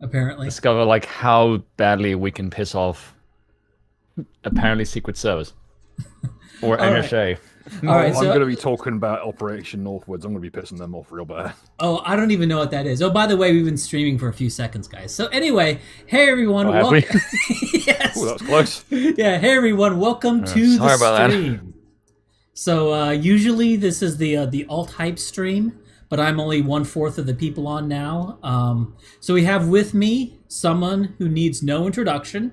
apparently. Discover like how badly we can piss off apparently Secret Service or All right. NSA. All right. Oh, I'm going So, to be talking about Operation Northwoods. I'm going to be pissing them off real bad. oh, I don't even know what that is. Oh, by the way, we've been streaming for a few seconds, guys. So, anyway, hey everyone, Oh, have we? yes. Oh, that was close. Yeah, hey everyone, welcome to the sorry about that. stream. So, usually this is the alt hype stream, but I'm only 1/4 of the people on now. So we have with me someone who needs no introduction.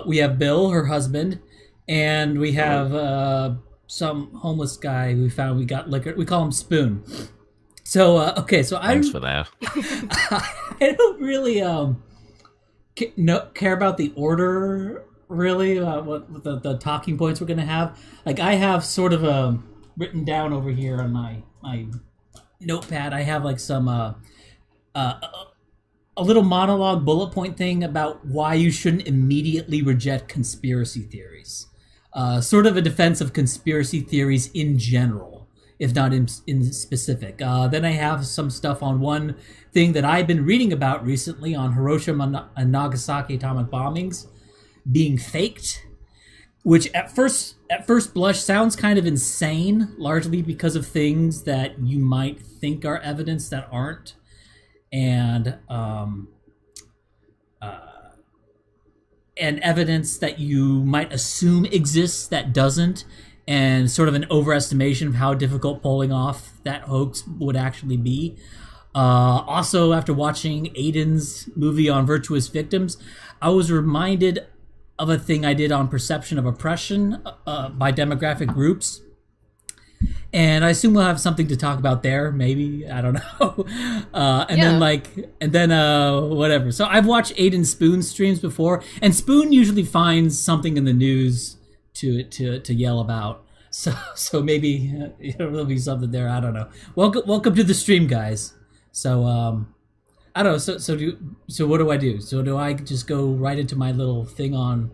We have Bill, her husband, and we have some homeless guy we found. We got liquor. We call him Spoon. So okay, so Thanks for that. I don't really care about the order really. What the talking points we're gonna have. Like I have sort of written down over here on my notepad. I have like some a little monologue bullet point thing about why you shouldn't immediately reject conspiracy theories. Sort of a defense of conspiracy theories in general, if not in specific. Then I have some stuff on one thing that I've been reading about recently on Hiroshima and Nagasaki atomic bombings being faked, which at first blush sounds kind of insane, largely because of things that you might think are evidence that aren't. And evidence that you might assume exists that doesn't, and sort of an overestimation of how difficult pulling off that hoax would actually be. Also, after watching Aiden's movie on virtuous victims, I was reminded of a thing I did on perception of oppression by demographic groups. And I assume we'll have something to talk about there, maybe. I don't know. And then whatever. So I've watched Aiden Spoon streams before, and Spoon usually finds something in the news to yell about. So maybe there'll be something there. I don't know. Welcome to the stream, guys. So I don't know. So what do I do? So do I just go right into my little thing on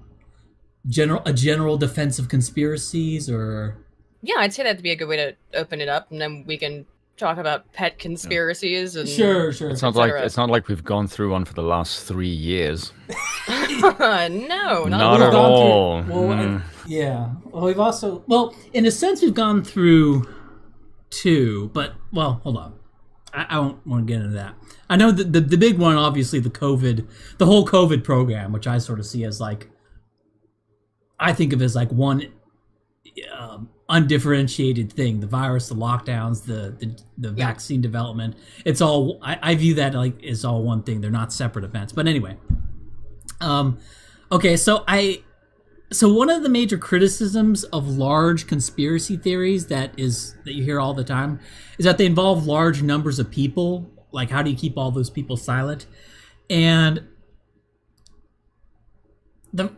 a general defense of conspiracies, or? Yeah, I'd say that'd be a good way to open it up, and then we can talk about pet conspiracies and Sure. It's not like we've gone through one for the last 3 years. No, Not at all. Yeah. Well, we've also in a sense, we've gone through 2, but hold on. I won't want to get into that. I know the big one, obviously, the whole COVID program, which I sort of see as like, I think of as like one undifferentiated thing. The virus, the lockdowns, the vaccine development. It's all, I view that like it's all one thing. They're not separate events. But anyway, okay. So one of the major criticisms of large conspiracy theories that you hear all the time is that they involve large numbers of people. Like, how do you keep all those people silent? And the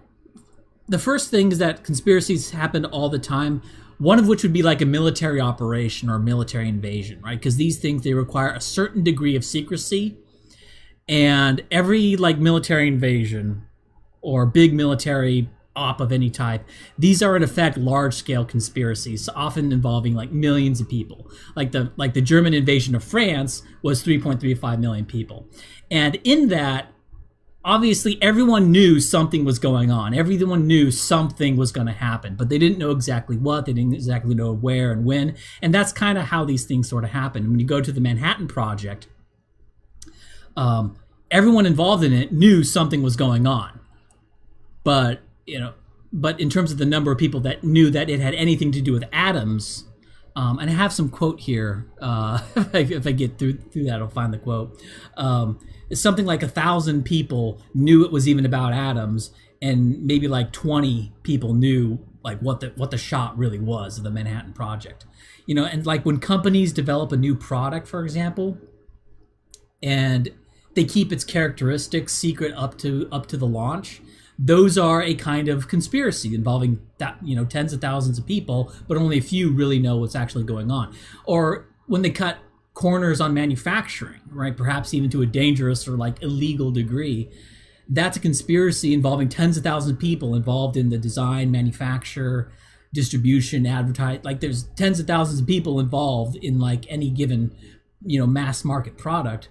first thing is that conspiracies happen all the time. One of which would be like a military operation or a military invasion, right? Because these things, they require a certain degree of secrecy. And every like military invasion or big military op of any type, these are in effect large-scale conspiracies, often involving like millions of people. Like the German invasion of France was 3.35 million people. And in that, obviously, everyone knew something was going on. Everyone knew something was going to happen, but they didn't know exactly what. They didn't exactly know where and when. And that's kind of how these things sort of happen. When you go to the Manhattan Project, everyone involved in it knew something was going on. But in terms of the number of people that knew that it had anything to do with atoms, and I have some quote here. If I get through that, I'll find the quote. It's something like 1,000 people knew it was even about atoms, and maybe like 20 people knew like what the shot really was of the Manhattan Project. And like when companies develop a new product, for example, and they keep its characteristics secret up to the launch, those are a kind of conspiracy involving tens of thousands of people, but only a few really know what's actually going on. Or when they cut corners on manufacturing, right? Perhaps even to a dangerous or like illegal degree. That's a conspiracy involving tens of thousands of people involved in the design, manufacture, distribution, advertise. Like there's tens of thousands of people involved in like any given, mass market product.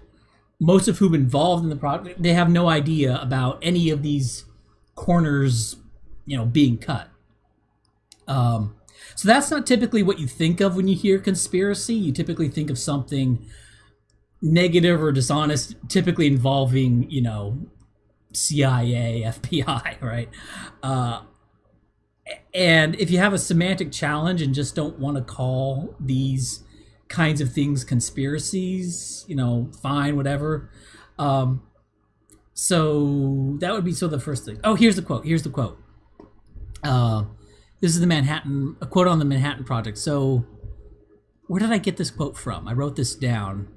most of whom involved in the project, they have no idea about any of these corners, being cut. So that's not typically what you think of when you hear conspiracy. You typically think of something negative or dishonest, typically involving, CIA, FBI, right? And if you have a semantic challenge and just don't want to call these kinds of things conspiracies, fine, whatever. So that would be the first thing. Oh, here's the quote. This is a quote on the Manhattan Project. So where did I get this quote from? I wrote this down,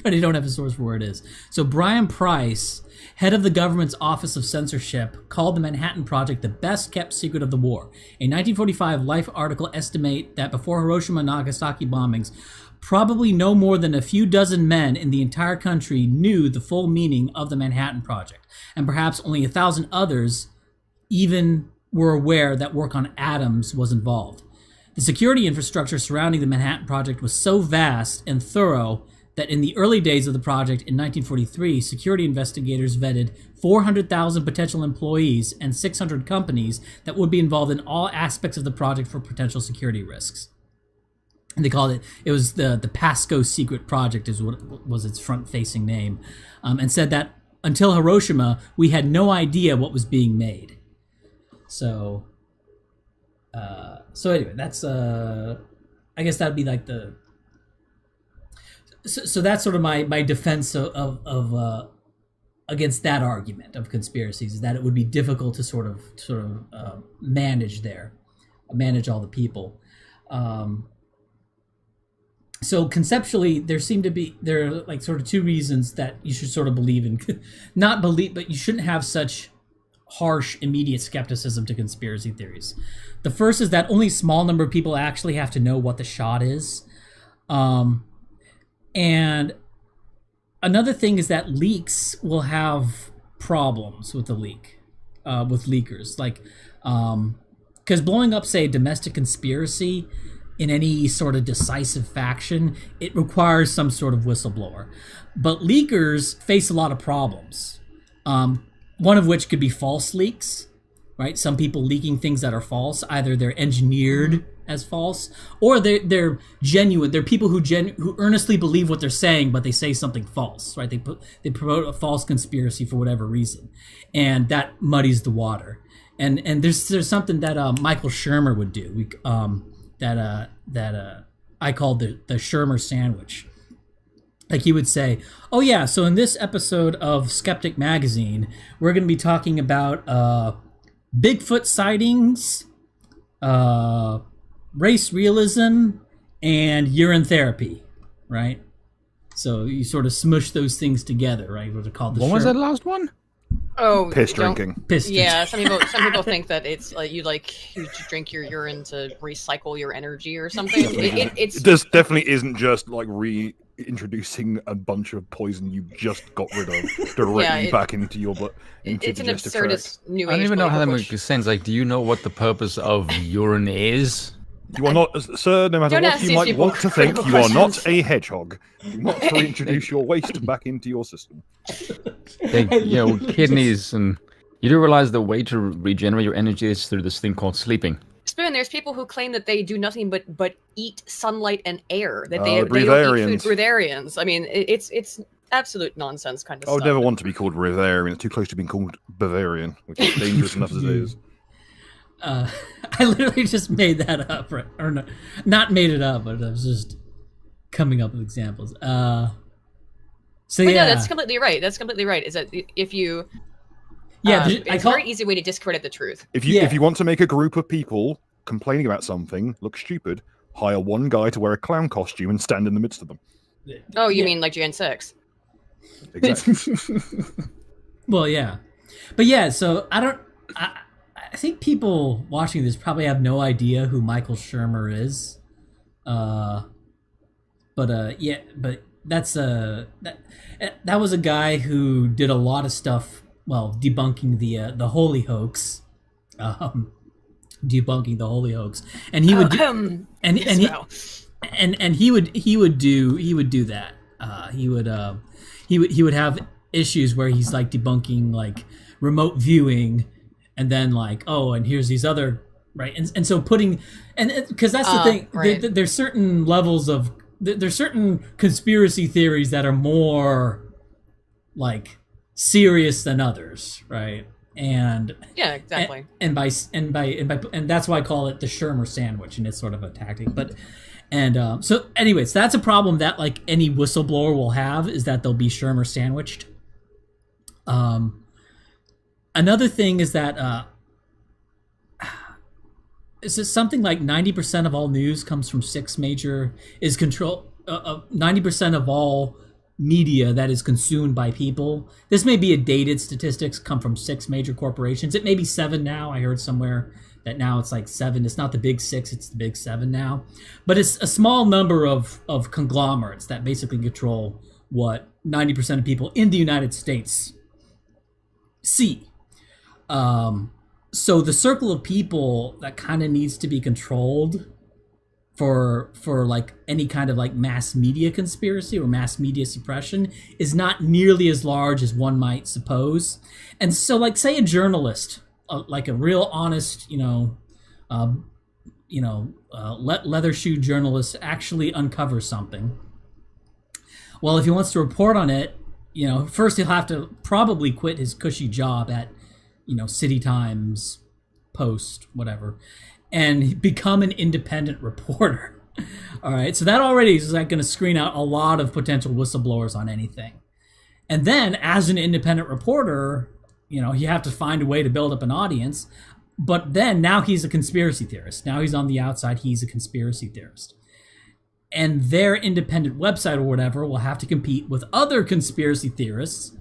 but I don't have a source for where it is. So Brian Price, head of the government's Office of Censorship, called the Manhattan Project the best kept secret of the war. A 1945 Life article estimate that before Hiroshima and Nagasaki bombings, probably no more than a few dozen men in the entire country knew the full meaning of the Manhattan Project, and perhaps only 1,000 others even were aware that work on atoms was involved. The security infrastructure surrounding the Manhattan Project was so vast and thorough that in the early days of the project in 1943, security investigators vetted 400,000 potential employees and 600 companies that would be involved in all aspects of the project for potential security risks. And they called it was the Pasco Secret Project is what was its front-facing name, and said that until Hiroshima, we had no idea what was being made. So anyway, that's I guess that'd be like the. So that's sort of my defense of against that argument of conspiracies, is that it would be difficult to sort of manage all the people. So conceptually, there are like sort of two reasons that you should sort of believe in, not believe, but you shouldn't have such harsh, immediate skepticism to conspiracy theories. The first is that only a small number of people actually have to know what the shot is. And another thing is that leaks will have problems with with leakers. Like, because blowing up, say, a domestic conspiracy in any sort of decisive faction, it requires some sort of whistleblower. But leakers face a lot of problems. One of which could be false leaks, right? Some people leaking things that are false. Either they're engineered as false, or they're genuine. They're people who earnestly believe what they're saying, but they say something false, right? They promote a false conspiracy for whatever reason, and that muddies the water. And there's something that Michael Shermer would do. That I called the Shermer sandwich. Like he would say, oh yeah, so in this episode of Skeptic Magazine, we're going to be talking about Bigfoot sightings, race realism, and urine therapy, right? So you sort of smush those things together, right? What called the What was that last one? Oh, Piss drinking. Yeah, some people think that it's like you drink your urine to recycle your energy or something. It's This definitely isn't just like reintroducing a bunch of poison you just got rid of directly back into your blood. It's an absurdist new age. I don't even know how that push. makes sense. Like, do you know what the purpose of urine is? You are not, sir, no matter Don't what ask you these might people want to think, critical you are not questions. a hedgehog. Do not reintroduce your waste back into your system. Kidneys, and you do realize the way to regenerate your energy is through this thing called sleeping. Spoon, there's people who claim that they do nothing but eat sunlight and air. That they don't breatharians. eat food. Breatharians. I mean, it's absolute nonsense kind of I would stuff. never want to be called Bavarian. It's too close to being called Bavarian, which is dangerous enough as it is. I literally just made that up, right? Or no, not made it up, but I was just coming up with examples. No, that's completely right. That's completely right. Is that if you it's a very easy way to discredit the truth. If you want to make a group of people complaining about something look stupid, hire one guy to wear a clown costume and stand in the midst of them. Oh, you mean like Jan 6? Exactly. Well, yeah. But yeah, so I think people watching this probably have no idea who Michael Shermer is. But that's that was a guy who did a lot of stuff, well, debunking the holy hoax. Debunking the holy hoax. And he would he would do that. he would have issues where he's like debunking like remote viewing, and then like, oh, and here's these other right, and so putting, and because that's the thing, right. there's certain levels of there's certain conspiracy theories that are more like serious than others, right? And yeah, exactly. And that's why I call it the Shermer sandwich, and it's sort of a tactic. But so anyways, that's a problem that like any whistleblower will have, is that they'll be Shermer sandwiched. Another thing is that is this something like 90% of all news comes from 6 major 90% of all media that is consumed by people. This may be a dated statistics, come from 6 major corporations. It may be 7 now. I heard somewhere that now it's like 7. It's not the big 6, it's the big 7 now. But it's a small number of conglomerates that basically control what 90% of people in the United States see. So the circle of people that kind of needs to be controlled for like any kind of like mass media conspiracy or mass media suppression is not nearly as large as one might suppose. And so like, say a journalist, like a real honest, leather shoe journalist actually uncovers something. Well, if he wants to report on it, first he'll have to probably quit his cushy job at, City Times, Post, whatever, and become an independent reporter. All right, so that already is like going to screen out a lot of potential whistleblowers on anything. And then as an independent reporter, you have to find a way to build up an audience. But then now he's a conspiracy theorist. Now he's on the outside, he's a conspiracy theorist. And their independent website or whatever will have to compete with other conspiracy theorists,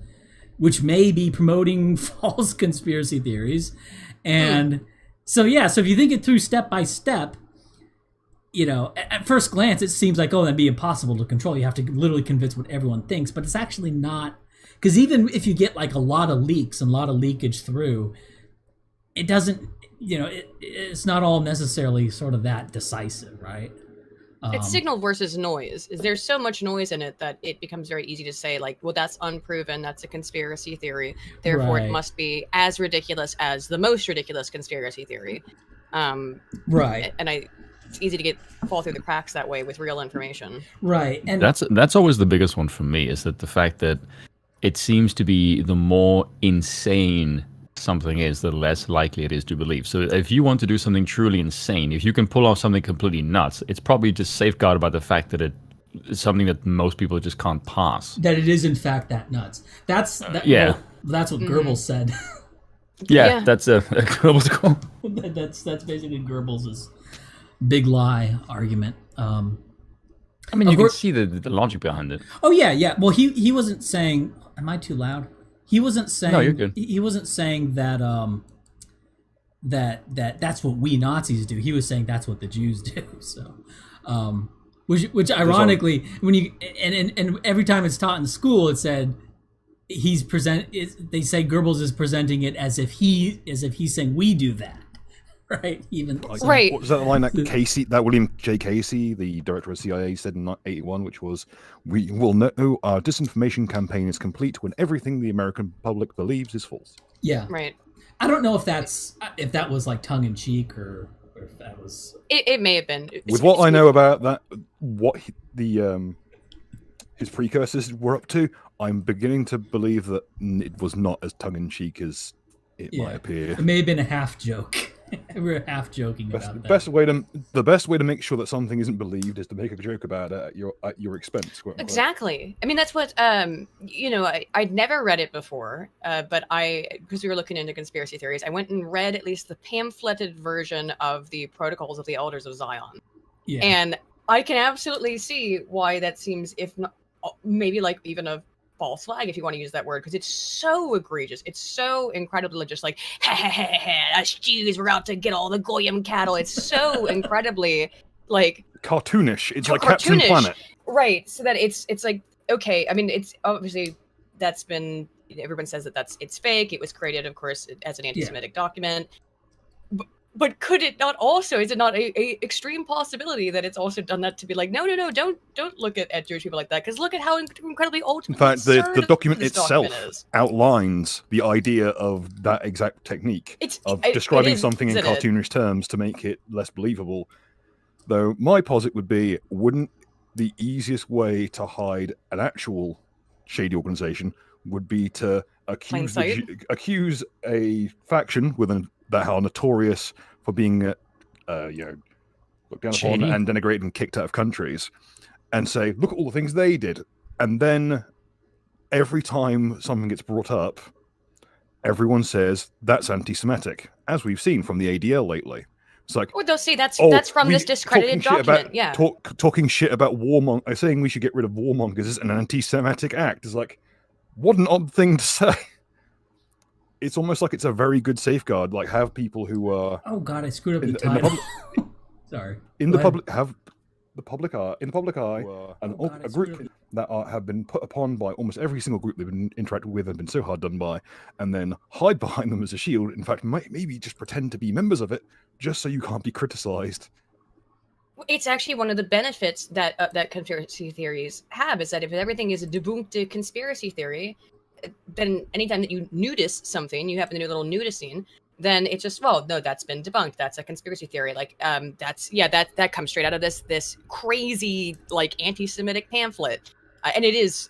which may be promoting false conspiracy theories. And so if you think it through step by step, at first glance, it seems like, oh, that'd be impossible to control. You have to literally convince what everyone thinks, but it's actually not. Because even if you get like a lot of leaks and a lot of leakage through, it doesn't, it's not all necessarily sort of that decisive, right? It's signal versus noise. There's so much noise in it that it becomes very easy to say, like, well, that's unproven. That's a conspiracy theory. Therefore, It must be as ridiculous as the most ridiculous conspiracy theory. Right. And it's easy to fall through the cracks that way with real information. Right. And that's always the biggest one for me, is that the fact that it seems to be the more insane something is, the less likely it is to believe. So if you want to do something truly insane, if you can pull off something completely nuts, it's probably just safeguarded by the fact that it's something that most people just can't pass. That it is in fact that nuts. That's what Goebbels said. That's a Goebbels call. That's basically Goebbels' big lie argument. I mean, you can see the logic behind it. Oh yeah. Well, he wasn't saying. Am I too loud? He wasn't saying. No, you're good. He wasn't saying that that's what we Nazis do. He was saying that's what the Jews do. So, which ironically, when you and every time it's taught in school, it said they say Goebbels is presenting it as if he's saying we do that. Right, right. What was that line that William J. Casey, the director of CIA, said in '81, which was, "We will know our disinformation campaign is complete when everything the American public believes is false." Yeah, right. I don't know if that was like tongue in cheek or if that was. It may have been. With what I know about that, what his precursors were up to, I'm beginning to believe that it was not as tongue in cheek as it might appear. It may have been a half joke. We're half joking about that. The best way to make sure that something isn't believed is to make a joke about it at your expense. Exactly. I mean, that's what I'd never read it before, but because we were looking into conspiracy theories, I went and read at least the pamphleted version of the Protocols of the Elders of Zion. Yeah. And I can absolutely see why that seems, if not maybe like even a false flag, if you want to use that word, because it's so egregious. It's so incredibly just like, us Jews, we're out to get all the Goyim cattle. It's so incredibly like cartoonish. It's like Captain Planet. Right. So that it's like, okay, I mean, it's obviously that's been, everyone says that it's fake. It was created, of course, as an anti-Semitic document. But could it not also? Is it not a extreme possibility that it's also done that to be like, no, don't look at Jewish people like that, because look at how incredibly old. In fact, the document itself outlines the idea of that exact technique of describing something in cartoonish terms to make it less believable. Though my posit would be, wouldn't the easiest way to hide an actual shady organization would be to accuse a faction that are notorious for being, looked down upon and denigrated and kicked out of countries, and say, look at all the things they did. And then every time something gets brought up, everyone says that's anti-Semitic, as we've seen from the ADL lately. It's like, they'll say that's from this discredited document. Talking shit about warmongers, saying we should get rid of warmongers is an anti-Semitic act. It's like, what an odd thing to say. It's almost like it's a very good safeguard, like have people who are. Oh God, I screwed up the title. Sorry. In the public eye, a group that have been put upon by almost every single group they've been interacted with and been so hard done by, and then hide behind them as a shield. In fact, maybe just pretend to be members of it, just so you can't be criticized. It's actually one of the benefits that that conspiracy theories have, is that if everything is a debunked conspiracy theory, then anytime that you notice something, you happen to do a little noticing, then it's just, well, no, that's been debunked. That's a conspiracy theory. Like, that comes straight out of this crazy, like, anti-Semitic pamphlet. And it is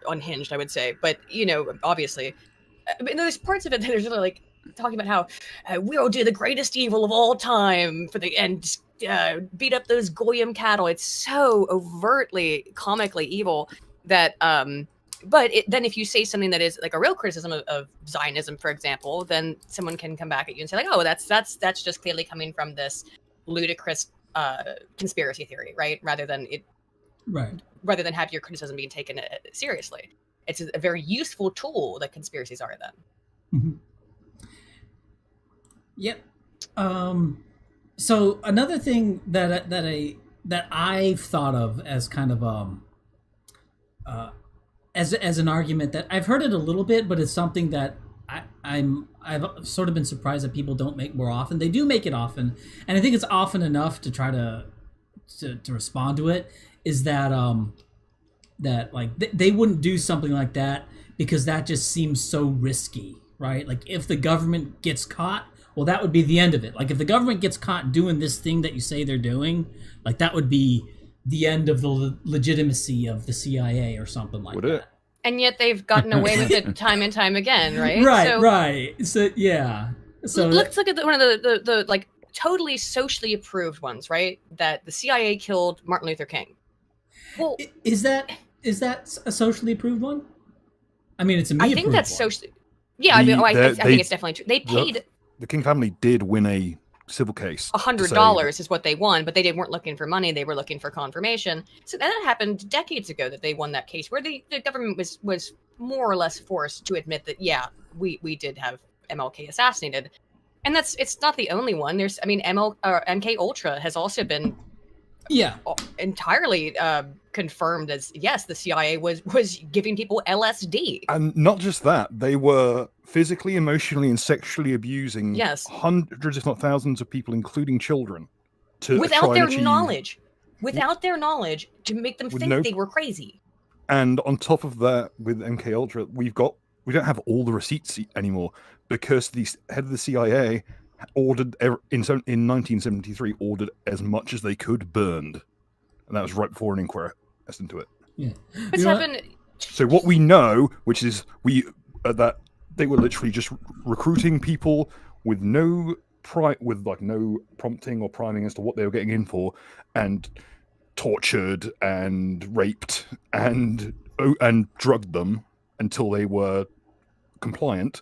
unhinged, I would say. But, obviously, there's parts of it that there's really, like, talking about how we'll do the greatest evil of all time and beat up those goyim cattle. It's so overtly, comically evil that, but then if you say something that is like a real criticism of Zionism, for example, then someone can come back at you and say like, oh, that's just clearly coming from this ludicrous conspiracy theory, right? Rather than have your criticism being taken seriously. It's a very useful tool that conspiracies are then. Mm-hmm. Yep. So another thing that I've thought of as kind of as an argument that I've heard it a little bit, but it's something that I've sort of been surprised that people don't make more often. They do make it often, and I think it's often enough to try to respond to it. Is that that like they wouldn't do something like that because that just seems so risky, right? Like if the government gets caught, well, that would be the end of it. Like if the government gets caught doing this thing that you say they're doing, like that would be the end of the legitimacy of the CIA or something like that. And yet they've gotten away with it time and time again, right? Right. So yeah. So let's look at one of the like totally socially approved ones, right? That the CIA killed Martin Luther King. Well, is that a socially approved one? I mean, it's a me. I think that's socially. Yeah, I think it's definitely true. They paid. The King family did win a civil case. $100 is what they won, but they weren't looking for money. They were looking for confirmation. So that happened decades ago that they won that case, where the government was more or less forced to admit that, yeah, we did have MLK assassinated. And it's not the only one. MK Ultra has also been entirely confirmed as, yes, the CIA was giving people LSD. And not just that, they were physically, emotionally, and sexually abusing hundreds, if not thousands, of people, including children, without their knowledge, to make them think they were crazy. And on top of that, with MK Ultra, we don't have all the receipts anymore, because the head of the CIA ordered in 1973 ordered as much as they could burned, and that was right before an inquest into it. Yeah, what's happened? So what we know, which is that they were literally just recruiting people with no prompting or priming as to what they were getting in for, and tortured and raped and drugged them until they were compliant.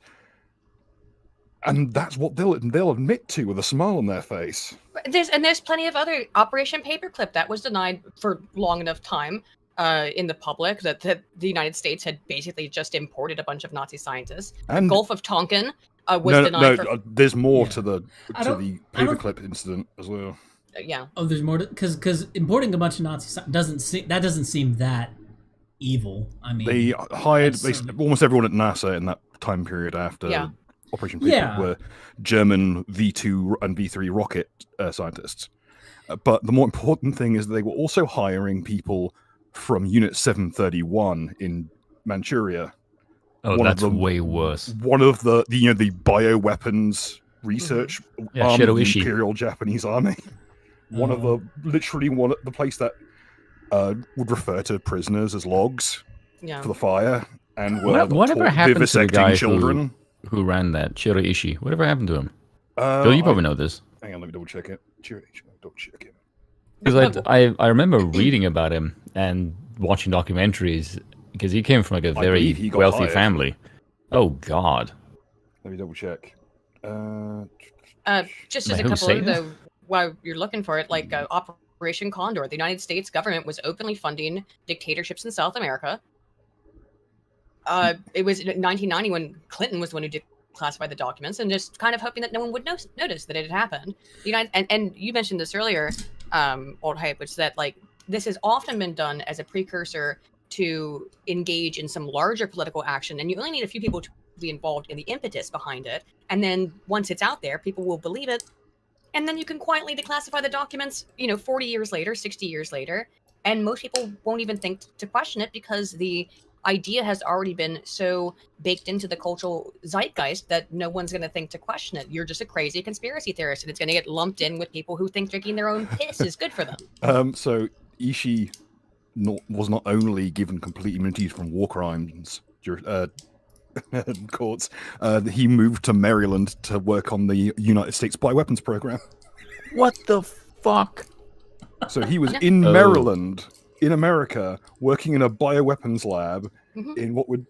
And that's what they'll admit to with a smile on their face. There's plenty of other. Operation Paperclip, that was denied for long enough time in the public that the United States had basically just imported a bunch of Nazi scientists. And Gulf of Tonkin was denied. There's more to the Paperclip incident as well. Yeah. Oh, there's more because importing a bunch of Nazi doesn't seem that evil. I mean, they hired almost everyone at NASA in that time period after. Yeah. Operation Paperclip were German V2 and V3 rocket scientists. But the more important thing is that they were also hiring people from Unit 731 in Manchuria. Oh, that's way worse. One of the bioweapons research arm of the Imperial Japanese Army. One of the place that would refer to prisoners as logs for the fire, and were whatever happened to the guy children who ran that, Shiro-Ishii? Whatever happened to him? Bill, you probably know this. Hang on, let me double check it. Because I remember reading about him and watching documentaries, because he came from like a very wealthy family. Oh God! Let me double check. Just as a couple of the while you're looking for it, like Operation Condor, the United States government was openly funding dictatorships in South America. It was 1990 when Clinton was the one who declassified the documents, and just kind of hoping that no one would notice that it had happened. And you mentioned this earlier, Old Hype, which is that like this has often been done as a precursor to engage in some larger political action, and you only need a few people to be involved in the impetus behind it, and then once it's out there, people will believe it, and then you can quietly declassify the documents 40 years later, 60 years later, and most people won't even think to question it because the idea has already been so baked into the cultural zeitgeist that no one's going to think to question it. You're just a crazy conspiracy theorist, and it's going to get lumped in with people who think drinking their own piss is good for them. So Ishii was not only given complete immunity from war crimes courts, he moved to Maryland to work on the United States bioweapons program. What the fuck? So he was in Maryland, in America, working in a bioweapons lab in what would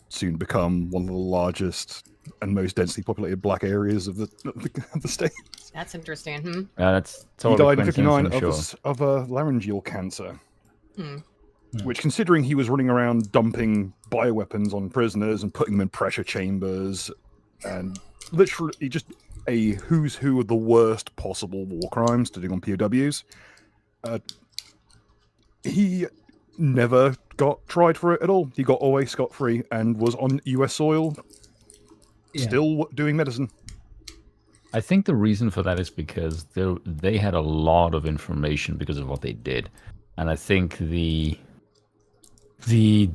soon become one of the largest and most densely populated black areas of the state. That's interesting. That's totally. He died in 59 of a laryngeal cancer. Which, considering he was running around dumping bioweapons on prisoners and putting them in pressure chambers, and literally just a who's who of the worst possible war crimes to do on POWs, he never got tried for it at all. He got away scot-free and was on US soil, still doing medicine. I think the reason for that is because they had a lot of information because of what they did. And I think the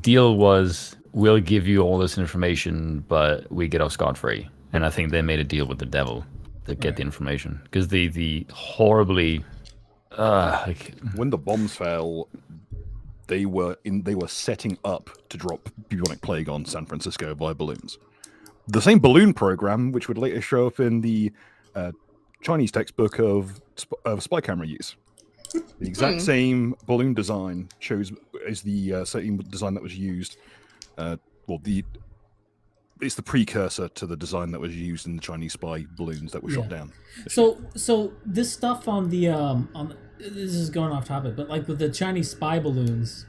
deal was, we'll give you all this information, but we get off scot-free. And I think they made a deal with the devil to get the information. Because the horribly... when the bombs fell, they were setting up to drop bubonic plague on San Francisco via balloons. The same balloon program, which would later show up in the Chinese textbook of spy camera use. The exact same balloon design is the same design that was used. It's the precursor to the design that was used in the Chinese spy balloons that were shot down. So this stuff on the this is going off topic, but like with the Chinese spy balloons,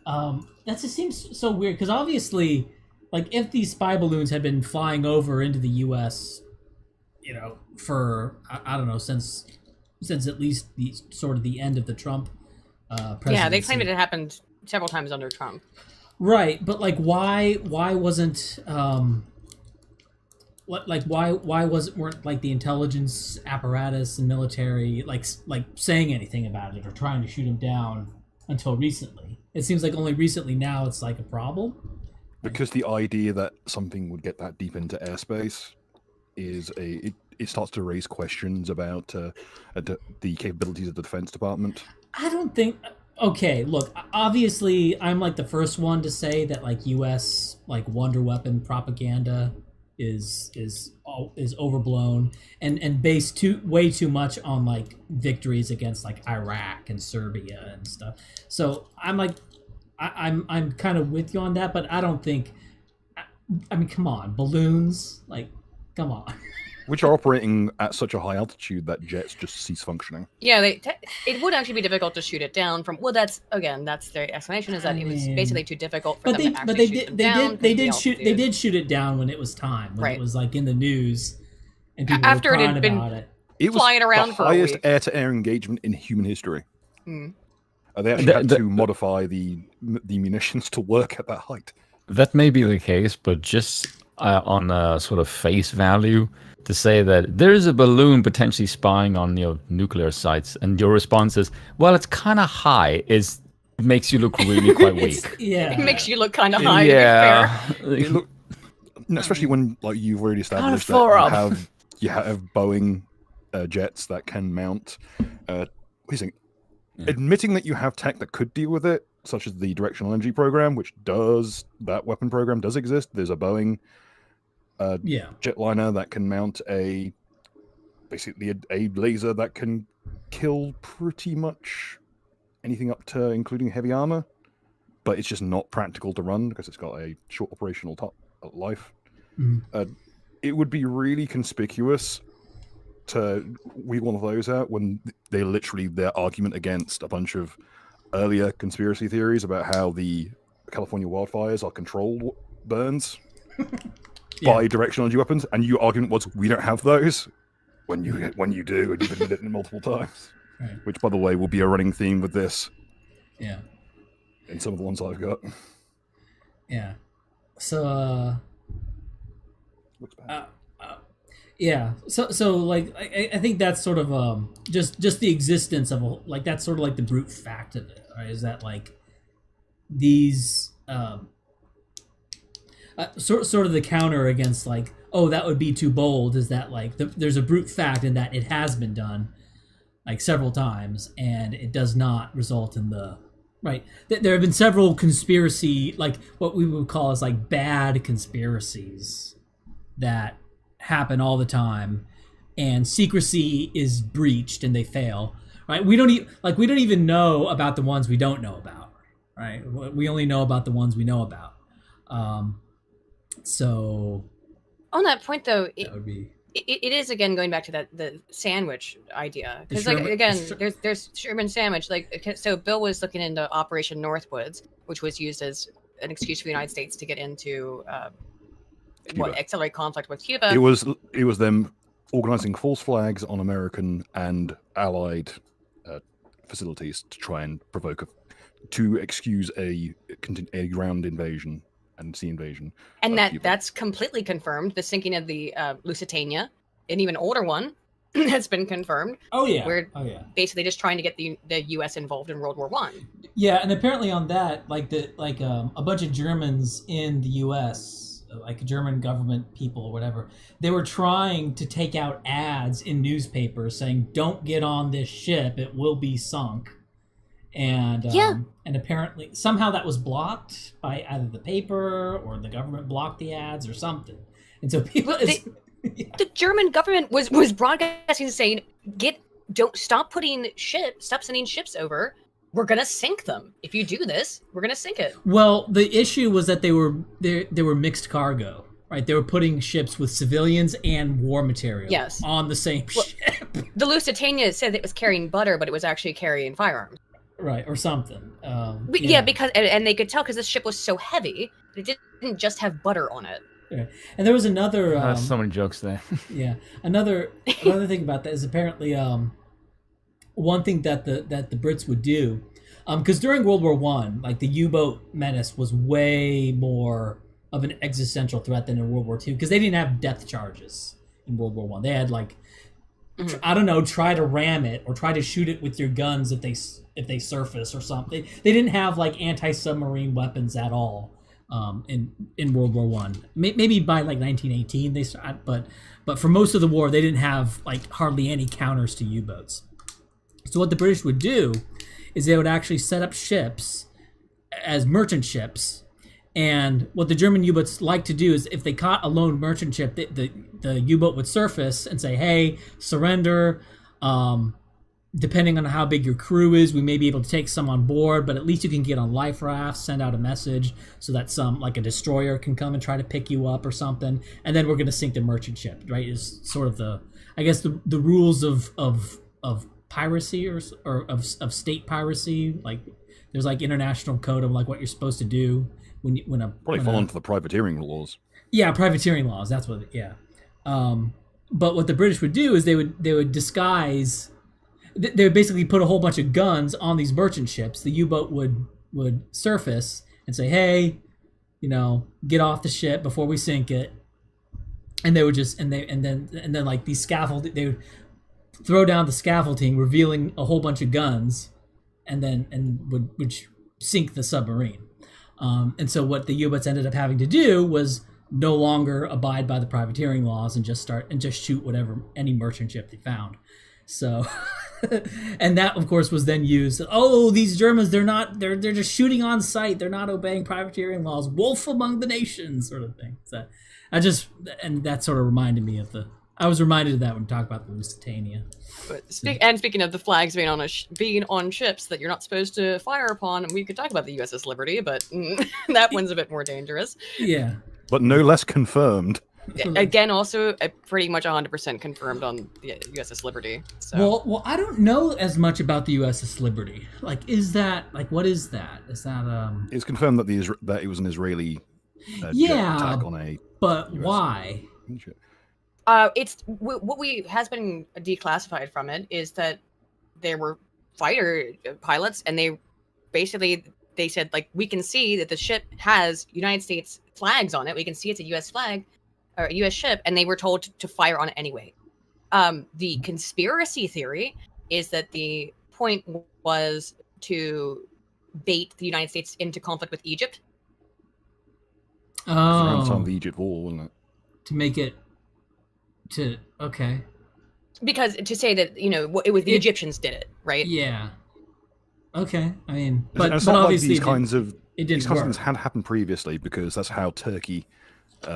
that just seems so weird because obviously, like if these spy balloons had been flying over into the U.S., for I don't know since at least the end of the Trump presidency. Yeah, they claimed it happened several times under Trump. Right, but like why wasn't weren't like the intelligence apparatus and military like saying anything about it or trying to shoot him down until recently? It seems like only recently now it's like a problem. Because the idea that something would get that deep into airspace is it starts to raise questions about the capabilities of the Defense Department. I don't think. Okay, look. Obviously, I'm like the first one to say that like U.S. like wonder weapon propaganda is overblown and based way too much on like victories against like Iraq and Serbia and stuff. So I'm like, I'm kind of with you on that, but I don't think. I mean, come on, balloons, like, come on. Which are operating at such a high altitude that jets just cease functioning. Yeah, it would actually be difficult to shoot it down from. Well, that's their explanation is that it was basically too difficult for them to actually shoot them down. They did shoot it down when it was time, when it was like in the news, and people after were it crying had been about it. It was flying around the for highest a week. air-to-air engagement in human history. They actually had to modify the munitions to work at that height. That may be the case, but just on a sort of face value to say that there is a balloon potentially spying on your nuclear sites, and your response is, well, it's kind of high, it makes you look really quite weak. It makes you look kind of high. Yeah. Especially when you've already established that you have Boeing jets that can mount. Admitting that you have tech that could deal with it, such as the directional energy program, that weapon program does exist. There's a Boeing jetliner that can mount basically a laser that can kill pretty much anything up to including heavy armor, but it's just not practical to run because it's got a short operational life. It would be really conspicuous to wheel one of those out when their argument against a bunch of earlier conspiracy theories about how the California wildfires are controlled burns by directional energy weapons, and your argument was we don't have those when you do, and you've admitted it multiple times. Right. Which, by the way, will be a running theme with this. Yeah. In some of the ones I've got. Yeah. So looks bad. Yeah. So like I think that's sort of just the existence of that's sort of like the brute fact of it, right? Is that like these sort of the counter against like, oh, that would be too bold, is that like there's a brute fact in that it has been done like several times and it does not result in the right. There have been several conspiracy, like what we would call as like bad conspiracies that happen all the time, and secrecy is breached and they fail. Right? We don't even know about the ones we don't know about. Right? We only know about the ones we know about. So on that point, though, it is again going back to the sandwich idea, because like again, there's Sherman sandwich. Like, so Bill was looking into Operation Northwoods, which was used as an excuse for the United States to get into accelerate conflict with Cuba. It was them organizing false flags on American and Allied facilities to try and to excuse a ground invasion and sea invasion. And that's completely confirmed. The sinking of the Lusitania, an even older one, has been confirmed. Oh yeah. We're basically just trying to get the U.S. involved in World War I. Yeah, and apparently on that, a bunch of Germans in the U.S., like German government people or whatever, they were trying to take out ads in newspapers saying, "Don't get on this ship; it will be sunk." And and apparently somehow that was blocked by either the paper or the government blocked the ads or something. And so people, the German government was broadcasting saying, "Don't stop sending ships over. We're gonna sink them. If you do this, we're gonna sink it." Well, the issue was that they were mixed cargo, right? They were putting ships with civilians and war material on the same ship. The Lusitania said it was carrying butter, but it was actually carrying firearms. Right, or something. Because and they could tell because this ship was so heavy, it didn't just have butter on it. Yeah. And there was another. So many jokes there. Yeah, another thing about that is apparently one thing that the Brits would do, because during World War I, like the U-boat menace was way more of an existential threat than in World War II, because they didn't have depth charges in World War I. They had like, I don't know, try to ram it or try to shoot it with your guns if they surface or something. They didn't have like anti-submarine weapons at all in World War I. Maybe by like 1918 they started, but for most of the war they didn't have like hardly any counters to U-boats. So what the British would do is they would actually set up ships as merchant ships. And what the German U-boats like to do is if they caught a lone merchant ship, the U-boat would surface and say, "Hey, surrender. Depending on how big your crew is, we may be able to take some on board, but at least you can get on life rafts, send out a message so that like a destroyer can come and try to pick you up or something. And then we're going to sink the merchant ship," right? Is sort of the rules of piracy or of state piracy. Like there's like international code of like what you're supposed to do probably fall into the privateering laws. Yeah, privateering laws. That's what. Yeah. But what the British would do is they would disguise. They would basically put a whole bunch of guns on these merchant ships. The U-boat would surface and say, "Hey, get off the ship before we sink it. and they would just and then like these scaffold, they would throw down the scaffolding, revealing a whole bunch of guns, and would sink the submarine. And so what the U-boats ended up having to do was no longer abide by the privateering laws and just shoot any merchant ship they found. So, and that of course was then used. Oh, these Germans, they're just shooting on sight. They're not obeying privateering laws. Wolf among the nations, sort of thing. So and that sort of reminded me of I was reminded of that when we talked about the Lusitania. Speaking of the flags being on ships that you're not supposed to fire upon, we could talk about the USS Liberty, but that one's a bit more dangerous. Yeah, but no less confirmed. Again, also pretty much 100% confirmed on the USS Liberty. So. Well, I don't know as much about the USS Liberty. Like, what is that? Is that It's confirmed that it was an Israeli jet attack on a. But US why? ship. It's what has been declassified from it is that there were fighter pilots, and they said, like, we can see that the ship has United States flags on it. We can see it's a U.S. flag or a U.S. ship, and they were told to fire on it anyway. The conspiracy theory is that the point was to bait the United States into conflict with Egypt. It was around the time of the Egypt War, wasn't it? To make it. Okay. Because to say that, it was the Egyptians did it, right? Yeah. Okay. I mean, but obviously like these kinds of things had happened previously, because that's how Turkey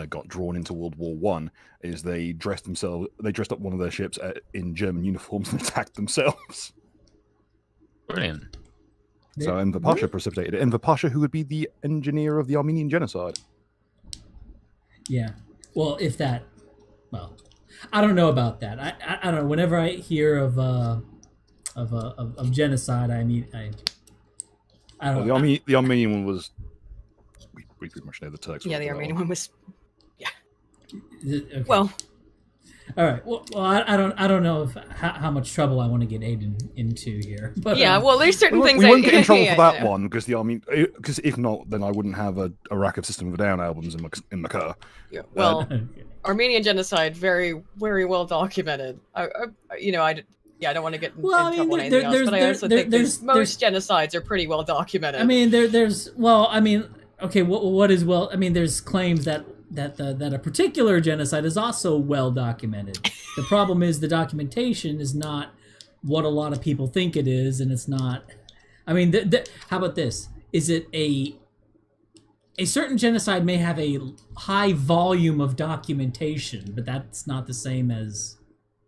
got drawn into World War One. Is they dressed up one of their ships in German uniforms and attacked themselves. Brilliant. So Enver Pasha precipitated it. Enver Pasha, who would be the engineer of the Armenian genocide. Yeah. Well, I don't know about that. I don't know. Whenever I hear of genocide, I don't know. The Armenian one was. We pretty much know the Turks. Yeah, the Armenian one was. Yeah. Okay. Well. All right. Well, I don't know how much trouble I want to get Aiden into here. But yeah. Well, there's certain things. We won't get in trouble for that one, because because if not, then I wouldn't have a rack of System of a Down albums in my car. Yeah. Well. Armenian genocide, very, very well documented. I don't want to get in trouble on anything else, but I also think most genocides are pretty well documented. I mean, okay, what is well? I mean, there's claims that a particular genocide is also well documented. The problem is the documentation is not what a lot of people think it is, and it's not. I mean, how about this? Is it a certain genocide may have a high volume of documentation, but that's not the same as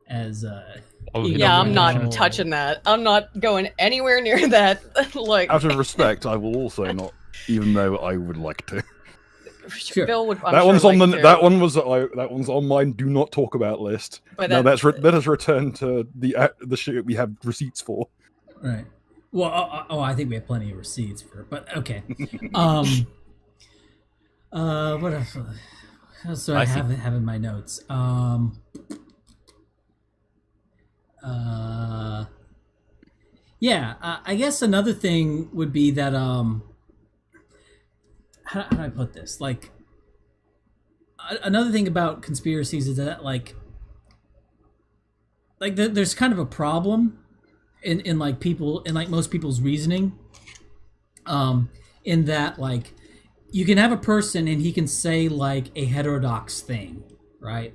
I'm not touching that. I'm not going anywhere near that. Like, out of respect, I will also not, even though I would like to. Sure. Bill would. That one's on my do not talk about list. But now let us return to the shit we have receipts for. Right. Well, I think we have plenty of receipts for it, but okay. What else do I have in my notes? I guess another thing would be that how do I put this? Like, another thing about conspiracies is that there's kind of a problem in like people, in like most people's reasoning, in that, like, you can have a person and he can say like a heterodox thing, right?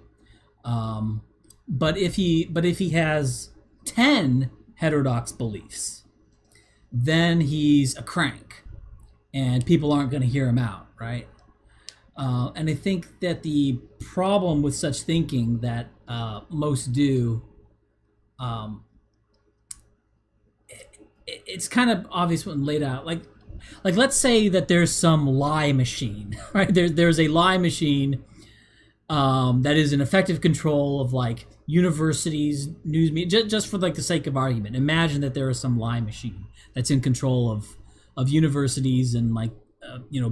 But if he has 10 heterodox beliefs, then he's a crank, and people aren't going to hear him out, right? And I think that the problem with such thinking that most do, it's kind of obvious when laid out. Like let's say that there's some lie machine, right? There's a lie machine that is an effective control of like universities, news media, just for like the sake of argument. Imagine that there is some lie machine that's in control of universities and like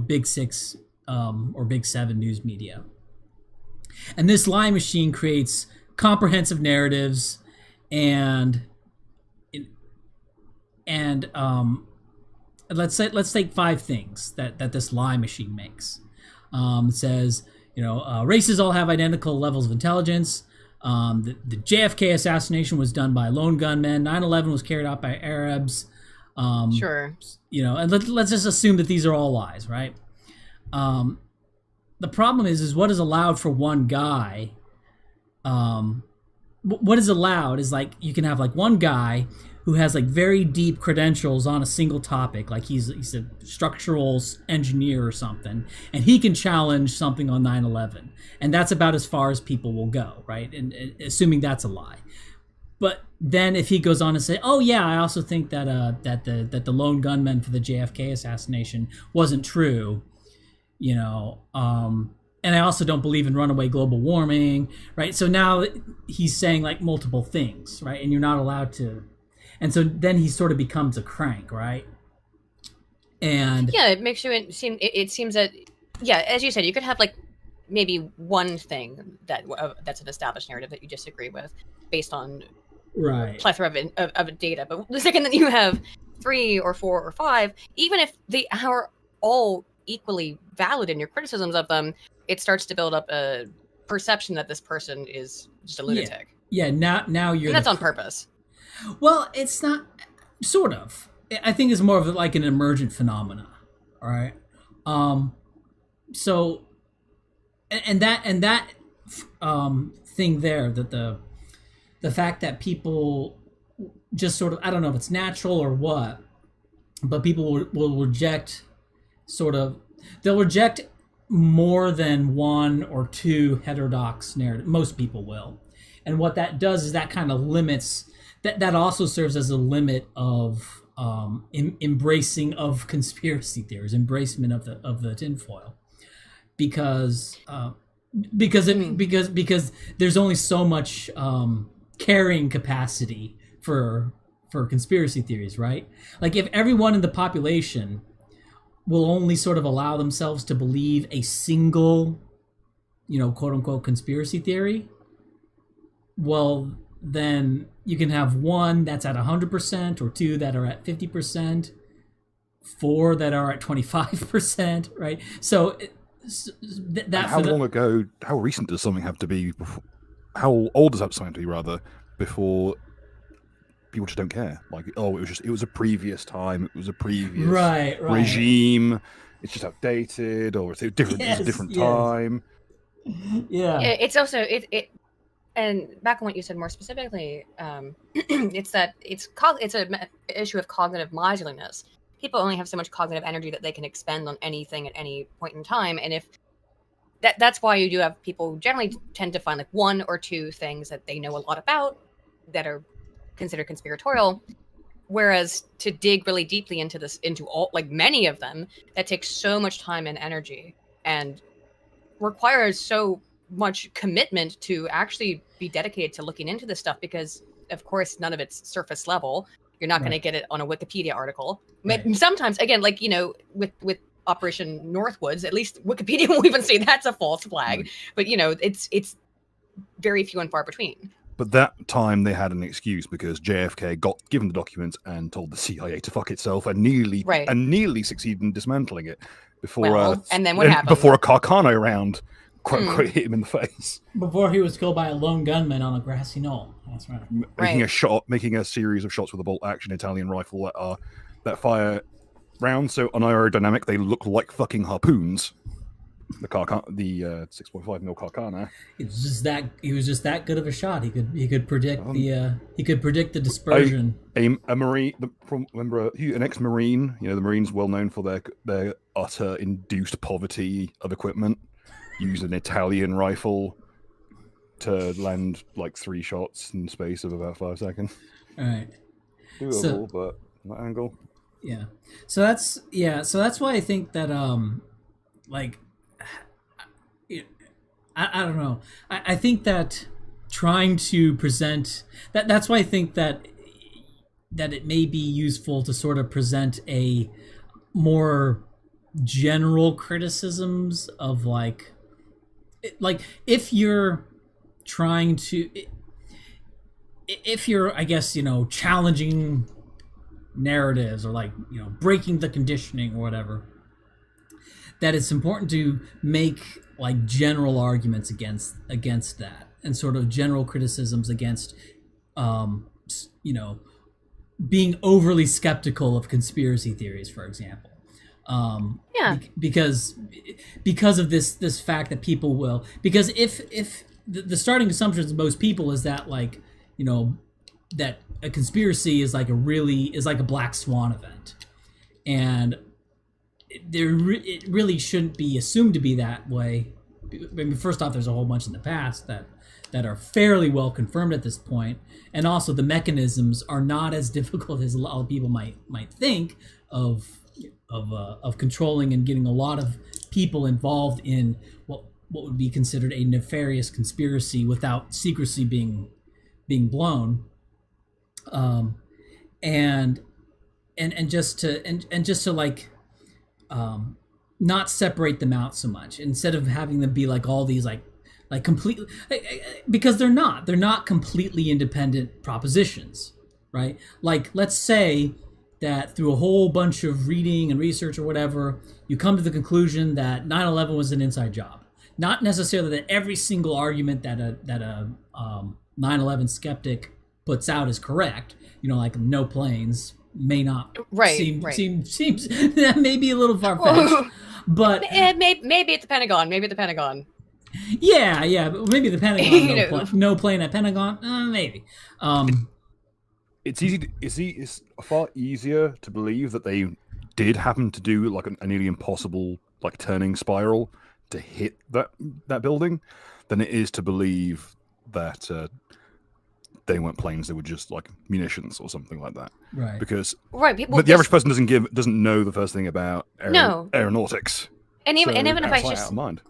Big 6 or Big 7 news media. And this lie machine creates comprehensive narratives and let's take 5 things that this lie machine makes. It says, races all have identical levels of intelligence. The JFK assassination was done by lone gunmen. 9/11 was carried out by Arabs. Sure. And let's just assume that these are all lies, right? The problem is what is allowed for one guy. What is allowed is like you can have like one guy who has like very deep credentials on a single topic, like he's a structural engineer or something, and he can challenge something on 9/11, and that's about as far as people will go, right? And assuming that's a lie. But then if he goes on to say, "Oh yeah, I also think that that the lone gunman for the JFK assassination wasn't true," and I also don't believe in runaway global warming, right? So now he's saying like multiple things, right? And you're not allowed to. And so then he sort of becomes a crank, right? And yeah, it makes you seem. It seems that, yeah, as you said, you could have like maybe one thing that's an established narrative that you disagree with, based on plethora of data. But the second that you have 3 or 4 or 5, even if they are all equally valid in your criticisms of them, it starts to build up a perception that this person is just a lunatic. Yeah. Now you're. And that's on purpose. Well, it's not. Sort of. I think it's more of like an emergent phenomena. All right. So, and that thing there, that the fact that people just sort of, I don't know if it's natural or what, but people will reject they'll reject more than 1 or 2 heterodox narrative. Most people will. And what that does is that kind of limits, that also serves as a limit of embracing of conspiracy theories, embracement of the tinfoil, because there's only so much carrying capacity for conspiracy theories, right? Like if everyone in the population will only sort of allow themselves to believe a single, quote unquote conspiracy theory, well, then you can have 1 that's at 100%, or 2 that are at 50%, 4 that are at 25%, right? So how recent does something have to be? How old does that something have to be, rather, before people just don't care? Like, it was a previous time, it was a previous regime, it's just outdated, or it's different. It's a different time. Yeah. It's also and back on what you said more specifically, it's that it's an issue of cognitive modularness. People only have so much cognitive energy that they can expend on anything at any point in time, and if that's why you do have people generally tend to find like 1 or 2 things that they know a lot about that are considered conspiratorial, whereas to dig really deeply into all, like many of them, that takes so much time and energy and requires so much commitment to actually be dedicated to looking into this stuff, because of course none of it's surface level. You're not going to get it on a Wikipedia article. Sometimes, again, like with Operation Northwoods, at least Wikipedia will even say that's a false flag, but it's very few and far between. But that time they had an excuse, because JFK got given the documents and told the CIA to fuck itself, and nearly succeeded in dismantling it before. And then what happened? Before a Carcano round, quote unquote, hit him in the face. Before he was killed by a lone gunman on a grassy knoll. That's right. Making a series of shots with a bolt action Italian rifle that fire rounds. So on aerodynamic, they look like fucking harpoons. The 6.5 mil Carcana. He was just that good of a shot. He could predict the dispersion. A Marine, remember an ex-Marine. The Marines well known for their utter induced poverty of equipment. Used an Italian rifle to land like 3 shots in the space of about 5 seconds. All right. Doable, but that angle. Yeah. So that's why I think that I don't know. I think that trying to present that's why I think that it may be useful to sort of present a more general criticisms of like if you're trying to, if you're, I guess, challenging narratives, or like, breaking the conditioning or whatever, that it's important to make like general arguments against that, and sort of general criticisms against, you know, being overly skeptical of conspiracy theories, for example. Because of this fact that people will, because if the starting assumptions of most people is that, like, you know, that a conspiracy is like a black swan event, and it really shouldn't be assumed to be that way. I mean, first off, there's a whole bunch in the past that are fairly well confirmed at this point, and also the mechanisms are not as difficult as a lot of people might think of controlling and getting a lot of people involved in what would be considered a nefarious conspiracy without secrecy being blown, and just to like not separate them out so much, instead of having them be like all these like completely, because they're not completely independent propositions, right? Like, let's say that through a whole bunch of reading and research or whatever, you come to the conclusion that 9/11 was an inside job. Not necessarily that every single argument that a 9/11 skeptic puts out is correct. You know, like no planes may not seems that may be a little far-fetched. But maybe at the Pentagon. Maybe at the Pentagon. Yeah, but maybe the Pentagon. No plane at Pentagon. Maybe. It's far easier to believe that they did happen to do like a nearly impossible like turning spiral to hit that building than it is to believe that they weren't planes; they were just like munitions or something like that. Right. Because but the average person doesn't know the first thing about aeronautics. And even if I just mind.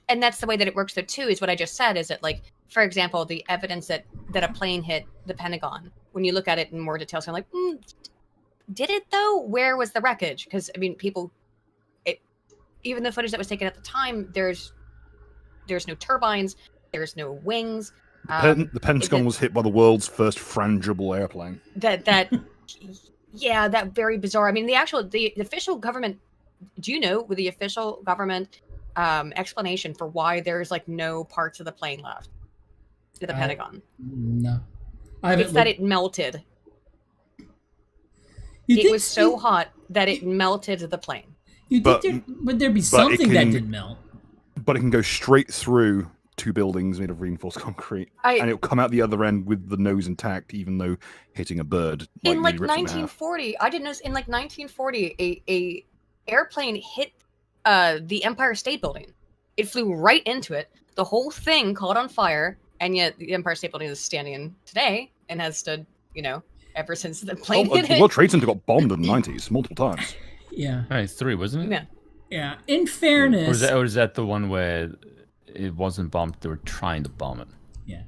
And that's the way that it works, though, too, is what I just said, is that, like, for example, the evidence that a plane hit the Pentagon, when you look at it in more detail, so I'm like, did it, though? Where was the wreckage? Because, I mean, even the footage that was taken at the time, there's no turbines, there's no wings. The Pentagon was hit by the world's first frangible airplane. That very bizarre. I mean, the official government, do you know, with the official government explanation for why there's like no parts of the plane left to the Pentagon? No, it's that it melted. It was so hot that it melted the plane. Would there be something that didn't melt? But it can go straight through two buildings made of reinforced concrete, and it'll come out the other end with the nose intact, even though hitting a bird. In like 1940, I didn't know. In like 1940, a airplane hit the Empire State Building. It flew right into it. The whole thing caught on fire, and yet the Empire State Building is standing today and has stood, you know, ever since the plane hit it. The World Trade Center got bombed in the 90s multiple times. Yeah. Right, 3, wasn't it? Yeah. In fairness, or is that the one where it wasn't bombed? They were trying to bomb it. Yeah.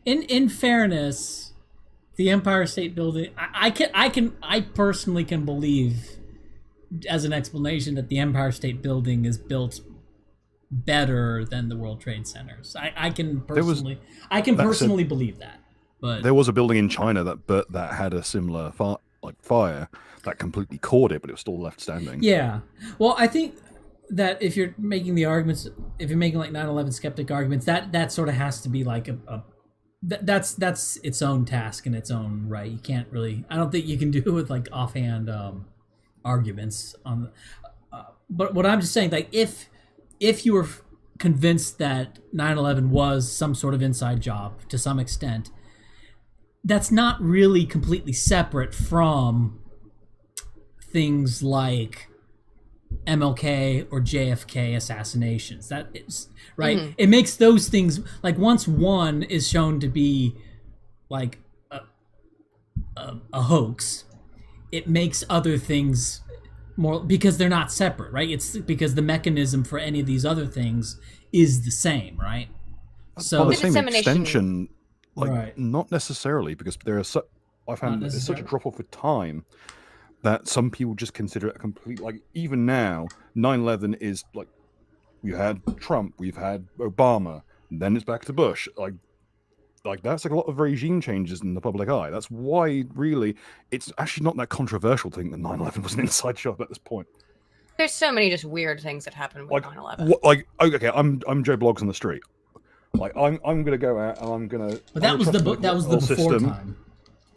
In fairness, the Empire State Building, I personally can believe, as an explanation, that the Empire State Building is built better than the World Trade Centers. I can personally believe that. But there was a building in China that had a similar fire that completely caught it, but it was still left standing. Yeah. Well, I think that if you're making the arguments, if you're making like 9/11 skeptic arguments, that sort of has to be like that's its own task in its own right. You can't really. I don't think you can do it with like offhand arguments on. But what I'm just saying, like if you were convinced that 9/11 was some sort of inside job to some extent, that's not really completely separate from things like MLK or JFK assassinations. That is right. Mm-hmm. It makes those things, like, once one is shown to be like a hoax, it makes other things more, because they're not separate, right? It's because the mechanism for any of these other things is the same, right? So the same extension, not necessarily, because I found there's such a drop off with time that some people just consider it a complete, like, even now, 9/11 is like, we had Trump, we've had Obama, and then it's back to Bush. Like that's like a lot of regime changes in the public eye. That's why, really, it's actually not that controversial to think that 9/11 was an inside job at this point. There's so many just weird things that happen with 9/11. Like, okay, I'm Joe Blogs on the street. Like, I'm gonna go out and I'm gonna. But that was the before system. time,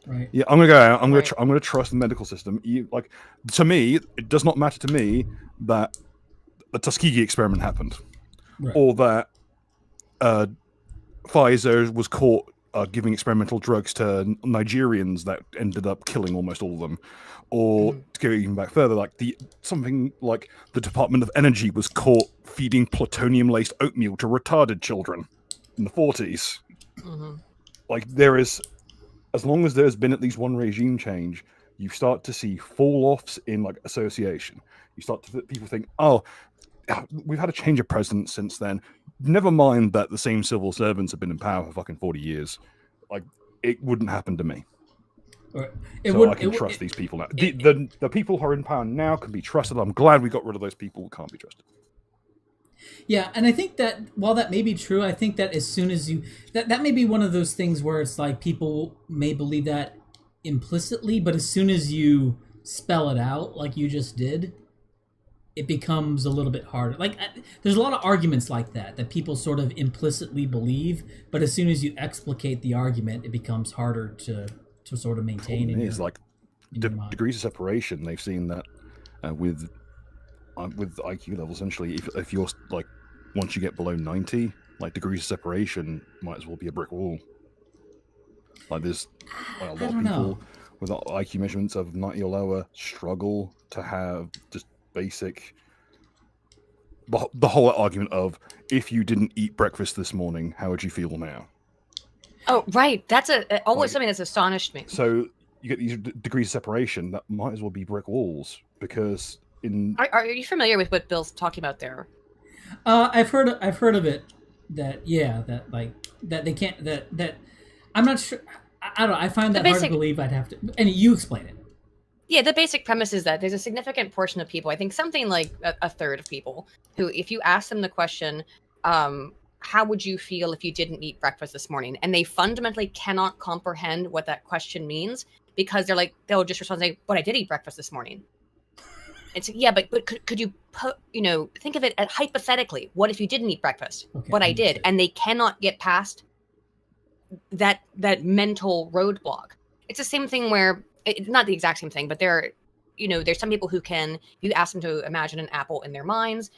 right? Yeah, I'm gonna go out. I'm gonna trust the medical system. Like, to me, it does not matter to me that the Tuskegee experiment happened, right, or that Pfizer was caught giving experimental drugs to Nigerians that ended up killing almost all of them, or to go even back further, like something like the Department of Energy was caught feeding plutonium-laced oatmeal to retarded children in the 40s. Like, there is, as long as there's been at least one regime change, you start to see fall-offs in like association. You start to people think, oh, we've had a change of president since then. Never mind that the same civil servants have been in power for fucking 40 years. Like, it wouldn't happen to me. So I can trust these people now. The people who are in power now can be trusted. I'm glad we got rid of those people who can't be trusted. Yeah, and I think that while that may be true, I think that as soon as you... That may be one of those things where it's like people may believe that implicitly, but as soon as you spell it out like you just did, it becomes a little bit harder. Like, there's a lot of arguments like that people sort of implicitly believe, but as soon as you explicate the argument, it becomes harder to sort of maintain. It is like degrees of separation. They've seen that with IQ levels. Essentially, if you're like, once you get below 90, like, degrees of separation might as well be a brick wall. Like, there's a lot of people with IQ measurements of 90 or lower struggle to have just basic. The whole argument of, if you didn't eat breakfast this morning, how would you feel now? Oh, right. That's always something that's astonished me. So you get these degrees of separation that might as well be brick walls, because Are you familiar with what Bill's talking about there? I've heard of it. That they can't. That I'm not sure. I don't know. I find that hard to believe. I'd have to. And you explain it. Yeah, the basic premise is that there's a significant portion of people, I think something like a third of people, who, if you ask them the question, how would you feel if you didn't eat breakfast this morning? And they fundamentally cannot comprehend what that question means, because they'll just respond and say, but I did eat breakfast this morning. It's but could you think of it hypothetically? What if you didn't eat breakfast? Okay, but I did, and they cannot get past that mental roadblock. It's the same thing where it's not the exact same thing, but there's some people who can. You ask them to imagine an apple in their minds.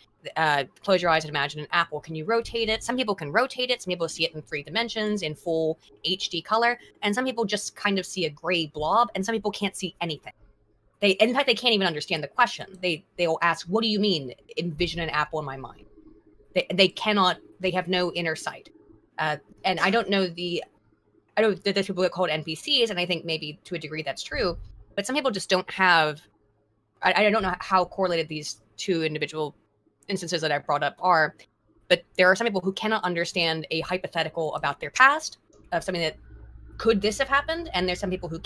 Close your eyes and imagine an apple. Can you rotate it? Some people can rotate it. Some people see it in 3 dimensions, in full HD color, and some people just kind of see a gray blob, and some people can't see anything. In fact, they can't even understand the question. They'll ask, "What do you mean? Envision an apple in my mind." They cannot. They have no inner sight. And I don't know I know that there's people that call it NPCs, and I think maybe to a degree that's true. But some people just don't have. I don't know how correlated these two individual instances that I've brought up are, but there are some people who cannot understand a hypothetical about their past, of something that could this have happened, and there's some people who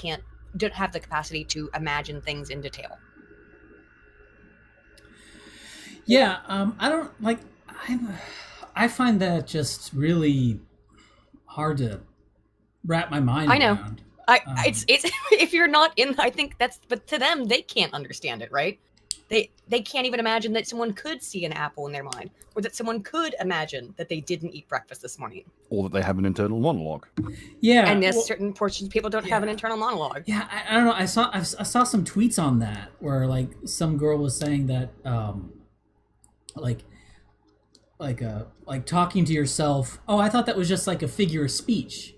don't have the capacity to imagine things in detail. Yeah, I find that just really hard to wrap my mind around. It's if you're not in, I think but to them, they can't understand it, right? They can't even imagine that someone could see an apple in their mind, or that someone could imagine that they didn't eat breakfast this morning, or that they have an internal monologue. Yeah, and there's certain portions of people don't have an internal monologue. Yeah, I don't know. I saw some tweets on that where like some girl was saying that like talking to yourself. Oh, I thought that was just like a figure of speech.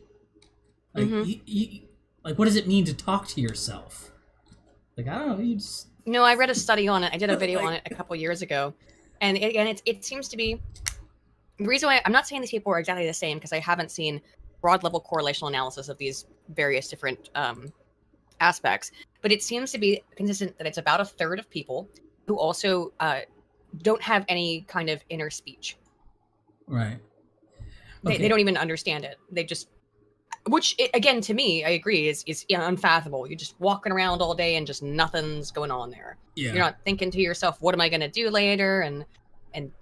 Like like, what does it mean to talk to yourself? Like, I don't know. You just. No, I read a study on it. I did a video on it a couple years ago. And again, it seems to be the reason why I'm not saying these people are exactly the same, because I haven't seen broad level correlational analysis of these various different aspects. But it seems to be consistent that it's about a third of people who also don't have any kind of inner speech. Right. Okay. They don't even understand it. They just. Which, again, to me, I agree, is unfathomable. You're just walking around all day and just nothing's going on there. Yeah. You're not thinking to yourself, what am I going to do later? And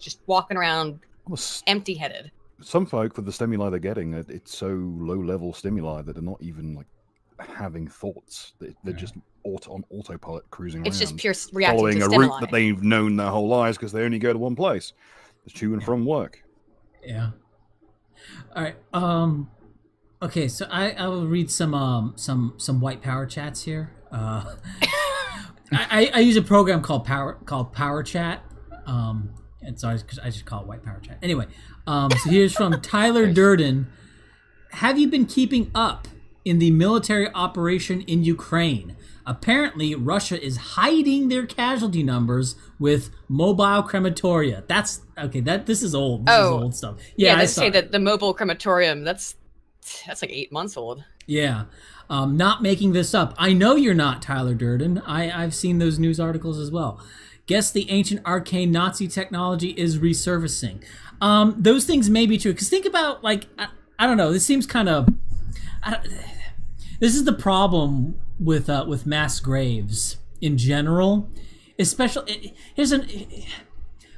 just walking around empty-headed. Some folk, with the stimuli they're getting, it's so low-level stimuli that they're not even, like, having thoughts. They're just on autopilot cruising around. It's just pure reacting following to a stimuli. route that they've known their whole lives because they only go to one place, to and from work. Yeah. All right. Okay, so I will read some white power chats here. I use a program called Power Chat. And so I just call it white power chat. Anyway, so here's from Tyler Durden. Have you been keeping up in the military operation in Ukraine? Apparently, Russia is hiding their casualty numbers with mobile crematoria. That's okay. This is old. This is old stuff. Yeah, I say that the mobile crematorium. That's like 8 months old. Yeah, not making this up. I know you're not, Tyler Durden. I've seen those news articles as well. Guess the ancient arcane Nazi technology is resurfacing. Those things may be true. Because think about, like, I don't know. This seems kind of. This is the problem with mass graves in general. Especially,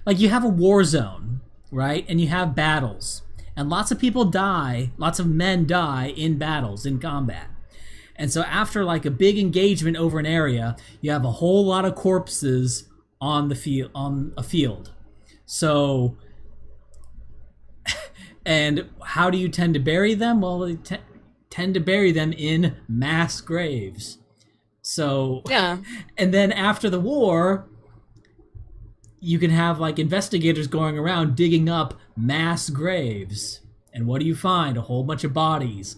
like, you have a war zone, right? And you have battles. And lots of people die, lots of men die in battles, in combat. And so after, like, a big engagement over an area, you have a whole lot of corpses on a field. So, and how do you tend to bury them? Well, they tend to bury them in mass graves. So, yeah. And then after the war, you can have, like, investigators going around digging up mass graves. And what do you find? A whole bunch of bodies.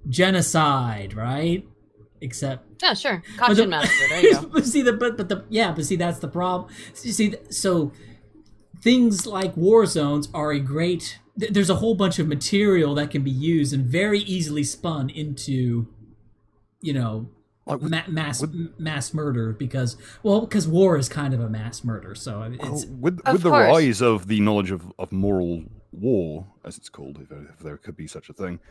Genocide, right? Except, yeah, sure, Caucasian massacre. There you go. but see, that's the problem. See, so things like war zones are a great. There's a whole bunch of material that can be used and very easily spun into, mass murder because war is kind of a mass murder. So it's with the rise of the knowledge of moral war, as it's called, if there could be such a thing.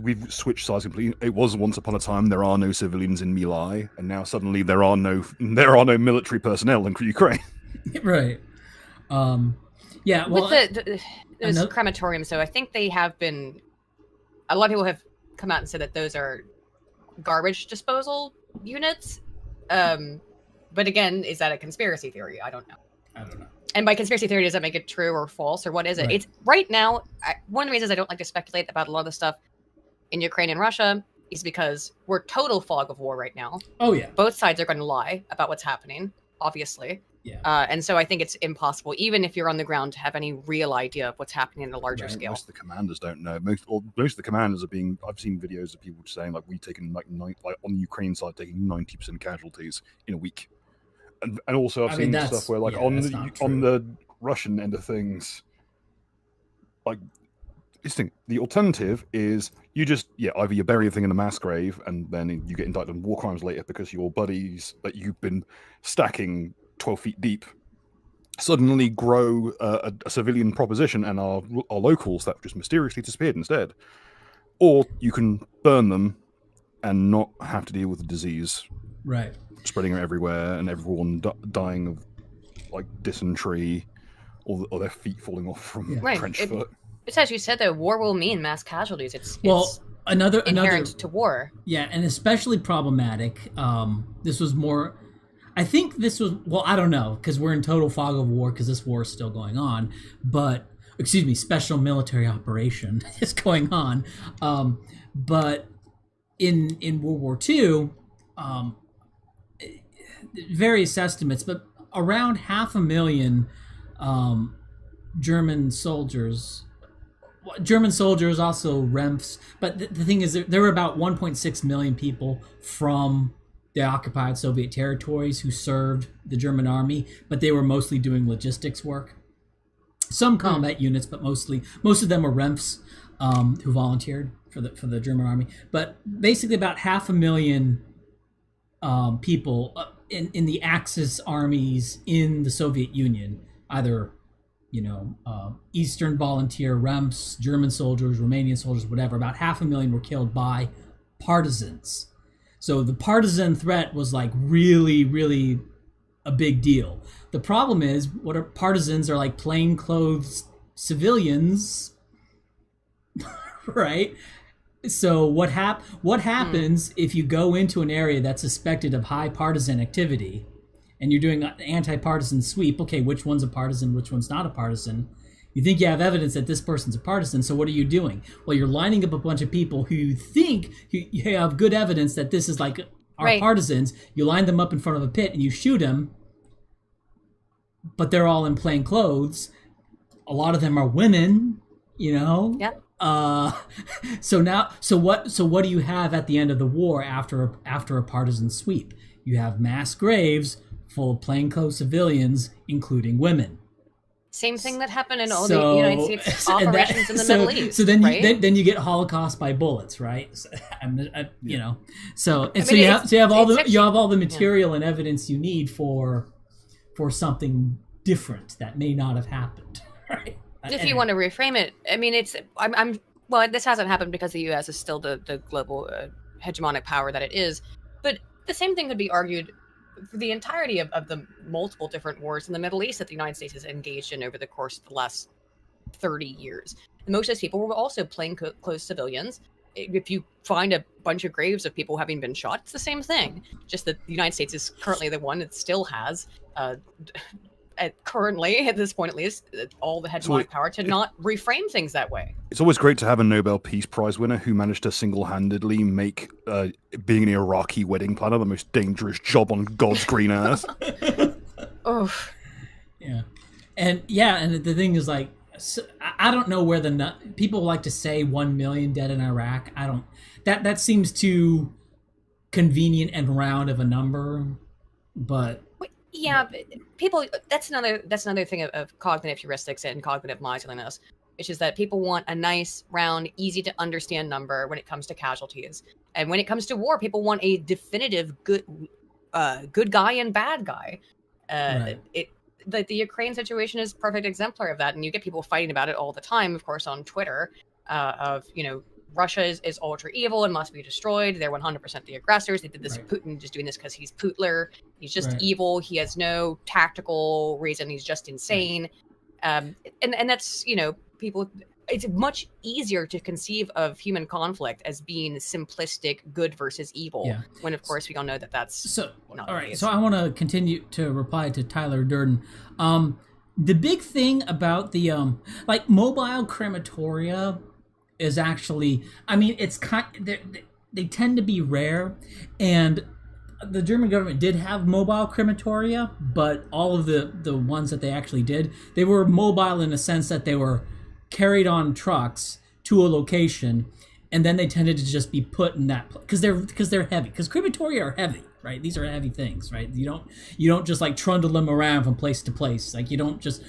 We've switched sides completely. It was once upon a time there are no civilians in My Lai, and now suddenly there are no military personnel in Ukraine. Right. Yeah. Well, with those crematoriums, so I think they have been. A lot of people have come out and said that those are garbage disposal units. But again, is that a conspiracy theory? I don't know. And by conspiracy theory, does that make it true or false, or what is it? Right. It's right now. One of the reasons I don't like to speculate about a lot of the stuff in Ukraine and Russia is because we're total fog of war right now. Oh yeah. Both sides are going to lie about what's happening, obviously. Yeah. And so I think it's impossible, even if you're on the ground, to have any real idea of what's happening in a larger scale. Most of the commanders don't know. Most of the commanders are being. I've seen videos of people saying like we've taken like on the Ukraine side taking 90% casualties in a week, and also I've seen stuff where like on the Russian end of things, like this thing. The alternative is you just either you bury everything in a mass grave and then you get indicted on war crimes later because your buddies that you've been stacking 12 feet deep suddenly grow a civilian proposition and are locals that just mysteriously disappeared instead. Or you can burn them and not have to deal with the disease. Right. Spreading everywhere and everyone dying of like dysentery or their feet falling off from trench foot. It's as you said, though, war will mean mass casualties. It's another inherent to war. Yeah, and especially problematic. This was more. I think this was, I don't know, because we're in total fog of war because this war is still going on. But, special military operation is going on. But in World War II, various estimates, but around 500,000 German soldiers, also Remfs. But the thing is, there were about 1.6 million people from the occupied Soviet territories who served the German army, but they were mostly doing logistics work. Some combat units, but most of them were Remfs who volunteered for the German army. But basically, about 500,000 people in the Axis armies in the Soviet Union, either Eastern volunteer Remfs, German soldiers, Romanian soldiers, whatever. About 500,000 were killed by partisans. So the partisan threat was like really, really a big deal. The problem is, partisans are like plainclothes civilians, right? So what happens if you go into an area that's suspected of high partisan activity, and you're doing an anti-partisan sweep? Okay, which one's a partisan, which one's not a partisan? You think you have evidence that this person's a partisan, so what are you doing? Well, you're lining up a bunch of people who you think you have good evidence that this is like our partisans. You line them up in front of a pit and you shoot them, but they're all in plain clothes. A lot of them are women, you know. Yep. So what do you have at the end of the war after a partisan sweep? You have mass graves full of plainclothes civilians, incling women. Same thing that happened in all the United States operations in the Middle East. So then, right? then you get Holocaust by bullets, right? So, you know, you have all the material and evidence you need for something different that may not have happened, right? If you want to reframe it, I mean, well, this hasn't happened because the U.S. is still the global hegemonic power that it is, but the same thing could be argued for the entirety of the multiple different wars in the Middle East that the United States has engaged in over the course of the last 30 years. And most of those people were also plainclothes civilians. If you find a bunch of graves of people having been shot, it's the same thing. Just that the United States is currently the one that still has currently, at this point at least, all the hegemonic power to not reframe things that way. It's always great to have a Nobel Peace Prize winner who managed to single-handedly make being an Iraqi wedding planner the most dangerous job on God's green earth. Oh, yeah, and the thing is, like, I don't know where people like to say 1 million dead in Iraq. I don't. That seems too convenient and round of a number, but. Yeah, people. That's another thing of cognitive heuristics and cognitive moduliness, which is that people want a nice, round, easy to understand number when it comes to casualties, and when it comes to war, people want a definitive good guy and bad guy. Right. The Ukraine situation is a perfect exemplar of that, and you get people fighting about it all the time, of course, on Twitter. Russia is ultra evil and must be destroyed. They're 100% the aggressors. They did this. Right. Putin just doing this because he's Putler. He's just evil. He has no tactical reason. He's just insane. Right. And that's, people, it's much easier to conceive of human conflict as being simplistic good versus evil, when of course we all know that that's not all right. So I want to continue to reply to Tyler Durden. The big thing about the mobile crematoria is actually, I mean, it's they tend to be rare, and the German government did have mobile crematoria, but all of the ones that they actually did, they were mobile in the sense that they were carried on trucks to a location, and then they tended to just be put in that because they're heavy, because crematoria are heavy, right? These are heavy things, right? You don't just like trundle them around from place to place. Like, you don't just,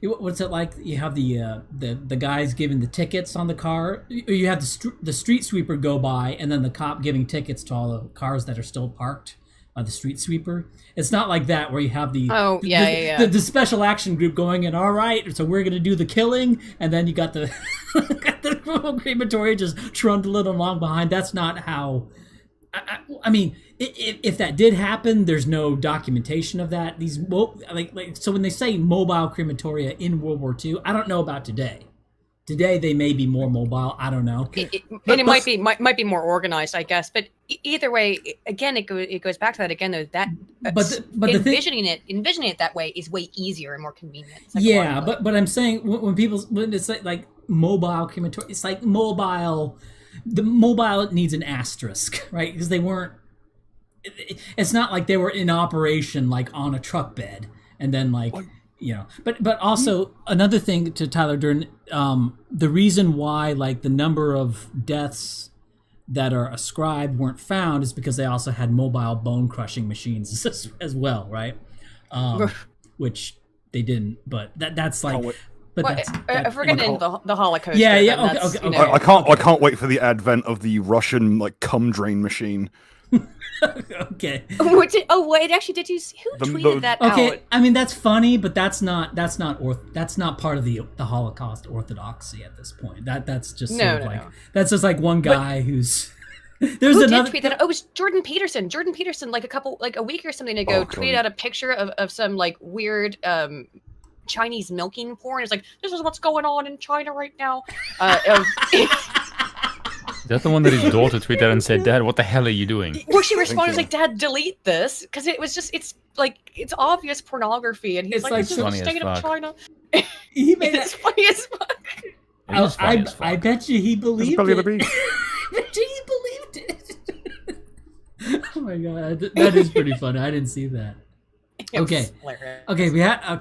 what's it like? You have the guys giving the tickets on the car. You have the street sweeper go by, and then the cop giving tickets to all the cars that are still parked by the street sweeper. It's not like that where you have the special action group going in. All right, so we're gonna do the killing, and then you got the crematory just trundling along behind. That's not how. I mean, if that did happen, there's no documentation of that. So when they say mobile crematoria in World War II, I don't know about today. Today they may be more mobile. I don't know. It might be more organized, I guess. But either way, again, it goes back to that again. Though that envisioning it that way is way easier and more convenient. Yeah, but I'm saying when it's like mobile crematoria, it's like mobile. The mobile needs an asterisk, right? Because they weren't. It's not like they were in operation like on a truck bed, and then But also another thing to Tyler Durden, the reason why the number of deaths that are ascribed weren't found is because they also had mobile bone crushing machines as well, right? Which they didn't, but that's like. But if we're getting into the Holocaust, okay. I can't wait for the advent of the Russian cum drain machine. Okay. Wait, actually, did you see who tweeted that out? Okay, I mean that's funny, but that's not part of the Holocaust orthodoxy at this point. That's just that's just like one guy who's. There's another. Did tweet that? Oh, it was Jordan Peterson. Jordan Peterson, like a week or something ago, tweeted out a picture of some weird. Chinese milking porn. It's like, this is what's going on in China right now. Is that the one that his daughter tweeted and said, "Dad, what the hell are you doing?" Well, she responded like, "Dad, delete this," because it was just it's obvious pornogaphy, and he's like, "This is the state of China." It's funny as fuck. I bet you he believed it. I bet you he believed it. Oh my god, that is pretty funny. I didn't see that. Okay, we had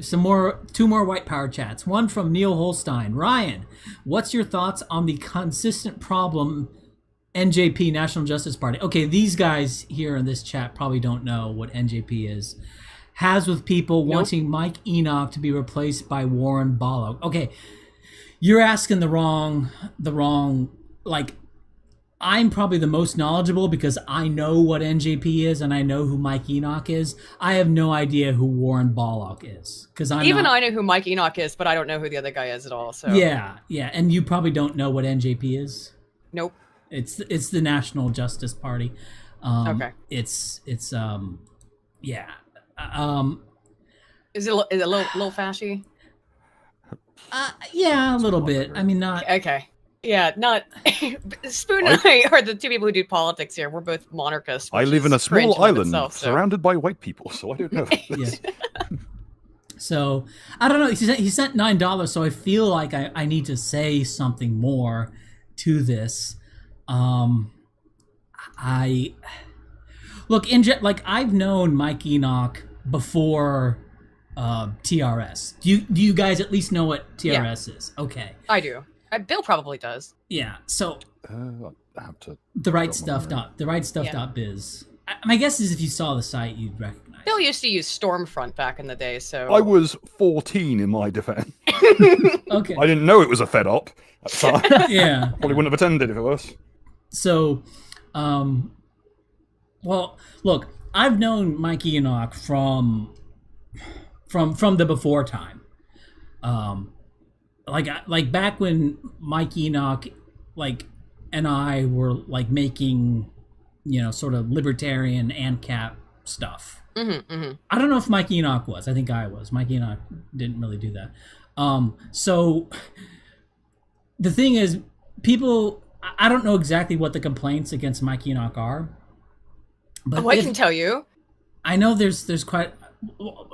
so two more white power chats. One from Neil Holstein. Ryan, what's your thoughts on the consistent problem NJP, National Justice Party? Okay, these guys here in this chat probably don't know what NJP is. Has with people wanting Mike Enoch to be replaced by Warren Bollock. Okay, you're asking the wrong like. I'm probably the most knowledgeable because I know what NJP is and I know who Mike Enoch is. I have no idea who Warren Bollock is because I know who Mike Enoch is, but I don't know who the other guy is at all. So yeah, and you probably don't know what NJP is. Nope. It's the National Justice Party. Okay. It's yeah. Is it a little fashy? Yeah, a little bit. I mean, not okay. Yeah, not Spoon and I are the two people who do politics here. We're both monarchists. I live in a small island surrounded by white people, so I don't know. Yeah. So I don't know. He sent $9, so I feel like I need to say something more to this. I look like I've known Mike Enoch before TRS. Do you guys at least know what TRS is? Okay, I do. Bill probably does. Yeah. So I have to the right stuff.biz. My guess is if you saw the site, you'd recognize. Bill used to use Stormfront back in the day, so I was 14 in my defense. Okay. I didn't know it was a Fed op at the time. Yeah. Probably wouldn't have attended if it was. So, well, look, I've known Mike Enoch from the before time. Like back when Mike Enoch, and I were making, sort of libertarian ANCAP stuff. Mm-hmm, mm-hmm. I don't know if Mike Enoch was. I think I was. Mike Enoch didn't really do that. So the thing is, people. I don't know exactly what the complaints against Mike Enoch are. But I can tell you. I know there's quite.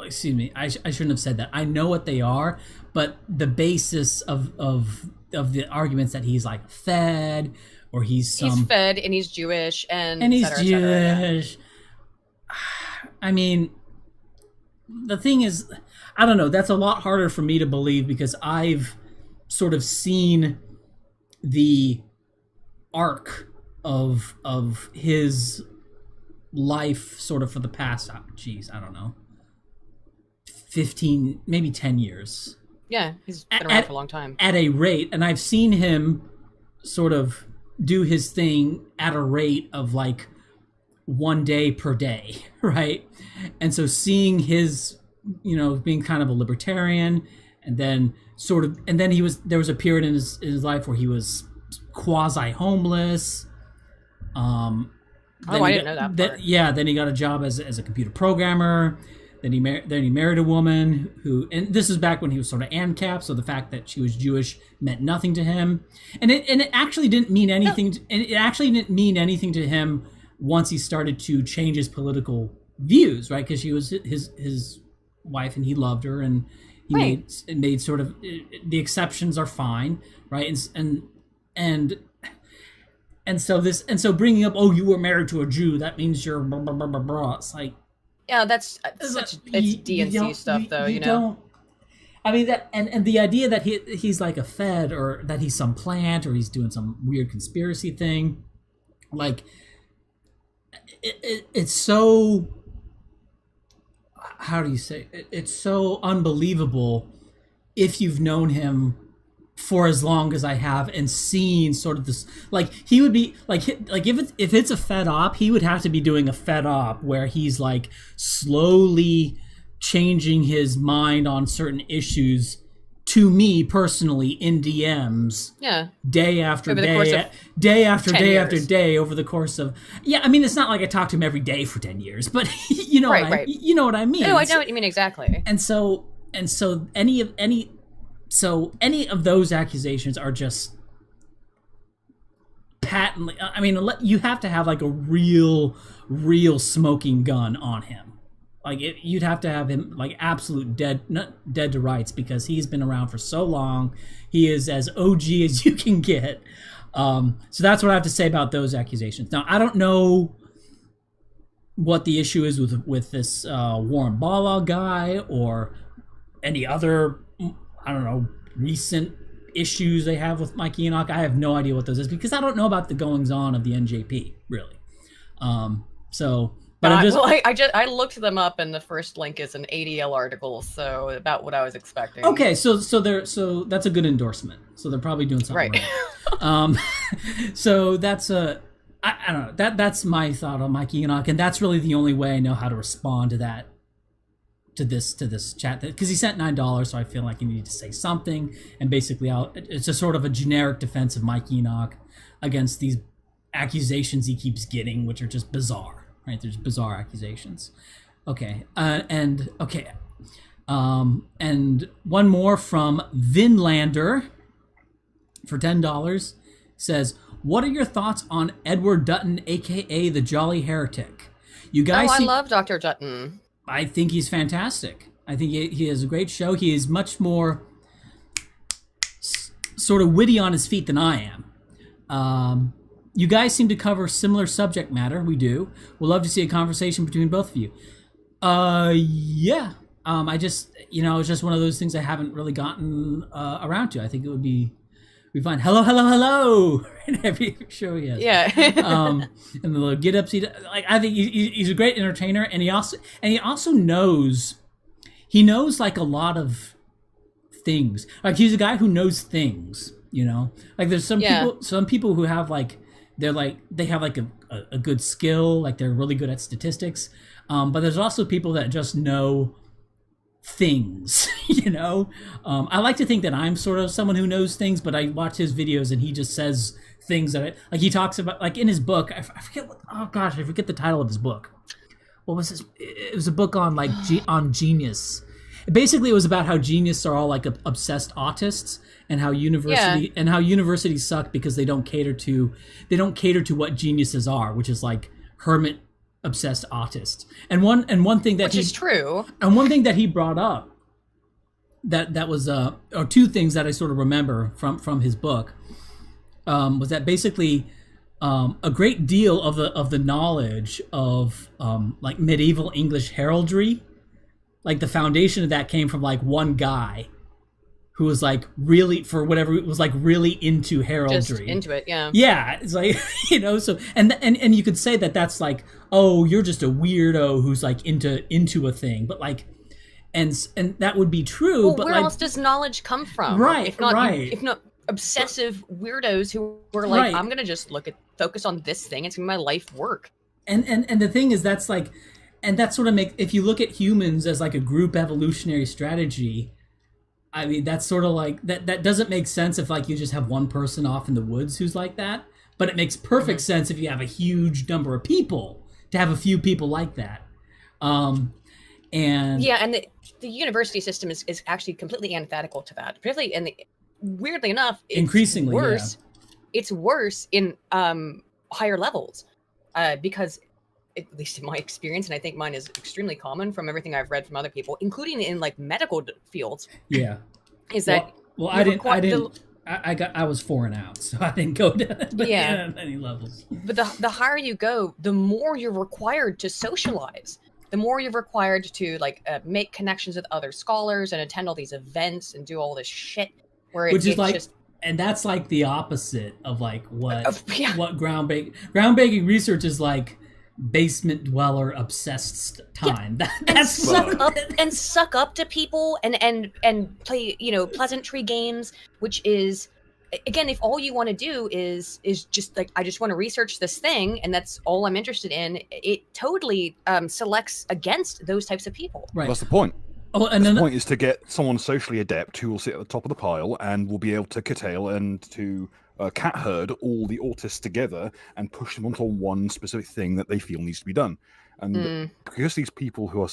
Excuse me. I shouldn't have said that. I know what they are, but the basis of the arguments that he's Fed or he's Fed and he's Jewish and he's et cetera, Jewish. I mean, the thing is, I don't know. That's a lot harder for me to believe because I've sort of seen the arc of his life sort of for the past, I don't know, 15, maybe 10 years. Yeah, he's been around for a long time. At a rate, and I've seen him sort of do his thing at a rate of 1 day per day, right? And so seeing his, being kind of a libertarian, and then there was a period in his life where he was quasi homeless. I didn't know that part. Yeah, then he got a job as a computer programmer. Then he married a woman who, and this is back when he was sort of ANCAP, so the fact that she was Jewish meant nothing to him, and it actually didn't mean anything. It actually didn't mean anything to him once he started to change his political views, right? Because she was his wife, and he loved her, and he made sort of the exceptions are fine, right? And so bringing up, you were married to a Jew, that means you're blah, blah, blah, blah, blah. It's yeah, it's DNC stuff, though. You know. I mean that, and the idea that he's like a Fed, or that he's some plant, or he's doing some weird conspiracy thing, it's so. How do you say? It's so unbelievable if you've known him for as long as I have and seen sort of this, he would be if it's a Fed op, he would have to be doing a Fed op where he's slowly changing his mind on certain issues to me personally in DMs. Yeah. Day after day, day after day after day over the course of, I mean, it's not like I talk to him every day for 10 years, but you know what I mean. No, I know what you mean exactly. And so any of those accusations are just patently. I mean, you have to have like a real smoking gun on him. Like you'd have to have him like absolute not dead to rights, because he's been around for so long. He is as OG as you can get. So that's what I have to say about those accusations. Now, I don't know what the issue is with this Warren Bala guy or any other, I don't know, recent issues they have with Mike Enoch. I have no idea what those is, because I don't know about the goings on of the NJP really. But I looked them up, and the first link is an ADL article, so about what I was expecting. Okay, so that's a good endorsement. So they're probably doing something right. So that's I don't know. That's my thought on Mike Enoch, and that's really the only way I know how to respond to that. To this chat, because he sent $9, so I feel like he needed to say something, and basically it's a sort of a generic defense of Mike Enoch against these accusations he keeps getting, which are just bizarre. Right, there's bizarre accusations. Okay, and one more from Vinlander for $10 says, "What are your thoughts on Edward Dutton, aka the Jolly Heretic? You guys?" I love Dr. Dutton. I think he's fantastic. I think he has a great show. He is much more sort of witty on his feet than I am. You guys seem to cover similar subject matter. We do. We'll love to see a conversation between both of you. Yeah. I just, it's just one of those things I haven't really gotten around to. I think it would be fun. Hello. In every show he has. Yeah. And the little get ups. I think he's a great entertainer, and he also knows. He knows like a lot of things. Like he's a guy who knows things. Like there's some people who have like. They have like a good skill, like they're really good at statistics. But there's also people that just know things, I like to think that I'm sort of someone who knows things, but I watch his videos and he just says things that like he talks about, like in his book, I forget I forget the title of his book. What was his? It was a book on like on genius. Basically, it was about how geniuses are all like obsessed autists, and how universities suck because they don't cater to what geniuses are, which is like hermit obsessed autists. And one thing that is true. And one thing that he brought up that was or two things that I sort of remember from his book was that basically a great deal of the knowledge of like medieval English heraldry, like the foundation of that came from like one guy who was like really, for whatever, was like really into heraldry. Just into it, yeah. Yeah, it's like, so, and you could say that that's like, oh, you're just a weirdo who's like into a thing, but like, and that would be true, well, but where like, else does knowledge come from? Right, if not, right. If not obsessive weirdos who were like, Right. I'm gonna just focus on this thing, it's gonna be my life work. And the thing is, that's like, and that sort of makes, if you look at humans as like a group evolutionary strategy, I mean, that's sort of like, that doesn't make sense if like you just have one person off in the woods who's like that, but it makes perfect sense if you have a huge number of people to have a few people like that. And the university system is actually completely antithetical to that. Particularly, and weirdly enough, it's increasingly worse. Yeah. It's worse in higher levels because, at least in my experience, and I think mine is extremely common from everything I've read from other people, including in like medical fields. Yeah, is that I was 4 and out, so I didn't go down any levels. But the higher you go, the more you're required to socialize. The more you're required to like make connections with other scholars and attend all these events and do all this shit. Which is like, and that's like the opposite of like what groundbreaking research is like. Basement dweller obsessed time. Yeah. And suck up to people and play pleasantry games, which is, again, if all you want to do is just like, I just want to research this thing and that's all I'm interested in, it totally selects against those types of people. Right. That's the point. Oh, and the point is to get someone socially adept who will sit at the top of the pile and will be able to curtail and to cat herd all the autists together and push them onto one specific thing that they feel needs to be done. And because these people who are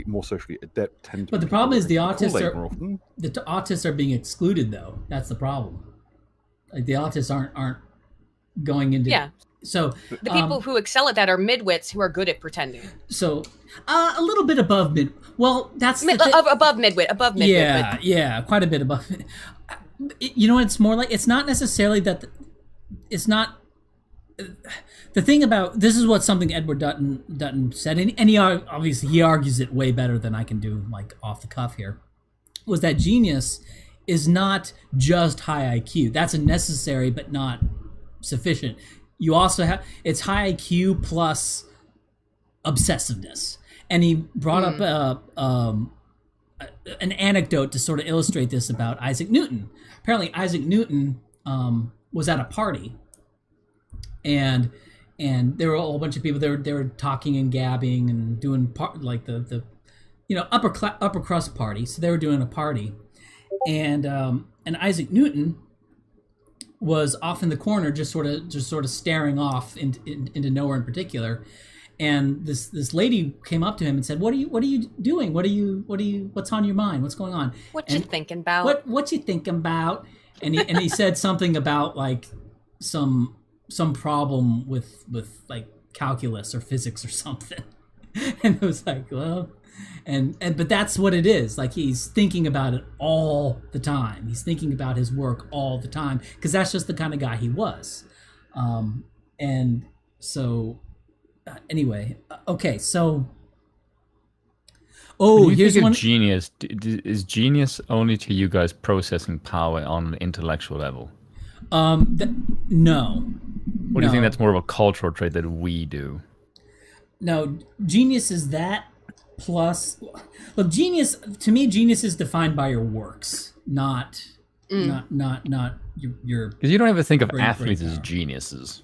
more socially adept tend to. But the problem is the autists are being excluded, though. That's the problem. Like the autists aren't going into yeah. So the people who excel at that are midwits who are good at pretending. So a little bit above mid. Well, that's above midwit. Yeah, yeah, quite a bit above. You know, it's more like it's not necessarily that. It's not. The thing about this is what something Edward Dutton said, and he obviously he argues it way better than I can do, like off the cuff here. Was that genius is not just high IQ. That's a necessary but not sufficient. You also have it's high IQ plus obsessiveness, and he brought up an anecdote to sort of illustrate this about Isaac Newton. Apparently, Isaac Newton was at a party, and there were a whole bunch of people. They were talking and gabbing and doing like the upper crust party. So they were doing a party, and Isaac Newton was off in the corner, just sort of staring off into nowhere in particular. And this lady came up to him and said, "What are you doing? What's on your mind? What's going on? What you thinking about? What you thinking about?" And he said something about like some problem with like calculus or physics or something. And it was like, well, but that's what it is. Like he's thinking about it all the time. He's thinking about his work all the time because that's just the kind of guy he was. And so anyway, okay, so here's one. Genius is genius only to you guys processing power on an intellectual level? No. What do you think that's more of a cultural trait that we do? No, genius is that plus. Look, genius to me, genius is defined by your works, not your. Because you don't ever think of athletes as geniuses.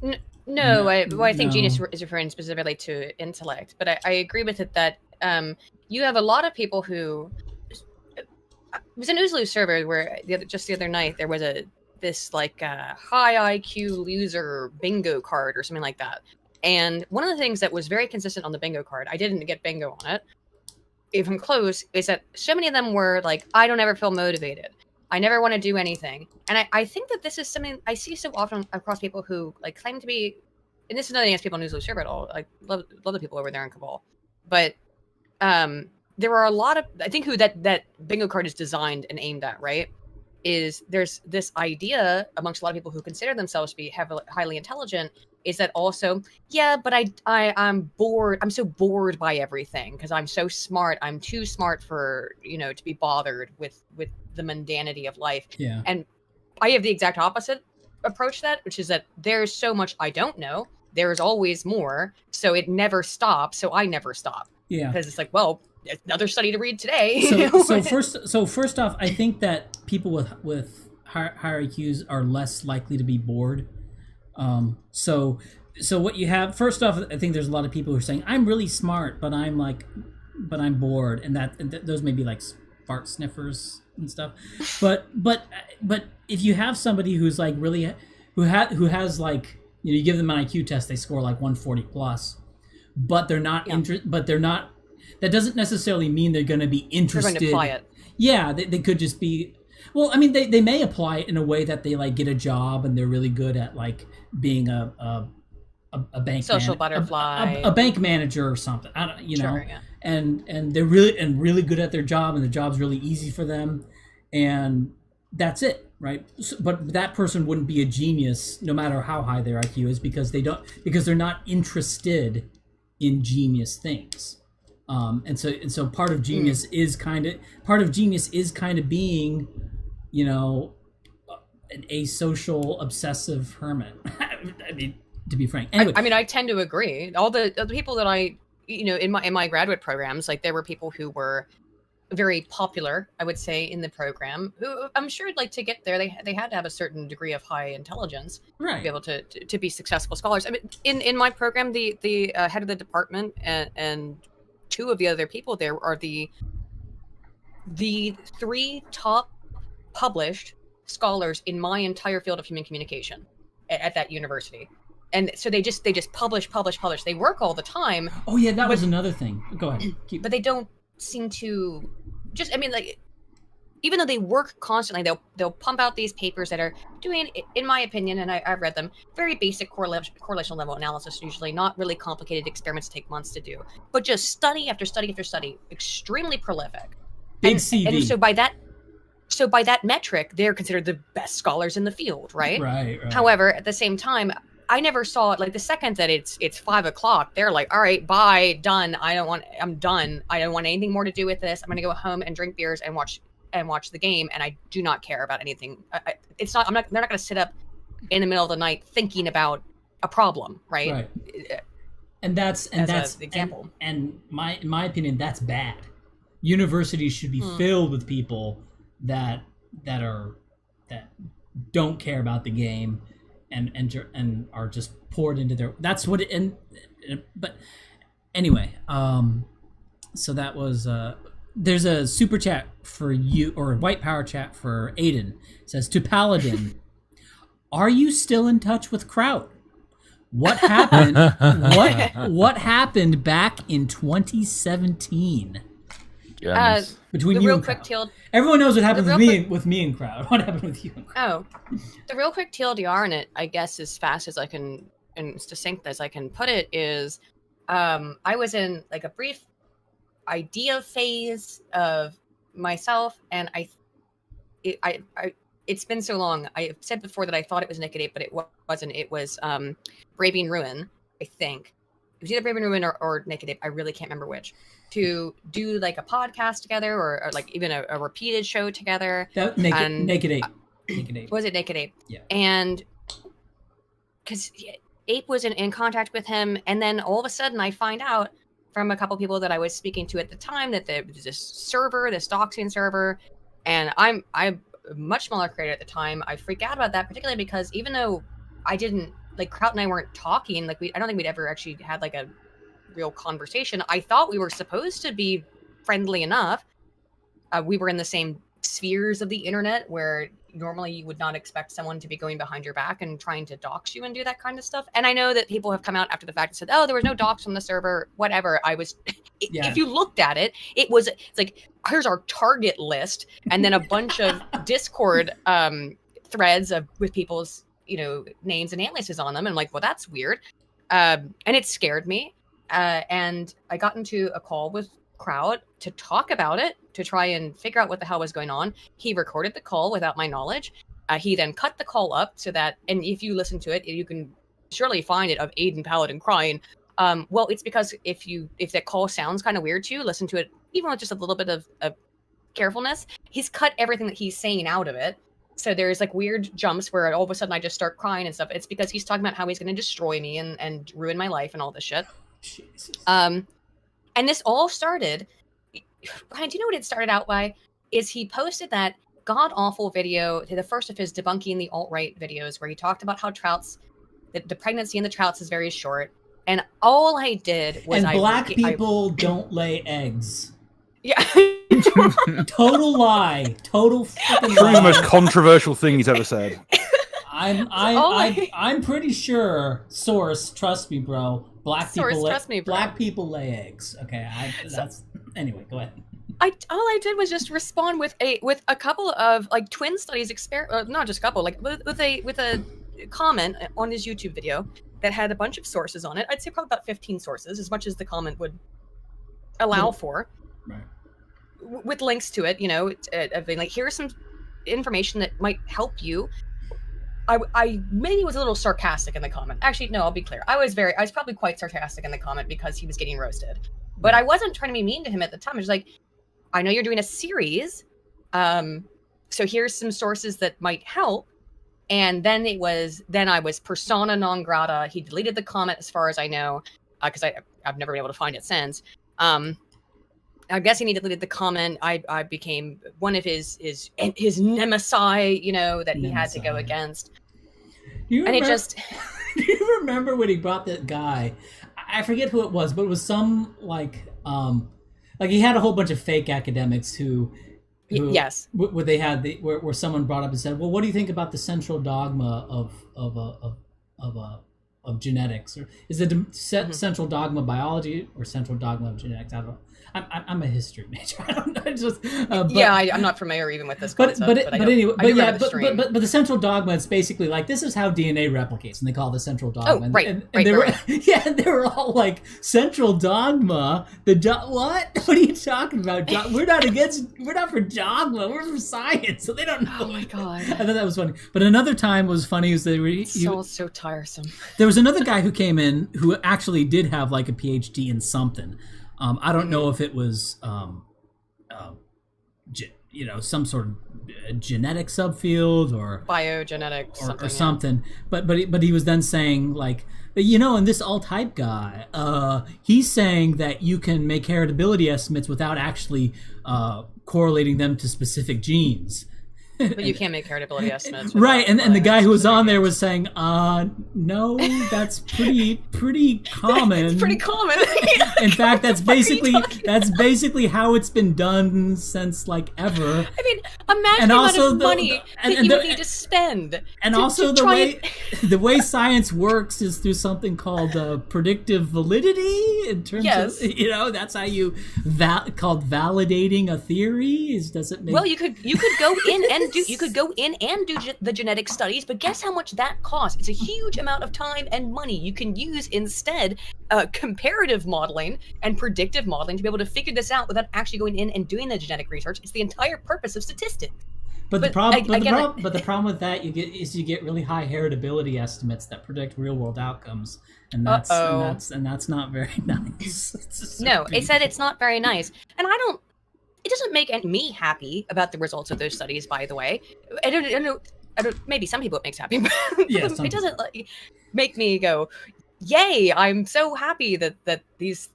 I think genius is referring specifically to intellect, but I agree with it that you have a lot of people who. It was a Newsloo server where just the other night there was this high IQ loser bingo card or something like that. And one of the things that was very consistent on the bingo card, I didn't get bingo on it, even close, is that so many of them were like, I don't ever feel motivated. I never want to do anything. And I think that this is something I see so often across people who like claim to be, and this is nothing against people on Newsloo server at all. I love the people over there in Cabal. But there are a lot of, I think who that bingo card is designed and aimed at, right? Is there's this idea amongst a lot of people who consider themselves to be highly intelligent is that also, yeah, but I'm bored. I'm so bored by everything because I'm so smart. I'm too smart for, to be bothered with the mundanity of life. Yeah. And I have the exact opposite approach to that, which is that there's so much I don't know. There's always more. So it never stops. So I never stop. Yeah. Because it's like, well, another study to read today. So first off, I think that people with higher IQs are less likely to be bored. So what you have, first off, I think there's a lot of people who are saying I'm really smart, but I'm bored, and those may be like fart sniffers and stuff. But if you have somebody who's like really who has like you give them an IQ test, they score like 140 plus, but they're not that doesn't necessarily mean they're going to be interested. They're going to apply it. Yeah, they could just be. Well, I mean, they may apply it in a way that they like get a job and they're really good at like being a bank social butterfly, a bank manager or something. I don't, Sure, yeah. And they're really good at their job and the job's really easy for them, and that's it, right? But that person wouldn't be a genius no matter how high their IQ is because they're not interested in genius things. And so part of genius is kind of being, an asocial, obsessive hermit. I mean, to be frank. Anyway. I mean, I tend to agree. All the people that I, in my graduate programs, like there were people who were very popular, I would say, in the program. Who I'm sure, like to get there, they had to have a certain degree of high intelligence, right, to be able to be successful scholars. I mean, in my program, the head of the department and two of the other people there are the three top published scholars in my entire field of human communication at that university. And so they just publish. They work all the time. Oh yeah, that was another thing. Go ahead. But they don't seem to even though they work constantly, they'll pump out these papers that are doing, in my opinion, and I've read them, very basic correlation level analysis, usually not really complicated experiments that take months to do, but just study after study after study, extremely prolific. Big CV. And so by that metric, they're considered the best scholars in the field, right? Right. However, at the same time, I never saw it, like, the second that it's 5 o'clock, they're like, all right, bye, done. I'm done. I don't want anything more to do with this. I'm going to go home and drink beers and watch the game. And I do not care about anything. They're not going to sit up in the middle of the night thinking about a problem. Right. And that's an example. And in my opinion, that's bad. Universities should be filled with people that don't care about the game and are just poured into their. That's what it. But anyway, so that was. There's a super chat for you, or a white power chat for Aiden. It says, to Paladin, are you still in touch with Kraut? What happened? what happened back in 2017? Between the you real and quick Kraut. Everyone knows what happened with me and Kraut. What happened with you and Kraut? Oh, the real quick TLDR in it, I guess, as fast as I can and as succinct as I can put it, is I was in like a brief idea phase of myself, and it's been so long. I said before that I thought it was Naked Ape, but it wasn't. It was Braving Ruin, I think. It was either Braving Ruin or Naked Ape. I really can't remember which. To do like a podcast together, or like even a repeated show together. Naked Ape. Was it Naked Ape? Yeah. And because Ape was in contact with him, and then all of a sudden I find out from a couple people that I was speaking to at the time that there was this server, this doxing server, and I'm a much smaller creator at the time. I freak out about that, particularly because even though I didn't, like, Kraut and I weren't talking, like, I don't think we'd ever actually had like a real conversation. I thought we were supposed to be friendly enough. We were in the same spheres of the internet where normally you would not expect someone to be going behind your back and trying to dox you and do that kind of stuff. And I know that people have come out after the fact and said, oh, there was no dox on the server, whatever. If you looked at it, it's like, here's our target list, and then a bunch of Discord threads with people's, names and aliases on them. And I'm like, well, that's weird. And it scared me. And I got into a call with Kraut to talk about it, to try and figure out what the hell was going on. He recorded the call without my knowledge. He then cut the call up so that, and if you listen to it, you can surely find it of Aiden Paladin crying. Well, it's because if that call sounds kind of weird to you, listen to it, even with just a little bit of carefulness. He's cut everything that he's saying out of it. So there's like weird jumps where all of a sudden I just start crying and stuff. It's because he's talking about how he's going to destroy me and ruin my life and all this shit. Jesus. And this all started, Ryan, do you know what it started out by? Is he posted that god-awful video, the first of his debunking the alt-right videos, where he talked about how the pregnancy in the trouts is very short. And all I did was black people don't lay eggs. Yeah. Total lie. Total fucking lie. Probably the most controversial thing he's ever said. I'm pretty sure. Source, trust me, bro. Black people lay eggs. Okay, anyway. Go ahead. All I did was just respond with a couple of like twin studies not just a couple, like with a comment on his YouTube video that had a bunch of sources on it. I'd say probably about 15 sources, as much as the comment would allow for. Right. With links to it, of being like, here's some information that might help you. I maybe was a little sarcastic in the comment. Actually, no, I'll be clear. I was probably quite sarcastic in the comment because he was getting roasted. But I wasn't trying to be mean to him at the time. I was like, I know you're doing a series. So here's some sources that might help. And then I was persona non grata. He deleted the comment as far as I know, because I've never been able to find it since. I'm guessing he deleted the comment. I became one of his nemesis, that he had to go against. Do you remember when he brought that guy? I forget who it was, but it was some like he had a whole bunch of fake academics who yes, where they had where someone brought up and said, well, what do you think about the central dogma of genetics, or is it central dogma biology or central dogma of genetics? I don't know. I'm a history major. I don't know. I'm not familiar even with this concept. But the central dogma is basically like, this is how DNA replicates, and they call it the central dogma. They were all like, central dogma. What? What are you talking about? We're not for dogma. We're for science. So they don't know. Oh my god! I thought that was funny. But another time was funny was so tiresome. There was another guy who came in who actually did have like a PhD in something. I don't know if it was, some sort of genetic subfield or biogenetics or something. Yeah. But he was then saying like, and this alt-hype guy, he's saying that you can make heritability estimates without actually correlating them to specific genes. But you can't make heritability estimates. Right, and the guy who was on there was saying, no, that's pretty common. It's pretty common. In fact, that's basically how it's been done since like ever. I mean, imagine the amount of money that you would need to spend. And also the way science works is through something called predictive validity. In terms of, that's how you called validating a theory. Does it make? Well, you could go in and do the genetic studies, but guess how much that costs? It's a huge amount of time and money. You can use instead comparative modeling and predictive modeling to be able to figure this out without actually going in and doing the genetic research. It's the entire purpose of statistics. But the problem with that you get really high heritability estimates that predict real world outcomes, and that's not very nice. No, it said it's not very nice, and it doesn't make me happy about the results of those studies, by the way. I don't maybe some people it makes happy, but it doesn't make me go, yay, I'm so happy that these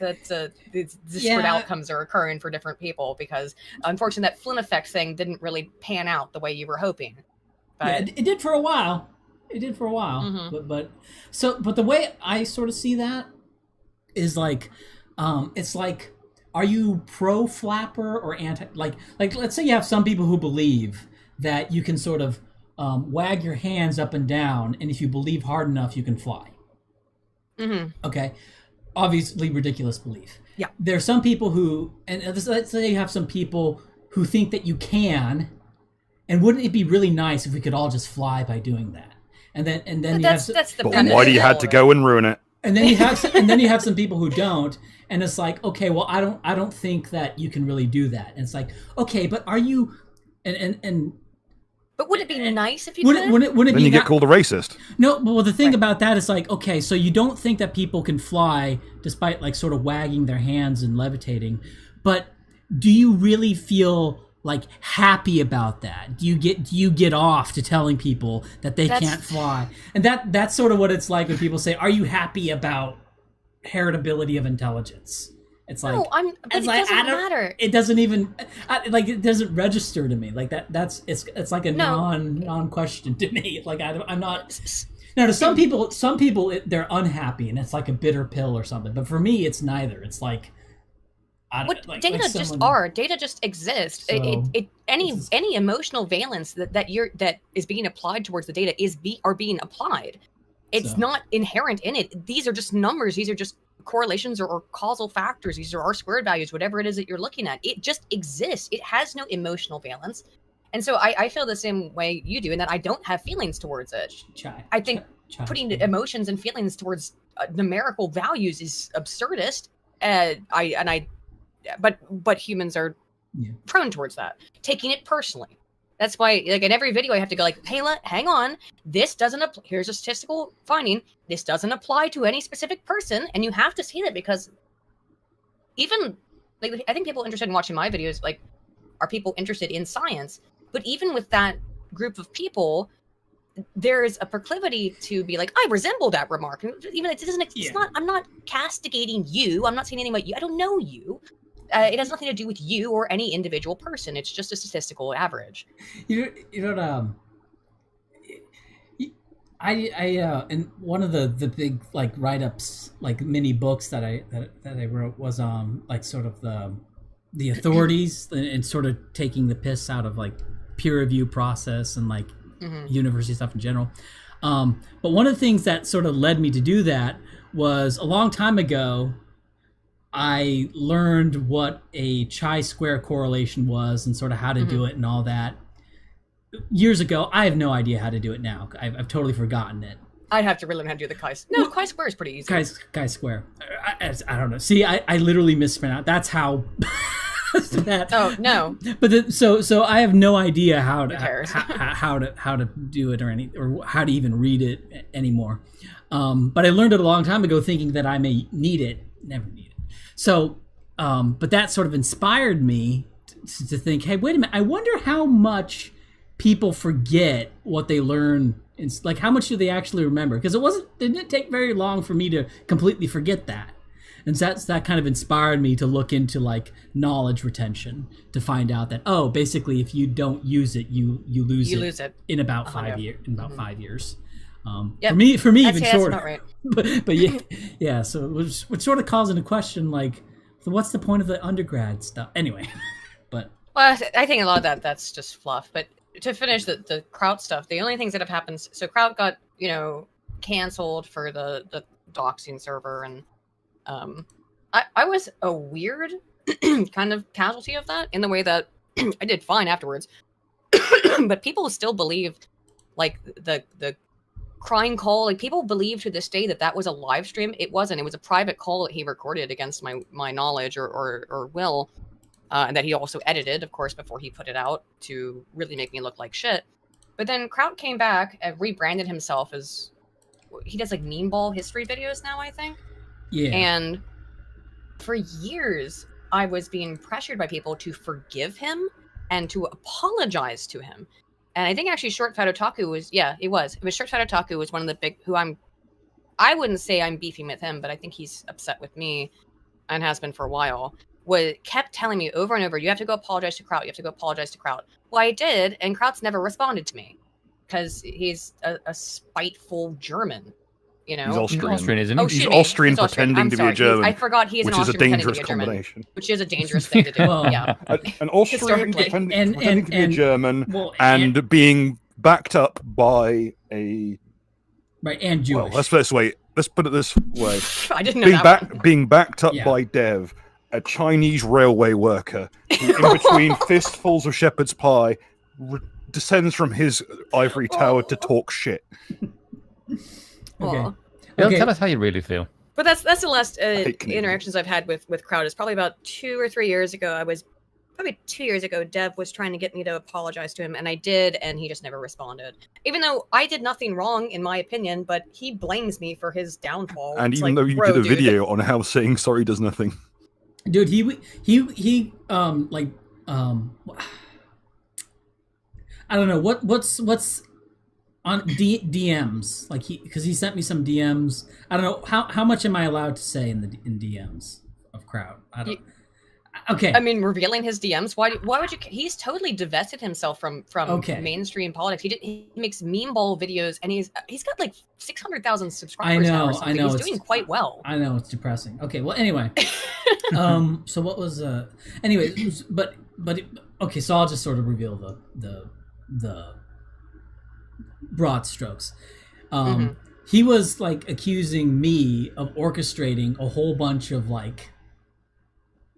disparate outcomes are occurring for different people, because unfortunately that Flynn effect thing didn't really pan out the way you were hoping. But it did for a while. Mm-hmm. But the way I sort of see that is like, it's like, are you pro flapper or anti? Like let's say you have some people who believe that you can sort of wag your hands up and down, and if you believe hard enough, you can fly. Mm-hmm. Okay, obviously ridiculous belief. Yeah, there are some people who, and let's say you have some people who think that you can, and wouldn't it be really nice if we could all just fly by doing that? And then but why do you have to go and ruin it? And then you have some people who don't, and it's like, okay, well, I don't think that you can really do that. And it's like, okay, but are you? But would it be nice if you could? Wouldn't it then be you get called a racist. No, but the thing about that is like, okay, so you don't think that people can fly despite like sort of wagging their hands and levitating, but do you really feel like happy about that? Do you get off to telling people that they can't fly? And that's sort of what it's like when people say, "Are you happy about heritability of intelligence?" It's like, no, but it doesn't matter. It doesn't even it doesn't register to me. Like that's it's like a non question to me. Like I'm not. Now to some people they're unhappy and it's like a bitter pill or something. But for me, it's neither. It's like. Data just exists. So, any emotional valence that is being applied towards the data are being applied. It's not inherent in it. These are just numbers. These are just correlations or causal factors. These are R-squared values, whatever it is that you're looking at. It just exists. It has no emotional valence. And so I feel the same way you do, in that I don't have feelings towards it. I think putting emotions and feelings towards numerical values is absurdist. But humans are prone towards that, taking it personally. That's why, like, in every video, I have to go like, "Hey, hang on. This doesn't apply. Here's a statistical finding. This doesn't apply to any specific person." And you have to see that, because even like I think people interested in watching my videos like are people interested in science. But even with that group of people, there is a proclivity to be like, I resemble that remark. Even it doesn't. It's not. I'm not castigating you. I'm not saying anything about you. I don't know you. It has nothing to do with you or any individual person. It's just a statistical average. And one of the big like write-ups, like mini books that I wrote was like sort of the authorities and sort of taking the piss out of like peer review process and like university stuff in general. But one of the things that sort of led me to do that was a long time ago. I learned what a chi-square correlation was and sort of how to do it and all that years ago. I have no idea how to do it now. I've totally forgotten it. I'd have to really learn how to do the chi. No, chi-square is pretty easy. Chi-square. I don't know. See, I literally mispronounced. That's how. That. Oh no! But so I have no idea how to do it or how to even read it anymore. But I learned it a long time ago, thinking that I may need it. Never need it. So, but that sort of inspired me to think, hey, wait a minute. I wonder how much people forget what they learn. Like, how much do they actually remember? Because it didn't take very long for me to completely forget that. And so that kind of inspired me to look into like knowledge retention, to find out that, oh, basically if you don't use it, you lose it in about 5 years. In about 5 years. Yep. For me, even shorter. That's right. but yeah. So which sort of calls into question, like, so what's the point of the undergrad stuff anyway? Well, I think a lot of that's just fluff. But to finish the Kraut stuff, the only things that have happened. So Kraut got canceled for the doxing server, and I was a weird kind of casualty of that, in the way that I did fine afterwards, but people still believe like the crying call. Like, people believe to this day that was a live stream. It wasn't. It was a private call that he recorded against my knowledge or will, and that he also edited, of course, before he put it out to really make me look like shit. But then Kraut came back and rebranded himself as, he does like meme ball history videos now, I think. Yeah. And for years, I was being pressured by people to forgive him and to apologize to him. And I think actually Short Fat Otaku was, it was Short Fat Otaku was one of the big, I wouldn't say I'm beefing with him, but I think he's upset with me and has been for a while, kept telling me over and over, you have to go apologize to Kraut, you have to go apologize to Kraut. Well, I did, and Kraut's never responded to me, because he's a spiteful German. He's Austrian, isn't he? Oh, he's Austrian pretending to be a German. I forgot he's an Austrian pretending to be a German, which is a dangerous thing to do. Yeah, an Austrian pretending to be a German and being backed up by a and Jewish. Well, let's put it this way. I didn't know being backed up by Dev, a Chinese railway worker, who, in between fistfuls of shepherd's pie, descends from his ivory tower to talk shit. Okay. Tell us how you really feel. But that's the last interactions I've had with Kraut. It's probably about 2 or 3 years ago. Probably 2 years ago, Dev was trying to get me to apologize to him, and I did, and he just never responded. Even though I did nothing wrong, in my opinion, but he blames me for his downfall. And even though you did a video on how saying sorry does nothing. Dude, he I don't know, what's on DMs, like because he sent me some DMs. I don't know how much am I allowed to say in DMs of Kraut. Okay. I mean, revealing his DMs. Why would you? He's totally divested himself from mainstream politics. He makes meme ball videos, and he's got like 600,000 subscribers now or something. I know. He's doing quite well. I know, it's depressing. Okay, well, anyway. So what was anyway? Okay. So I'll just sort of reveal the broad strokes. He was like accusing me of orchestrating a whole bunch of like,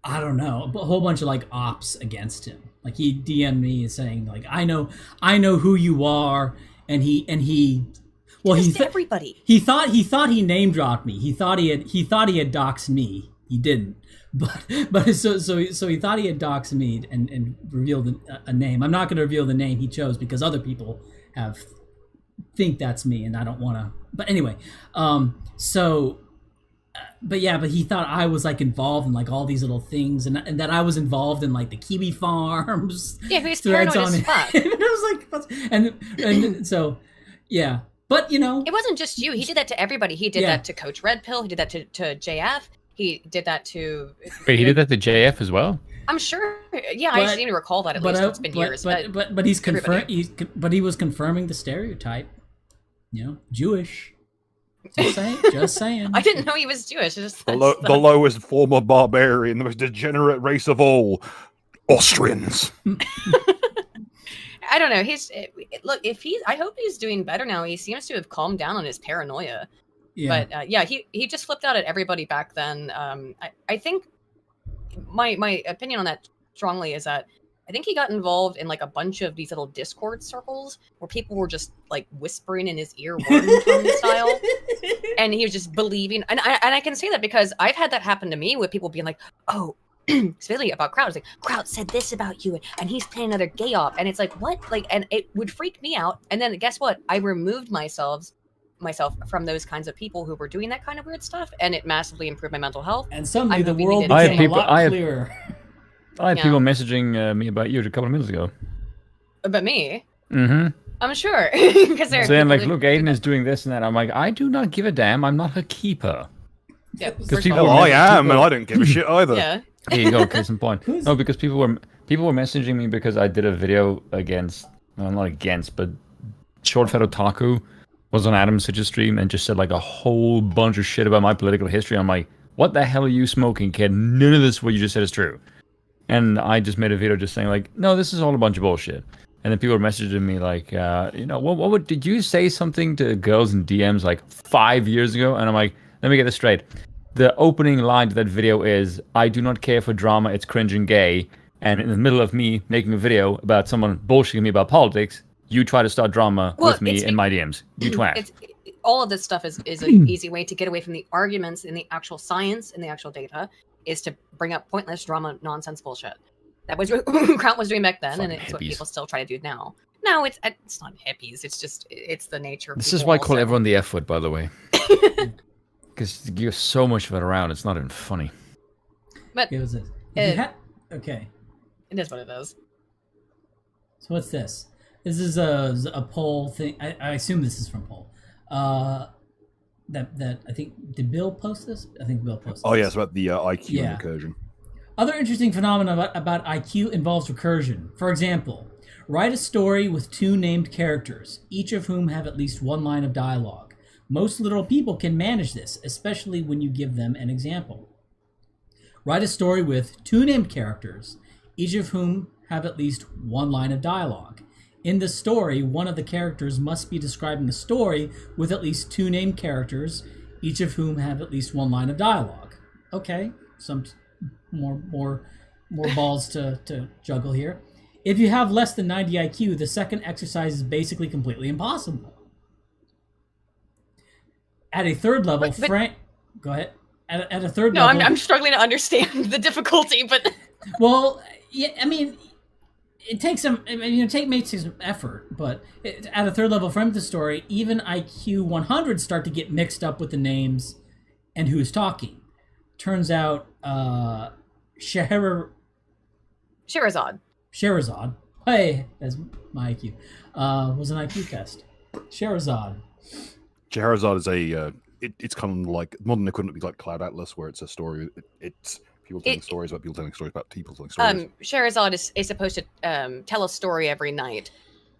I don't know, a whole bunch of like ops against him. Like, he DM'd me saying like, I know who you are, and he everybody. He thought he name dropped me. He thought he had doxed me. He didn't. But so he thought he had doxed me and revealed a name. I'm not going to reveal the name he chose because other people think that's me, and I don't want to. But anyway, but he thought I was like involved in like all these little things, and that I was involved in like the kiwi farms. Yeah, he's paranoid as fuck. And it was like, and so yeah. But it wasn't just you. He did that to everybody. He did that to Coach Red Pill. He did that to JF. He did that to. Wait, he did that to JF as well? I'm sure. Yeah, I seem to recall that at least. It's been years. But he's but he was confirming the stereotype. Jewish. Just saying. I didn't know he was Jewish. The lowest form of barbarian, the most degenerate race of all, Austrians. I don't know. I hope he's doing better now. He seems to have calmed down on his paranoia. Yeah. But yeah, he just flipped out at everybody back then. I think my opinion on that strongly is that I think he got involved in like a bunch of these little Discord circles where people were just like whispering in his ear Warden Tongue style, and he was just believing. And I can say that because I've had that happen to me with people being like, "Oh, specifically about Kraut. It's like Kraut said this about you, and he's playing another gay op," and it's like, what? Like, and it would freak me out. And then guess what? I removed myself from those kinds of people who were doing that kind of weird stuff, and it massively improved my mental health. And suddenly the world became a lot clearer. I had people messaging me about you a couple of minutes ago. About me? Mm-hmm. I'm sure. Because they're saying like, look, Aiden is doing this and that. I'm like, I do not give a damn. I'm not a keeper. Yeah, I am, and I don't give a shit either. Yeah. Here you go, case in point. No, because people were messaging me because I did a video against, well, not against, but Short Fat Otaku was on Adam Sitch's stream and just said like a whole bunch of shit about my political history. I'm like, what the hell are you smoking, kid? None of this what you just said is true. And I just made a video just saying like, no, this is all a bunch of bullshit. And then people were messaging me like, did you say something to girls in DMs like 5 years ago? And I'm like, let me get this straight. The opening line to that video is, I do not care for drama, it's cringe and gay. And in the middle of me making a video about someone bullshitting me about politics, you try to start drama with me in my DMs. You twat. All of this stuff is an easy way to get away from the arguments in the actual science and the actual data, is to bring up pointless drama, nonsense bullshit. That was what Kraut was doing back then, and it's what people still try to do now. No, it's not hippies. It's the nature of this is why I call everyone the F word, by the way. Because you give so much of it around, it's not even funny. But it was okay. It is what it is. So what's this? This is a poll thing. I assume this is from poll. That I think, did Bill post this? I think Bill posted. Oh yes, about the IQ and recursion. Other interesting phenomena about IQ involves recursion. For example, write a story with 2 named characters, each of whom have at least 1 line of dialogue. Most literal people can manage this, especially when you give them an example. Write a story with 2 named characters, each of whom have at least 1 line of dialogue. In the story, one of the characters must be describing the story with at least 2 named characters, each of whom have at least 1 line of dialogue. Okay, some more balls to juggle here. If you have less than 90 IQ, the second exercise is basically completely impossible. At a third level, go ahead. At a third level... No, I'm struggling to understand the difficulty, but... Well, yeah, I mean... It takes some, makes some effort, but at a third level frame of the story, even IQ 100 start to get mixed up with the names and who's talking. Turns out, Scheherazade. Hey, that's my IQ. Was an IQ test. Scheherazade is a, it's kind of like, modern equivalent would be like Cloud Atlas, where it's a story, it's... People telling stories about people telling stories about people telling stories. Scheherazade is supposed to tell a story every night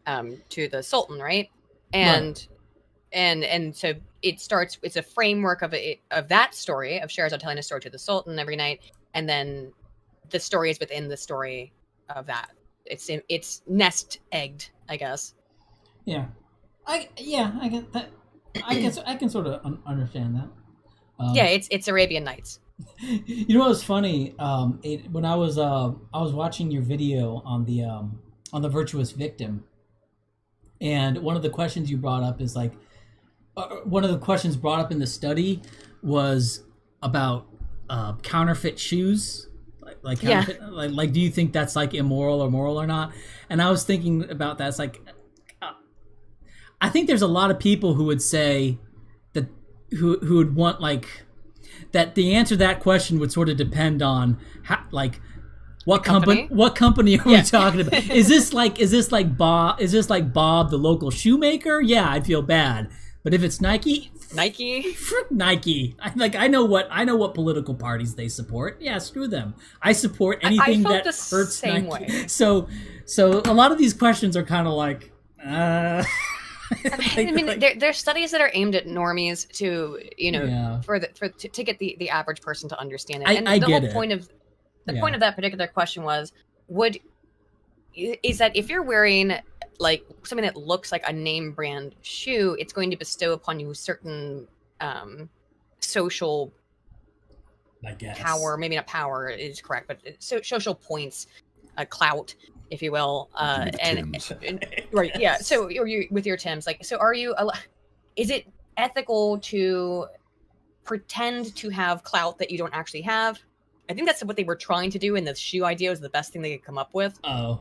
to the Sultan, right? And so it starts. It's a framework of that story of Scheherazade telling a story to the Sultan every night, and then the story is within the story of that. It's nest egged, I guess. Yeah, I get that. I can sort of understand that. Yeah, it's Arabian Nights. You know what was funny? When I was watching your video on the virtuous victim, and one of the questions you brought up is like, one of the questions brought up in the study was about counterfeit shoes, like counterfeit, like do you think that's like immoral or moral or not? And I was thinking about that. It's like, I think there's a lot of people who would say that who would want like. That the answer to that question would sort of depend on how, like, what company are we talking about? Is this like Bob the local shoemaker? Yeah, I'd feel bad. But if it's Nike, frick Nike. I know what political parties they support. Yeah, screw them. I support anything that hurts Nike. Way. So a lot of these questions are kind of like. I mean, there's studies that are aimed at normies to, to get the average person to understand it. And the whole point of that particular question is that if you're wearing like something that looks like a name brand shoe, it's going to bestow upon you certain social I guess. power, maybe not power is correct, but social points, clout, if you will, and right, yeah. So you with your Tims, like, so are you? Is it ethical to pretend to have clout that you don't actually have? I think that's what they were trying to do, and the shoe idea was the best thing they could come up with. Oh.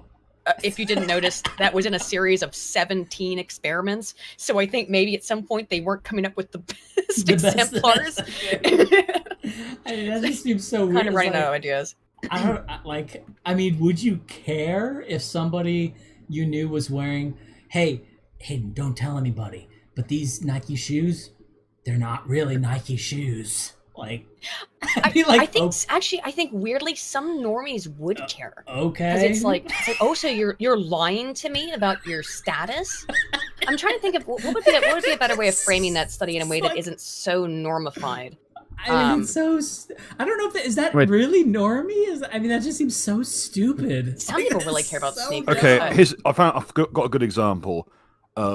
If you didn't notice, that was in a series of 17 experiments. So I think maybe at some point they weren't coming up with the best exemplars. That just seems so weird. Kind of running out of ideas. I mean, would you care if somebody you knew was wearing, hey, don't tell anybody, but these Nike shoes, they're not really Nike shoes. Like, I think weirdly some normies would care. Okay. Because it's like, oh, so you're lying to me about your status? I'm trying to think of what would be a better way of framing that study in a way that isn't so normified. I mean, it's so. I don't know if is that really normie. That just seems so stupid. Some people really care about sneakers. Okay, I've got a good example.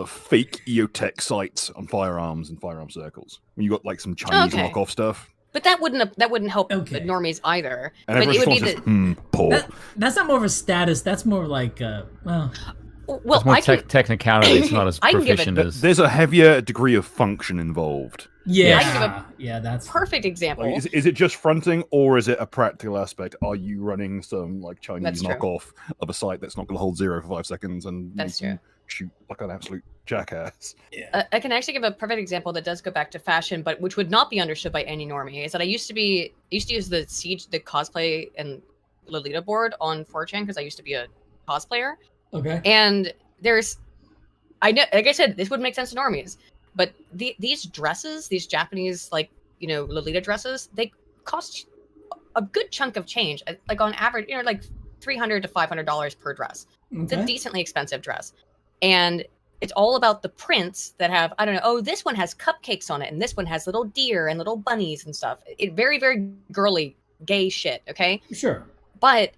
Fake EOTech sites on firearms and firearm circles. When you got like some Chinese knockoff stuff. But that wouldn't help normies either. And but it would be poor. That's not more of a status. That's more like well, it's more technicality. It's not as proficient as. There's a heavier degree of function involved. Yeah, that's perfect example. Like, is it just fronting, or is it a practical aspect? Are you running some like Chinese knockoff of a site that's not going to hold zero for 5 seconds and that's true. Shoot like an absolute jackass? Yeah. I can actually give a perfect example that does go back to fashion, but which would not be understood by any normie. Is that I used to use the cosplay and Lolita board on 4chan because I used to be a cosplayer. Okay. And I know, like I said, this would make sense to normies. But these dresses, these Japanese, Lolita dresses, they cost a good chunk of change. Like on average, like $300 to $500 per dress. Okay. It's a decently expensive dress. And it's all about the prints that have, I don't know, oh, this one has cupcakes on it, and this one has little deer and little bunnies and stuff. Very, very girly, gay shit, okay? Sure. But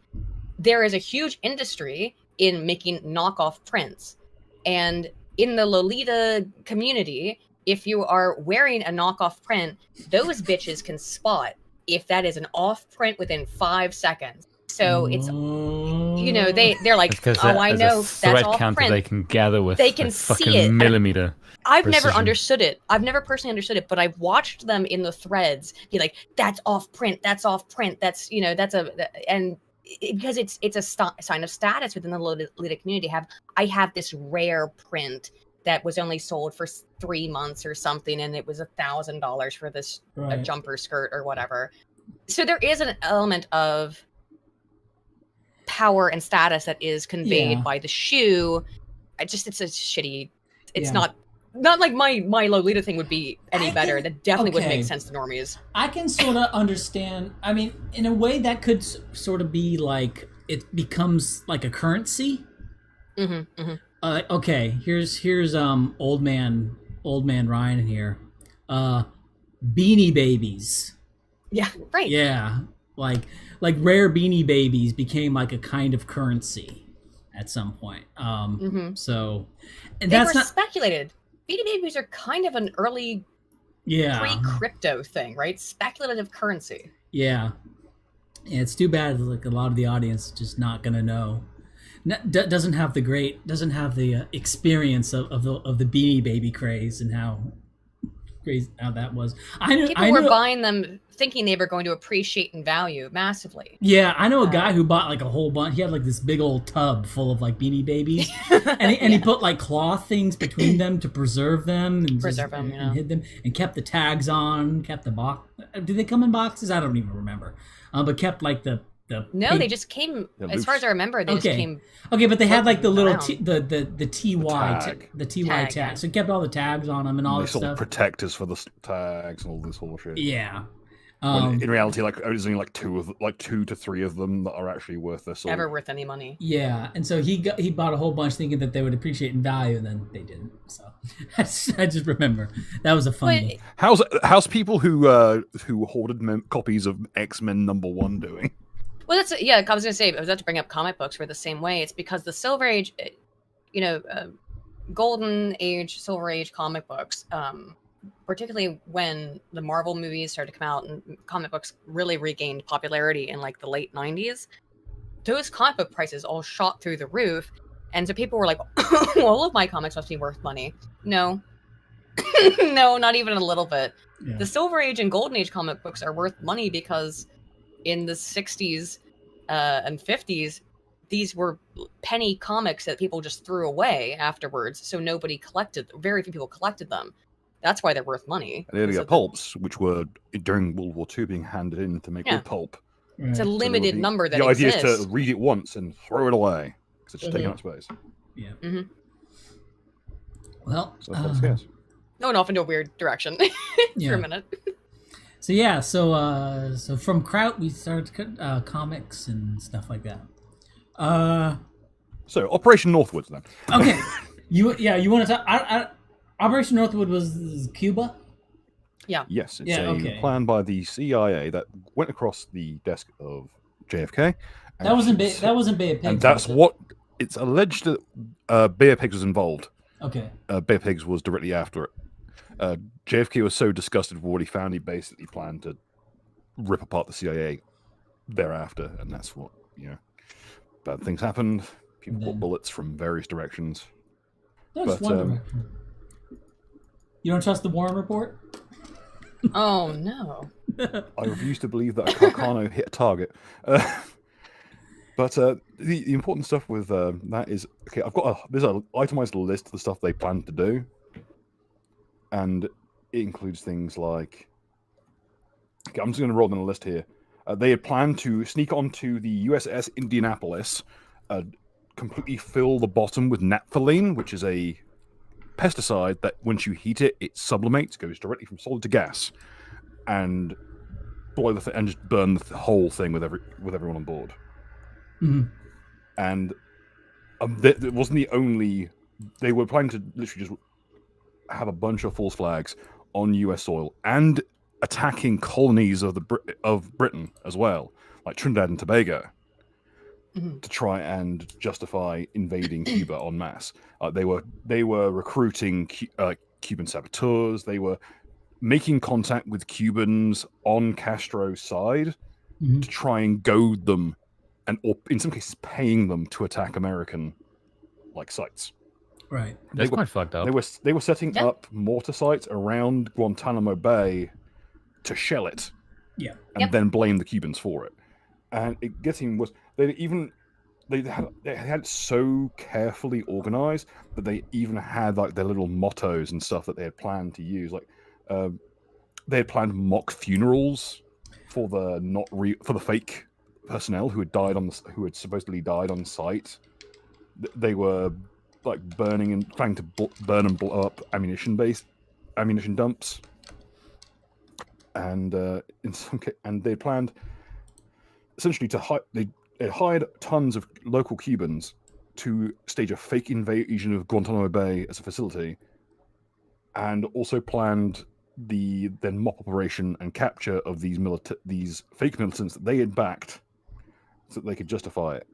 there is a huge industry in making knockoff prints. And in the Lolita community, if you are wearing a knockoff print, those bitches can spot if that is an off print within 5 seconds. So it's, they're like, oh, I know that's off print. They can gather with. They can see it. Millimeter. I've never understood it. I've never personally understood it, but I've watched them in the threads be like, that's off print. That's off print. That's because it's a sign of status within the Lolita community. I have this rare print that was only sold for 3 months or something, and it was $1,000 for this a jumper skirt or whatever. So there is an element of power and status that is conveyed by the shoe. It's a shitty. It's not like my Lolita thing would be any better. That definitely would make sense to normies. I can sort of understand. I mean, in a way, that could sort of be like it becomes like a currency. Mm-hmm, mm-hmm. Okay, here's old man Ryan in here. Beanie Babies. Yeah, right. Yeah, like rare Beanie Babies became like a kind of currency at some point. So, and they were speculated. Beanie Babies are kind of an early, pre-crypto thing, right? Speculative currency. Yeah, it's too bad. Like a lot of the audience is just not gonna know. Doesn't have the experience of the Beanie Baby craze and how crazy how that was. People were buying them thinking they were going to appreciate in value massively. Yeah, I know a guy who bought like a whole bunch. He had like this big old tub full of like Beanie Babies, and he put like cloth things between them to preserve them and hid them, and kept the tags on, kept the box. Do they come in boxes? I don't even remember. But kept like the they just came. As far as I remember, they just came. Okay, but they had like the little the TY tag. So it kept all the tags on them and all this stuff. Sort of protectors for the tags and all this whole shit. Yeah. In reality, there's only like 2 to 3 of them that are actually worth this. Ever worth any money? Yeah, and so he bought a whole bunch thinking that they would appreciate in value, and then they didn't. So I just remember that was a funny. How's people who hoarded copies of X-Men #1 doing? Well, I was going to say, I was about to bring up comic books were the same way. It's because the Silver Age, Golden Age, Silver Age comic books particularly when the Marvel movies started to come out and comic books really regained popularity in like the late 90s, those comic book prices all shot through the roof. And so people were like, well, all of my comics must be worth money. No. No, not even a little bit. Yeah. The Silver Age and Golden Age comic books are worth money because in the 60s and 50s, these were penny comics that people just threw away afterwards. So very few people collected them. That's why they're worth money. And earlier pulps, which were during World War II being handed in to make wood pulp. It's a limited number that exists. The idea exists. is to read it once and throw it away because it's just taking up space. Yeah. Mm-hmm. Well, so scarce. Going off into a weird direction for a minute. So yeah, so from Kraut we started comics and stuff like that. So Operation Northwoods then. Okay, you want to talk? Operation Northwood was Cuba. Yeah. Yes, it's a plan by the CIA that went across the desk of JFK. That wasn't Bay of Pigs. And that's what it's alleged that Bay of Pigs was involved. Okay. Bay of Pigs was directly after it. JFK was so disgusted with what he found, he basically planned to rip apart the CIA thereafter, and that's what, bad things happened. People got bullets from various directions. That's one direction. You don't trust the Warren Report? Oh, no. I refuse to believe that a Carcano hit a target. But the important stuff with that is, okay, there's an itemized list of the stuff they plan to do. And it includes things like, okay, I'm just going to roll down a list here. They had planned to sneak onto the USS Indianapolis, completely fill the bottom with naphthalene, which is a pesticide that once you heat it, it sublimates, goes directly from solid to gas, and blow and just burn the whole thing with everyone on board. Mm-hmm. And it wasn't the only. They were planning to literally just have a bunch of false flags on U.S. soil and attacking colonies of Britain as well, like Trinidad and Tobago, to try and justify invading Cuba en masse. They were recruiting Cuban saboteurs. They were making contact with Cubans on Castro's side to try and goad them, or in some cases paying them to attack American sites. Right. That's quite fucked up. They were setting up mortar sites around Guantanamo Bay to shell it. Yeah. And then blame the Cubans for it. And it gets even worse. They had it so carefully organized that they even had their little mottos and stuff that they had planned to use. They had planned mock funerals for the fake personnel who had supposedly died on site. They were burning and trying to burn and blow up ammunition dumps, and they planned essentially they hired tons of local Cubans to stage a fake invasion of Guantanamo Bay as a facility, and also planned the mop operation and capture of these fake militants that they had backed, so that they could justify it.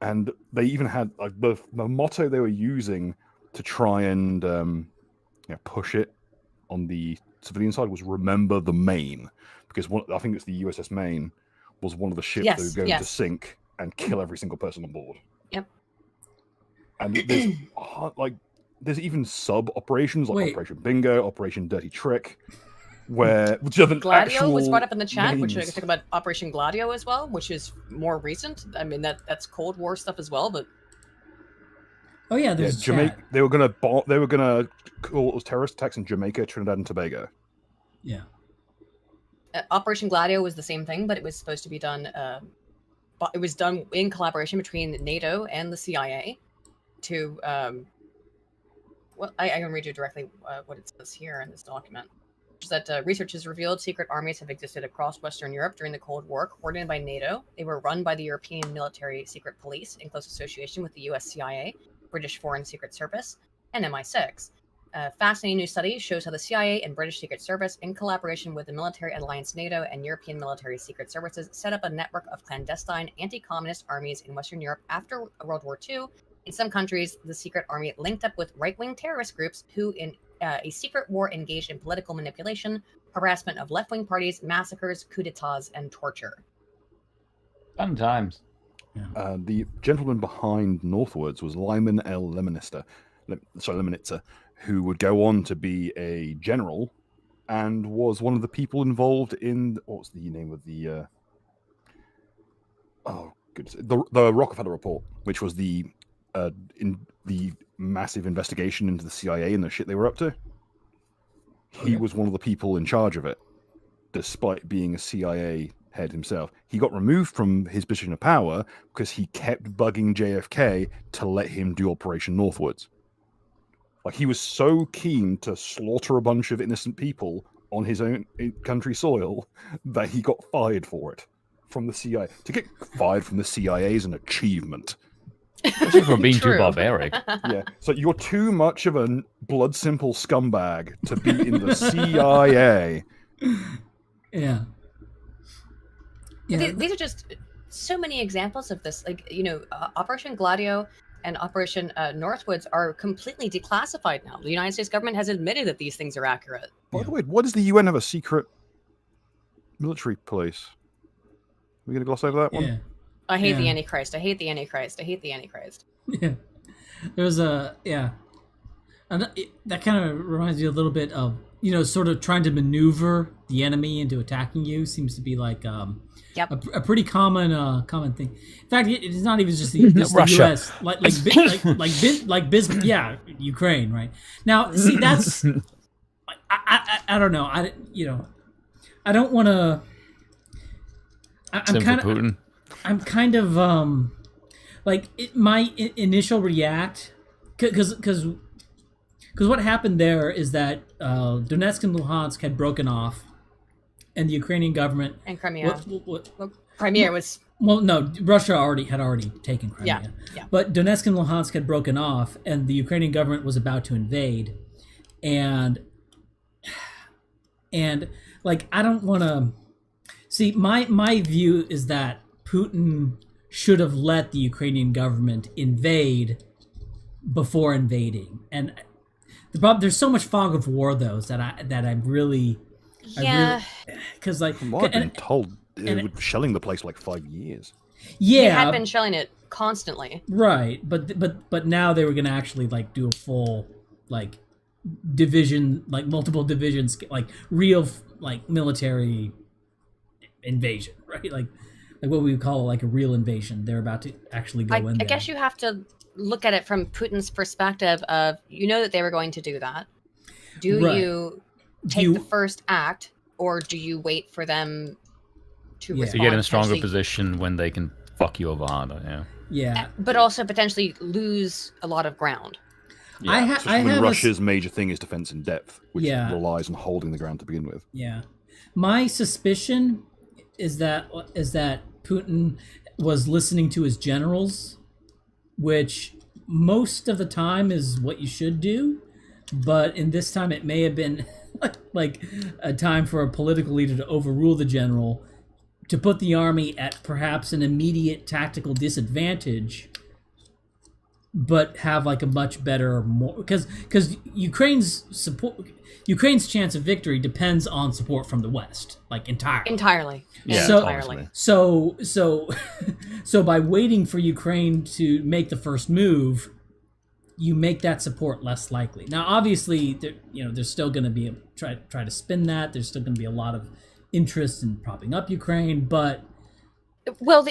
And they even had the motto they were using to try and push it on the civilian side was "Remember the Maine," because I think it's the USS Maine was one of the ships that were going to sink and kill every single person on board. Yep. And there's even sub operations like Operation Bingo, Operation Dirty Trick, which are the Gladio was brought up in the chat, which I could talk about Operation Gladio as well, which is more recent. I mean, that's Cold War stuff as well, but there's Jamaica. They were gonna call terrorist attacks in Jamaica, Trinidad, and Tobago. Yeah. Operation Gladio was the same thing, but it was supposed to be done. It was done in collaboration between NATO and the CIA. To I can read you directly what it says here in this document. That research has revealed secret armies have existed across Western Europe during the Cold War, coordinated by NATO. They were run by the European Military Secret Police in close association with the US CIA, British Foreign Secret Service, and MI6. A fascinating new study shows how the CIA and British Secret Service, in collaboration with the military alliance NATO and European military secret services, set up a network of clandestine anti-communist armies in Western Europe after World War II. In some countries, the secret army linked up with right-wing terrorist groups who, in a secret war engaged in political manipulation, harassment of left-wing parties, massacres, coups d'etats, and torture. Fun times. Yeah. The gentleman behind Northwards was Lyman L. Lemonitzer, who would go on to be a general and was one of the people involved in, what's the name of the the Rockefeller Report, which was the massive investigation into the CIA and the shit they were up to. He was one of the people in charge of it, despite being a CIA head himself. He got removed from his position of power because he kept bugging JFK to let him do Operation Northwards. Like, he was so keen to slaughter a bunch of innocent people on his own country soil that he got fired for it from the CIA. To get fired from the CIA is an achievement. Especially for being too barbaric. Yeah. So you're too much of a blood simple scumbag to be in the CIA. Yeah. These are just so many examples of this. Like, Operation Gladio and Operation Northwoods are completely declassified now. The United States government has admitted that these things are accurate. By the way, why does the UN have a secret military police? Are we going to gloss over that one? Yeah. I hate the Antichrist. I hate the Antichrist. I hate the Antichrist. Yeah. There's and that kind of reminds me a little bit of, sort of trying to maneuver the enemy into attacking you seems to be like a pretty common thing. In fact, it's not even just the U.S. like Ukraine, right? Now, see, that's I don't know. I don't want to. I'm kind of my initial react because what happened there is that Donetsk and Luhansk had broken off, and the Ukrainian government and Crimea. Crimea was Russia had already taken Crimea. Yeah. But Donetsk and Luhansk had broken off, and the Ukrainian government was about to invade, and like, I don't want to see. My view is that Putin should have let the Ukrainian government invade before invading, and the problem, there's so much fog of war though that I'm really because like from what I've been told, they were shelling the place for like 5 years. Yeah, they had been shelling it constantly, right? But now they were going to actually like do a full like division, like multiple divisions, like real like military invasion, right? Like what we would call like a real invasion. They're about to actually go in there. I guess you have to look at it from Putin's perspective of, that they were going to do that. Do you take the first act, or do you wait for them to respond? To get in a stronger position when they can fuck you over harder, yeah. But also potentially lose a lot of ground. Yeah, when Russia's major thing is defense in depth, which relies on holding the ground to begin with. Yeah. My suspicion is that Putin was listening to his generals, which most of the time is what you should do, but in this time it may have been like a time for a political leader to overrule the general, to put the army at perhaps an immediate tactical disadvantage, but have like a much better, because Ukraine's chance of victory depends on support from the West, like entirely. Yeah, entirely. So by waiting for Ukraine to make the first move, you make that support less likely. Now, obviously, there's still going to be try to spin that. There's still going to be a lot of interest in propping up Ukraine, but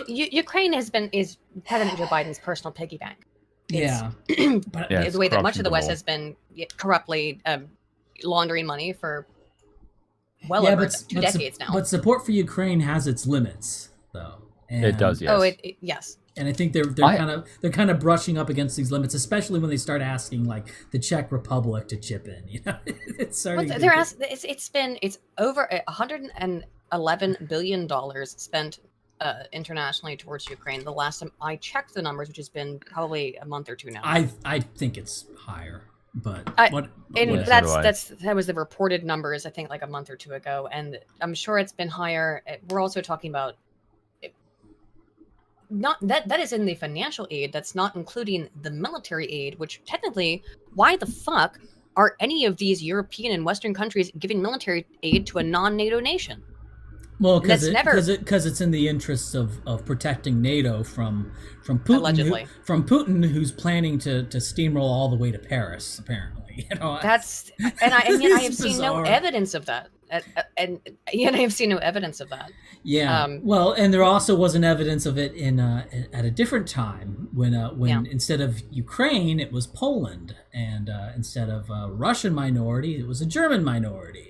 Ukraine is President Joe Biden's personal piggy bank. But the way that much of the West has been corruptly laundering money for over 2 decades now. But support for Ukraine has its limits, though. And, it does, yes. Yes. And I think they're kind of brushing up against these limits, especially when they start asking like the Czech Republic to chip in. It's starting. It's over $111 billion spent internationally towards Ukraine. The last time I checked the numbers, which has been probably a month or two now. I think it's higher, but that was the reported numbers, I think, like a month or two ago, and I'm sure it's been higher. We're also talking about not that is in the financial aid. That's not including the military aid, which technically, why the fuck are any of these European and Western countries giving military aid to a non-NATO nation? Well, because it's in the interests of protecting NATO from Putin, allegedly. From Putin, who's planning to steamroll all the way to Paris. Apparently, that's and I have seen no evidence of that. And I have seen no evidence of that. Yeah. Well, and there also wasn't evidence of it at a different time when instead of Ukraine, it was Poland, and instead of a Russian minority, it was a German minority.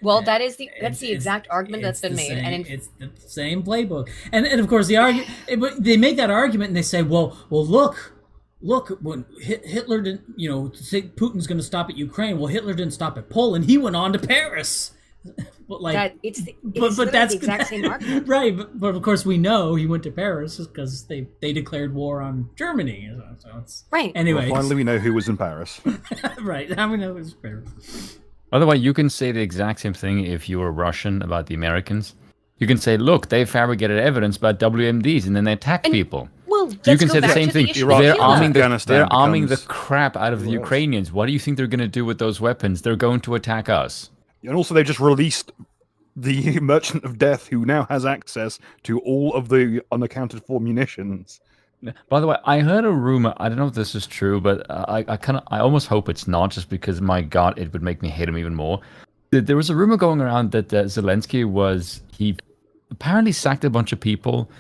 Well, that's the exact argument that's been made, and it's the same playbook. And of course, they make that argument, and they say, well, look, when Hitler didn't, say Putin's going to stop at Ukraine. Well, Hitler didn't stop at Poland. He went on to Paris. But it's that's the exact same argument, right? But of course, we know he went to Paris because they declared war on Germany. So it's right. Anyway, well, finally, we know who was in Paris. Right now, we know it was Paris. By the way, you can say the exact same thing if you were Russian about the Americans. You can say, look, they fabricated evidence about WMDs and then they attack people. Well, you can say the same thing. They're arming the crap out of the worse. Ukrainians. What do you think they're going to do with those weapons? They're going to attack us. And also, they just released the Merchant of Death, who now has access to all of the unaccounted for munitions. By the way, I heard a rumor. I don't know if this is true, but I almost hope it's not, just because, my God, it would make me hate him even more. There was a rumor going around that Zelensky he apparently sacked a bunch of people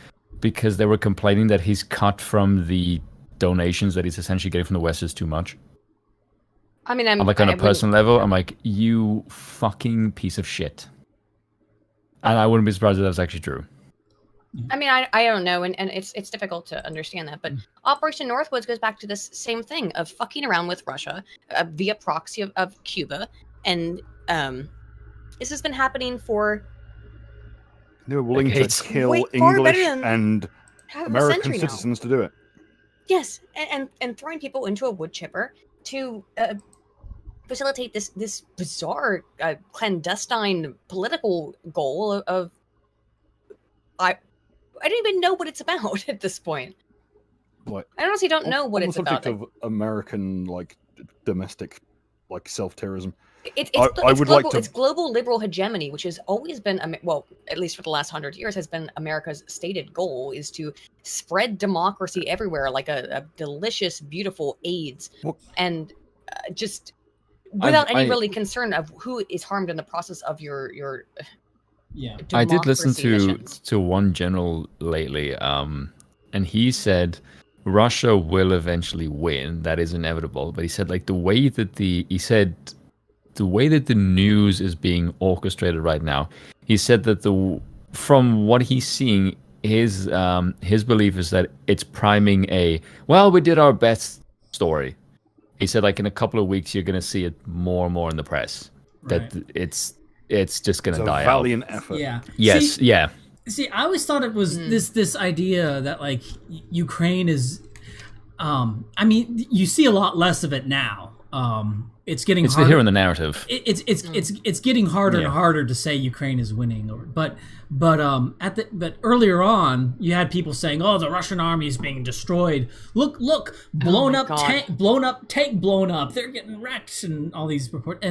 because they were complaining that his cut from the donations that he's essentially getting from the West is too much. I mean, on a personal level, I'm like, you fucking piece of shit. And I wouldn't be surprised if that was actually true. I mean, I don't know, and it's difficult to understand that, but Operation Northwoods goes back to this same thing of fucking around with Russia via proxy of Cuba, and this has been happening for... They were willing to kill English and American citizens to do it. Yes, and throwing people into a wood chipper to facilitate this bizarre clandestine political goal of... I don't even know what it's about at this point. What? I honestly don't know what it's about. On the subject of American, domestic, self-terrorism, it's global liberal hegemony, which has always been, well, at least for the last 100 years, has been America's stated goal, is to spread democracy everywhere like a delicious, beautiful AIDS, and just without any really concern of who is harmed in the process of your yeah. I did listen to one general lately, and he said Russia will eventually win. That is inevitable. But he said the way that the news is being orchestrated right now, he said that from what he's seeing, his belief is that it's priming we did our best story. He said in a couple of weeks you're going to see it more and more in the press. Right. That it's just going to die out. Valiant effort. Yeah. Yes. See, I always thought it was this idea that Ukraine is. I mean, you see a lot less of it now. It's getting harder. Here in the narrative. It's getting harder and harder to say Ukraine is winning. But earlier on, you had people saying, "Oh, the Russian army is being destroyed. Look, blown up tank, blown up. They're getting wrecked," and all these reports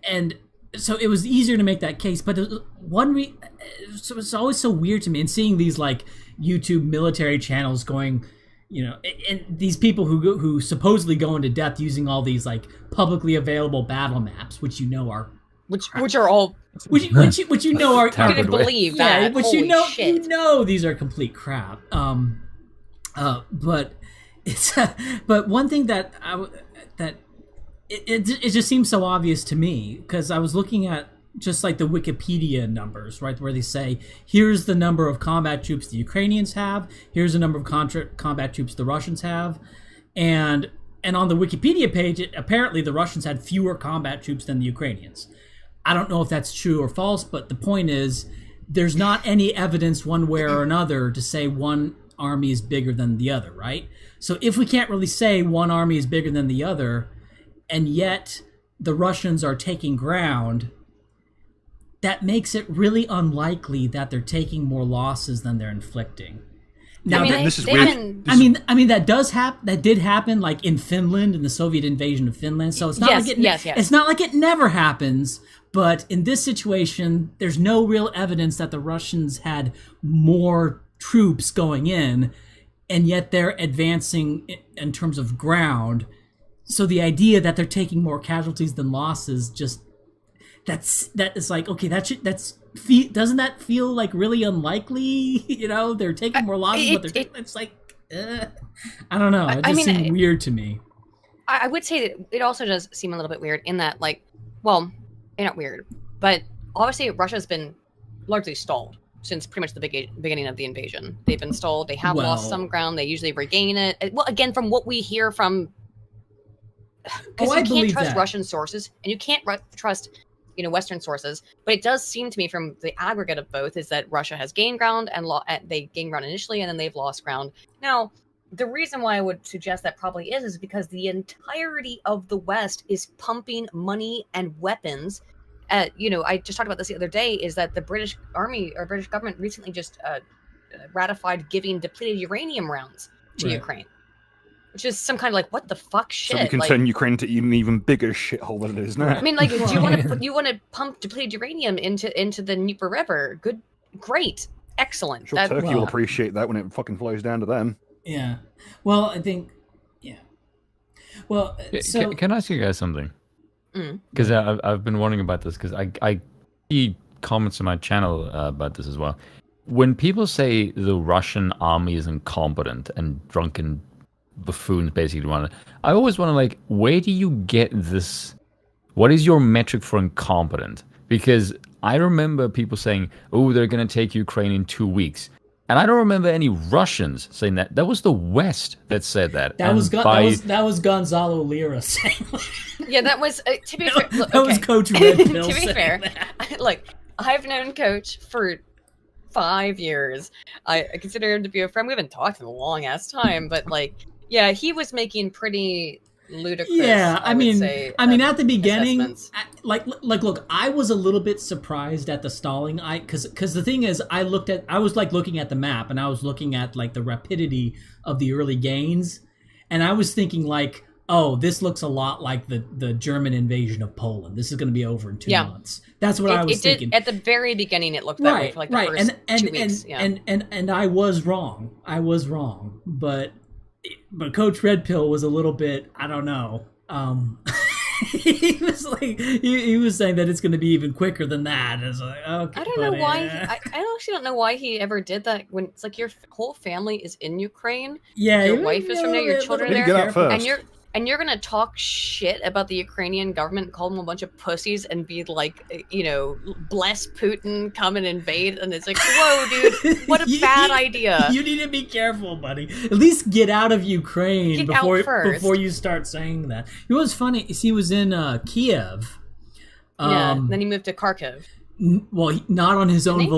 and. So it was easier to make that case, but so it's always so weird to me, and seeing these YouTube military channels going, and these people who supposedly go into depth using all these publicly available battle maps, which are which are all which are I couldn't believe that. But these are complete crap. But it's but one thing that It just seems so obvious to me, because I was looking at just the Wikipedia numbers, right, where they say, here's the number of combat troops the Ukrainians have, here's the number of combat troops the Russians have, and on the Wikipedia page, apparently the Russians had fewer combat troops than the Ukrainians. I don't know if that's true or false, but the point is, there's not any evidence one way or another to say one army is bigger than the other, right? So if we can't really say one army is bigger than the other, and yet the Russians are taking ground, that makes it really unlikely that they're taking more losses than they're inflicting. Now, this is weird. I mean that does happen. That did happen, like in Finland, in the Soviet invasion of Finland. So it's not it's not like it never happens. But in this situation, there's no real evidence that the Russians had more troops going in, and yet they're advancing in terms of ground. So the idea that they're taking more casualties than losses, that is like, okay, doesn't that feel like really unlikely? You know, they're taking more losses, but it's like, I don't know. It just seemed weird to me. I would say that it also does seem a little bit weird in that, like, well, not weird, but obviously Russia's been largely stalled since pretty much the beginning of the invasion. They've been stalled. They have lost some ground. They usually regain it. Well, again, from what we hear from, because you can't trust Russian sources and you can't trust, Western sources, but it does seem to me from the aggregate of both is that Russia has gained ground and they gained ground initially and then they've lost ground. Now, the reason why I would suggest that probably is because the entirety of the West is pumping money and weapons. I just talked about this the other day, is that the British Army or British government recently just ratified giving depleted uranium rounds to Ukraine. Which is some kind of like, what the fuck shit. So we can turn Ukraine to an even bigger shithole than it is now. I mean, like, do you want to pump depleted uranium into the Dnieper River? Great, excellent. Sure, Turkey will appreciate that when it fucking flows down to them. Yeah. Well, I think, yeah. Well, so... Can I ask you guys something? Because I've been wondering about this, because I see comments on my channel about this as well. When people say the Russian army is incompetent and drunken buffoons basically want to, I always want to, like, where do you get this? What is your metric for incompetent? Because I remember people saying, oh, they're going to take Ukraine in 2 weeks. And I don't remember any Russians saying that. That was the West that said that. That was Gonzalo Lira saying that. Yeah, that was, to be fair. Look, that was Coach Red Pill. To be fair, look, I've known Coach for 5 years. I consider him to be a friend. We haven't talked in a long ass time, but like, yeah, he was making pretty ludicrous. Yeah, I mean, at the beginning, look, I was a little bit surprised at the stalling. Because the thing is, I was like looking at the map, and I was looking at like the rapidity of the early gains, and I was thinking like, oh, this looks a lot like the German invasion of Poland. This is going to be over in 2 months. That's what I was thinking. At the very beginning, it looked that way for like the first 2 weeks. And I was wrong. But Coach Red Pill was a little bit, I don't know. He was like, he was saying that it's going to be even quicker than that. It's like, okay, I don't know why. I actually don't know why he ever did that. When it's like your whole family is in Ukraine. Yeah, your wife is from there. Your children are there, and you're gonna talk shit about the Ukrainian government, call them a bunch of pussies, and be like, bless Putin, come and invade, and it's like, whoa, dude, what a bad idea. You need to be careful, buddy. At least get out of Ukraine before you start saying that. It was funny. He was in Kiev. Then he moved to Kharkiv. Well, not on his own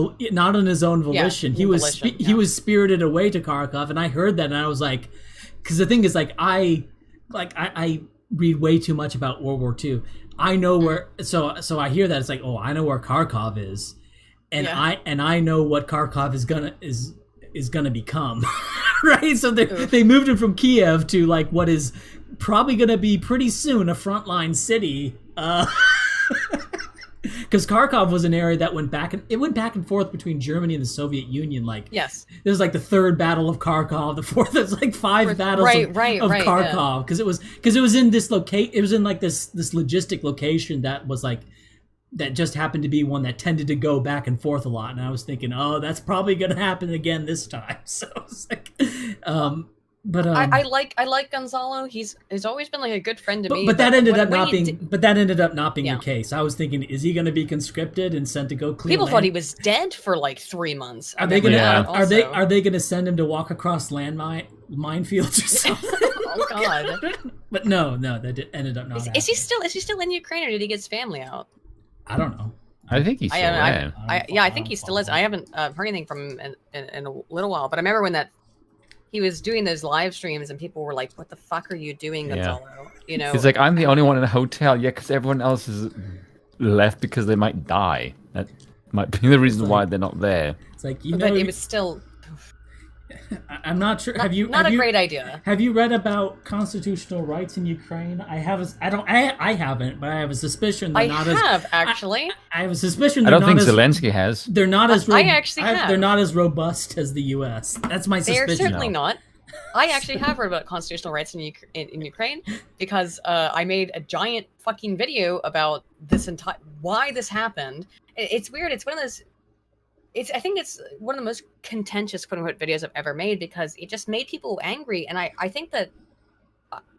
volition. He was spirited away to Kharkov, and I heard that, and I was like, because the thing is, like, I read way too much about World War II. I know where, so I hear that it's like, oh, I know where Kharkov is, and I know what Kharkov is gonna become, right? So they moved him from Kiev to like what is probably gonna be pretty soon a frontline city. Because Kharkov was an area that went back and forth between Germany and the Soviet Union. Like, yes, this was like the third battle of Kharkov, the fourth. There's like five battles of Kharkov because it was in this It was in like this logistic location that was like that just happened to be one that tended to go back and forth a lot. And I was thinking, oh, that's probably going to happen again this time. So it's like, I like Gonzalo. He's always been like a good friend to me. But that ended up not being the case. I was thinking, is he going to be conscripted and sent to go clear People land? thought he was dead for like 3 months. Are they going to send him to walk across minefields or something? Oh God! But no, that ended up not happening. Is he still in Ukraine, or did he get his family out? I don't know. I think he's still there. I think he still is. I haven't heard anything from him in a little while. But I remember when he was doing those live streams and people were like, what the fuck are you doing, Gonzalo? It's like, I'm the only one in a hotel. Yeah, because everyone else is left because they might die. That might be the reason why they're not there. It's like, but it was still... I'm not sure. Have you? Not have a you, great idea. Have you read about constitutional rights in Ukraine? I have. I haven't, but I have a suspicion. I have actually. I have a suspicion. I don't think Zelensky has. They're not as. I actually have. They're not as robust as the U.S. That's my suspicion. They're certainly not. I actually have heard about constitutional rights in Ukraine because I made a giant fucking video about this why this happened. It's weird. It's one of those. I think it's one of the most contentious quote unquote videos I've ever made because it just made people angry, and I think that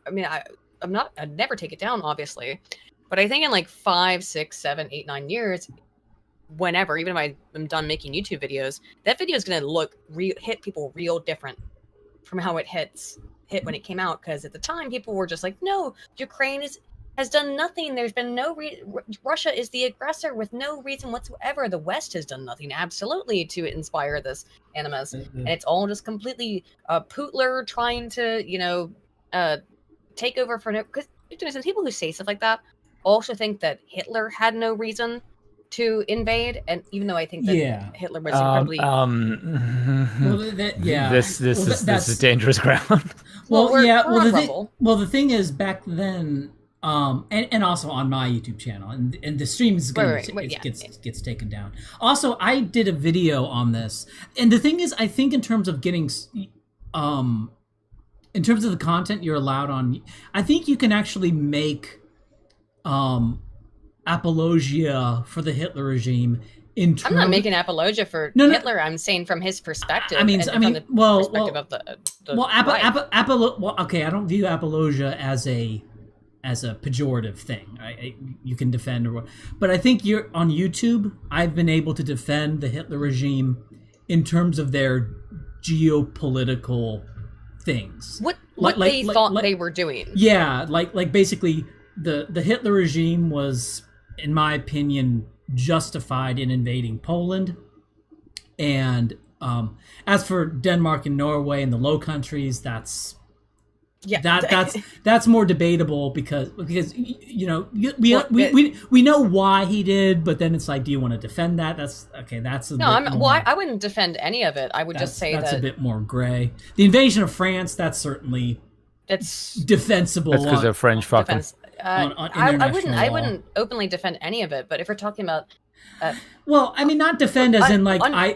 I'd never take it down, obviously, but I think in like 5, 6, 7, 8, 9 years, whenever, even if I'm done making YouTube videos, that video is going to hit people real different from how it hit when it came out, because at the time people were just like, no, Ukraine has done nothing. There's been no Russia is the aggressor with no reason whatsoever. The West has done nothing, absolutely, to inspire this animus, and it's all just completely Putler trying to take over for no. Because some people who say stuff like that also think that Hitler had no reason to invade, and even though I think that Hitler was incredibly this is dangerous ground. The thing is, back then. And also on my YouTube channel, and the stream is gets taken down. Also, I did a video on this, and the thing is, I think in terms of getting, in terms of the content you're allowed on, I think you can actually make, apologia for the Hitler regime. I'm not making apologia for Hitler. I'm saying from his perspective. I don't view apologia as a pejorative thing. You can defend, but I think you're on YouTube. I've been able to defend the Hitler regime in terms of their geopolitical things. What they thought they were doing. Yeah, like basically the Hitler regime was, in my opinion, justified in invading Poland, and as for Denmark and Norway and the Low Countries, that's more debatable because we know why he did, but then it's like, do you want to defend that? I wouldn't defend any of it. I would just say that's a bit more gray. The invasion of France, that's defensible. That's because they're French fucking. I wouldn't openly defend any of it, but if we're talking about not defend as in like I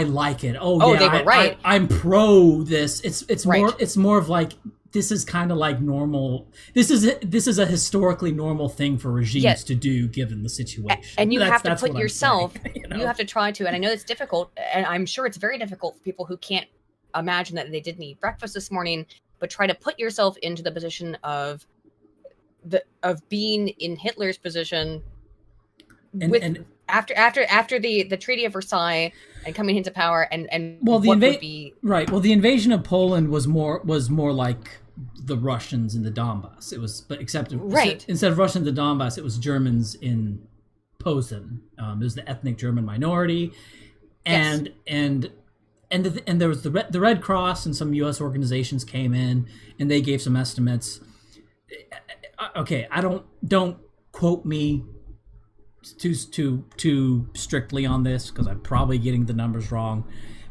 like it. They were right. I'm pro this. It's right. more of like, this is kind of like normal. This is a historically normal thing for regimes to do given the situation. And you have to put yourself. You have to try to. And I know it's difficult, and I'm sure it's very difficult for people who can't imagine that they didn't eat breakfast this morning. But try to put yourself into the position of being in Hitler's position. After the Treaty of Versailles and coming into power the invasion of Poland was more like the Russians in the Donbass. It was, but instead of Russians in the Donbass, it was Germans in Posen. It was the ethnic German minority, and there was the Red Cross and some U.S. organizations came in and they gave some estimates. Okay, don't quote me too strictly on this because I'm probably getting the numbers wrong,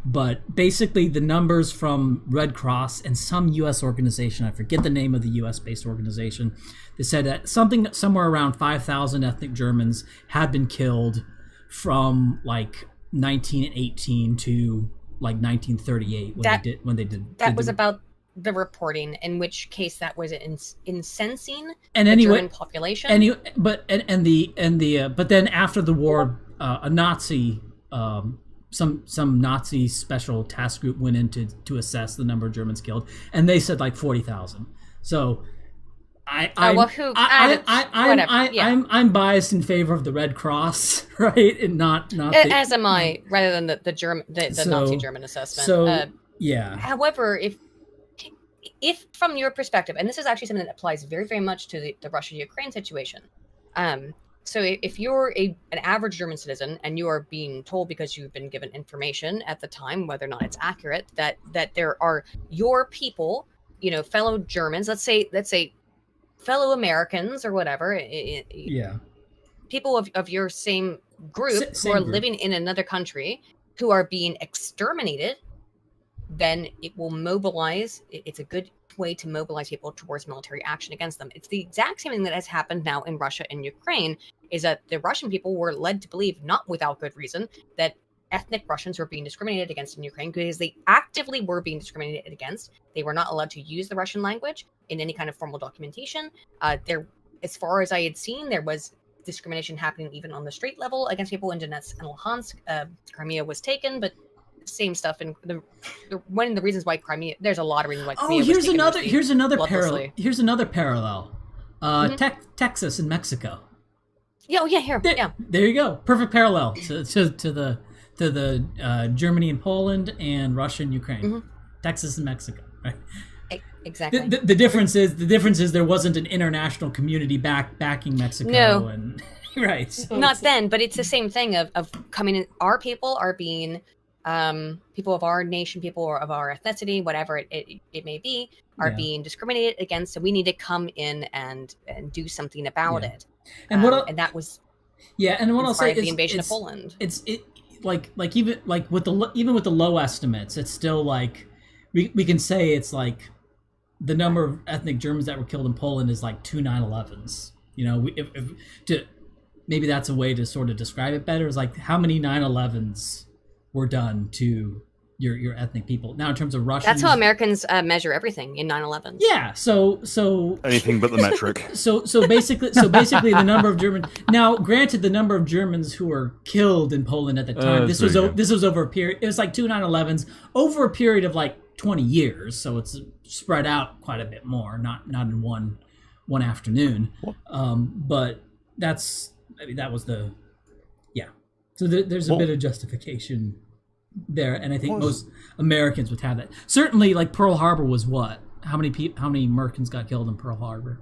but basically the numbers from Red Cross and some U.S. organization, I forget the name of the U.S. based organization, they said that somewhere around 5,000 ethnic Germans had been killed from like 1918 to like 1938 when they did. That was about the reporting, in which case that was incensing the German population. But then after the war, a Nazi, some Nazi special task group went in to assess the number of Germans killed, and they said like 40,000. So I'm biased in favor of the Red Cross, right, and not as am I, rather than the Nazi German assessment. However, if from your perspective, and this is actually something that applies very, very much to the Russia-Ukraine situation. So if you're an average German citizen and you are being told, because you've been given information at the time, whether or not it's accurate, that there are your people, fellow Germans, let's say fellow Americans or whatever, people of your same group who are living in another country who are being exterminated then it will mobilize. It's a good way to mobilize people towards military action against them. It's the exact same thing that has happened now in Russia and Ukraine, is that the Russian people were led to believe, not without good reason, that ethnic Russians were being discriminated against in Ukraine because they actively were being discriminated against. They were not allowed to use the Russian language in any kind of formal documentation. As far as I had seen, there was discrimination happening even on the street level against people in Donetsk and Luhansk. Crimea was taken, but same stuff. And one of the reasons why Crimea, there's a lot of reasons why Crimea was taken. Here's another parallel. Here's another parallel. Texas and Mexico. Yeah, here. There you go. Perfect parallel to the Germany and Poland and Russia and Ukraine. Texas and Mexico. Right. Exactly. The difference is there wasn't an international community backing Mexico. No. And right. So not then, but it's the same thing of coming in. Our people are being people of our nation, people of our ethnicity, whatever it may be, are being discriminated against. So we need to come in and do something about it. And and that was and what I'll say is the invasion of Poland. Even with the low estimates, it's still like we can say it's like the number of ethnic Germans that were killed in Poland is like 2 9/11s. You know, maybe that's a way to sort of describe it better. Is like how many 9/11s were done to your ethnic people. Now, in terms of Russians, that's how Americans measure everything in 9/11. Yeah. So anything but the metric. So basically, the number of Germans. Now, granted, the number of Germans who were killed in Poland at the time. This was over a period. It was like 2 9/11s over a period of like 20 years. So it's spread out quite a bit more, not in one afternoon. But that was the So there's a bit of justification there, and I think most Americans would have that. Certainly, like Pearl Harbor was what? How many Americans got killed in Pearl Harbor?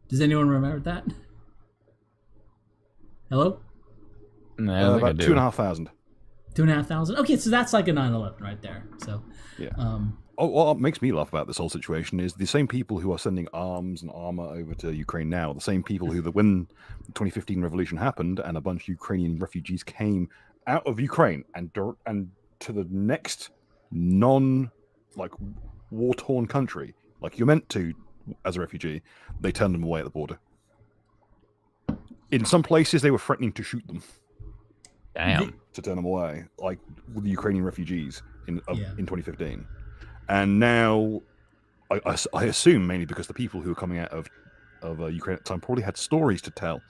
Does anyone remember that? Hello? No, about 2,500. 2,500. Okay, so that's like a 9/11 right there. So what makes me laugh about this whole situation is the same people who are sending arms and armor over to Ukraine now, the same people who, when the 2015 revolution happened and a bunch of Ukrainian refugees came out of Ukraine and to the next war-torn country, like you're meant to as a refugee, they turned them away at the border. In some places, they were threatening to shoot them. Damn. To turn them away, like with the Ukrainian refugees in 2015. And now, I assume mainly because the people who were coming out of Ukraine at the time probably had stories to tell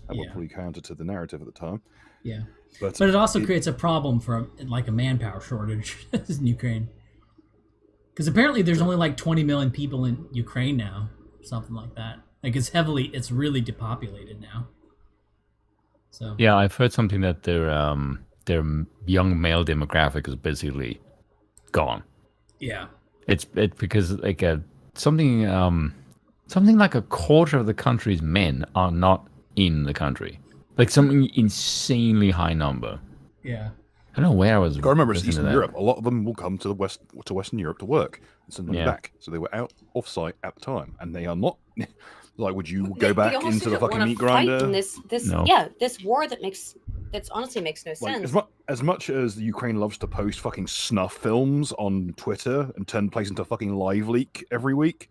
and were probably counter to the narrative at the time. Yeah. But it also creates a problem for like a manpower shortage in Ukraine. Because apparently there's only like 20 million people in Ukraine now, something like that. Like it's really depopulated now. So yeah, I've heard something that their young male demographic is basically gone. Yeah, it's because like something like a quarter of the country's men are not in the country, like some insanely high number. Yeah, I don't know where I was. I remember it's Eastern Europe. A lot of them will come to Western Europe to work and send money back. So they were out off site at the time, and they are not. Like, would you go back into the fucking meat grinder? This war that honestly makes no sense. As much as the Ukraine loves to post fucking snuff films on Twitter and turn place into a fucking live leak every week,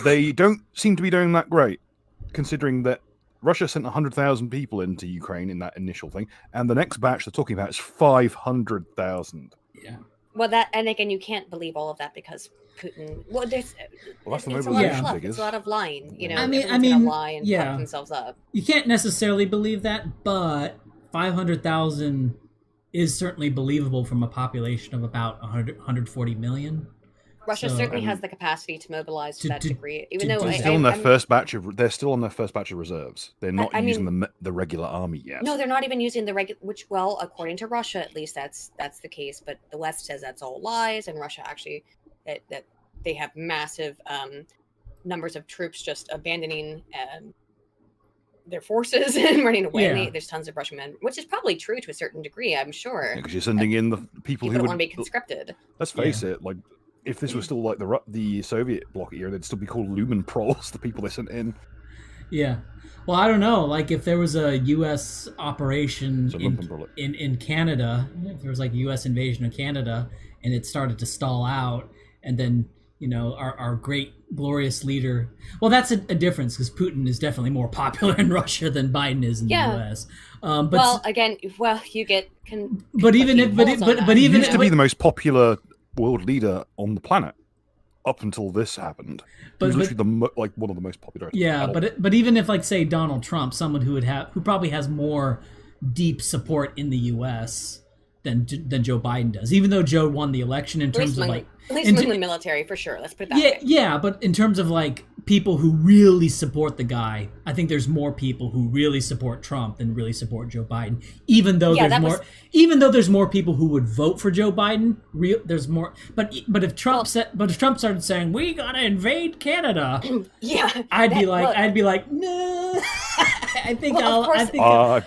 they don't seem to be doing that great, considering that Russia sent 100,000 people into Ukraine in that initial thing, and the next batch they're talking about is 500,000. Yeah. Well, and again, you can't believe all of that because Putin. Well, that's the mobilization figures. It's a lot of lying. You know, I mean, gonna lie and puff themselves up. You can't necessarily believe that, but 500,000 is certainly believable from a population of about 140 million. Russia certainly has the capacity to mobilize to that degree. Even though they're still on their first batch of reserves. They're not using the regular army yet. No, they're not even using the regular. Which, well, according to Russia, at least that's the case. But the West says that's all lies, and Russia actually that they have massive numbers of troops just abandoning their forces and running away. Yeah. There's tons of Russian men, which is probably true to a certain degree, I'm sure. Because you're sending in the people who don't would want to be conscripted. Let's face it, like. If this was still like the Soviet bloc era, they'd still be called Lumen Proles, the people they sent in. Yeah. Well, I don't know. Like, if there was a U.S. operation in Canada, if there was like a U.S. invasion of Canada, and it started to stall out, and then our great glorious leader. Well, that's a difference because Putin is definitely more popular in Russia than Biden is in the U.S. You get. But even if, but even he used to be the most popular world leader on the planet. Up until this happened, he was literally one of the most popular. Yeah, but even if, like, say, Donald Trump, someone who probably has more deep support in the U.S. than Joe Biden does, even though Joe won the election in terms of like at least in the military for sure. Let's put it that way. Yeah, but in terms of like people who really support the guy, I think there's more people who really support Trump than really support Joe Biden. Even though there's more people who would vote for Joe Biden, there's more. But if Trump started saying we gotta invade Canada, I'd be like, no. I've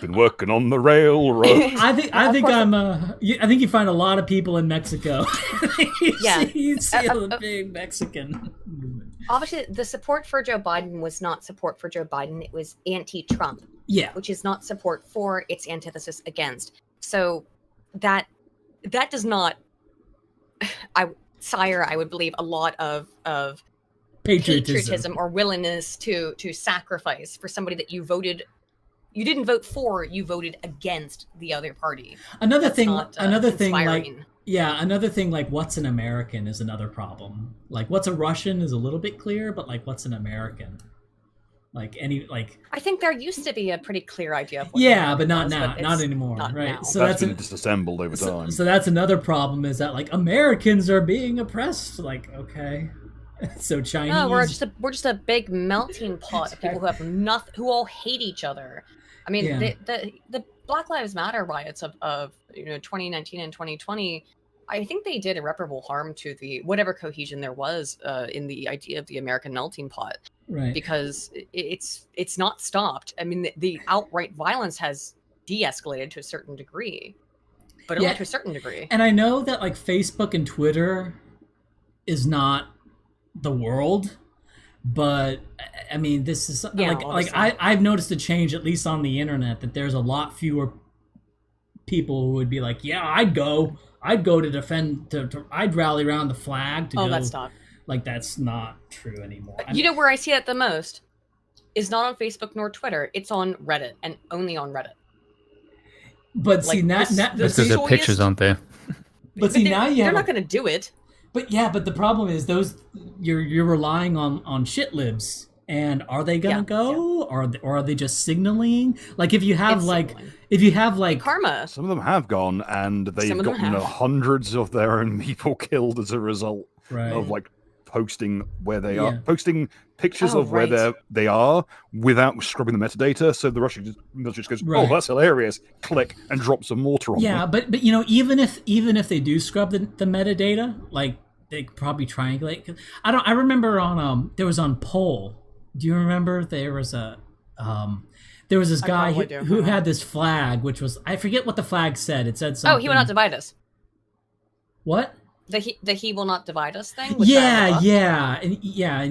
been working on the railroad. I think you find a lot of people in Mexico. You see a big Mexican movement. Obviously, the support for Joe Biden was not support for Joe Biden. It was anti-Trump. Yeah. Which is not support for, it's antithesis against. So that does not sire, I would believe, a lot of patriotism or willingness to sacrifice for somebody that you didn't vote for, you voted against the other party. Another thing like what's an American is another problem. Like what's a Russian is a little bit clear, but like what's an American? I think there used to be a pretty clear idea of what but not now, not anymore, right? Now. So that's been disassembled over time. So that's another problem, is that like Americans are being oppressed. Like, okay. So Chinese. No, we're just a big melting pot of people who have nothing, who all hate each other. I mean, the Black Lives Matter riots of 2019 and 2020, I think they did irreparable harm to the whatever cohesion there was in the idea of the American melting pot, right? Because it's not stopped. I mean, the outright violence has de-escalated to a certain degree, but only to a certain degree. And I know that like Facebook and Twitter is not the world, but I mean, this is I've noticed a change, at least on the internet, that there's a lot fewer people who would be like, yeah, I'd go to defend, I'd rally around the flag to go. That's not. Like, that's not true anymore. You know where I see it the most is not on Facebook nor Twitter. It's on Reddit, and only on Reddit. But see, that's because their pictures aren't there. But see, now they're not going to do it. But the problem is you're relying on shit libs, and are they gonna go, or are they just signaling? Like if you have karma, some of them have gone, and they've gotten hundreds of their own people killed as a result of like posting where they are, posting pictures of where they are without scrubbing the metadata. So the Russian military just goes, "Oh, that's hilarious!" Click and drop some mortar on them. Yeah, but even if they do scrub the metadata, like they could probably triangulate. I remember there was on Poll. Do you remember there was this guy who had this flag, which was, I forget what the flag said. It said something. Oh, he will not divide us. What? The he will not divide us thing? And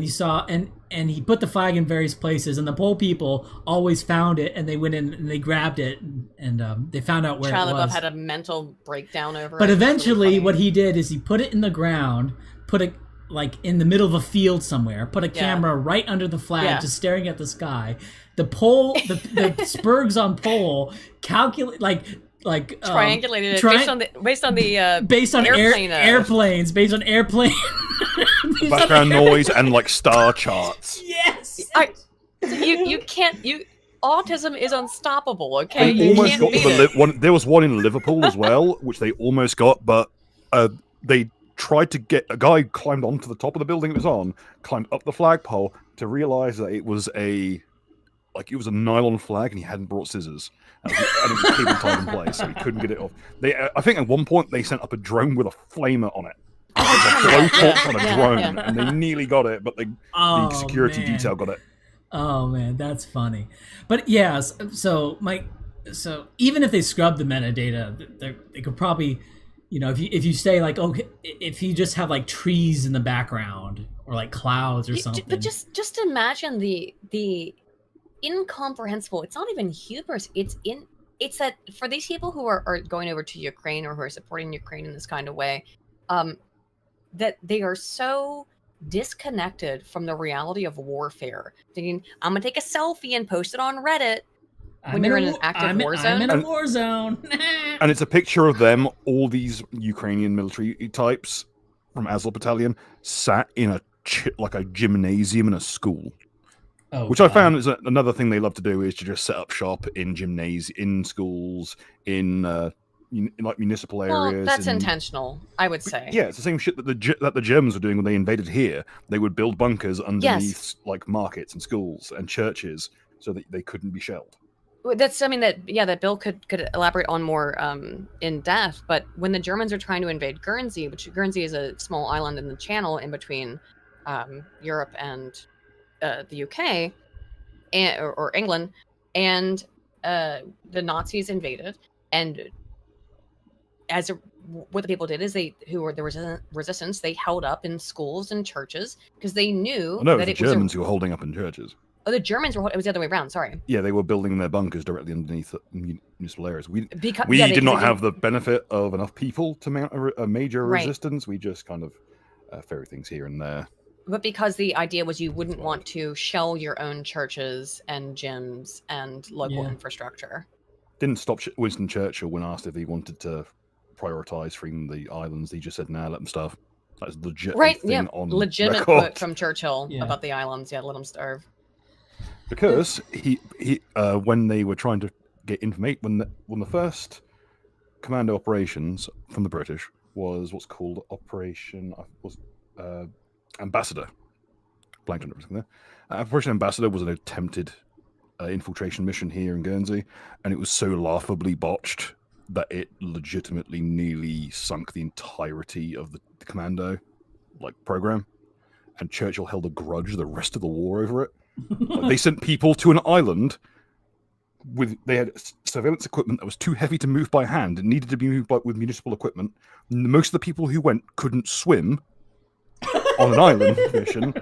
you saw, and he put the flag in various places, and the Poll people always found it, and they went in and they grabbed it, and they found out where it was. Had a mental breakdown over it. But eventually what he did is he put it in the ground, put it like in the middle of a field somewhere, put a camera right under the flag, just staring at the sky. The Poll, the Spurgs on Poll calculate triangulated it based on airplanes, based on airplane background noise and like star charts. Yes. You can't. Autism is unstoppable. Okay, they almost got there was one in Liverpool as well, which they almost got, but they tried to get a guy climbed onto the top of the building it was on, climbed up the flagpole to realize that it was a nylon flag and he hadn't brought scissors. And it was cable tied in place, so he couldn't get it off. I think at one point they sent up a drone with a flamer on it. It was a blowtorch on a drone, and they nearly got it, but the security detail got it. Oh man, that's funny. But yeah, so even if they scrub the metadata, they could probably, if you say like, okay, if you just have like trees in the background or like clouds or something. But just imagine the incomprehensible. It's not even hubris. It's that for these people who are going over to Ukraine or who are supporting Ukraine in this kind of way, that they are so disconnected from the reality of warfare. Thinking, I'm gonna take a selfie and post it on Reddit when you're in an active war zone. I'm in a war zone. And it's a picture of them, all these Ukrainian military types from Azov Battalion, sat in a gymnasium in a school. Oh, which God. I found is another thing they love to do is to just set up shop in in schools, in like municipal areas. Well, that's intentional, I would say. Yeah, it's the same shit that the Germans were doing when they invaded here. They would build bunkers underneath like markets and schools and churches so that they couldn't be shelled. That's something that that Bill could elaborate on more in depth. But when the Germans are trying to invade Guernsey, which Guernsey is a small island in the Channel in between Europe and the UK or England, and the Nazis invaded, and what the people did is who were the resistance, they held up in schools and churches because they knew that the Germans who were holding up in churches. Oh, the Germans were. It was the other way around. Sorry. Yeah, they were building their bunkers directly underneath municipal areas. We did not have the benefit of enough people to mount a major resistance. We just kind of ferry things here and there. But because the idea was you wouldn't want to shell your own churches and gyms and local infrastructure. Didn't stop Winston Churchill when asked if he wanted to prioritize freeing the islands. He just said, "Nah, let them starve." That's legit. Right. Yeah. Legitimate quote from Churchill about the islands. Yeah, let them starve. Because he when they were trying to get information, when the first commando operations from the British was what's called Operation Ambassador. Blanked on everything there. Operation Ambassador was an attempted infiltration mission here in Guernsey, and it was so laughably botched that it legitimately nearly sunk the entirety of the commando program. And Churchill held a grudge the rest of the war over it. They sent people to an island they had surveillance equipment that was too heavy to move by hand. It needed to be moved with municipal equipment. Most of the people who went couldn't swim on an island mission.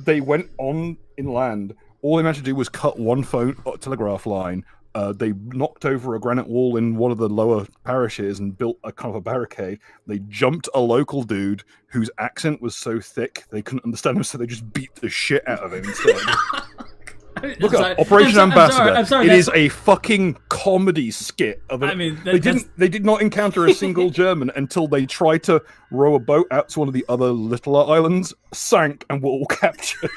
They went on inland. All they managed to do was cut one telegraph line. They knocked over a granite wall in one of the lower parishes and built a kind of a barricade. They jumped a local dude whose accent was so thick they couldn't understand him, so they just beat the shit out of him instead. Look at Operation Ambassador. I'm sorry, it is a fucking comedy skit. They did not encounter a single German until they tried to row a boat out to one of the other littler islands, sank, and were all captured.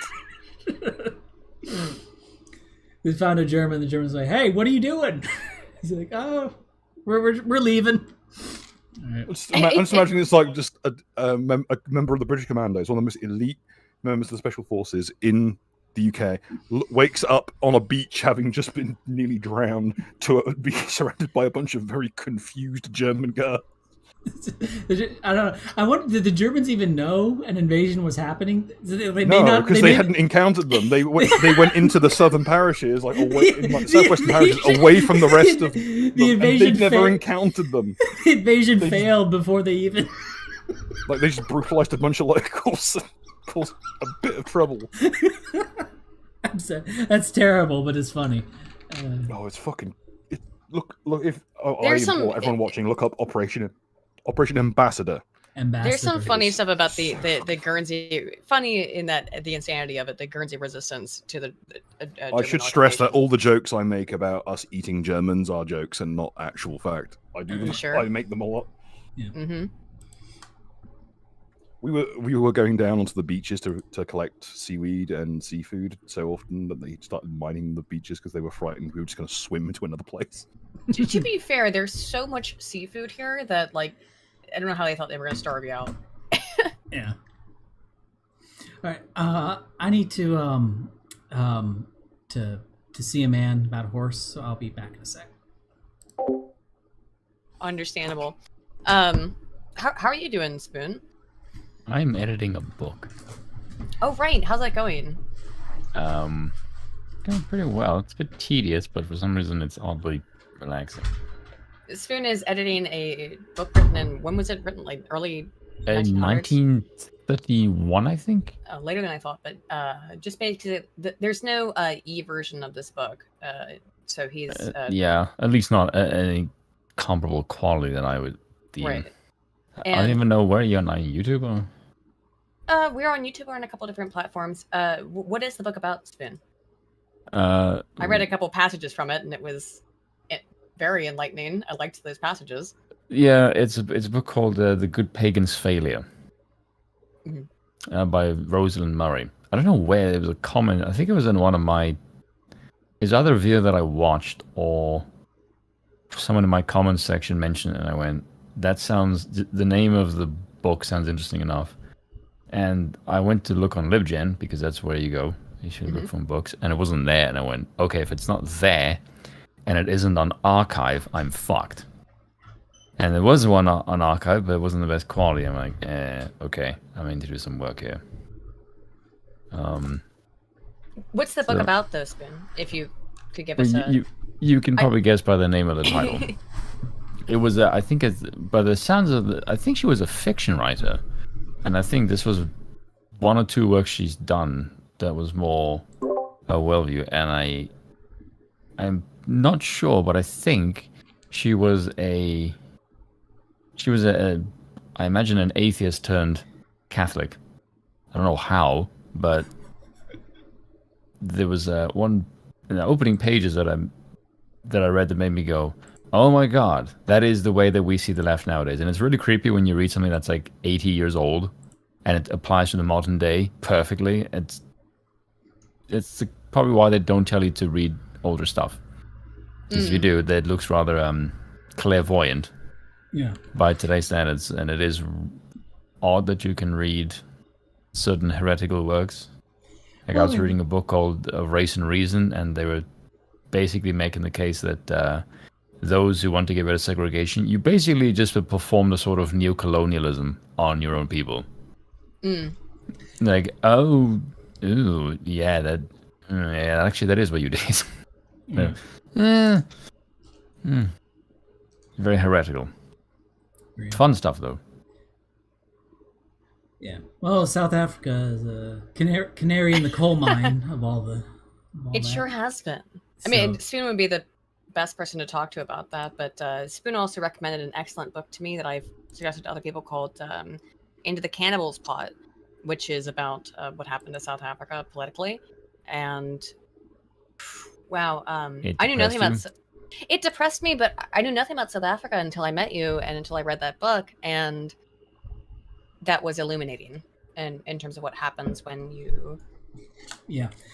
We found a German. The German's like, "Hey, what are you doing?" He's like, "Oh, we're leaving." Right. I'm just imagining it's like just a member of the British Commandos, one of the most elite members of the Special Forces in the UK, wakes up on a beach having just been nearly drowned to be surrounded by a bunch of very confused German guys. I don't know. I wonder, did the Germans even know an invasion was happening? No, because they hadn't encountered them. They went into the southern parishes, southwestern parishes, away from the rest of the invasion. They never encountered them. The invasion failed before they even. They just brutalized a bunch of locals and caused a bit of trouble. I'm sorry. That's terrible, but it's funny. It's fucking. Look! If everyone watching, look up Operation Ambassador. There's some funny stuff about the Guernsey. Funny in that the insanity of it, the Guernsey resistance to the. I should stress that all the jokes I make about us eating Germans are jokes and not actual fact. I do. Sure. I make them all up. Yeah. Mm-hmm. We were going down onto the beaches to collect seaweed and seafood so often that they started mining the beaches because they were frightened we were just going to swim into another place. To be fair, there's so much seafood here that I don't know how they thought they were going to starve you out. Yeah. All right. I need to see a man about a horse, so I'll be back in a sec. Understandable. How are you doing, Spoon? I'm editing a book. Oh, right. How's that going? Going pretty well. It's a bit tedious, but for some reason it's oddly relaxing. Spoon is editing a book written in, when was it written? Early 1900s? 31, I think. Later than I thought, but just basically, there's no e version of this book, so he's yeah, at least not any comparable quality that I would deem. right. I don't even know where you're on YouTube. Or... we're on YouTube or on a couple different platforms. What is the book about, Spoon? I read a couple passages from it, and it was very enlightening. I liked those passages. Yeah, it's a book called The Good Pagan's Failure. By Rosalind Murray. I don't know where it was a comment. I think it was in one of my. It's either a video that I watched or someone in my comments section mentioned it, and I went, "That sounds." The name of the book sounds interesting enough, and I went to look on LibGen because that's where you go. You should look for books, and it wasn't there. And I went, "Okay, if it's not there, and it isn't on Archive, I'm fucked." And there was one on Archive, but it wasn't the best quality. I'm like, okay, I need to do some work here. What's the book about, though, Spoon? If you could give us you can probably guess by the name of the title. It was, I think, by the sounds of I think she was a fiction writer, and I think this was one or two works she's done that was more well-viewed. And I'm not sure, but I think she was I imagine an atheist turned Catholic. I don't know how, but there was one in the opening pages that I read that made me go, "Oh my god, that is the way that we see the left nowadays." And it's really creepy when you read something that's like 80 years old, and it applies to the modern day perfectly. It's probably why they don't tell you to read older stuff. Because if you do, that looks rather clairvoyant. Yeah. By today's standards, and it is odd that you can read certain heretical works. Like I was reading a book called Race and Reason, and they were basically making the case that those who want to get rid of segregation, you basically just perform the sort of neo-colonialism on your own people. Like, yeah, actually that is what you did. Very heretical. Real. Fun stuff, though. Yeah. Well, South Africa is a canary in the coal mine of all the. It sure has been. I mean, Spoon would be the best person to talk to about that, but Spoon also recommended an excellent book to me that I've suggested to other people called Into the Cannibal's Plot, which is about what happened to South Africa politically. And wow, I knew nothing about. It depressed me, but I knew nothing about South Africa until I met you and until I read that book, and that was illuminating in terms of what happens when you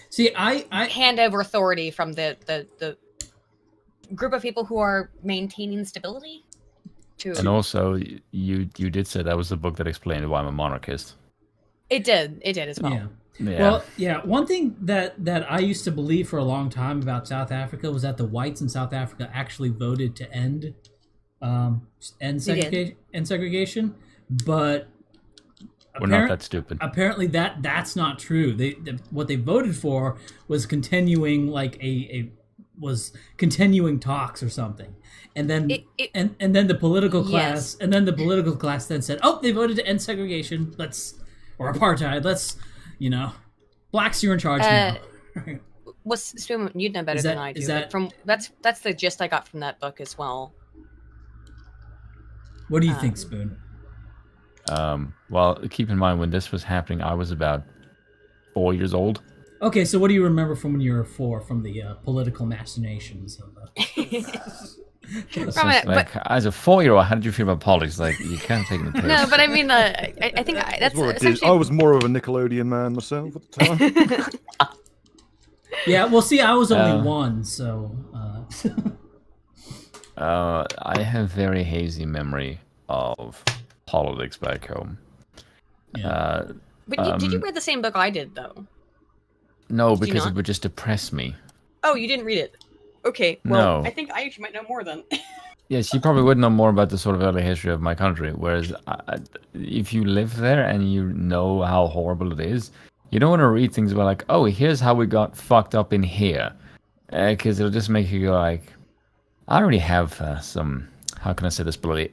see I hand over authority from the group of people who are maintaining stability to. And also you did say that was the book that explained why I'm a monarchist. It did as well. Yeah. Well, yeah. One thing that I used to believe for a long time about South Africa was that the whites in South Africa actually voted to end segregation, but we're not that stupid. Apparently, that's not true. What they voted for was continuing continuing talks or something, and then and then the political class then said, "Oh, they voted to end segregation. Or apartheid. Let's." Blacks, you're in charge now. You'd know better than I do. That's the gist I got from that book as well. What do you think, Spoon? Well, keep in mind when this was happening, I was about 4 years old. Okay, so what do you remember from when you were 4 from the political machinations of? As a 4-year-old, how did you feel about politics? Like, you can't take the piss. No, but I mean, I think that's essentially... I was more of a Nickelodeon man myself at the time. Yeah, well, see, I was only 1, so... I have very hazy memory of politics back home. Yeah. But did you read the same book I did, though? No, because it would just depress me. Oh, you didn't read it? Okay, well, no. I think I actually might know more then. Yes, you probably would know more about the sort of early history of my country, whereas if you live there and you know how horrible it is, you don't want to read things about like, oh, here's how we got fucked up in here. Because it'll just make you go like, I already have some how can I say this politely,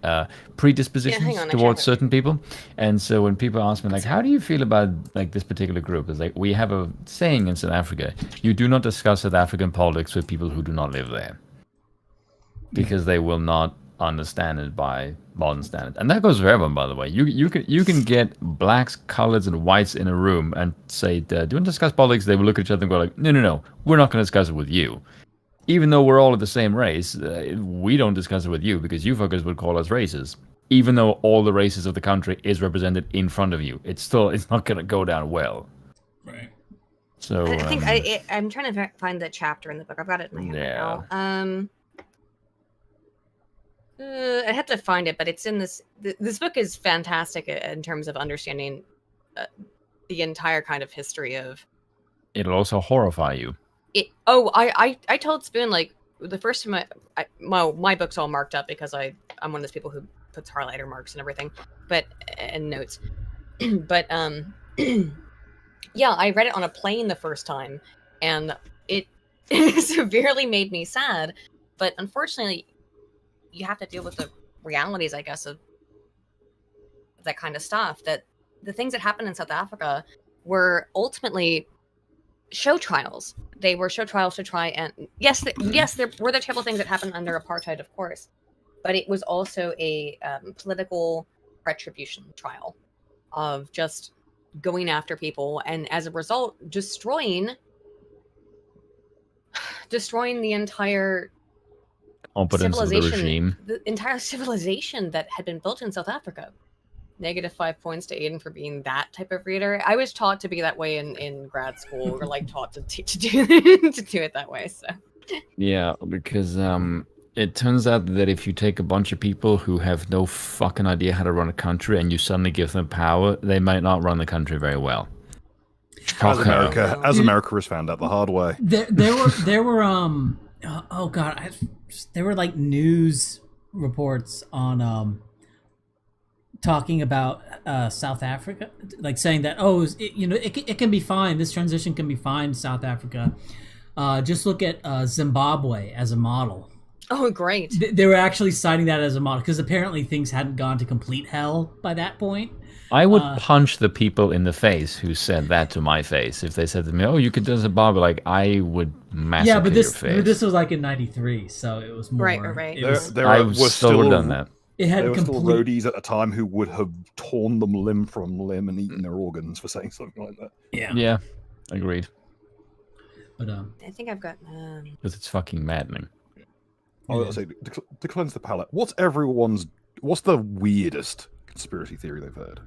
predispositions towards certain people. And so when people ask me, like, how do you feel about like this particular group? It's like, we have a saying in South Africa: you do not discuss South African politics with people who do not live there, because they will not understand it by modern standards. And that goes for everyone, by the way. You can get blacks, coloreds, and whites in a room and say, do you want to discuss politics? They will look at each other and go like, no, we're not going to discuss it with you. Even though we're all of the same race, we don't discuss it with you because you fuckers would call us racist. Even though all the races of the country is represented in front of you, it's not going to go down well. Right. So I think I'm trying to find the chapter in the book. I've got it in my hand now. I have to find it, but it's in this. This book is fantastic in terms of understanding the entire kind of history of. It'll also horrify you. I told Spoon, like, the first time my book's all marked up because I'm one of those people who puts highlighter marks and everything, and notes. But yeah, I read it on a plane the first time, and it severely made me sad. But unfortunately, you have to deal with the realities, I guess, of that kind of stuff. That the things that happened in South Africa were ultimately show trials. They were show trials to try and yes, there were the terrible things that happened under apartheid, of course, but it was also a political retribution trial of just going after people, and as a result, destroying the entire competence of the regime. The entire civilization that had been built in South Africa. -5 points to Aiden for being that type of reader. I was taught to be that way in grad school, or like taught to do it that way. So yeah, because it turns out that if you take a bunch of people who have no fucking idea how to run a country and you suddenly give them power, they might not run the country very well. As America has found out the hard way. There were oh god, there were like news reports on talking about South Africa, like saying that it can be fine. This transition can be fine. South Africa, just look at Zimbabwe as a model. Oh, great! They were actually citing that as a model because apparently things hadn't gone to complete hell by that point. I would punch the people in the face who said that to my face if they said to me, "Oh, you could do Zimbabwe." Like, I would massacre your face. But this was like in '93, so it was more right. I would still have done that. There were still roadies at the time who would have torn them limb from limb and eaten their organs for saying something like that. Yeah, agreed. But I think I've got because it's fucking maddening. I was say to cleanse the palate. What's the weirdest conspiracy theory they've heard?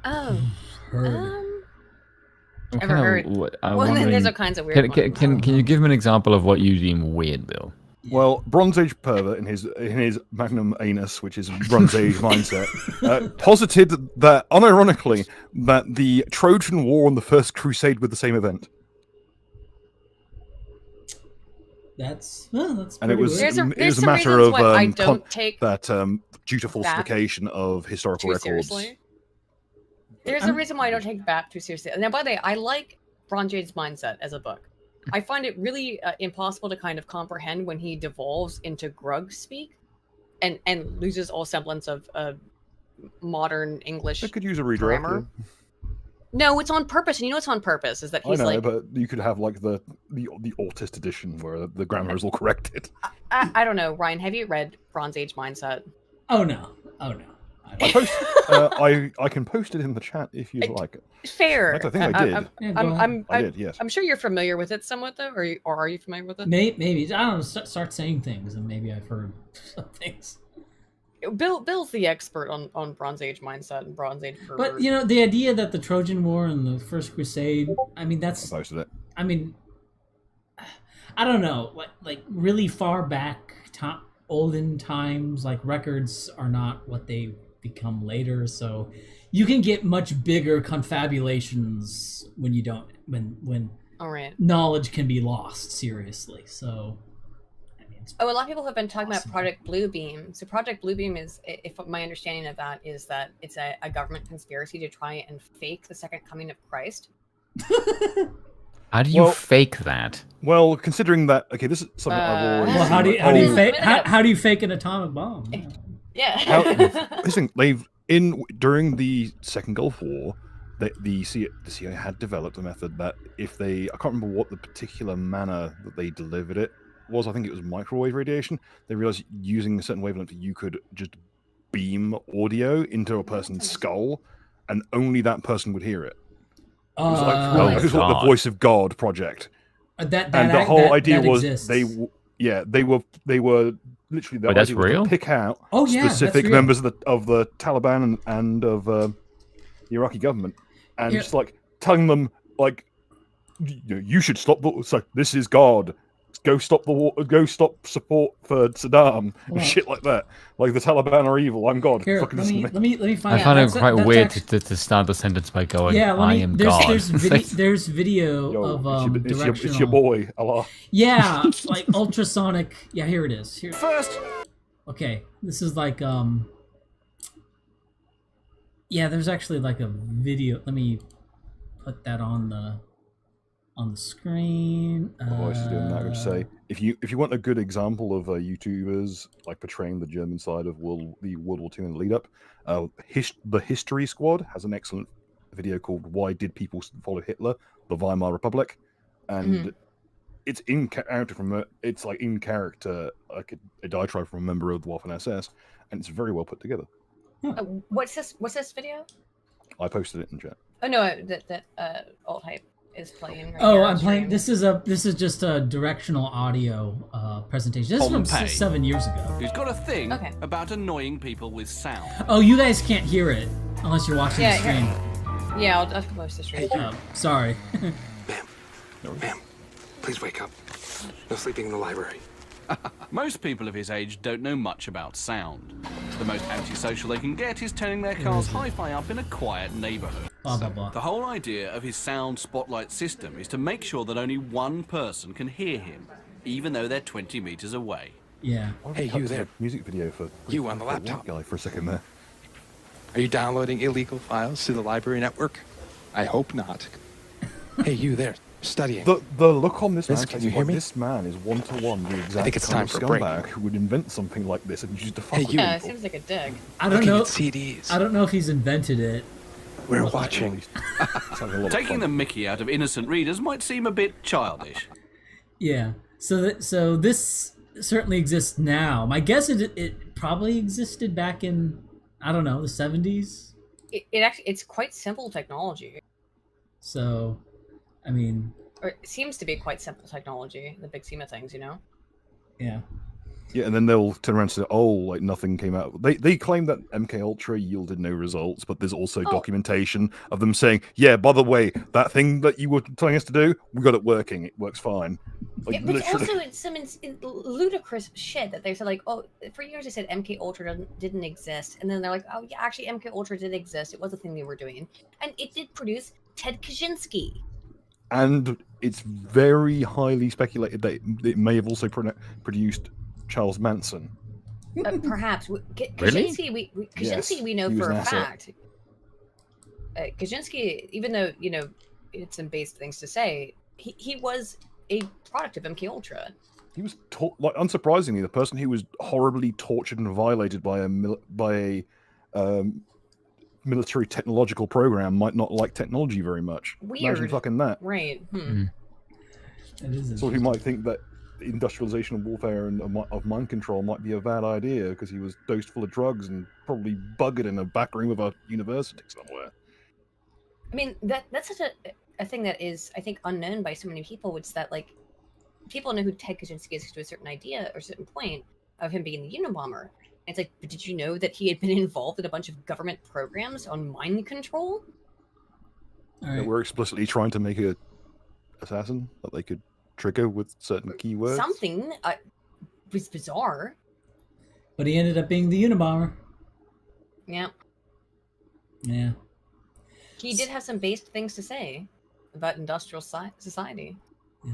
Ever heard? There's all kinds of weird ones. Can you give me an example of what you deem weird, Bill? Well, Bronze Age pervert in his magnum anus, which is Bronze Age mindset, posited that unironically that the Trojan War and the First Crusade were the same event. That's and it was a matter of due to falsification of historical records. Seriously? There's a reason why I don't take BAP too seriously. Now, by the way, I like Bronze Age's mindset as a book. I find it really impossible to kind of comprehend when he devolves into Grug speak and loses all semblance of modern English. I could use a redirect. Grammar. No, it's on purpose, and you know it's on purpose. Is that he's but you could have like the autist edition where the grammar is all corrected. I don't know, Ryan. Have you read Bronze Age Mindset? Oh no. I can post it in the chat if you'd like it. Fair. I think I did. I did, yes. I'm sure you're familiar with it somewhat, though, or are you familiar with it? Maybe. I don't know. Start saying things, and maybe I've heard some things. Bill's the expert on Bronze Age mindset and Bronze Age pervert. But the idea that the Trojan War and the First Crusade, I mean, that's. I posted it. I mean, I don't know, like really far back, olden times, like records are not what they become later, so you can get much bigger confabulations when you don't when all right, knowledge can be lost seriously. So I mean, a lot of people have been talking about Project Bluebeam. So Project Bluebeam is, if my understanding of that is that it's a government conspiracy to try and fake the second coming of Christ. How do you fake that? Well, considering that, okay, this is something I've always. Well, how do you fake an atomic bomb? Yeah. Listen, during the Second Gulf War, the CIA had developed a method that I can't remember what the particular manner that they delivered it was. I think it was microwave radiation. They realized using a certain wavelength, you could just beam audio into a person's skull, and only that person would hear it. It was like the Voice of God project. The whole idea was they were literally the idea was to pick out specific members of the Taliban and of the Iraqi government, and just like telling them like, you should stop. This is God. Go stop the war. Go stop support for Saddam. Shit like that. Like the Taliban are evil. I'm God. Here, let me find. I find it quite weird to start the sentence by going, "I am God." There's video of directional. It's your boy Allah. Yeah, like ultrasonic. Yeah, here it is. First. Okay, this is like Yeah, there's actually like a video. Let me put that on the screen. My voice is doing that. I'm going to say, if you want a good example of YouTubers like portraying the German side of the World War II and the lead up, the History Squad has an excellent video called "Why Did People Follow Hitler? The Weimar Republic," and it's in character like a diatribe from a member of the Waffen SS, and it's very well put together. What's this video? I posted it in chat. Oh no, that alt hype is playing right I'm playing. This is just a directional audio presentation. This is from 7 years ago. Who's got a thing about annoying people with sound? Oh, you guys can't hear it unless you're watching the stream. Yeah, I'll post the stream. Sorry. Ma'am, please wake up. No sleeping in the library. Most people of his age don't know much about sound. The most antisocial they can get is turning their car's hi-fi up in a quiet neighborhood. The whole idea of his sound spotlight system is to make sure that only one person can hear him, even though they're 20 meters away. Yeah. Hey, you there. Music video for you on the laptop guy for a second there. Are you downloading illegal files to the library network? I hope not. Hey, you there. Studying. The look on this man, can you hear me? This man is one-to-one the exact kind of scumbag who would invent something like this and use it to fuck with people. Yeah, it seems like a dick. I don't know. CDs. I don't know if he's invented it. We're watching. Taking the mickey out of innocent readers might seem a bit childish. Yeah. So this certainly exists now. My guess is it probably existed back in, I don't know, the 70s. It's quite simple technology. So, I mean, or it seems to be quite simple technology, the big scheme of things, you know? Yeah. Yeah, and then they'll turn around and say, "Oh, like nothing came out." They claim that MK Ultra yielded no results, but there's also documentation of them saying, "Yeah, by the way, that thing that you were telling us to do, we got it working. It works fine." Like, but also it's some ludicrous shit that they said, like, "Oh, for years they said MK Ultra didn't exist," and then they're like, "Oh, yeah, actually, MK Ultra did exist. It was a thing they were doing, and it did produce Ted Kaczynski." And it's very highly speculated that it may have also produced Charles Manson. Perhaps. Kaczynski, we know for a fact. Kaczynski, even though, you know, it's some base things to say, he was a product of MK Ultra. He was, unsurprisingly, the person who was horribly tortured and violated by a military technological program might not like technology very much. Weird. Imagine fucking that. Right. So he might think that industrialization of warfare and of mind control might be a bad idea because he was dosed full of drugs and probably buggered in a back room of a university somewhere. I mean, that's such a thing that is, I think, unknown by so many people. It's that, like, people know who Ted Kaczynski is to a certain idea or a certain point of him being the Unabomber. And it's like, but did you know that he had been involved in a bunch of government programs on mind control? Right. We're explicitly trying to make an assassin that they could trigger with certain keywords. Something was bizarre. But he ended up being the Unabomber. Yeah. Yeah. He did have some based things to say about industrial society. Yeah.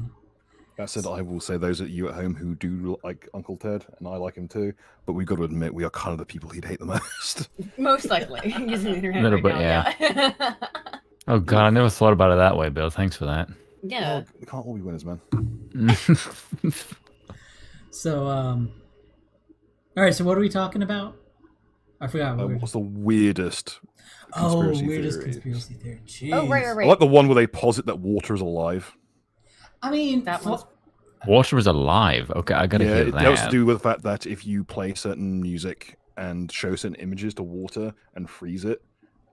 That said, I will say those of you at home who do like Uncle Ted, and I like him too, but we've got to admit we are kind of the people he'd hate the most. Most likely. Using the internet a little bit, right now, yeah. Oh God, I never thought about it that way, Bill. Thanks for that. Yeah. They can't all be winners, man. So, all right. So, what are we talking about? I forgot. What's the weirdest conspiracy conspiracy theory? Jeez. Oh, right. I like the one where they posit that water is alive. I mean, that one's... Water is alive. Okay, I gotta hear that. It has to do with the fact that if you play certain music and show certain images to water and freeze it,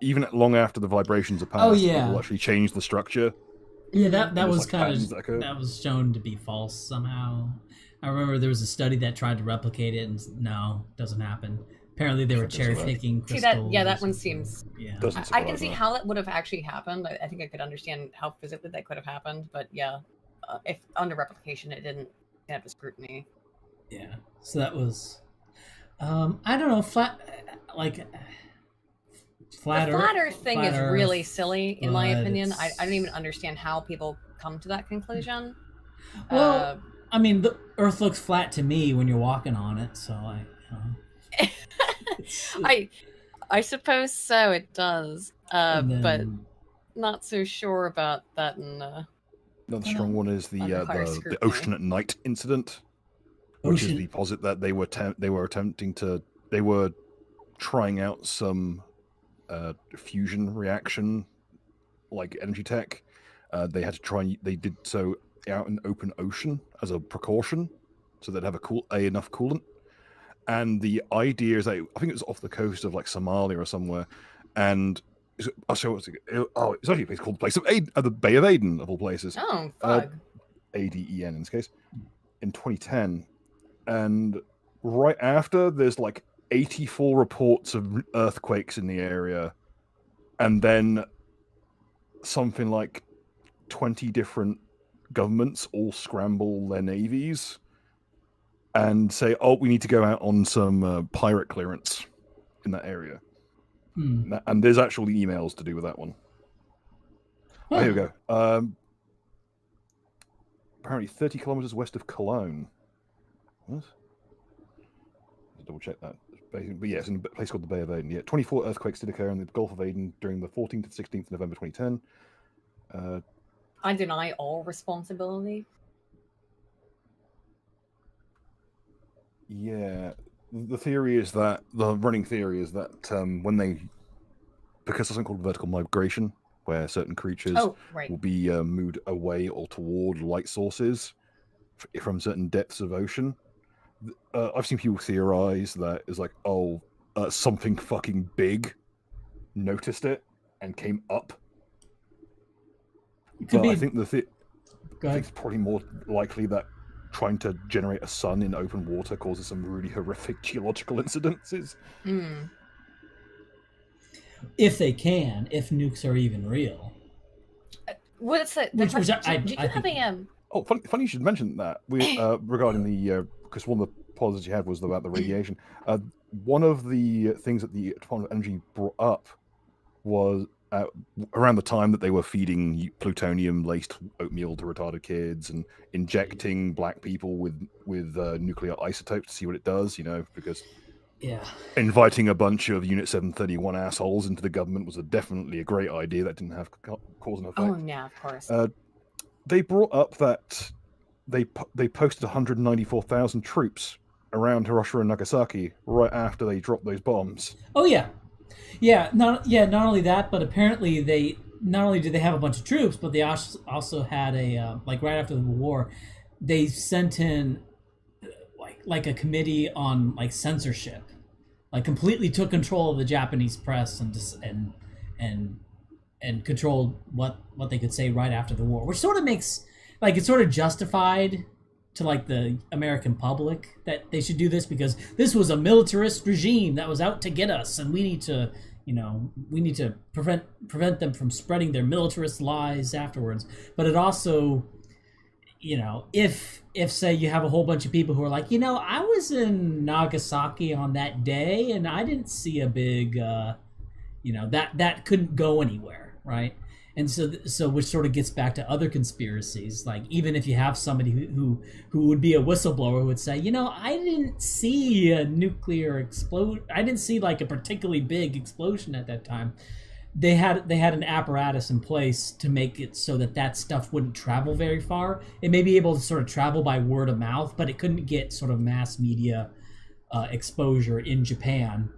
even long after the vibrations are passed, it will actually change the structure. Yeah, that was kind of that was shown to be false somehow. I remember there was a study that tried to replicate it, and no, it doesn't happen. Apparently, they were cherry picking crystals. That one seems. Yeah, I can see how that would have actually happened. I think I could understand how physically that could have happened, but yeah, if under replication, it didn't have the scrutiny. Yeah, so that was. I don't know, flat Earth thing is really silly, in my opinion. I don't even understand how people come to that conclusion. Well, I mean, the Earth looks flat to me when you're walking on it, so I suppose so. It does, but not so sure about that. Another strong one is the Ocean at Night incident, which is the posit that they were trying out some fusion reaction, like energy tech. They had to try. They did so out in open ocean as a precaution, so they'd have enough coolant. And the idea is that I think it was off the coast of like Somalia or somewhere, and it's actually a place called the Bay of Aden of all places. Oh, fuck. ADEN in this case, in 2010, and right after there's like 84 reports of earthquakes in the area, and then something like 20 different governments all scramble their navies and say, "Oh, we need to go out on some pirate clearance in that area." And there's actual emails to do with that one. Oh, here we go. Apparently 30 kilometers west of Cologne. What? Let's double check that. But yes, in a place called the Bay of Aden. Yeah, 24 earthquakes did occur in the Gulf of Aden during the 14th to 16th of November 2010. I deny all responsibility. Yeah, the running theory is that because of something called vertical migration, where certain creatures will be moved away or toward light sources from certain depths of ocean. I've seen people theorize that it's like, something fucking big noticed it and came up. I think it's probably more likely that trying to generate a sun in open water causes some really horrific geological incidences. If they can, if nukes are even real. What's that? Did you have a Oh, funny you should mention that. We regarding the because one of the positives you had was about the radiation. One of the things that the Department of Energy brought up was around the time that they were feeding plutonium-laced oatmeal to retarded kids and injecting black people with nuclear isotopes to see what it does. Because inviting a bunch of Unit 731 assholes into the government was definitely a great idea that didn't have cause and effect. Oh yeah, of course. They brought up that they posted 194,000 troops around Hiroshima and Nagasaki right after they dropped those bombs. Oh yeah. Not only that, but apparently they not only did they have a bunch of troops, but they also had a right after the war, they sent in like a committee on censorship, completely took control of the Japanese press and controlled what they could say right after the war, which sort of makes it's sort of justified to the American public that they should do this because this was a militarist regime that was out to get us, and we need to prevent them from spreading their militarist lies afterwards. But it also, if say you have a whole bunch of people who are like, I was in Nagasaki on that day and I didn't see a big, that couldn't go anywhere, right? And so which sort of gets back to other conspiracies. Even if you have somebody who would be a whistleblower who would say, I didn't see a nuclear explosion. I didn't see a particularly big explosion at that time. they had an apparatus in place to make it so that stuff wouldn't travel very far. It may be able to sort of travel by word of mouth, but it couldn't get sort of mass media exposure in Japan.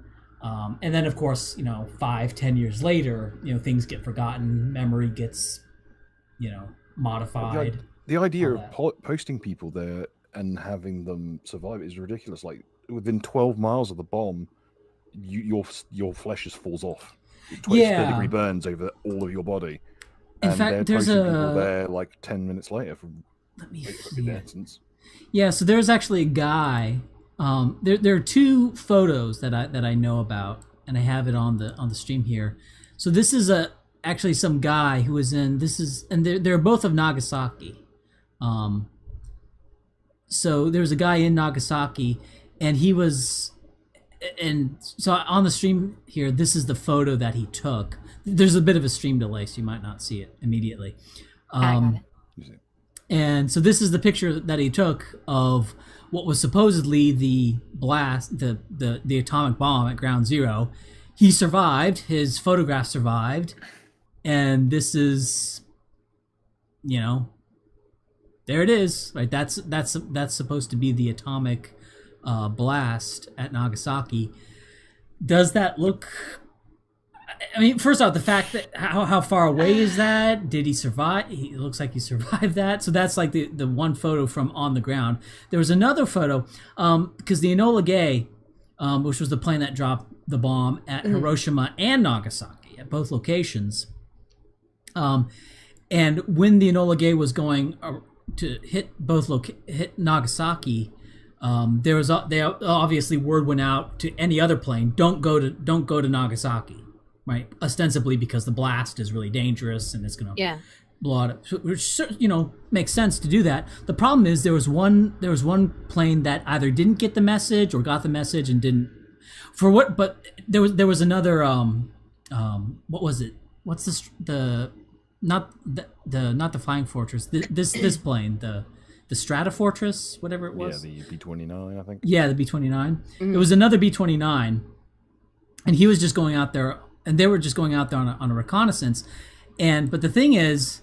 And then, of course, 5-10 years later, things get forgotten, memory gets, modified. The idea of posting people there and having them survive is ridiculous. Like, within 12 miles of the bomb, your flesh just falls off. 30-degree burns over all of your body. In fact, there's people there like 10 minutes later. Let me see. Yeah, so there's actually a guy. There are two photos that I know about, and I have it on the stream here. So this is actually some guy who was in and they're both of Nagasaki. So there was a guy in Nagasaki, and he was. And so on the stream here, this is the photo that he took. There's a bit of a stream delay, so you might not see it immediately. I got it. And so this is the picture that he took of what was supposedly the blast, the atomic bomb at Ground Zero. He survived. His photograph survived, and this is, there it is. Right, that's supposed to be the atomic blast at Nagasaki. Does that look? I mean, first off, the fact that how far away is that? Did he survive? It looks like he survived that. So that's like the one photo from on the ground. There was another photo because the Enola Gay, which was the plane that dropped the bomb at Hiroshima and Nagasaki at both locations. And when the Enola Gay was going to hit hit Nagasaki. They obviously word went out to any other plane, don't go to Nagasaki, right? Ostensibly because the blast is really dangerous and it's going to blow out, which makes sense to do that. The problem is there was one plane that either didn't get the message or got the message and didn't. But there was another what was it? What's not the Flying Fortress? This plane, the Stratofortress, whatever it was. Yeah, the B-29, I think. Yeah, the B-29. Mm-hmm. It was another B-29, and he was just going out there, and they were just going out there on a reconnaissance. But the thing is,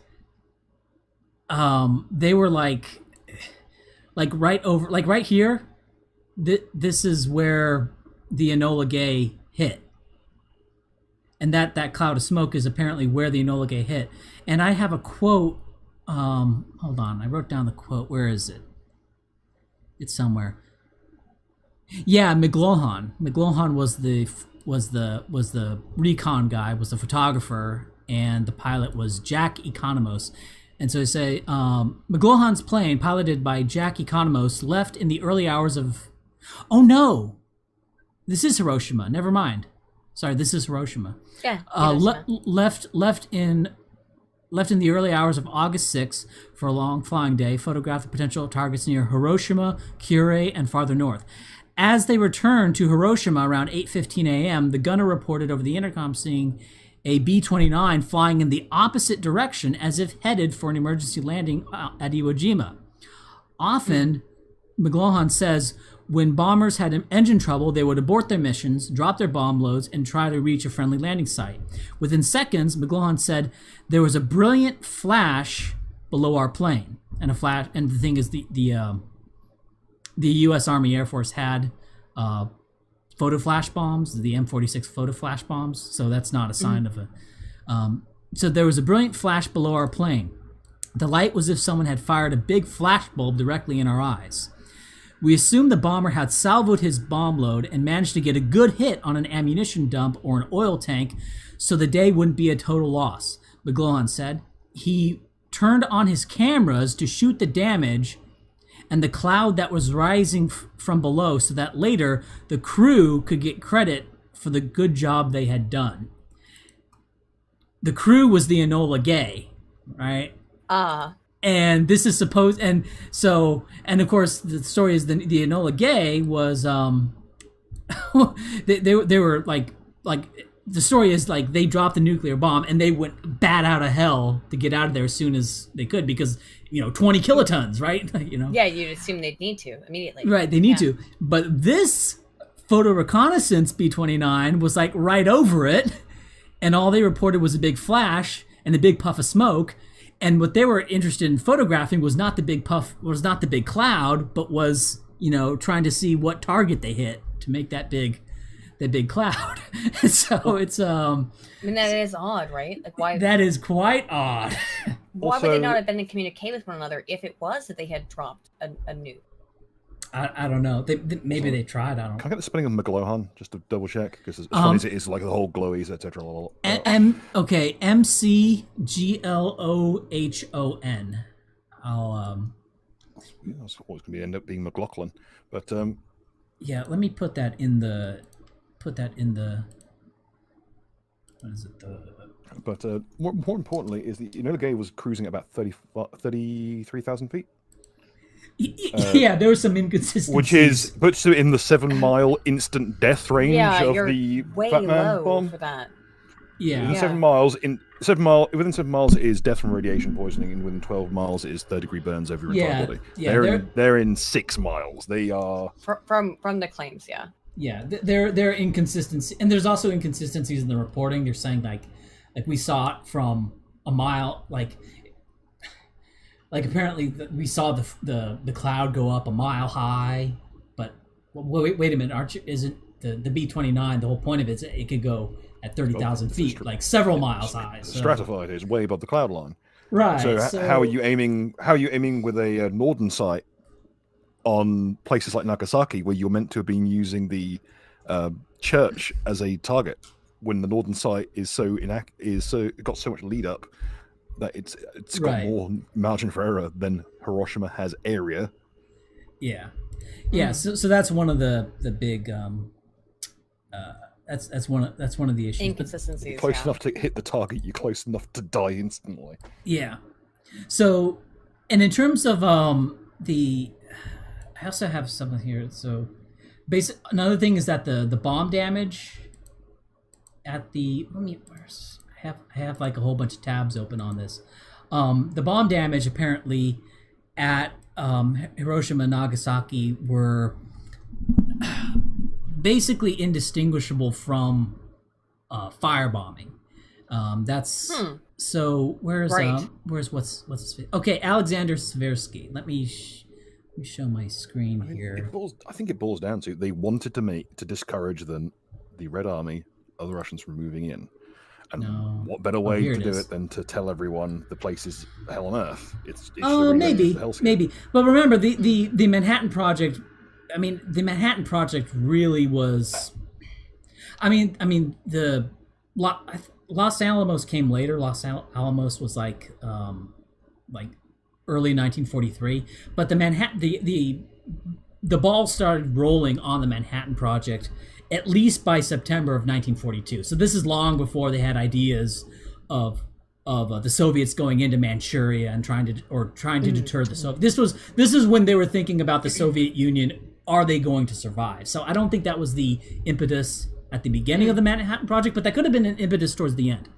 they were like right over, like right here. This is where the Enola Gay hit, and that cloud of smoke is apparently where the Enola Gay hit. And I have a quote. Hold on, I wrote down the quote. Where is it? It's somewhere. Yeah, McLuhan. McLuhan was the recon guy, was the photographer, and the pilot was Jack Economos. And so they say McLuhan's plane, piloted by Jack Economos, left in the early hours of. Oh no, this is Hiroshima. Never mind. Sorry, this is Hiroshima. Yeah. Left in the early hours of August 6th for a long flying day, photographed the potential targets near Hiroshima, Kure, and farther north. As they returned to Hiroshima around 8:15 a.m., the gunner reported over the intercom seeing a B-29 flying in the opposite direction as if headed for an emergency landing at Iwo Jima. Often, McLuhan says, when bombers had engine trouble, they would abort their missions, drop their bomb loads, and try to reach a friendly landing site. Within seconds, McLuhan said, there was a brilliant flash below our plane. And the thing is, the U.S. Army Air Force had photo flash bombs, the M46 photo flash bombs, so that's not a sign of a... so there was a brilliant flash below our plane. The light was as if someone had fired a big flash bulb directly in our eyes. We assumed the bomber had salvoed his bomb load and managed to get a good hit on an ammunition dump or an oil tank so the day wouldn't be a total loss, McLuhan said. He turned on his cameras to shoot the damage and the cloud that was rising from below so that later the crew could get credit for the good job they had done. The crew was the Enola Gay, right? And this is supposed, and of course the story is the Enola Gay was, they were like the story is like they dropped the nuclear bomb and they went bat out of hell to get out of there as soon as they could because 20 kilotons, right? Yeah, you'd assume they'd need to immediately. Right, they need to. But this photo reconnaissance B-29 was like right over it, and all they reported was a big flash and a big puff of smoke. And what they were interested in photographing was not the big puff, was not the big cloud, but was, trying to see what target they hit to make that big cloud. So it's I mean, that is odd, right? Like, why? That is quite odd. Why would they not have been in communicate with one another if it was that they had dropped a nuke? I don't know. Maybe they tried. I don't know. Can I get the spelling of McGlohon just to double check? Because as funny as it is, like the whole glowies, etc. Okay, McGlohon. I'll that's always going to end up being McLaughlin, but yeah. Let me put that in the. What is it? But more importantly, is the Enola Gay was cruising at about 33,000 feet. Yeah, there was some inconsistencies. Which puts it in the 7 mile instant death range of the way Fat Man low bomb. For that. Yeah. Within 7 miles it is death from radiation poisoning, and within 12 miles it is third-degree burns over your entire body. Yeah, they're in 6 miles. They are from the claims. Yeah. Yeah, there are inconsistencies, and there's also inconsistencies in the reporting. They're saying like we saw it from a mile, like apparently we saw the cloud go up a mile high, but wait a minute, isn't the B-29, the whole point of it is it could go at 30,000 feet, like several miles high. So. Stratified is way above the cloud line. Right. So how are you aiming? How are you aiming with a northern sight on places like Nagasaki, where you're meant to have been using the church as a target, when the northern sight is got so much lead up that it's got more margin for error than Hiroshima has area. Yeah. So that's one of the big that's one of the issues. Inconsistencies. You're close enough to hit the target, you're close enough to die instantly. Yeah. So, and in terms of I also have something here. So, another thing is that the bomb damage at the I have like a whole bunch of tabs open on this. The bomb damage apparently at Hiroshima and Nagasaki were basically indistinguishable from firebombing. That's so. Where's what's his face? Okay, Alexander Seversky. Let me show my screen here. I think it boils down to they wanted to discourage the Red Army of the Russians from moving in. And what better way to do it than to tell everyone the place is hell on earth? Maybe. But remember, the Manhattan Project. I mean, the Manhattan Project really was. I mean, the Los Alamos came later. Los Alamos was like early 1943, but the Manhattan the ball started rolling on the Manhattan Project at least by September of 1942. So this is long before they had ideas of the Soviets going into Manchuria and trying to deter the Soviets. This is when they were thinking about the Soviet Union. Are they going to survive? So I don't think that was the impetus at the beginning of the Manhattan Project, but that could have been an impetus towards the end.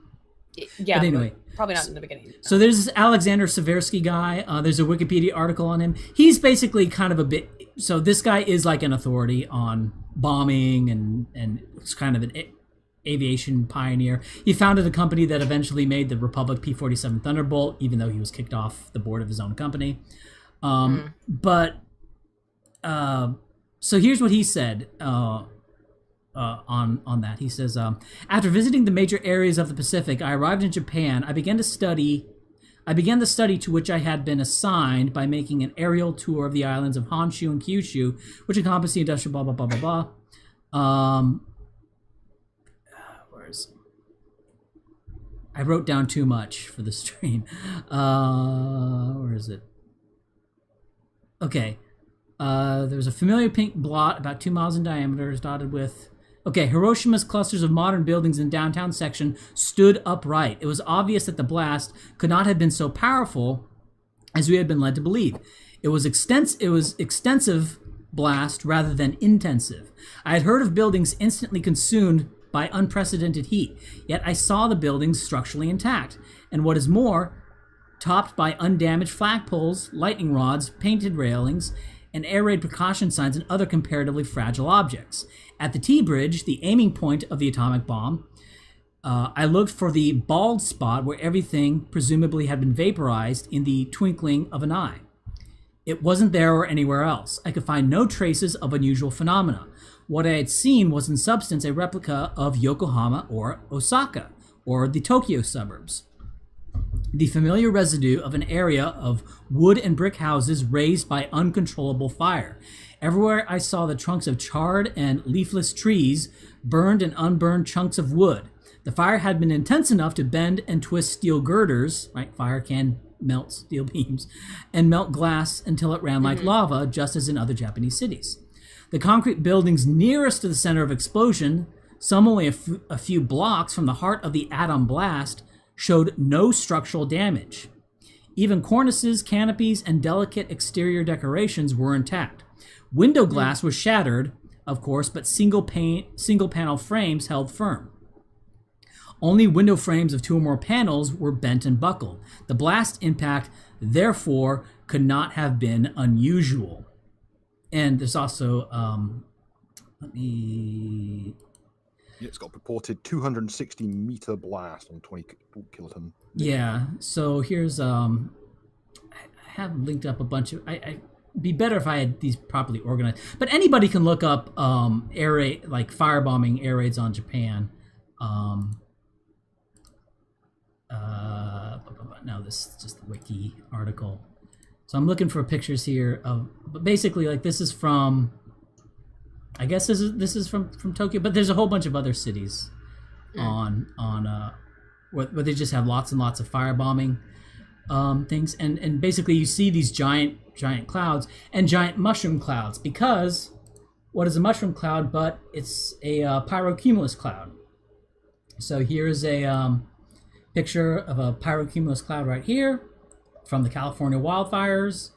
Yeah, but anyway, probably not in the beginning. So there's this Alexander Seversky guy. There's a Wikipedia article on him. He's basically kind of a bit. So this guy is like an authority on bombing and it's kind of an aviation pioneer. He founded a company that eventually made the Republic P-47 Thunderbolt, even though he was kicked off the board of his own company. But so here's what he said. On that. He says, after visiting the major areas of the Pacific, I arrived in Japan. I began the study to which I had been assigned by making an aerial tour of the islands of Honshu and Kyushu, which encompass the industrial blah, blah, blah, blah, blah. I wrote down too much for the stream. Where is it? Okay. There's a familiar pink blot about 2 miles in diameter, is dotted with... Okay, Hiroshima's clusters of modern buildings in downtown section stood upright. It was obvious that the blast could not have been so powerful as we had been led to believe. It was extensive blast rather than intensive. I had heard of buildings instantly consumed by unprecedented heat, yet I saw the buildings structurally intact, and what is more, topped by undamaged flagpoles, lightning rods, painted railings, and air raid precaution signs and other comparatively fragile objects. At the T-Bridge, the aiming point of the atomic bomb, I looked for the bald spot where everything presumably had been vaporized in the twinkling of an eye. It wasn't there or anywhere else. I could find no traces of unusual phenomena. What I had seen was in substance a replica of Yokohama or Osaka, or the Tokyo suburbs. The familiar residue of an area of wood and brick houses raised by uncontrollable fire. Everywhere I saw the trunks of charred and leafless trees, burned and unburned chunks of wood. The fire had been intense enough to bend and twist steel girders, right? Fire can melt steel beams, and melt glass until it ran like lava, just as in other Japanese cities. The concrete buildings nearest to the center of explosion, some only a few blocks from the heart of the atom blast, showed no structural damage. Even cornices, canopies, and delicate exterior decorations were intact. Window glass was shattered, of course, but single panel frames held firm. Only window frames of 2 or more panels were bent and buckled. The blast impact, therefore, could not have been unusual. And there's also, It's got purported 260-meter blast on 20 kiloton. Yeah, so here's, I have linked up a bunch of, it'd be better if I had these properly organized. But anybody can look up air raid, like firebombing air raids on Japan. No, this is just the wiki article. So I'm looking for pictures here of, but basically, like, this is from, I guess this is from Tokyo, but there's a whole bunch of other cities on where they just have lots and lots of firebombing things, and basically you see these giant clouds and giant mushroom clouds, because what is a mushroom cloud but it's a pyrocumulus cloud. So here's a picture of a pyrocumulus cloud right here from the California wildfires.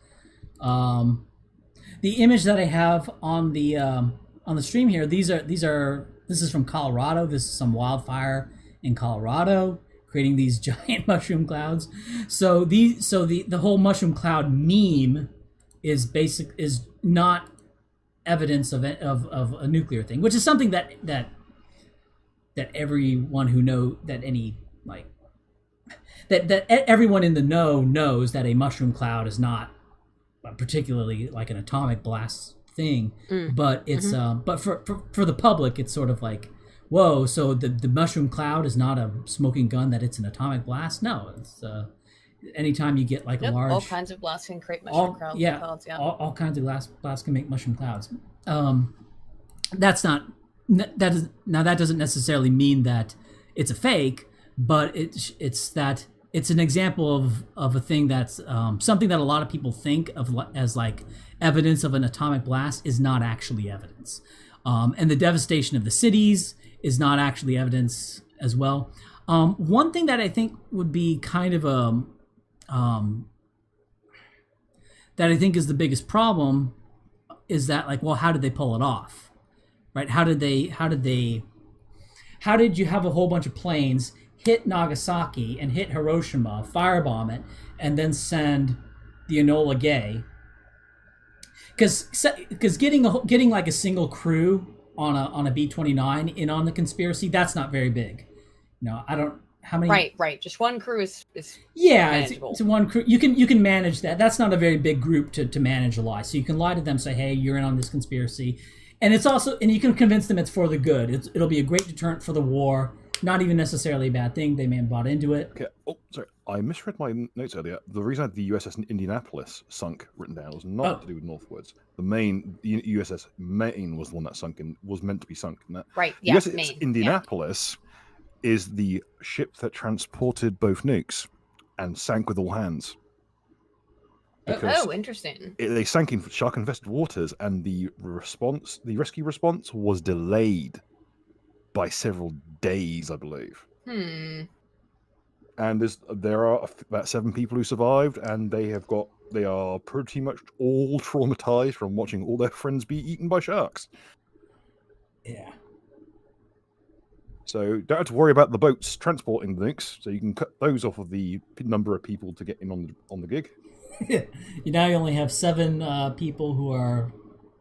The image that I have on the stream here, this is from Colorado. This is some wildfire in Colorado creating these giant mushroom clouds. So the whole mushroom cloud meme is not evidence of a nuclear thing, which is something that everyone who know that any like that everyone in the know knows that a mushroom cloud is not particularly like an atomic blast thing, but it's but for the public it's sort of like, whoa, so the mushroom cloud is not a smoking gun, that it's an atomic blast. No, it's anytime you get like a large, all kinds of blasts can create mushroom clouds. Yeah, all kinds of blasts can make mushroom clouds. That doesn't necessarily mean that it's a fake, but it's that it's an example of a thing that's something that a lot of people think of as like evidence of an atomic blast is not actually evidence. And the devastation of the cities is not actually evidence as well. One thing that I think would be kind of that I think is the biggest problem is that, like, well, how did they pull it off? Right? How did you have a whole bunch of planes hit Nagasaki and hit Hiroshima, firebomb it, and then send the Enola Gay? Because getting like a single crew on a B-29 in on the conspiracy, that's not very big. I don't how many. Right. Just one crew is manageable. It's one crew. You can manage that. That's not a very big group to manage a lie. So you can lie to them, say, hey, you're in on this conspiracy, and it's also, and you can convince them it's for the good. It'll be a great deterrent for the war. Not even necessarily a bad thing. They may have bought into it. Okay. Oh, sorry. I misread my notes earlier. The reason I had the USS Indianapolis sunk written down was not to do with Northwoods. The USS Maine was the one that sunk and was meant to be sunk. In that. Right. Yeah. USS Maine, Indianapolis is the ship that transported both nukes and sank with all hands. Oh, interesting. They sank in shark-infested waters, and the rescue response was delayed by several days, I believe. And there are about 7 people who survived, and they are pretty much all traumatized from watching all their friends be eaten by sharks. Yeah. So don't have to worry about the boats transporting the nukes, so you can cut those off of the number of people to get in on the gig. You only have 7 people who are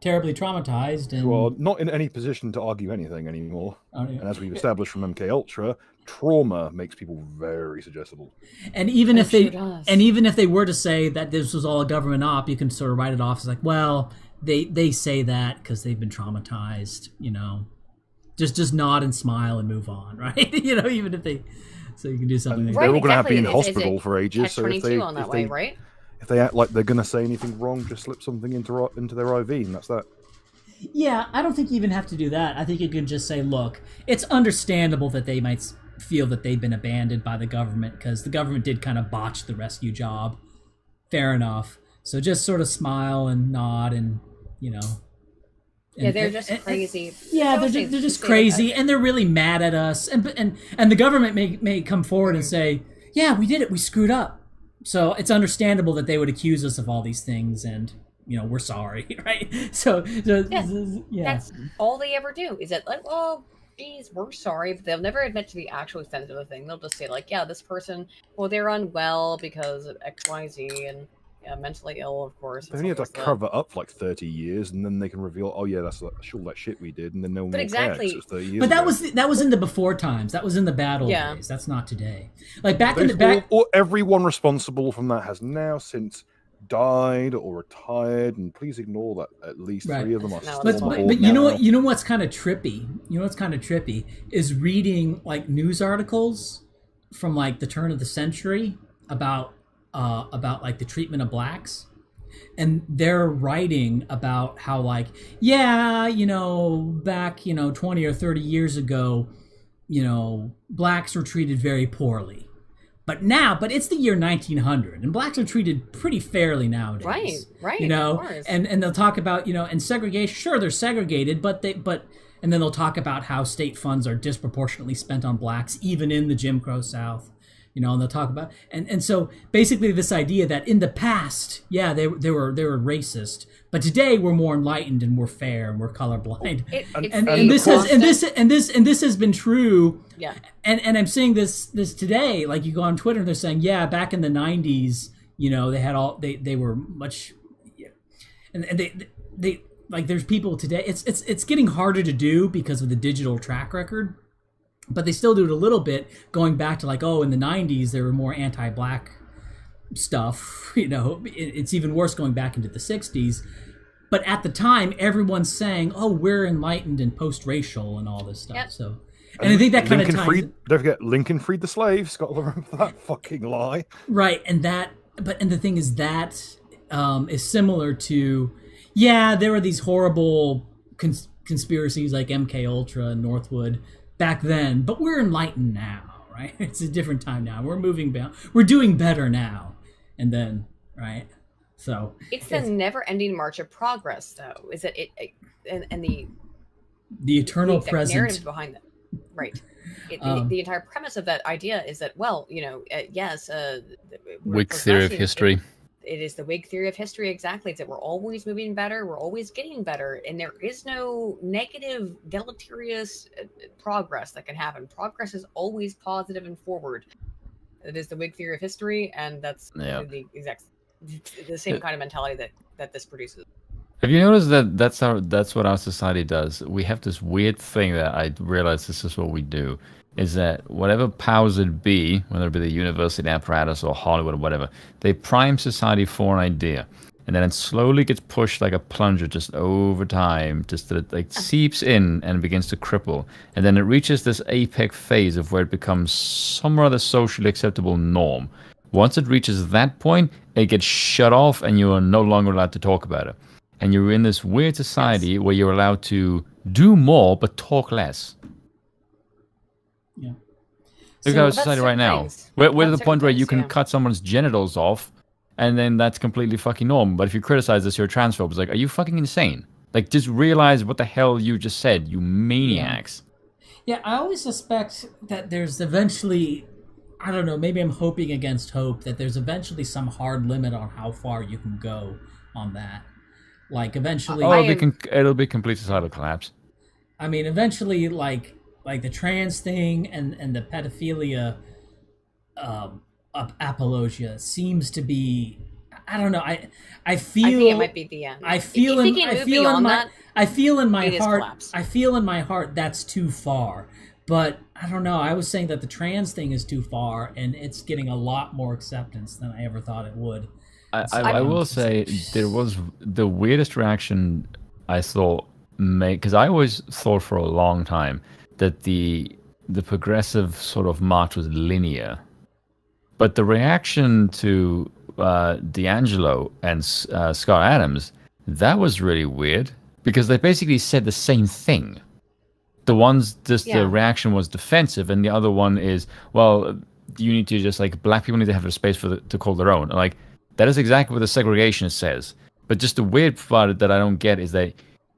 terribly traumatized, and who are not in any position to argue anything anymore. Oh, yeah. And as we've established from MK Ultra, trauma makes people very suggestible. And even if they were to say that this was all a government op, you can sort of write it off as like, well, they say that because they've been traumatized, you know. Just nod and smile and move on, right? You know, even if they, so you can do something. They're all going to have to be in hospital for ages. So if they act like they're going to say anything wrong, just slip something into their IV, and that's that. Yeah, I don't think you even have to do that. I think you can just say, look, it's understandable that they might feel that they've been abandoned by the government because the government did kind of botch the rescue job. Fair enough. So just sort of smile and nod and, you know. Yeah, they're just crazy. Yeah, they're just crazy, and they're really mad at us. And the government may come forward and say, yeah, we did it. We screwed up. So it's understandable that they would accuse us of all these things, and, you know, we're sorry, right? So that's all they ever do. Is it like, well, geez, we're sorry, but they'll never admit to the actual extent of the thing. They'll just say, like, yeah, this person, well, they're unwell because of X, Y, Z, and mentally ill, of course. They only have to cover up for like 30 years, and then they can reveal, oh yeah, that's all that shit we did, and then no one will care. It's 30 years but that was in the before times. That was in the battle days. That's not today. Like everyone responsible from that has now since died or retired, and please ignore that. At least 3 of them are still on board. But you know what's kind of trippy? You know what's kind of trippy is reading like news articles from like the turn of the century about like the treatment of blacks, and they're writing about how like, yeah, you know, back, you know, 20 or 30 years ago, you know, blacks were treated very poorly, but it's the year 1900 and blacks are treated pretty fairly nowadays, right, you know, and they'll talk about, you know, and segregation, sure, they're segregated, and then they'll talk about how state funds are disproportionately spent on blacks even in the Jim Crow South. You know, and they'll talk about and so basically this idea that in the past, yeah, they were racist, but today we're more enlightened and we're fair and we're colorblind. And this has been true. Yeah. And I'm seeing this today. Like you go on Twitter and they're saying, yeah, back in the 90s, you know, they were much, yeah, and they like there's people today. It's getting harder to do because of the digital track record. But they still do it a little bit, going back to like, oh, in the 90s, there were more anti-black stuff. You know, it's even worse going back into the 60s. But at the time, everyone's saying, oh, we're enlightened and post-racial and all this stuff. Yep. So, and I think that kind of ties... Don't forget, Lincoln freed the slaves. Got to remember that fucking lie. Right, and the thing is that is similar to, yeah, there were these horrible conspiracies like MK Ultra and Northwood back then, but we're enlightened now, right? It's a different time now. We're moving down. We're doing better now. And then, right? So it's the never-ending march of progress, though. Is it and the eternal present narrative behind that, right? The entire premise of that idea is that, well, you know, yes, Whig theory of history. It is the Whig theory of history, exactly. It's that we're always moving better, we're always getting better, and there is no negative, deleterious progress that can happen. Progress is always positive and forward. It is the Whig theory of history, and that's the same kind of mentality that this produces. Have you noticed that that's what our society does? We have this weird thing that I realize this is what we do. Is that whatever powers it be, whether it be the university apparatus or Hollywood or whatever, they prime society for an idea. And then it slowly gets pushed like a plunger just over time, just that it like seeps in and begins to cripple. And then it reaches this apex phase of where it becomes some other socially acceptable norm. Once it reaches that point, it gets shut off and you are no longer allowed to talk about it. And you're in this weird society where you're allowed to do more but talk less. Yeah. Look at our society right now. We're to the point where you can cut someone's genitals off, and then that's completely fucking normal. But if you criticize this, you're a transphobe. It's like, are you fucking insane? Like, just realize what the hell you just said, you maniacs. Yeah, I always suspect that there's eventually, I don't know, maybe I'm hoping against hope, that there's eventually some hard limit on how far you can go on that. Like, eventually... it'll be complete societal collapse. I mean, eventually, like the trans thing and the pedophilia apologia seems to be I don't know. I feel. I think it might be the end. I feel in my heart. Collapse. I feel in my heart that's too far. But I don't know. I was saying that the trans thing is too far, and it's getting a lot more acceptance than I ever thought it would. I will say there was the weirdest reaction I thought because I always thought for a long time that the progressive sort of march was linear, but the reaction to D'Angelo and Scott Adams, that was really weird because they basically said the same thing. The reaction was defensive, and the other one is, well, you need to just like black people need to have a space to call their own. Like that is exactly what the segregationist says. But just the weird part that I don't get is that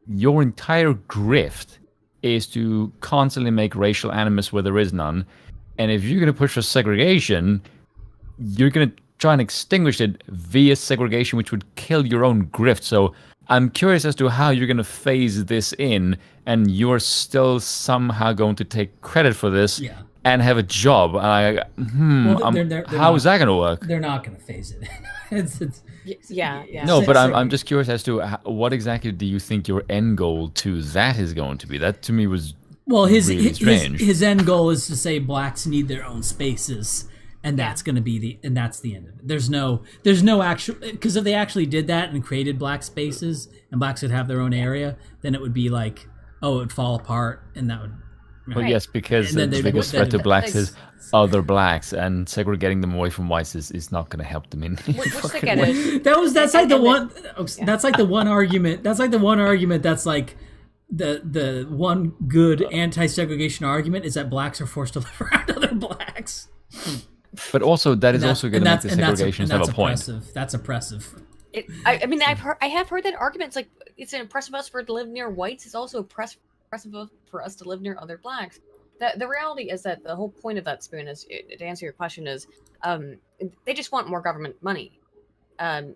your entire grift is to constantly make racial animus where there is none, and if you're going to push for segregation, you're going to try and extinguish it via segregation, which would kill your own grift. So I'm curious as to how you're going to phase this in, and you're still somehow going to take credit for this and have a job. How is that going to work? They're not going to phase it in. Yeah. No, but I'm just curious as to what exactly do you think your end goal to that is going to be? That to me was really strange. His end goal is to say blacks need their own spaces. And that's going to be that's the end of it. There's no actual, because if they actually did that and created black spaces and blacks would have their own area, then it would be like, it would fall apart, and that would. Well, yes, because the biggest threat to blacks is other blacks, and segregating them away from whites is not going to help them in. That's like the one. That's like the one argument. That's like the one argument. That's like the one good anti-segregation argument is that blacks are forced to live around other blacks. But also, that is also going to make the segregationists have a point. That's oppressive. I have heard that argument. It's like it's impressive us for to live near whites. It's also impressive for us to live near other blacks. The reality is that the whole point of that spoon is, to answer your question, is they just want more government money.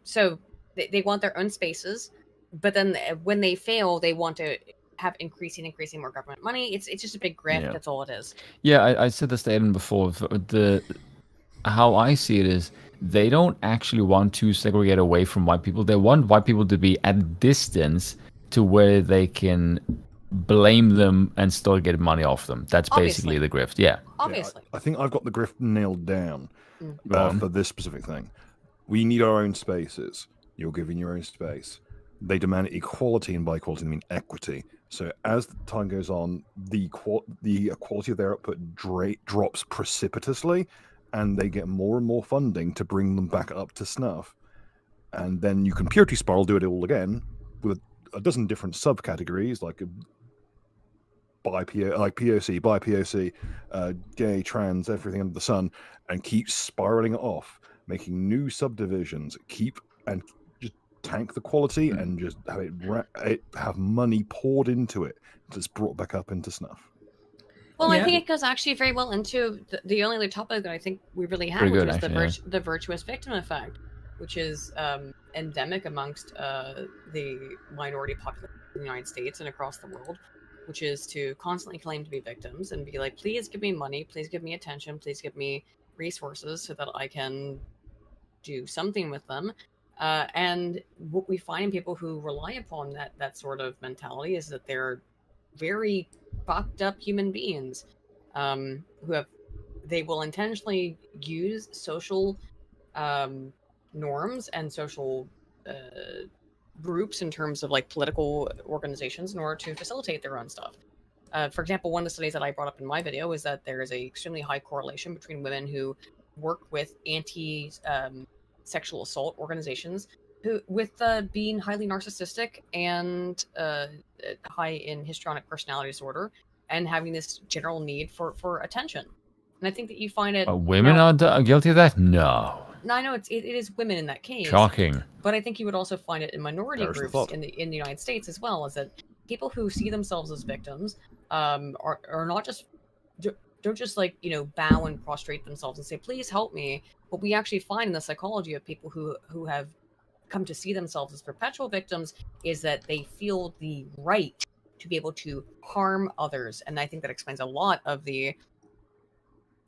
So they want their own spaces, but then when they fail, they want to have increasing more government money. It's just a big grift. Yeah. That's all it is. Yeah, I said this to Eden before. How I see it is they don't actually want to segregate away from white people. They want white people to be at a distance to where they can blame them and still get money off them. That's basically the grift. Yeah. Obviously. I think I've got the grift nailed down for this specific thing. We need our own spaces. You're giving your own space. They demand equality, and by equality I mean equity. So as the time goes on, the quality of their output drops precipitously, and they get more and more funding to bring them back up to snuff. And then you can purity spiral, do it all again with a dozen different subcategories like POC, bi POC, gay, trans, everything under the sun, and keep spiraling it off, making new subdivisions, and just tank the quality and just have money poured into it that's brought back up into snuff. Well, I think it goes actually very well into the only other topic that I think we really have, which is the virtuous victim effect, which is endemic amongst the minority population in the United States and across the world, which is to constantly claim to be victims and be like, please give me money, please give me attention, please give me resources so that I can do something with them. And what we find in people who rely upon that sort of mentality is that they're very fucked up human beings they will intentionally use social norms and social groups in terms of like political organizations in order to facilitate their own stuff. For example, one of the studies that I brought up in my video is that there is a extremely high correlation between women who work with anti-sexual assault organizations with being highly narcissistic and high in histrionic personality disorder and having this general need for attention. And I think that you find it... women are guilty of that? No. No, I know it is women in that case. Shocking. But I think you would also find it in minority groups in the United States as well, is that people who see themselves as victims are not just... don't just like, bow and prostrate themselves and say, please help me. What we actually find in the psychology of people who have come to see themselves as perpetual victims is that they feel the right to be able to harm others. And I think that explains a lot of the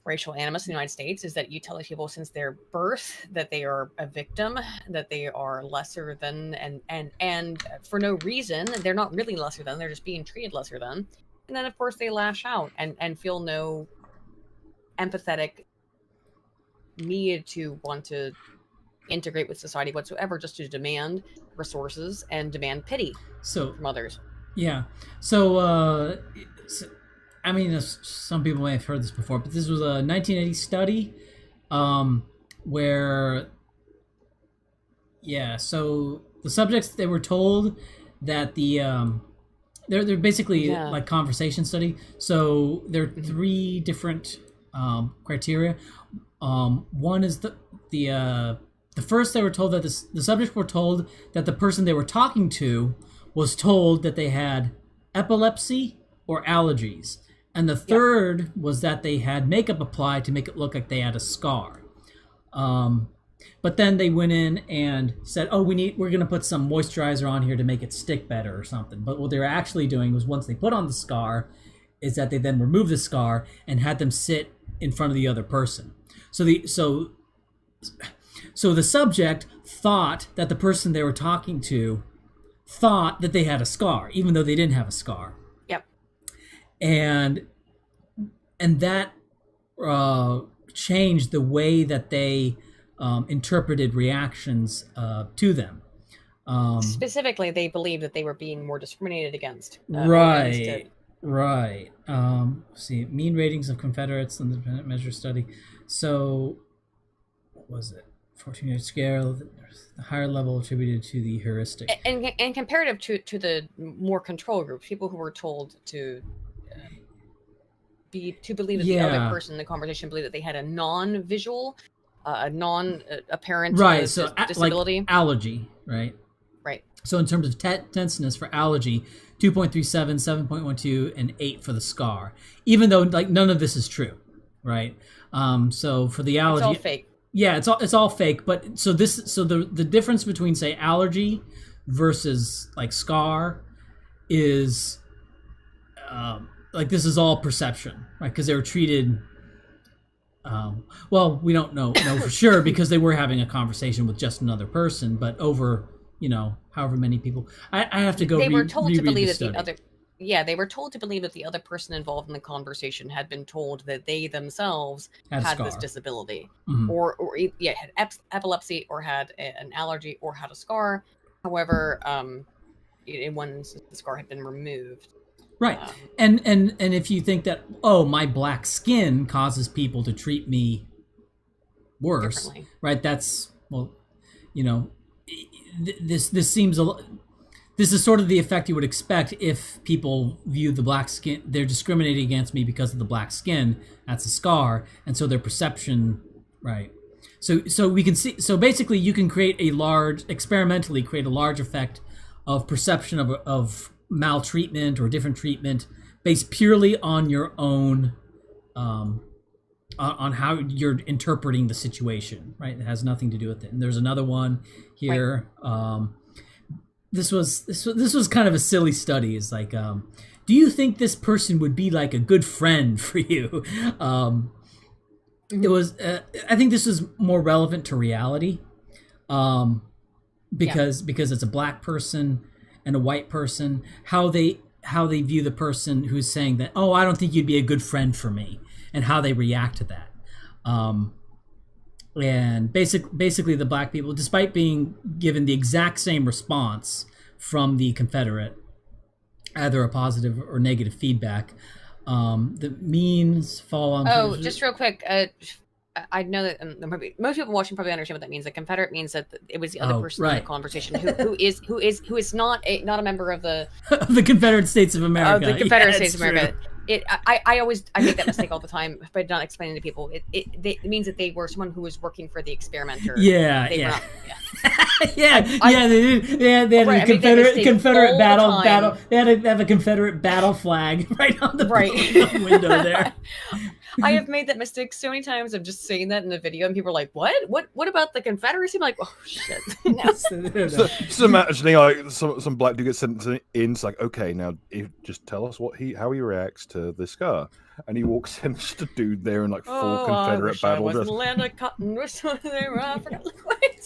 racial animus in the United States is that you tell these people since their birth that they are a victim, that they are lesser than, and for no reason. They're not really lesser than, they're just being treated lesser than. And then, of course, they lash out and feel no empathetic need to want to integrate with society whatsoever, just to demand resources and demand pity from others. Yeah. So, I mean, some people may have heard this before, but this was a 1980 study where, so the subjects, they were told that they're basically like conversation study. So there are three different criteria. One is the first, they were told that the subjects were told that the person they were talking to was told that they had epilepsy or allergies. And the third was that they had makeup applied to make it look like they had a scar. But then they went in and said, "Oh, we're going to put some moisturizer on here to make it stick better or something." But what they were actually doing was, once they put on the scar, is that they then removed the scar and had them sit in front of the other person. So the subject thought that the person they were talking to thought that they had a scar, even though they didn't have a scar. And that changed the way that they interpreted reactions to them. Specifically, they believed that they were being more discriminated against. Right. See, mean ratings of Confederates in the independent measure study. So, what was it? 14-unit scale. The higher level attributed to the heuristic. And comparative to the more control groups, people who were told to believe that the other person in the conversation believed that they had a non-visual, non-apparent disability. Like allergy, right? Right. So in terms of tenseness for allergy, 2.37, 7.12, and 8 for the scar. Even though like none of this is true, right? So for the allergy, it's all fake. Yeah, it's all fake. But so the difference between, say, allergy versus like scar is like this is all perception, right? Because they were treated. Well, we don't know for sure because they were having a conversation with just another person, but over however many people. I have to go. They were told to believe that the other. Yeah, they were told to believe that the other person involved in the conversation had been told that they themselves had this disability, or had epilepsy, or had an allergy, or had a scar. However, in one instance, the scar had been removed. Right, and if you think that my black skin causes people to treat me worse, right? That's this seems This is sort of the effect you would expect if people view the black skin. They're discriminating against me because of the black skin. That's a scar, and so their perception, right? So we can see. So basically, you can experimentally create a large effect of perception of maltreatment or different treatment based purely on your own, on how you're interpreting the situation, right? It has nothing to do with it. And there's another one here. Right. This was kind of a silly study. It's like, do you think this person would be like a good friend for you? It was. I think this is more relevant to reality, because it's a black person and a white person. How they view the person who's saying that. Oh, I don't think you'd be a good friend for me, and how they react to that. And basically the black people, despite being given the exact same response from the Confederate, either a positive or negative feedback, the means fall on... just real quick, I know that most people watching probably understand what that means. The Confederate means that it was the other person in the conversation who is not a member of the of the Confederate States of America. The Confederate States of America. I make that mistake all the time by not explaining to people. It means that they were someone who was working for the experimenter. They did. They had a Confederate battle. They had to have a Confederate battle flag right on the window there. I have made that mistake so many times of just saying that in the video, and people are like, "What? What about the Confederacy?" I'm like, "Oh shit!" So imagining like some black dude gets sent in. It's like, okay, now just tell us how he reacts to this scar. and he walks in, just a dude there in like full Confederate battle dress. Land of cotton,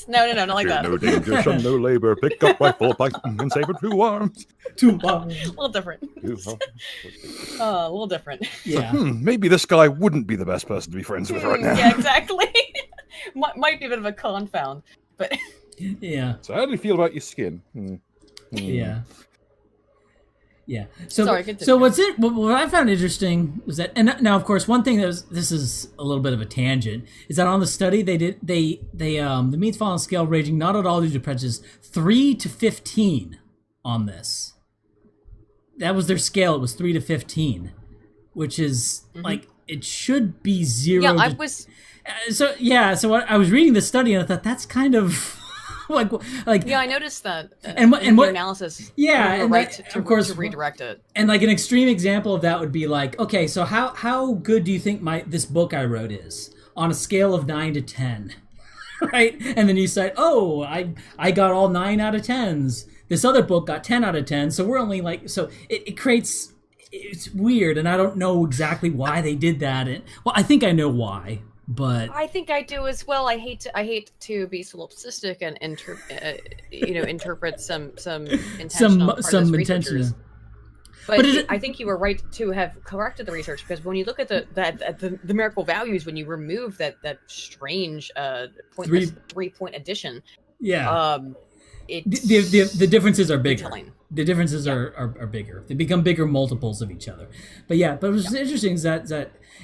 No, not like that. No danger, shun no labor. Pick up rifle, Python, and saber 2 arms. 2 arms. A little different. A little different. Yeah. So, maybe this guy wouldn't be the best person to be friends with right now. Yeah, exactly. Might be a bit of a confound, but. Yeah. So how do you feel about your skin? Yeah. Yeah. So, Sorry, what I found interesting was that, and now of course one thing this is a little bit of a tangent, is that on the study the means fall on scale ranging not at all due to prejudice 3 to 15 on this. That was their scale. It was 3 to 15, which is like it should be 0. Yeah, I was. So I was reading the study and I thought that's kind of. like yeah, I noticed that and what analysis. Yeah, and right to of course to redirect it. And like an extreme example of that would be like, okay, so how good do you think this book I wrote is on a scale of 9 to 10, right? And then you say, oh, I got all 9 out of 10s. This other book got 10 out of 10. So we're only like, so it creates. It's weird, and I don't know exactly why they did that. Well, I think I know why. But I think I do as well. I hate to be solipsistic and interpret some intentional But I think you were right to have corrected the research, because when you look at the numerical values, when you remove that strange 3-point addition, the differences are bigger. The differences are bigger. They become bigger multiples of each other. But what's interesting is that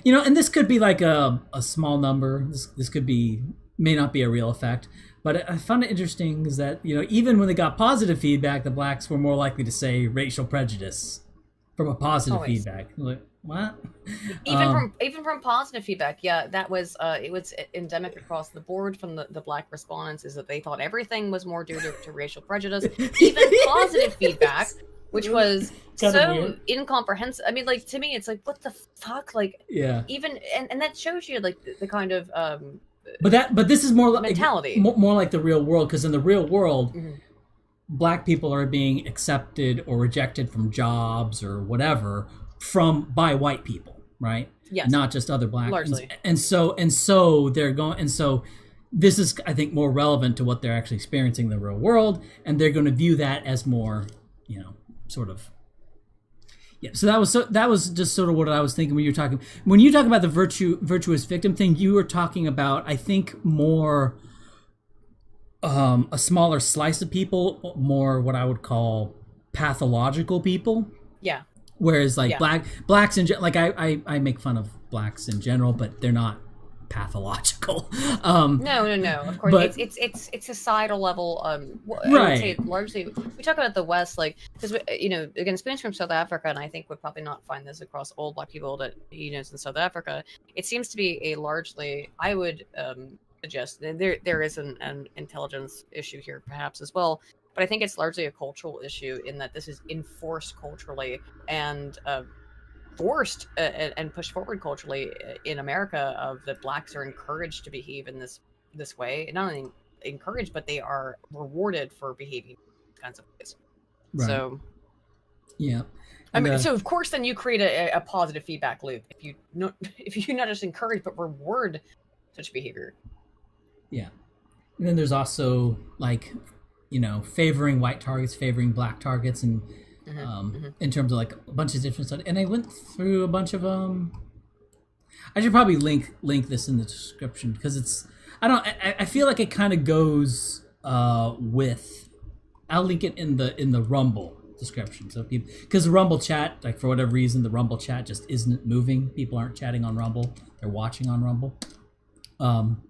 and this could be like a small number. This could be may not be a real effect. But I found it interesting is that even when they got positive feedback, the blacks were more likely to say racial prejudice from a positive feedback. Like, what? Even from positive feedback, that was it was endemic across the board from the black respondents, is that they thought everything was more due to racial prejudice. Even positive feedback, which was so incomprehensible. I mean, like, to me, it's like, what the fuck? Like, even and that shows you like the kind of but this is more like mentality, more like the real world, because in the real world. Black people are being accepted or rejected from jobs or whatever by white people, right? Yes. Not just other blacks. Largely. And so they're going, and so this is, I think, more relevant to what they're actually experiencing in the real world, and they're going to view that as more, sort of. Yeah. So that was just sort of what I was thinking when you talk about the virtuous victim thing. You were talking about, I think, more. A smaller slice of people, more what I would call pathological people. Yeah. Whereas like blacks in like I make fun of blacks in general, but they're not pathological. No. Of course, but, it's societal level. I would say largely we talk about the West, like, because again, experience from South Africa, and I think would probably not find this across all black people that in South Africa. It seems to be a largely, I would suggest there is an intelligence issue here perhaps as well, but I think it's largely a cultural issue in that this is enforced culturally and forced and pushed forward culturally in America, of that blacks are encouraged to behave in this way. Not only encouraged, but they are rewarded for behaving in these kinds of ways. Right. So I mean, so of course then you create a positive feedback loop if you not just encourage but reward such behavior. Yeah. And then there's also like, favoring white targets, favoring black targets, and in terms of like a bunch of different stuff. And I went through a bunch of I should probably link this in the description, because I feel like it kind of goes with, I'll link it in the Rumble description. So people, because the Rumble chat, like for whatever reason, the Rumble chat just isn't moving. People aren't chatting on Rumble. They're watching on Rumble.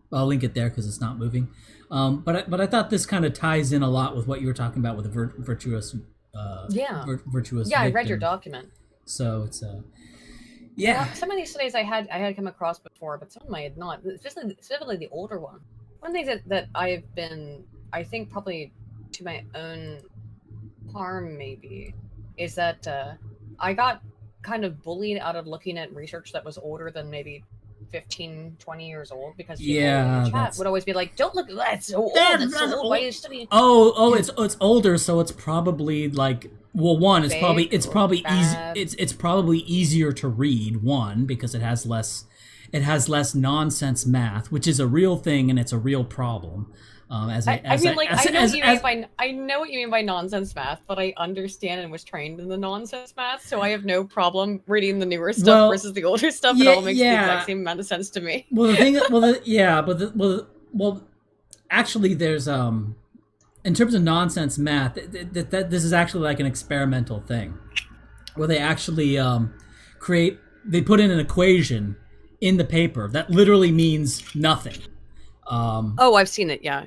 I'll link it there because it's not moving. But I thought this kind of ties in a lot with what you were talking about with the virtuous. Virtuous. Yeah, victim. I read your document. So it's some of these studies I had come across before, but some of them I had not. Specifically the older one. One thing that I've been, I think probably to my own harm maybe, is that I got kind of bullied out of looking at research that was older than maybe 15, 20 years old, because people in the chat would always be like, don't look at that, it's so old, it's so old. Why are you studying? It's older, so it's probably like Well, one, it's probably easier to read. One, because it has less nonsense math, which is a real thing and it's a real problem. I know what you mean by nonsense math, but I understand and was trained in the nonsense math, so I have no problem reading the newer stuff versus the older stuff. It all makes the exact same amount of sense to me. Well, actually, there's in terms of nonsense math, this is actually like an experimental thing, where they actually they put in an equation in the paper that literally means nothing. I've seen it. Yeah.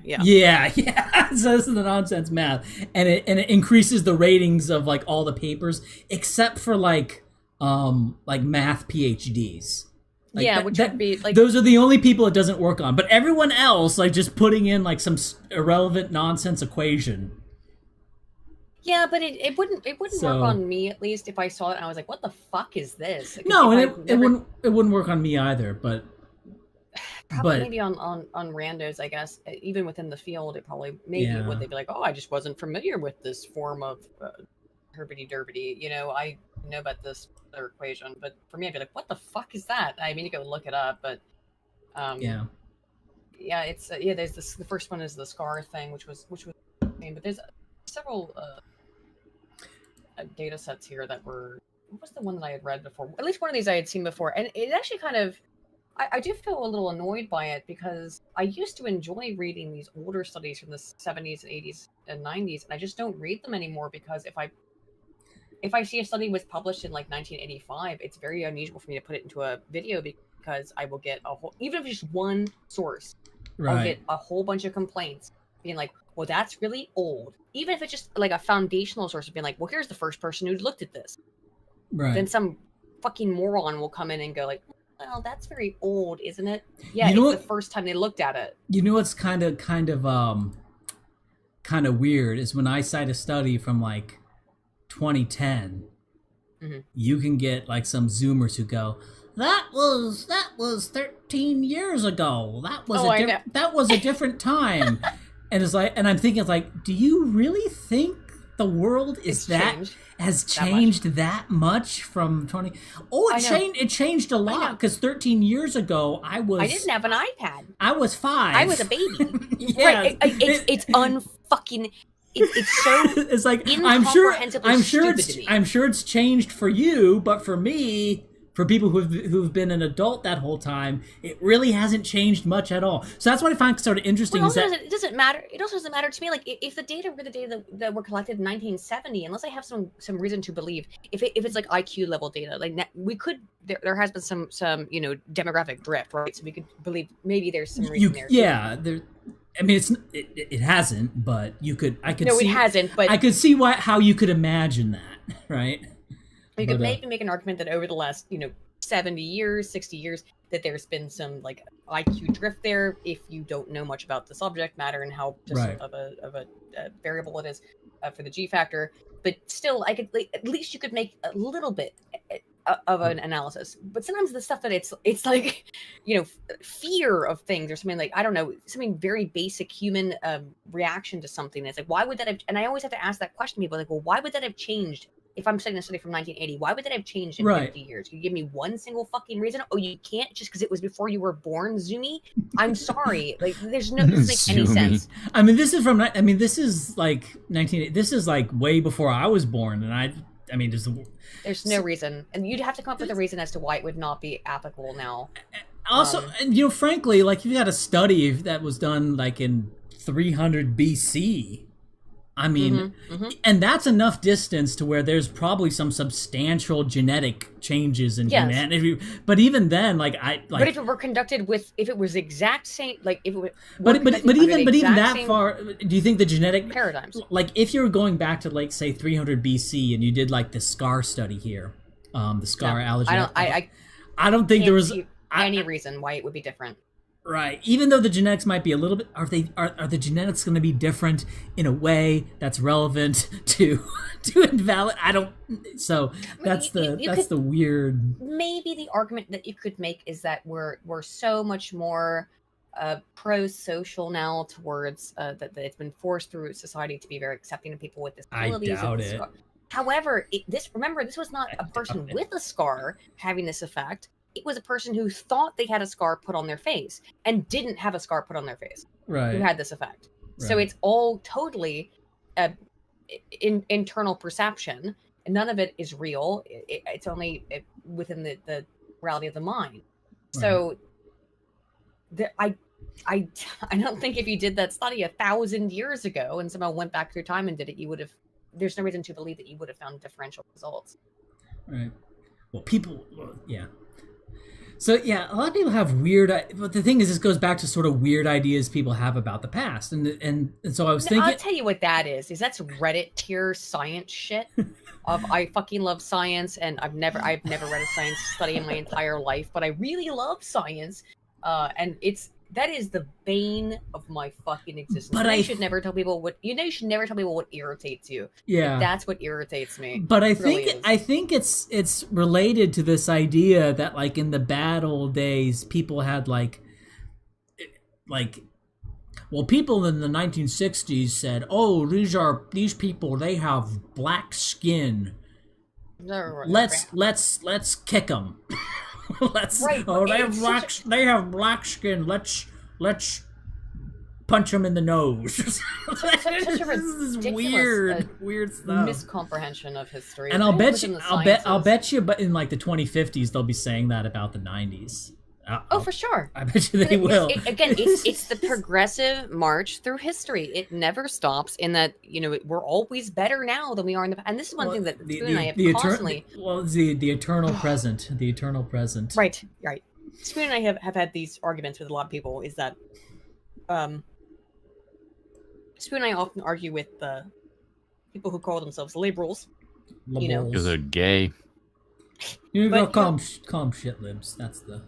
So this is the nonsense math, and it increases the ratings of like all the papers except for like math PhDs. Like which would be like those are the only people it doesn't work on. But everyone else, like just putting in like some irrelevant nonsense equation. Yeah, but it wouldn't work on me, at least if I saw it and I was like, "What the fuck is this?" No, and it wouldn't work on me either. But maybe on randos, I guess. Even within the field, it probably would. They'd be like, "Oh, I just wasn't familiar with this form of herbity-derbity. I know about this other equation." But for me, I'd be like, "What the fuck is that?" I mean, you go look it up, but it's there's this. The first one is the scar thing, which was. I mean, but there's several data sets here that were. What was the one that I had read before? At least one of these I had seen before, and it actually kind of. I do feel a little annoyed by it because I used to enjoy reading these older studies from the 70s and 80s and 90s, and I just don't read them anymore because if I see a study was published in like 1985, it's very unusual for me to put it into a video because I will get a whole, even if it's just one source, I'll get a whole bunch of complaints being like, well, that's really old. Even if it's just like a foundational source of being like, well, here's the first person who looked at this. Right. Then some fucking moron will come in and go like, well, that's very old, isn't it? Yeah, it's the first time they looked at it. You know what's kind of weird is when I cite a study from like 2010, you can get like some Zoomers who go, that was 13 years ago. That was a different time. And it's like, and I'm thinking, it's like, do you really think the world has changed that much from 20? It changed a lot because 13 years ago I didn't have an iPad. I was 5. I was a baby. Right? It's unfucking. It's so. It's like I'm sure it's changed for you, but for me, for people who've been an adult that whole time, it really hasn't changed much at all. So that's what I find sort of interesting. Well, it doesn't matter. It also doesn't matter to me. Like if the data were the data that were collected in 1970, unless I have some reason to believe, if it's like IQ level data, like we could there has been some demographic drift, right? So we could believe maybe there's some reason there. Yeah, there. I mean, it hasn't, but it hasn't. But I could see how you could imagine that, right? You could maybe make an argument that over the last, 70 years, 60 years, that there's been some like IQ drift there if you don't know much about the subject matter and how of a variable it is for the G factor. But still, at least you could make a little bit of an analysis. But sometimes the stuff that it's like, fear of things or something like, I don't know, something very basic human reaction to something. It's like, why would that have, and I always have to ask that question to people, like, well, why would that have changed? If I'm studying a study from 1980, why would that have changed in 50 years? Can you give me one single fucking reason? Oh, you can't just because it was before you were born, Zoomy? I'm sorry. Like, this doesn't make any sense. I mean, this is like 1980. This is like way before I was born, and there's no reason, and you'd have to come up with a reason as to why it would not be applicable now. Also, frankly, like you got a study that was done like in 300 BC. I mean, and that's enough distance to where there's probably some substantial genetic changes in humanity. But even then, but if it were conducted if it was exact same, like if it was, but even that far, do you think the genetic paradigms? Like if you're going back to like say 300 BC and you did like the scar study here, the scar allergy. I don't think there was any reason why it would be different. Right. Even though the genetics might be a little bit, are the genetics going to be different in a way that's relevant to invalid? I don't. So that's the weird. Maybe the argument that you could make is that we're so much more pro-social now towards that it's been forced through society to be very accepting of people with disabilities. I doubt it. However, this was not a person with a scar having this effect. It was a person who thought they had a scar put on their face and didn't have a scar put on their face. Right. Who had this effect. Right. So it's all totally internal perception, and none of it is real. It's only within the reality of the mind. Right. So I don't think if you did that study 1,000 years ago and somehow went back through time and did it, you would have. There's no reason to believe that you would have found differential results. Right. Well, yeah. So yeah, a lot of people have weird. But the thing is, this goes back to sort of weird ideas people have about the past, and so I was thinking. I'll tell you what that is. That's Reddit tier science shit. I fucking love science, and I've never read a science study in my entire life, but I really love science, and that is the bane of my fucking existence. But you should never tell people what irritates you. Yeah, that's what irritates me. But I think it's related to this idea that like in the bad old days, people had people in the 1960s said, "Oh, these people, they have black skin. Let's kick them." Right. They have black skin. Let's punch them in the nose. Such a ridiculous, weird stuff. Miscomprehension of history. And I'll bet you, but in like the 2050s, they'll be saying that about the 90s. For sure. I bet you they will. It's the progressive march through history. It never stops. In that, we're always better now than we are in the past. And this is one thing that Spoon and I have constantly. The eternal present. The eternal present. Right. Spoon and I have had these arguments with a lot of people. Is that, Spoon and I often argue with the people who call themselves liberals. Because they're gay. You go call them shit libs. That's the.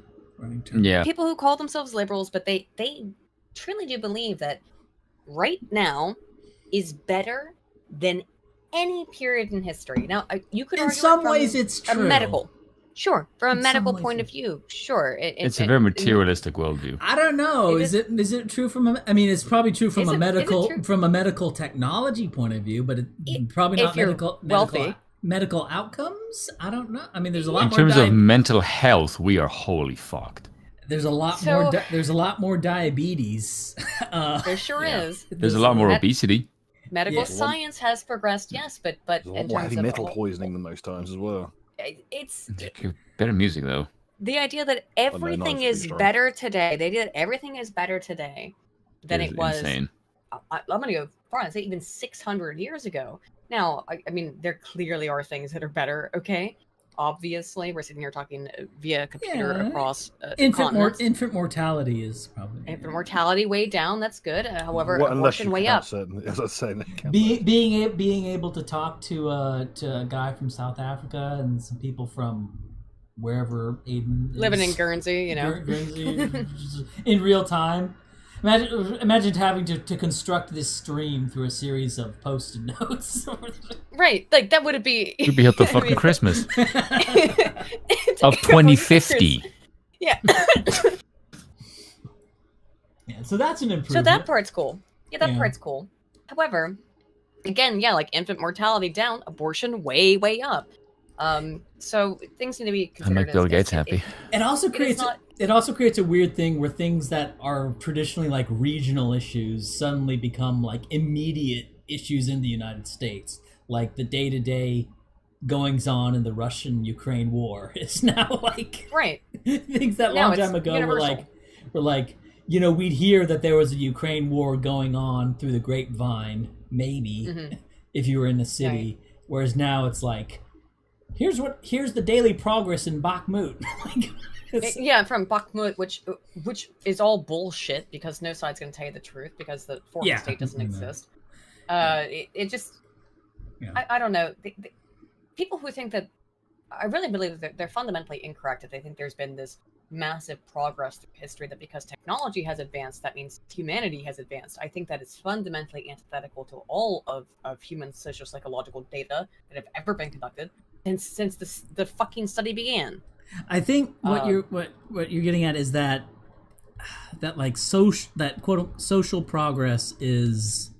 Yeah. People who call themselves liberals, but they truly do believe that right now is better than any period in history. Now, you could argue in some ways it's true. From a medical point of view, sure. It's a very materialistic worldview. I don't know. Is it true from it's probably true from a medical technology point of view, but probably not wealthy. Medical outcomes? I don't know. There's a lot more. In terms of mental health, we are wholly fucked. There's a lot more. There's a lot more diabetes. There sure is. There's a lot more obesity. Medical science has progressed, yes, but there's a lot more heavy metal poisoning than most times as well. It's better music though. The idea that everything is better today. The idea that everything is better today than it was. Insane. I'm going to go far and say even 600 years ago. Now, there clearly are things that are better, okay? Obviously, we're sitting here talking via computer across continents. Infant mortality is probably... Infant mortality way down, that's good. However, abortion way up. As I say, being able to talk to a guy from South Africa and some people from wherever Aiden is. Living in Guernsey, Guernsey, in real time. Imagine having to construct this stream through a series of Post-it notes. Right, like that would be. You'd be at the fucking Christmas of 2050. Yeah. Yeah. So that's an improvement. So that part's cool. Yeah, that part's cool. However, again, like infant mortality down, abortion way up. So things need to be considered. I make Bill Gates happy. It also creates a weird thing where things that are traditionally like regional issues suddenly become like immediate issues in the United States. Like the day-to-day goings on in the Russian-Ukraine war is now like things that long time ago were like we'd hear that there was a Ukraine war going on through the grapevine, maybe if you were in the city, whereas now it's like. Here's the daily progress in Bakhmut. From Bakhmut, which is all bullshit because no side's going to tell you the truth because the foreign state doesn't exist. I don't know. People who think that, I really believe that they're fundamentally incorrect if they think there's been this massive progress through history that because technology has advanced, that means humanity has advanced. I think that is fundamentally antithetical to all of human social psychological data that have ever been conducted since the fucking study began. I think what you're getting at is that like social progress is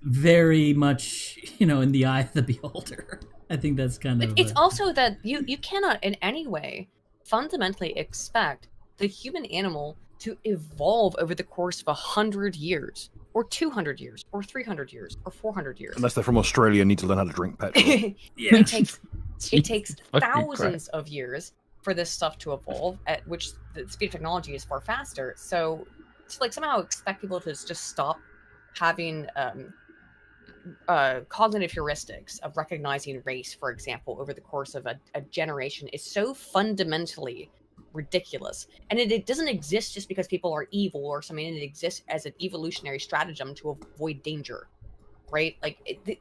very much, in the eye of the beholder. I think that's kind of... It's also that you cannot in any way fundamentally expect the human animal to evolve over the course of 100 years, or 200 years, or 300 years, or 400 years. Unless they're from Australia and need to learn how to drink petrol. Yeah. It takes thousands of years for this stuff to evolve, at which the speed of technology is far faster. So to like somehow expect people to just stop having cognitive heuristics of recognizing race, for example, over the course of a generation is so fundamentally ridiculous. And it doesn't exist just because people are evil or something. It exists as an evolutionary stratagem to avoid danger, right? Like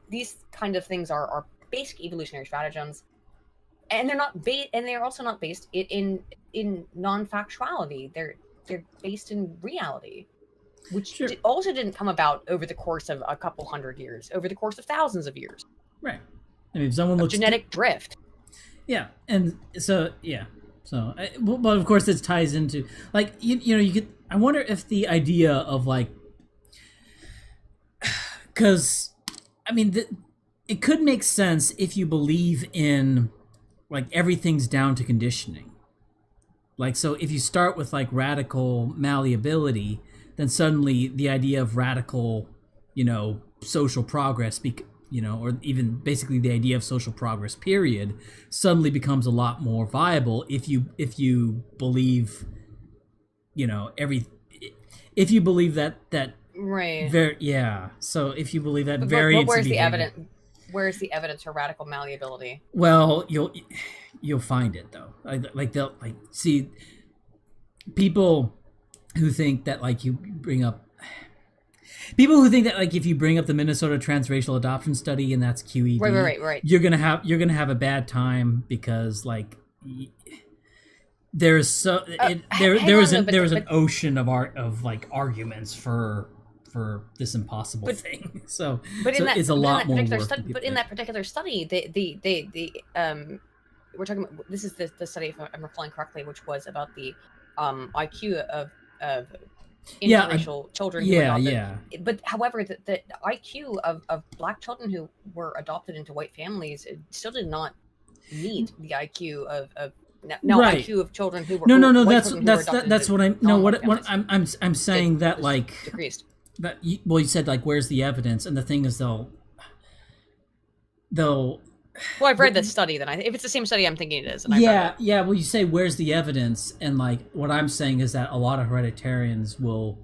these kind of things are basic evolutionary stratagems, and they're not and they're also not based in non-factuality. They're based in reality, which also didn't come about over the course of a couple hundred years, over the course of thousands of years. Right. I mean, if someone looks genetic drift. Yeah, and so but of course this ties into like you could. I wonder if the idea of like, because I mean it could make sense if you believe in like everything's down to conditioning. Like, so if you start with like radical malleability, then suddenly the idea of radical, social progress, or even basically the idea of social progress, period, suddenly becomes a lot more viable if you believe, if you believe that right. So if you believe that variance, where's the evidence? Where's the evidence for radical malleability? Well, you'll find it though. They'll see people who think that like you bring up people who think that like if you bring up the Minnesota transracial adoption study and that's QED, right, you're gonna have a bad time because like there is an ocean of like arguments for this impossible thing. So it's a lot more work. But in that particular study, we're talking about, this is the study, if I'm recalling correctly, which was about the IQ of interracial children who were adopted. But however, the IQ of Black children who were adopted into white families still did not meet the IQ of IQ of children who were that's what I'm saying that like decreased. That you said like where's the evidence, and the thing is they'll well, I've read this study. Then if it's the same study I'm thinking it is. And well, you say where's the evidence, and like what I'm saying is that a lot of hereditarians will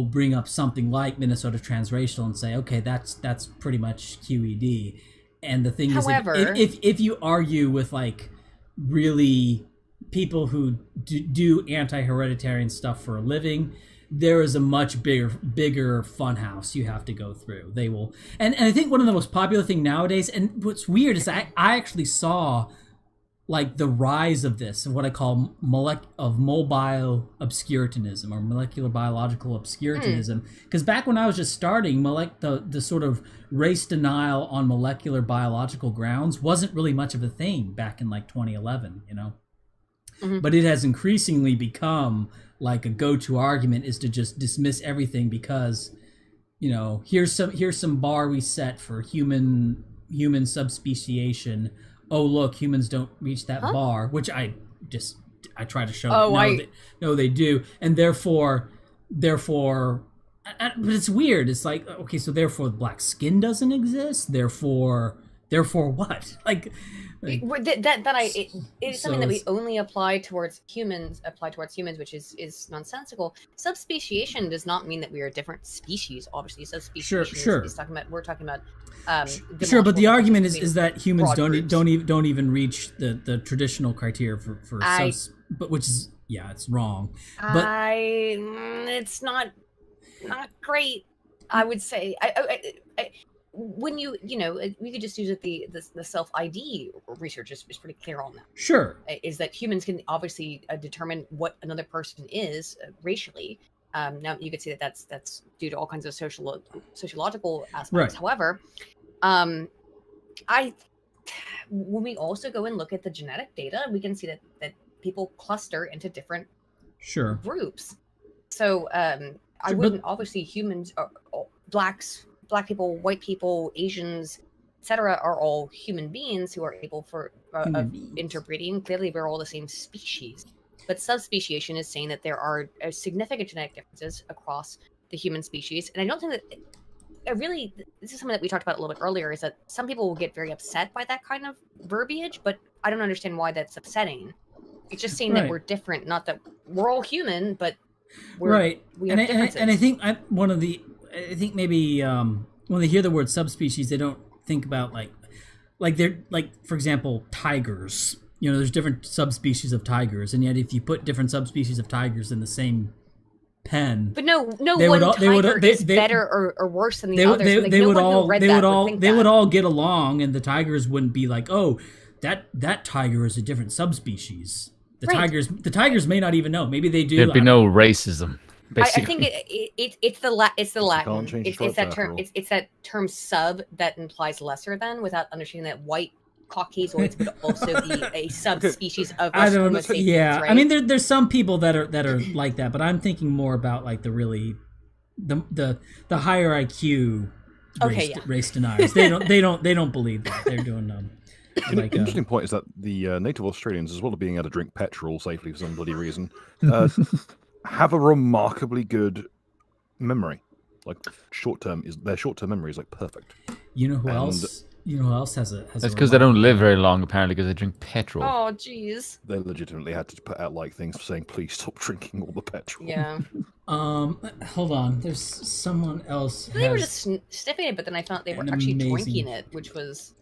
bring up something like Minnesota transracial and say, okay, that's pretty much QED. And the thing However, is, if you argue with like really people who do anti-hereditarian stuff for a living, there is a much bigger funhouse you have to go through. They will, and I think one of the most popular thing nowadays, and what's weird is I actually saw like the rise of this, of what I call mobile obscurantism or molecular biological obscurantism. Because back when I was just starting, the sort of race denial on molecular biological grounds wasn't really much of a thing back in like 2011, But it has increasingly become like a go-to argument is to just dismiss everything because, here's some bar we set for human subspeciation. Oh, look, humans don't reach that bar, which I try to show. No, they do, and therefore, but it's weird. It's like, okay, so therefore, black skin doesn't exist. Therefore what? It's something that we only apply towards humans, which is nonsensical. Subspeciation does not mean that we are a different species. Obviously, subspeciation is talking about, we're talking about. Sure, but the argument is that humans don't even reach the traditional criteria for but which is it's wrong. But it's not great. I would say when we could just use it, the self ID research is pretty clear on that. Sure, is that humans can obviously determine what another person is racially. Now you could say that's due to all kinds of sociological aspects. Right. However, when we also go and look at the genetic data, we can see that people cluster into different sure groups. So I wouldn't obviously humans or blacks Black people, white people, Asians, etc., are all human beings who are able of interbreeding. Clearly, we're all the same species. But subspeciation is saying that there are significant genetic differences across the human species, and I don't think that. This is something that we talked about a little bit earlier, is that some people will get very upset by that kind of verbiage, but I don't understand why that's upsetting. It's just saying that we're different, not that we're all human, but we have differences. And I think I think maybe when they hear the word subspecies, they don't think about like they're like, for example, tigers. You know, there's different subspecies of tigers, and yet if you put different subspecies of tigers in the same pen, but no one tiger is better or worse than the others. They would all get along, and the tigers wouldn't be like, oh, that tiger is a different subspecies. The tigers may not even know. Maybe they do. There'd be no racism. Basically. I think it's the Latin. It's that term. It's that term sub that implies lesser than, without understanding that white Caucasoids would also be a subspecies of Homo sapiens. Yeah, right? I mean, there's some people that are like that, but I'm thinking more about like the really the higher IQ race deniers. They don't believe that. They're doing An interesting point is that the native Australians, as well as being able to drink petrol safely for some bloody reason, have a remarkably good memory. Like their short-term memory is like perfect. You know who else? You know who else has a? That's because they don't live very long, apparently, because they drink petrol. Oh, jeez. They legitimately had to put out like things saying, "Please stop drinking all the petrol." Yeah. Hold on. There's someone else. They were just sniffing it, but then I found they were actually drinking it, which was,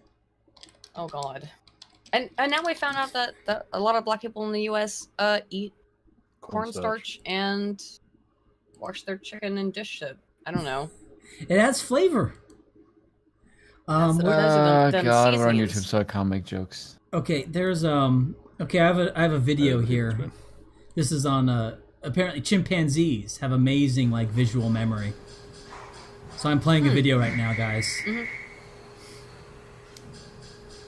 oh god. And now we found out that a lot of Black people in the U.S. Eat cornstarch and wash their chicken in dish soap. I don't know. It adds flavor. God, we're on YouTube, so I can't make jokes. Okay, there's okay, I have a video here. This is on apparently chimpanzees have amazing like visual memory. So I'm playing a video right now, guys. Mm-hmm.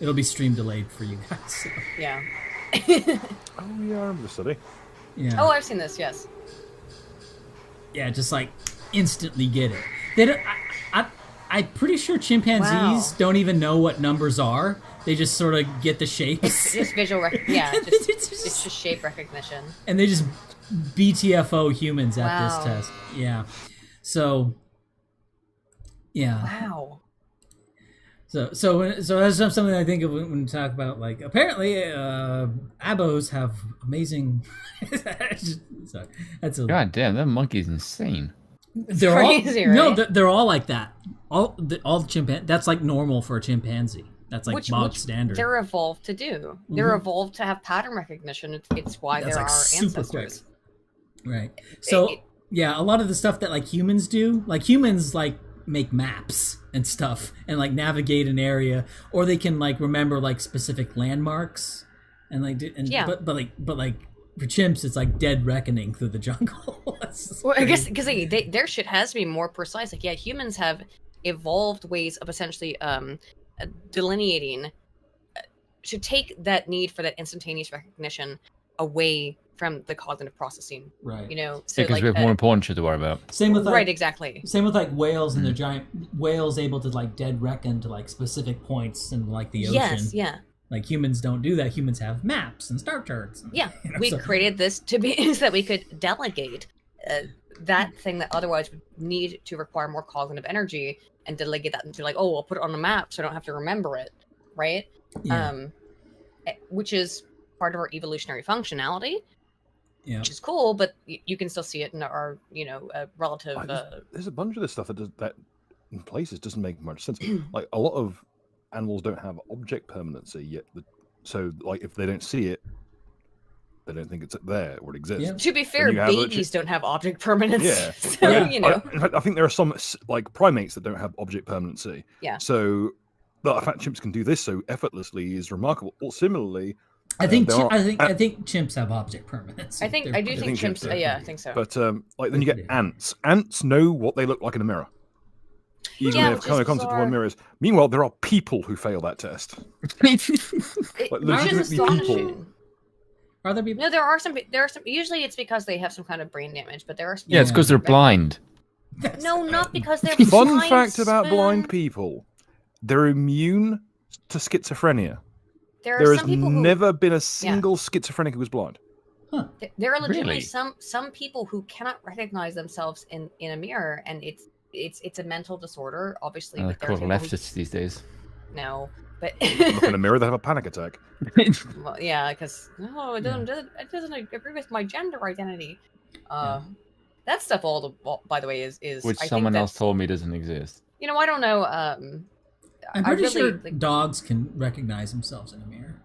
It'll be stream delayed for you guys. So. Yeah. Oh yeah, I remember the study. Yeah. Oh, I've seen this. Yes. Yeah, just like instantly get it. They don't. I'm pretty sure chimpanzees don't even know what numbers are. They just sort of get the shapes. It's just visual it's just shape recognition. And they just BTFO humans at this test. Yeah. So. Yeah. Wow. So that's something I think of when we talk about, like, apparently abos have amazing. Sorry, that's a. God damn, that monkey's insane. They're crazy, all, right? No, they're all like that. All the chimpanzees. That's like normal for a chimpanzee. That's like bog standard. They're evolved to do. They're evolved to have pattern recognition. It's why they're like our ancestors. Quick. Right. So yeah, a lot of the stuff that like humans do, like humans like make maps and stuff and like navigate an area, or they can like remember like specific landmarks and like but like for chimps it's like dead reckoning through the jungle. Well, I guess because their shit has to be more precise. Like, yeah, humans have evolved ways of essentially delineating to take that need for that instantaneous recognition away from the cognitive processing. Right. You know, so because we have more important shit to worry about. Same with like, exactly. Same with like whales and the giant whales able to like dead reckon to like specific points in like the ocean. Yes, yeah. Like humans don't do that. Humans have maps and star charts. Yeah, we created this to be so that we could delegate that thing that otherwise would need to require more cognitive energy, and delegate that into like, oh, I'll put it on a map so I don't have to remember it, right? Yeah. Which is part of our evolutionary functionality. Yeah. Which is cool, but you can still see it in our, relative. There's a bunch of this stuff that in places doesn't make much sense. Like a lot of animals don't have object permanency yet, so like if they don't see it, they don't think it's there or it exists. Yeah. To be fair, babies don't have object permanency. Yeah, so, in fact, I think there are some like primates that don't have object permanency. Yeah. So the fact chimps can do this so effortlessly is remarkable. Or similarly, I think chimps have object permanency. I think chimps. Yeah, I think so. But like then you get ants. Ants know what they look like in a mirror. Even they have kind of concept of what a mirror is. Meanwhile, there are people who fail that test. Like legitimately people. Are there people? No, there are some. Usually, it's because they have some kind of brain damage. But there are. Yeah, it's because they're blind. No, not because they're Fun fact about blind people: they're immune to schizophrenia. There has never been a single schizophrenic who was blind. Huh. There are legitimately Really? some people who cannot recognize themselves in a mirror, and it's a mental disorder, obviously. But called leftists these days. No, but look in a mirror, they have a panic attack. Well, yeah, because it doesn't agree with my gender identity. That stuff by the way, is which I someone think else told me doesn't exist. You know, I don't know. I'm pretty sure dogs can recognize themselves in a mirror.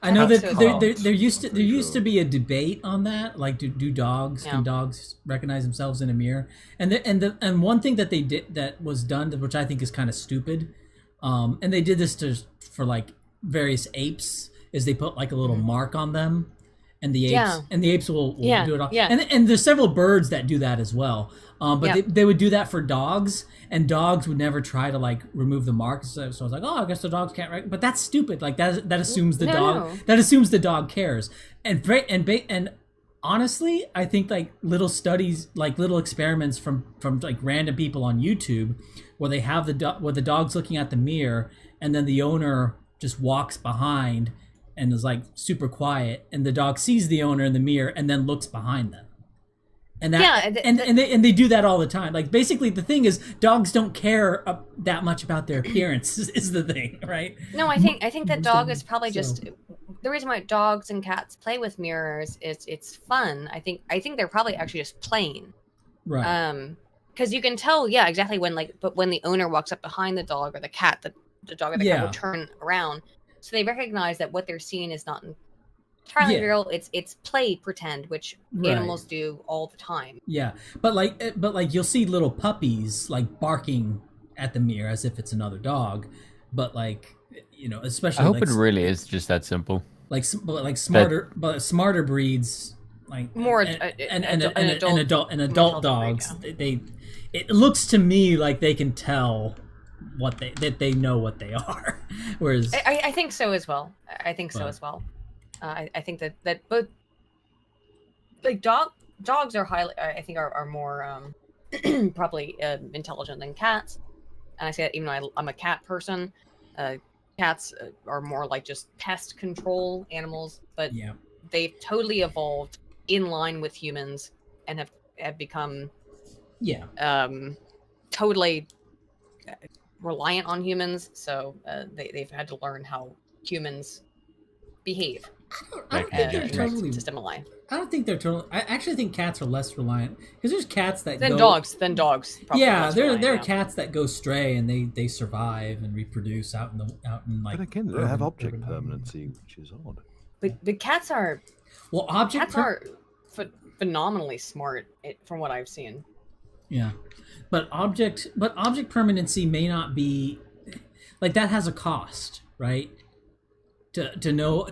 I know that there used to be a debate on that. Like, do dogs can dogs recognize themselves in a mirror? And one thing that they did that was done, which I think is kind of stupid, and they did this for like various apes, is they put like a little mark on them, and the apes will do it all. Yeah. And there's several birds that do that as well. But they would do that for dogs, and dogs would never try to like remove the mark. So I was like, oh, I guess the dogs can't. But that's stupid. Like that assumes the dog. That assumes the dog cares. And honestly, I think like little studies, like little experiments from like random people on YouTube, where they have where the dog's looking at the mirror, and then the owner just walks behind and is like super quiet, and the dog sees the owner in the mirror and then looks behind them. And they do that all the time. Like basically, the thing is, dogs don't care that much about their appearance. is the thing, right? No, I think that dog is probably just the reason why dogs and cats play with mirrors is it's fun. I think they're probably actually just playing, right? Because you can tell, exactly when the owner walks up behind the dog or the cat, the dog or the cat will turn around, so they recognize that what they're seeing is not entirely real. It's play pretend, which animals do all the time. Yeah, but like you'll see little puppies like barking at the mirror as if it's another dog, but like, you know, especially I hope it really is just that simple. Like smarter breeds, like more adult dogs. It looks to me like they can tell that they know what they are, whereas I think so as well. I think that both like dogs are highly, I think are more probably intelligent than cats, and I say that even though I'm a cat person. Cats are more like just pest control animals, but they've totally evolved in line with humans and have become totally reliant on humans. So they've had to learn how humans behave. I don't think they're totally to stimuli. I don't think they're totally. I actually think cats are less reliant because there's cats that dogs. Yeah, there are cats that go stray and they survive and reproduce out in like. But again, they have object permanency, which is odd. But the cats are. Well, cats are phenomenally smart from what I've seen. Yeah, but object permanency may not be like that has a cost, right? To know.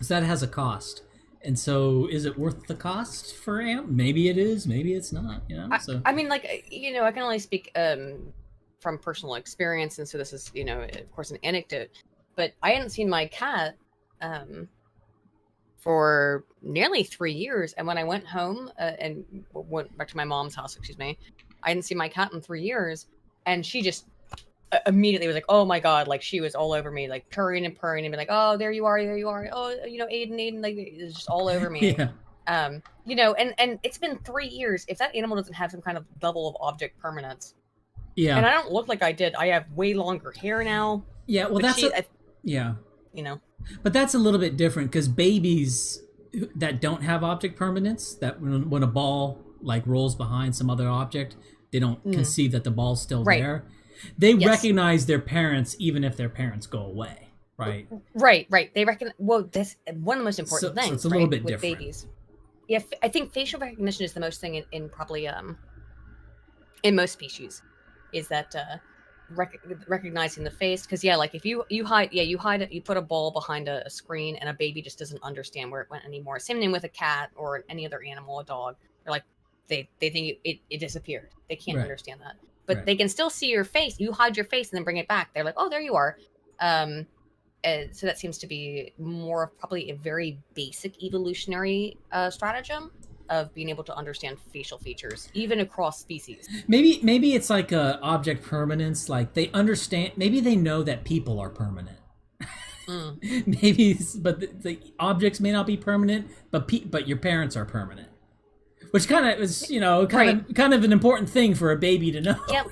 So that has a cost, and so is it worth the cost for Amp? Maybe it is, maybe it's not. You know, I mean, like, you know, I can only speak from personal experience, and so this is, you know, of course, an anecdote. But I hadn't seen my cat for nearly 3 years, and when I went home and went back to my mom's house, I hadn't seen my cat in 3 years, and she just immediately was like, oh my god, like she was all over me, like purring and be like, oh, there you are, oh, you know, Aiden, like it's just all over me. You know, and it's been 3 years. If that animal doesn't have some kind of level of object permanence, and I don't look like I did. I have way longer hair now. Yeah, well, you know, but that's a little bit different because babies that don't have object permanence, that when a ball like rolls behind some other object, they don't conceive that the ball's still there. They recognize their parents even if their parents go away, right? Right. They recognize. Well, that's one of the most important things. So it's a little bit with different. Babies. Yeah, I think facial recognition is the most thing in probably in most species, is that recognizing the face. Because like if you hide it, you put a ball behind a screen, and a baby just doesn't understand where it went anymore. Same thing with a cat or any other animal, a dog. They're like they think it disappeared. They can't understand that. But they can still see your face. You hide your face and then bring it back. They're like, oh, there you are. So that seems to be more of probably a very basic evolutionary stratagem. of being able to understand facial features, even across species. Maybe it's like a object permanence. Like they understand. Maybe they know that people are permanent. Maybe, but the objects may not be permanent, but your parents are permanent. Which kind of is, kind of an important thing for a baby to know. Yep.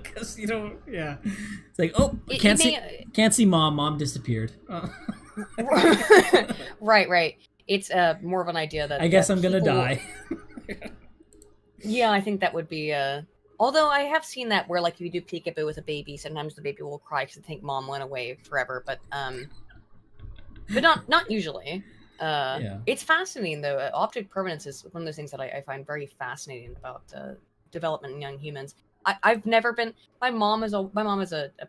Because it's like, oh, can't see mom. Mom disappeared. Right. It's more of an idea that I guess I'm gonna die. Yeah, I think that would be. Although I have seen that where, like, if you do peekaboo with a baby, sometimes the baby will cry because they think mom went away forever. But not usually. It's fascinating though. Object permanence is one of those things that I find very fascinating about development in young humans. I've never been. My mom is a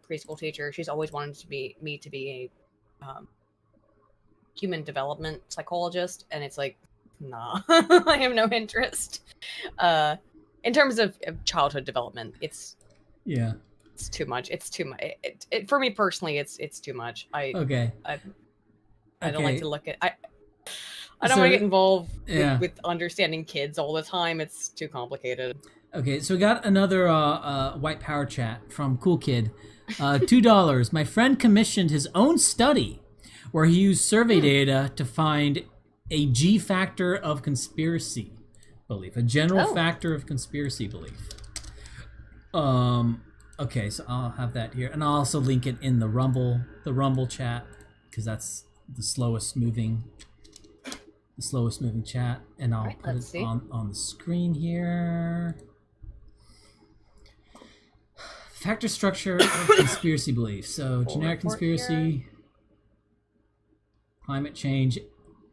preschool teacher. She's always wanted me to be a human development psychologist, and it's like, nah, I have no interest. In terms of childhood development, it's too much. It's too much. For me personally, it's too much. I don't like to look at. I don't want to get involved with understanding kids all the time. It's too complicated. Okay, so we got another white power chat from Cool Kid. $2. My friend commissioned his own study where he used survey data to find a G factor of conspiracy belief, a general factor of conspiracy belief. Okay, so I'll have that here, and I'll also link it in the Rumble chat, because that's the slowest moving chat, and I'll put it on the screen here. Factor structure of conspiracy belief. So generic conspiracy, climate change.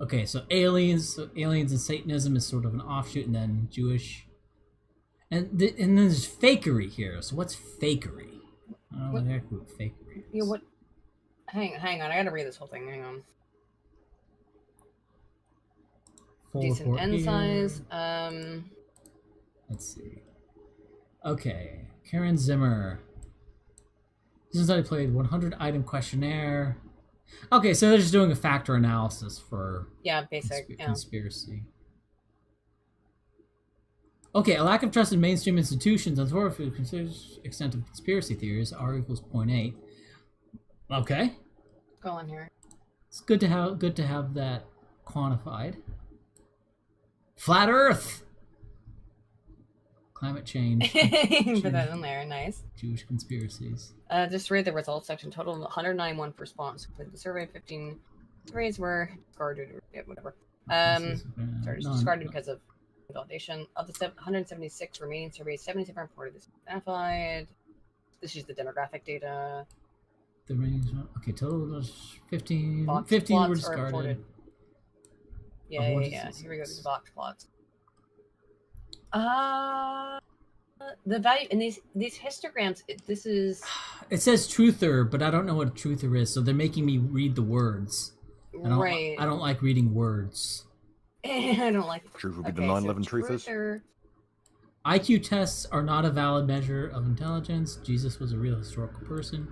Okay, so aliens and Satanism is sort of an offshoot, and then Jewish. And then there's fakery here. So what's fakery? I don't know what fakery is. Yeah, what? Hang on, I gotta read this whole thing. Hang on. Full decent end here. size. Let's see. Okay, Karen Zimmer. This is how I played 100 item questionnaire. Okay, so they're just doing a factor analysis for basic conspiracy. Okay, a lack of trust in mainstream institutions on the extent of conspiracy theories, R equals 0.8. Okay. Go on here. It's good to have that quantified. Flat Earth. Climate change. Put that in there. Nice. Jewish conspiracies. Just read the results section. Total 191 response. Completed the survey. 15 surveys were discarded. Whatever. Discarded because of validation. Of the 176 remaining surveys, 77 reported this identified. This is the demographic data. The range. Okay, total was 15. Box 15 were plots discarded. Yeah. Here we go. These box plots. The value in these histograms. This is. It says truther, but I don't know what a truther is, so they're making me read the words. I don't like reading words. I don't like. Truth would be the 9/11 truthers. IQ tests are not a valid measure of intelligence. Jesus was a real historical person.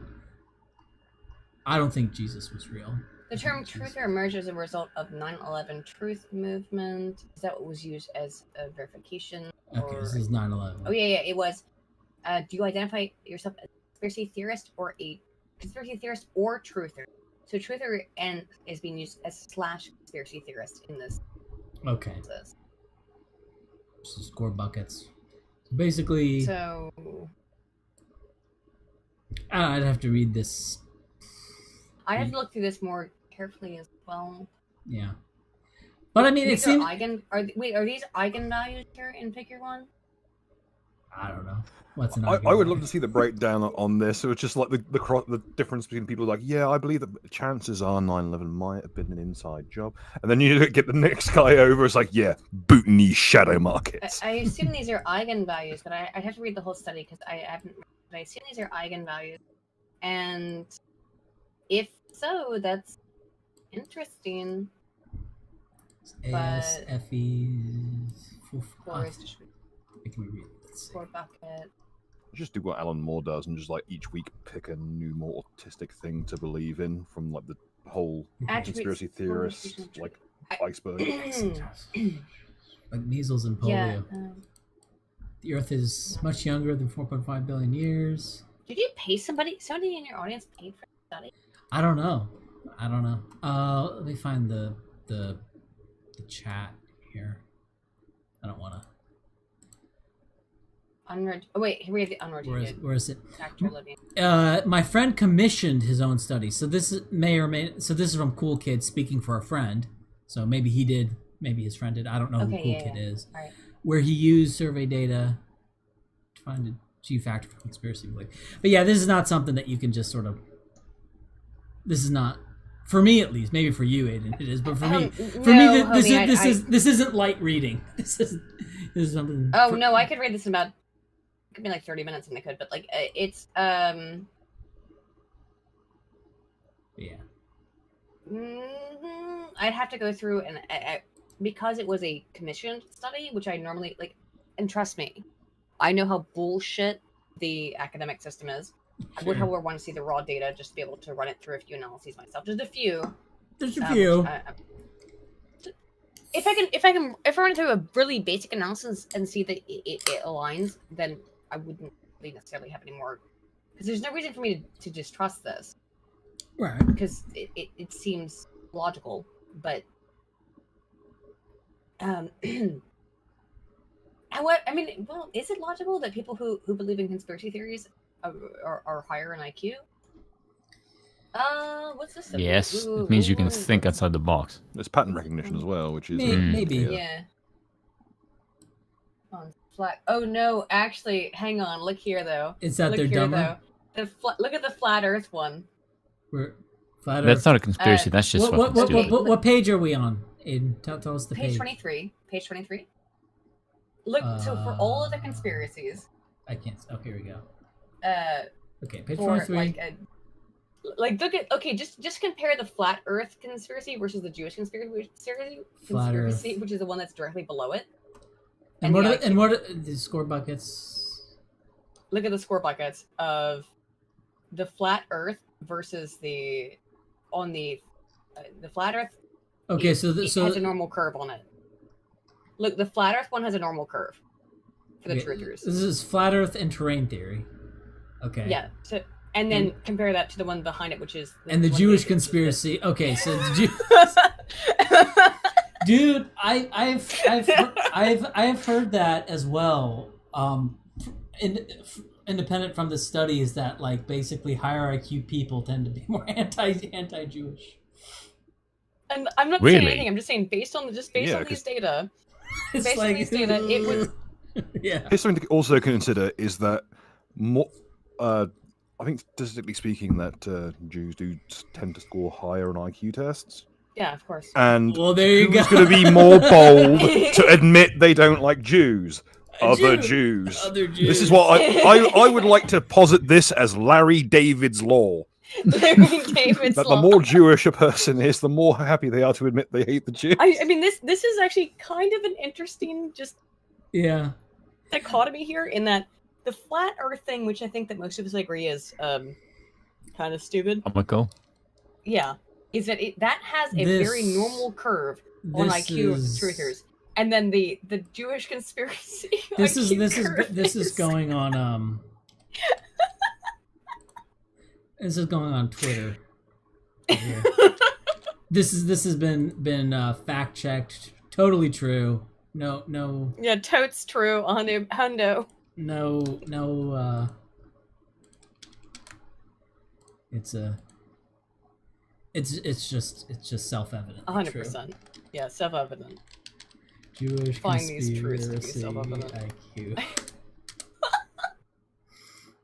I don't think Jesus was real. The term truther emerged as a result of 9/11 truth movement. Is that what was used as a verification? Okay, this is 9/11. Oh yeah, it was. Do you identify yourself as a conspiracy theorist or truther? So truther is being used as / conspiracy theorist in this. Okay. So score buckets. So basically. So. I'd have to read this. I have to look through this more carefully as well. Yeah. But I mean, it seems. Are these eigenvalues here in Figure 1? I don't know. What's an I would love to see the breakdown on this. So it's just like the difference between people like, yeah, I believe that chances are 9/11 might have been an inside job, and then you get the next guy over. It's like, yeah, booting these shadow markets. I assume these are eigenvalues, but I have to read the whole study because I haven't. But I assume these are eigenvalues, and if so, that's interesting. ASFE. Can we read? Score bucket. Just do what Alan Moore does and just like each week pick a new, more autistic thing to believe in from like the whole conspiracy theorist like iceberg. like measles and polio. Yeah. The Earth is much younger than 4.5 billion years. Did you pay somebody in your audience paid for the study? I don't know. Let me find the chat here. I don't want to. We have the unread. Where is it? My friend commissioned his own study. So this is from Cool Kid speaking for a friend. So maybe he did, maybe his friend did. I don't know who Cool Kid is. All right. Where he used survey data to find a G factor for conspiracy belief. But yeah, this is not something that you can just sort of. This is not, for me at least. Maybe for you, Aiden, it is. But for me, this isn't light reading. This is something. Oh no, I could read this in about. It could be like 30 minutes, and I could, but like it's Yeah. I'd have to go through and because it was a commissioned study, which I normally like, and trust me, I know how bullshit the academic system is. Sure. I would, however, want to see the raw data just to be able to run it through a few analyses myself. Just a few. Just a few. If I run through a really basic analysis and see that it aligns, then I wouldn't really necessarily have any more. Because there's no reason for me to distrust this. Right. Because it seems logical, but is it logical that people who believe in conspiracy theories are higher in IQ? What's this? Yes, it means you can think outside the box. There's pattern recognition as well, which is maybe. Yeah. Oh no, actually, hang on. Look here though. Is that they're dumber? Look at the flat Earth one. Flat Earth. That's not a conspiracy. That's just what page are we on? Aiden, tell us the page. Page 23. Page 23. Look, so for all of the conspiracies. I can't. Oh, here we go. Okay, page for, 23. Look at just compare the flat Earth conspiracy versus the Jewish conspiracy, which is the one that's directly below it. And what are the score buckets? Look at the score buckets of the flat Earth versus the flat Earth. Okay, so has a normal curve on it. Look, the flat Earth one has a normal curve for the truthers. This is flat Earth and terrain theory. Okay. Yeah. So, and then compare that to the one behind it, which is the Jewish conspiracy. Okay, so dude, I've heard that as well. Independent from the studies that like basically higher IQ people tend to be more anti-Jewish. And I'm not saying anything. I'm just saying based on these data. It would. Yeah. Here's something to also consider is that more. I think statistically speaking, that Jews do tend to score higher on IQ tests. Yeah, of course. And there you go. Who's going to be more bold to admit they don't like Jews? Other Jews. This is what I would like to posit this as Larry David's law. Larry David's that law. The more Jewish a person is, the more happy they are to admit they hate the Jews. I mean, this is actually kind of an interesting dichotomy here in that the flat Earth thing, which I think that most of us agree is kind of stupid. Comical. Yeah, is that that has a very normal curve on IQ of the truthers, and then the Jewish conspiracy. This is going on. This is going on Twitter. This has been fact checked. Totally true. No. Yeah, totes true. Hundo. No. It's just self-evident. 100%. Yeah, self-evident. Jewish Find these truths to be self-evident. IQ.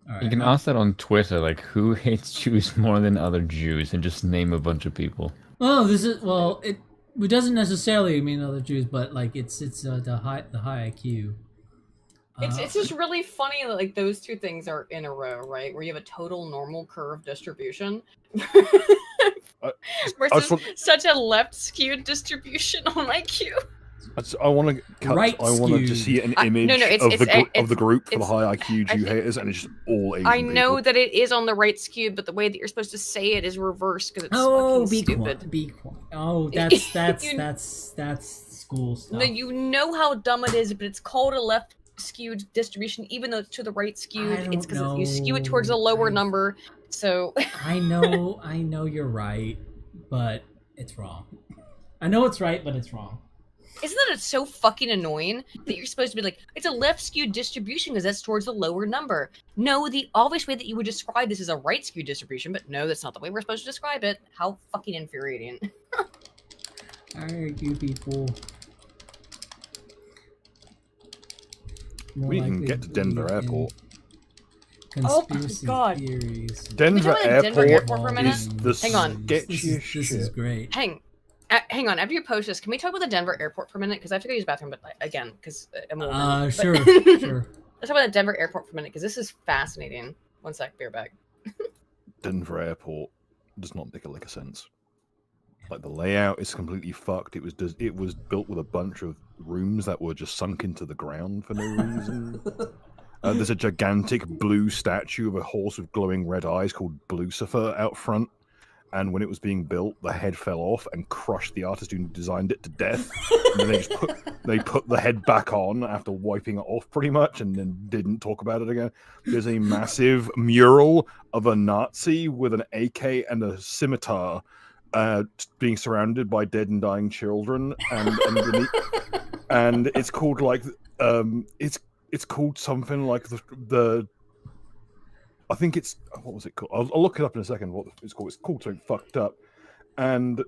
Right, you can ask that on Twitter, like who hates Jews more than other Jews, and just name a bunch of people. It doesn't necessarily mean other Jews, but like it's the high IQ. It's just really funny that like those two things are in a row, right? Where you have a total normal curve distribution versus such a left skewed distribution on IQ. I want to see an image of the group for the high IQ Jew haters, and it's just all Asian I know people. that it is on the right skewed, but the way that you're supposed to say it is reversed because it's fucking stupid. Be quiet. Oh, that's school stuff. No, you know how dumb it is, but it's called a left skewed distribution, even though it's to the right skewed. It's because you skew it towards a lower number. So I know you're right, but it's wrong. I know it's right, but it's wrong. Isn't that so fucking annoying that you're supposed to be like, it's a left skewed distribution because that's towards a lower number? No, the obvious way that you would describe this is a right skewed distribution, but no, that's not the way we're supposed to describe it. How fucking infuriating. Alright, you people. We didn't get to Denver Airport. Conspiracy theories. Denver Airport for a minute? is the Hang on. sketchiest shit. This is great. Hang on. After you post this, can we talk about the Denver Airport for a minute? Because I have to go use the bathroom, but again, because I'm a woman. Sure. Let's talk about the Denver Airport for a minute, because this is fascinating. One sec, beer bag. Denver Airport does not make a lick of sense. Like, the layout is completely fucked. It was built with a bunch of rooms that were just sunk into the ground for no reason. There's a gigantic blue statue of a horse with glowing red eyes called Blucifer out front. And when it was being built, the head fell off and crushed the artist who designed it to death. And then they put the head back on after wiping it off pretty much, and then didn't talk about it again. There's a massive mural of a Nazi with an AK and a scimitar, being surrounded by dead and dying children, and it's called like it's called something like the I think it's, what was it called? I'll look it up in a second. What it's called? It's called something fucked up, and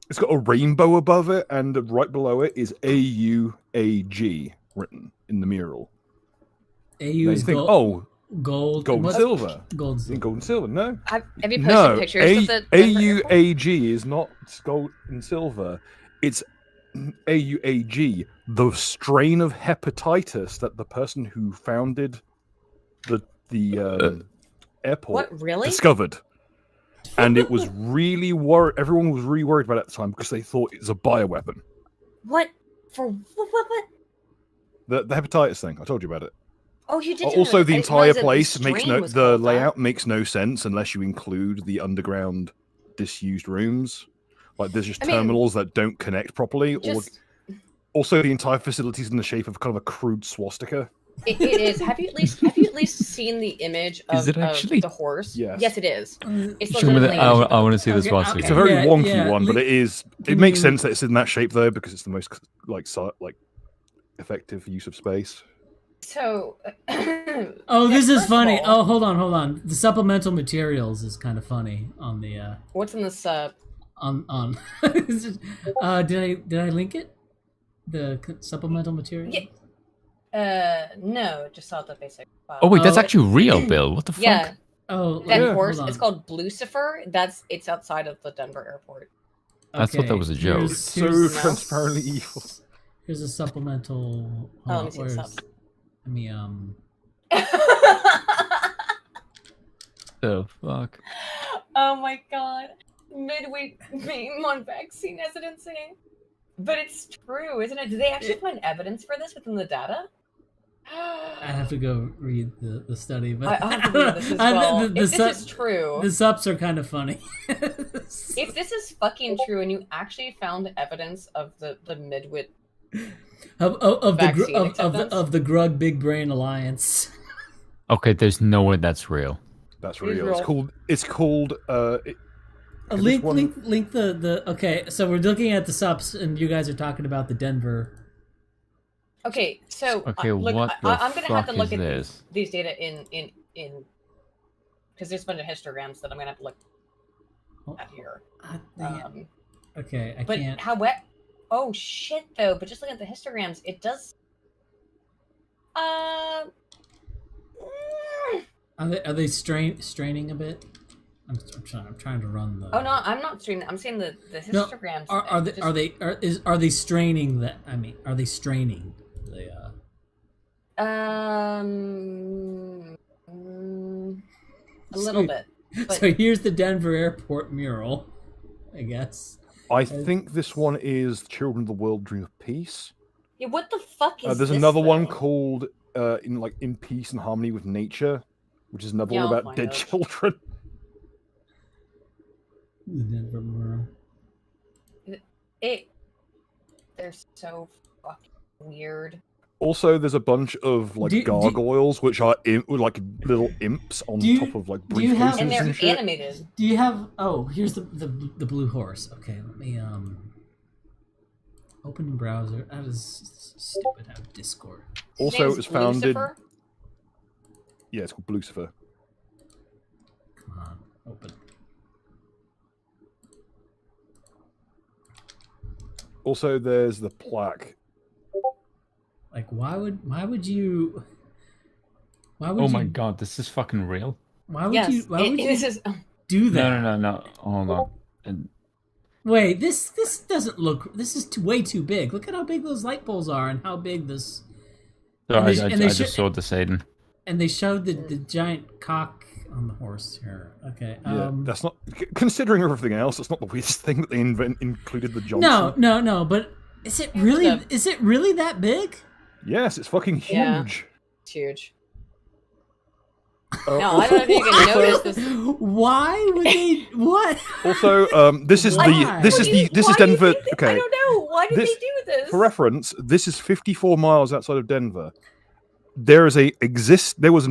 it's got a rainbow above it, and right below it is AUAG written in the mural. AU is gold. Gold and silver. Gold and silver. No. Have you posted pictures of the AUAG is not gold and silver. It's AUAG, the strain of hepatitis that the person who founded the airport discovered. And it was really everyone was really worried about it at the time because they thought it was a bioweapon. What? For what? The hepatitis thing. I told you about it. Oh, you did. Also, the entire place the layout makes no sense unless you include the underground disused rooms. Like, there's just terminals that don't connect properly. Also, the entire facility is in the shape of kind of a crude swastika. It is. Have you at least seen the image of the horse? Yes, it is. It's I want to see this swastika. It's a very wonky one, but it is. It makes sense that it's in that shape though, because it's the most like effective use of space. So. Oh, this is funny. Oh, hold on. The supplemental materials is kind of funny on the. What's in the sub? On. Did I link it? The supplemental material. Yeah. No, just saw the basic file. Oh wait, that's actually real, Bill. What the fuck? Yeah. Oh, that horse. It's called Blucifer. It's outside of the Denver airport. I thought that was a joke. Here's so transparently evil. Here's a supplemental. Let me see the sub. Let me The fuck. Oh my god. Midweight meme on vaccine hesitancy. But it's true, isn't it? Do they actually find evidence for this within the data? I have to go read the study, but I have to read this as well. If this is true, the subs are kind of funny. If this is fucking true, and you actually found evidence of the midwit of the Grug Big Brain Alliance. Okay, there's no way that's real. That's real. It's called. Link the okay. So we're looking at the subs, and you guys are talking about the Denver. Okay, so look, I'm gonna have to look at these data in because there's a bunch of histograms that I'm gonna have to look at here. Okay, I can't. But how wet? Oh shit! Though, but just looking at the histograms, it does. Are they straining a bit? I'm trying to run the. Oh no, I'm not straining. I'm saying the histograms. No, are they straining that? I mean, are they straining? A little bit. But... So here's the Denver Airport mural, I guess. I think this one is "Children of the World Dream of Peace." Yeah, what the fuck is? There's another one called "In Peace and Harmony with Nature," which is another one about dead children. The Denver mural. They're so fucking weird. Also, there's a bunch of like gargoyles, which are like little imps on top of like briefcases and they're shit. animated. Do you have? Oh, here's the blue horse. Okay, let me open browser. That is stupid. I have Discord. Also, it was founded. Lucifer? Yeah, it's called Lucifer. Come on, open. Also, there's the plaque. Like, why would you? Oh my god, this is fucking real. Why would you? Why would you do that? No. Hold on. Wait, this doesn't look. This is way too big. Look at how big those light poles are, and how big this. I just saw the Satan. And they showed the giant cock on the horse here. Okay. Yeah, that's not considering everything else. That's not the weirdest thing that they included the Johnson. No. But is it really? Is it really that big? Yes, it's fucking huge. Yeah, it's huge. No, I don't know if you can notice this. Why would they? What? Also, this is Denver. Okay, I don't know. Why did they do this? For reference, this is 54 miles outside of Denver. There was an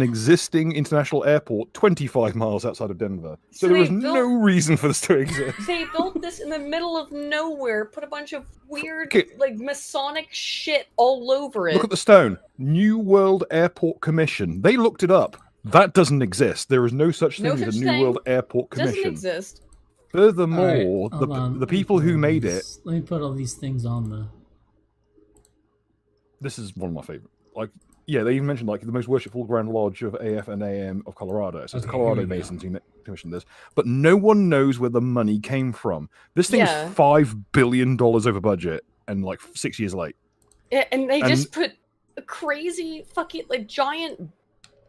existing international airport 25 miles outside of Denver. So there was no reason for this to exist. They built this in the middle of nowhere, put a bunch of weird, like, Masonic shit all over it. Look at the stone. New World Airport Commission. They looked it up. That doesn't exist. There is no such thing as a New World Airport Commission. Doesn't exist. Furthermore, the people who made it... Let me put all these things on the... This is one of my favorite. Like, yeah, they even mentioned like the most worshipful Grand Lodge of AF and AM of Colorado. So it's the Colorado Masons who commissioned this. But no one knows where the money came from. This thing is $5 billion over budget and like 6 years late. Yeah, and they just put a crazy fucking like giant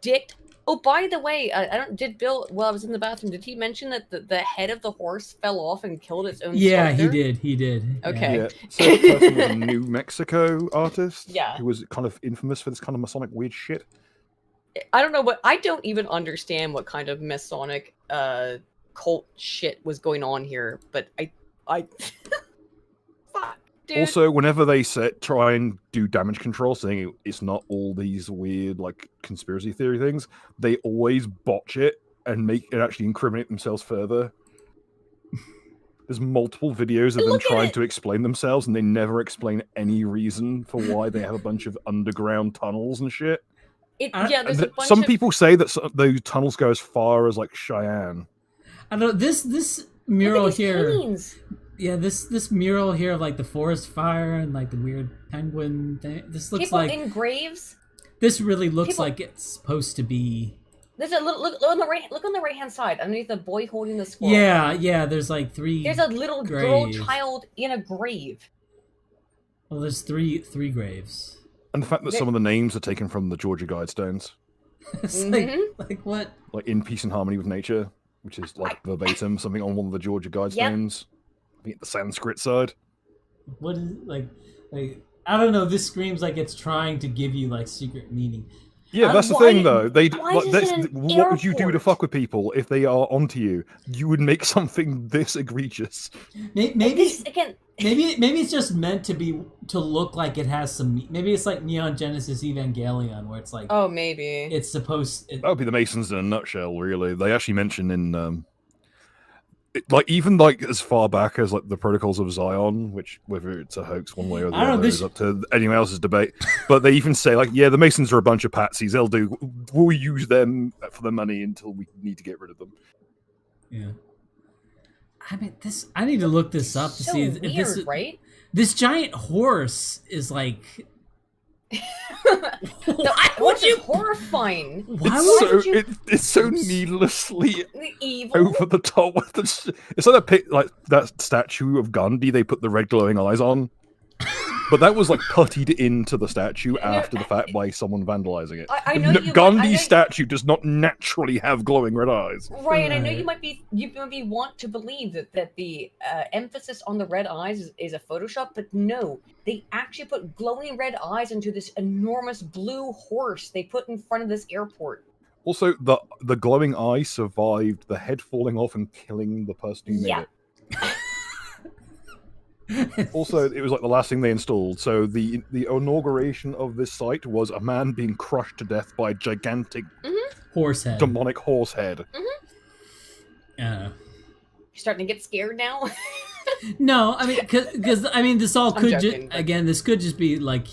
dick. Oh, by the way, did Bill, while I was in the bathroom, did he mention that the head of the horse fell off and killed its own sculptor? He did. Okay. Yeah. So this person was a New Mexico artist who was kind of infamous for this kind of Masonic weird shit. I don't know I don't even understand what kind of Masonic cult shit was going on here, but I fuck. Dude. Also, whenever they try and do damage control, saying it's not all these weird like conspiracy theory things, they always botch it and make it actually incriminate themselves further. There's multiple videos of them trying to explain themselves, and they never explain any reason for why they have a bunch of underground tunnels and shit. There's a bunch some people say that those tunnels go as far as like Cheyenne. I don't know this mural here. Yeah, this mural here of like the forest fire and like the weird penguin thing. This looks like in graves. This really looks like it's supposed to be. There's a look on the right. Look on the right hand side underneath the boy holding the squirrel. Yeah. There's like three. There's a little girl child in a grave. Well, there's three graves. And the fact that some of the names are taken from the Georgia Guidestones. It's like what? Like in peace and harmony with nature, which is like verbatim something on one of the Georgia Guidestones. I think the Sanskrit side. What is like I don't know. This screams like it's trying to give you like secret meaning. Yeah, that's the thing though. What would you do to fuck with people if they are onto you? You would make something this egregious. Maybe it's just meant to look like it has some. Maybe it's like Neon Genesis Evangelion, where it's like maybe it's supposed. That would be the Masons in a nutshell. Really, they actually mention in. Even as far back as like the Protocols of Zion, which whether it's a hoax one way or the other is up to anyone else's debate. But they even say like, yeah, the Masons are a bunch of patsies. We'll use them for the money until we need to get rid of them. Yeah. I mean, I need to look this up to see if this is right. This giant horse is like. What's horrifying? It's so needlessly over the top. It's like that statue of Gandhi they put the red glowing eyes on, but that was like puttied into the statue after the fact by someone vandalizing it. I know Gandhi's statue does not naturally have glowing red eyes. Right, and I know you might be want to believe that the emphasis on the red eyes is a Photoshop, but no, they actually put glowing red eyes into this enormous blue horse they put in front of this airport. Also, the glowing eye survived the head falling off and killing the person who made it. Also, it was like the last thing they installed. So the inauguration of this site was a man being crushed to death by a gigantic horse head, demonic horse head. Yeah. You're starting to get scared now. No, I mean, because I mean, this all could joking, but... again, this could just be like.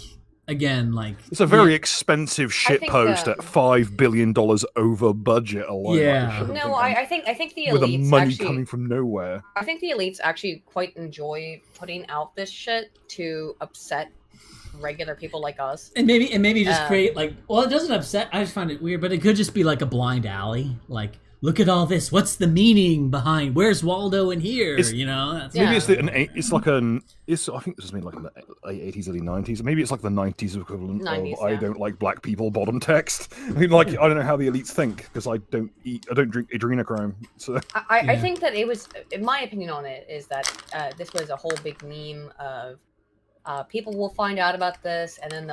Again, like it's a very expensive shit post at $5 billion over budget alone. Yeah. Like no, I think the elites with the money actually, coming from nowhere. I think the elites actually quite enjoy putting out this shit to upset regular people like us. And maybe just create like, well, it doesn't upset. I just find it weird, but it could just be like a blind alley. Like, look at all this. What's the meaning behind? Where's Waldo in here? You know, maybe it's I think this was made like in the late 80s, early 90s. Maybe it's like the 90s equivalent 90s, of "I don't like black people" bottom text. I mean, like I don't know how the elites think because I don't drink adrenochrome. So I think that it was, in my opinion on it, is that this was a whole big meme of people will find out about this and then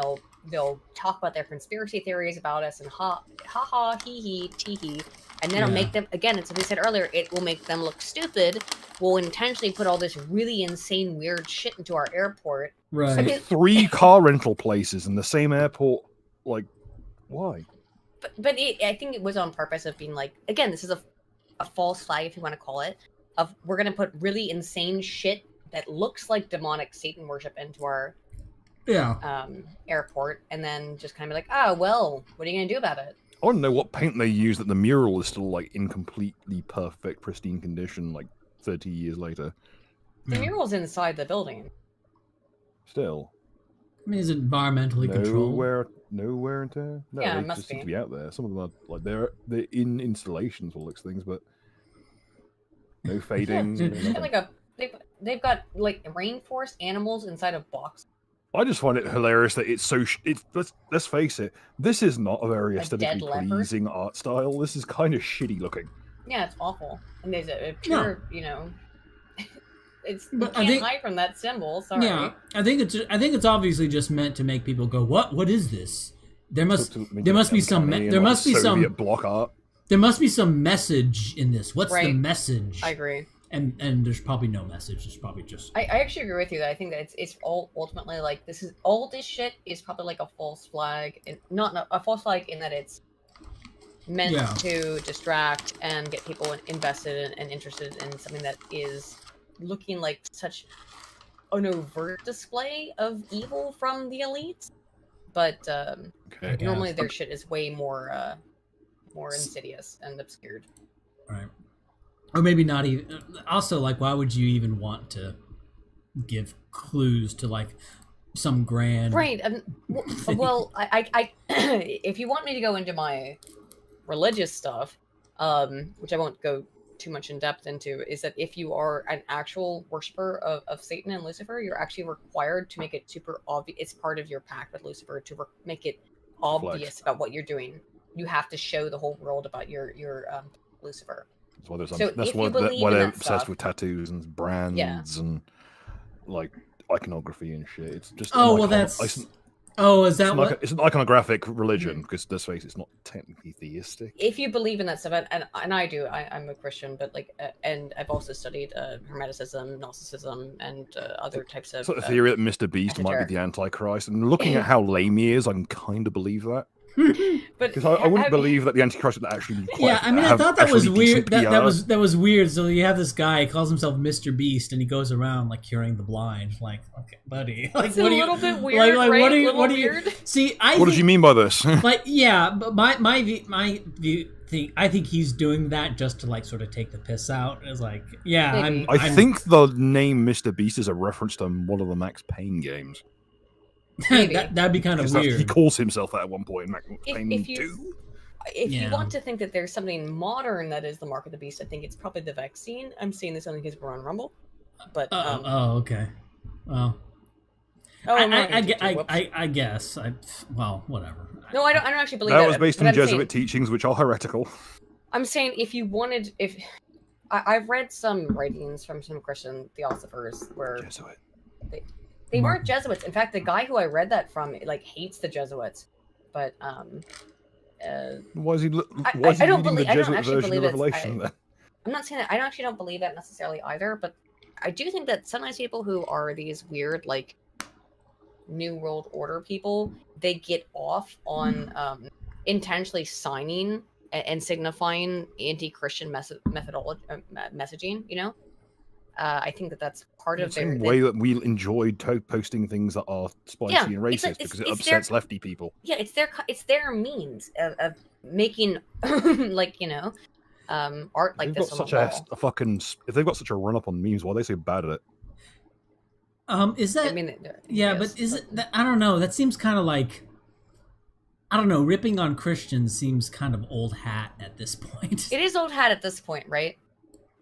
they'll talk about their conspiracy theories about us and ha hee hee tee hee. And then it'll make them, again, as we said earlier, it will make them look stupid. We'll intentionally put all this really insane, weird shit into our airport. Right. I mean, 3 car rental places in the same airport. Like, why? But I think it was on purpose of being like, again, this is a false flag, if you want to call it, of we're going to put really insane shit that looks like demonic Satan worship into our airport. And then just kind of be like, oh, well, what are you going to do about it? I want to know what paint they use that the mural is still like in completely perfect, pristine condition, like 30 years later. The mural's inside the building. Still. I mean, is it environmentally controlled? Nowhere in there? No, yeah, they it must just seem to be out there. Some of them are like they're in installations for looks things, but no fading. They've got like rainforest animals inside of boxes. I just find it hilarious that it's so. Let's face it. This is not a very aesthetically pleasing art style. This is kind of shitty looking. Yeah, it's awful. And there's a pure, you know, it's you can't hide from that symbol. Sorry. Yeah, I think it's obviously just meant to make people go, What is this? There must be some block art. There must be some message in this. What's the message? I agree. And there's probably no message. It's probably just. I actually agree with you that I think that it's all ultimately like all this shit is probably like a false flag, and not a false flag in that it's meant to distract and get people invested and interested in something that is looking like such an overt display of evil from the elites. But normally their shit is way more insidious and obscured. Right. Or maybe not even. Also, like, why would you even want to give clues to like some grand? Right. Well, I if you want me to go into my religious stuff, which I won't go too much in depth into, is that if you are an actual worshiper of Satan and Lucifer, you're actually required to make it super obvious. It's part of your pact with Lucifer to make it obvious about what you're doing. You have to show the whole world about your Lucifer. That's why they're obsessed with tattoos and brands and like iconography and shit. It's just is that what? It's an iconographic religion because let's face it, it's not technically theistic. If you believe in that stuff, and I do, I'm a Christian, but like, and I've also studied Hermeticism, Gnosticism, and other types of. So the theory that Mr. Beast might be the Antichrist, and looking at how lame he is, I can kind of believe that. Because I wouldn't believe that the Antichrist would actually be quite. Yeah, I mean, I thought that was weird. That was weird. So you have this guy, he calls himself Mr. Beast, and he goes around like curing the blind. Like, okay, buddy, like it's a little bit weird. Like, right? what do you see? What did you mean by this? Like, yeah, but my view thing, I think he's doing that just to like sort of take the piss out. It's like, yeah, I think the name Mr. Beast is a reference to one of the Max Payne games. That'd be kind of weird. He calls himself that at one point in Max Payne 2. If you want to think that there's something modern that is the mark of the beast, I think it's probably the vaccine. I'm seeing this on his on Rumble, but okay. Well, I guess. Well, whatever. No, I don't actually believe that. That was based on Jesuit teachings, which are heretical. I'm saying if you wanted, I've read some writings from some Christian theosophers where Jesuit. They weren't Jesuits. In fact, the guy who I read that from like hates the Jesuits. But why is he I don't reading the Jesuit actually version believe of Revelation then? I'm not saying that. I actually don't believe that necessarily either. But I do think that sometimes people who are these weird, like, New World Order people, they get off on intentionally signing and signifying anti-Christian messaging, you know? I think that that's part of their... The same way that we enjoy posting things that are spicy and racist because it upsets lefty people. Yeah, it's their means of making, like, you know, art like this on the wall. If they've got such a run-up on memes, why are they so bad at it? Is that... I mean, yeah, but is it... I don't know. That seems kind of like... I don't know. Ripping on Christians seems kind of old hat at this point. It is old hat at this point, right?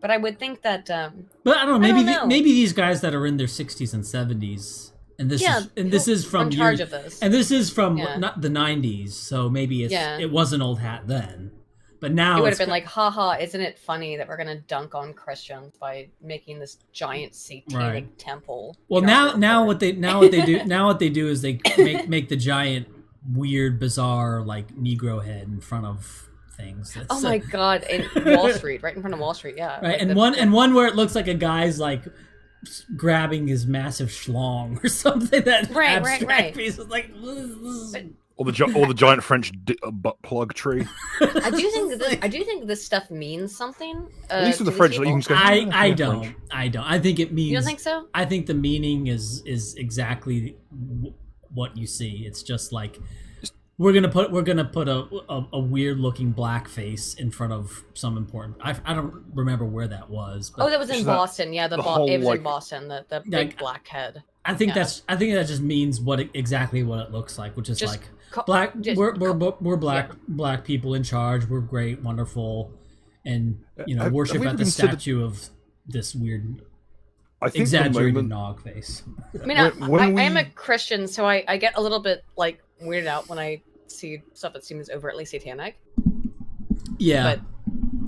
But I would think that... but I don't know. Maybe these guys that are in their 60s and 70s... And this is from... in charge of this. And this is from not the 90s, so maybe it wasn't old hat then. But now it would have been like, haha, isn't it funny that we're going to dunk on Christians by making this giant satanic temple? Well, now what they do is they make the giant weird bizarre like Negro head in front of things. Oh my god, in Wall Street, right in front of Wall Street, yeah. Right, like and one where it looks like a guy's like grabbing his massive schlong or something. That abstract piece is like. Or the giant French butt plug tree. I do think this stuff means something. At least with the French, you can just go. I don't. I think it means. You don't think so? I think the meaning is exactly what you see. It's just like we're gonna put a weird looking black face in front of some important. I don't remember where that was. But that was in Boston. Yeah, it was in Boston. The big black head. I think that just means exactly what it looks like, which is just like black. We're black people in charge. We're great, wonderful, and worship at the statue of this weird, exaggerated nog face. I mean, I am a Christian, so I get a little bit like weirded out when I see stuff that seems overtly satanic. Yeah, but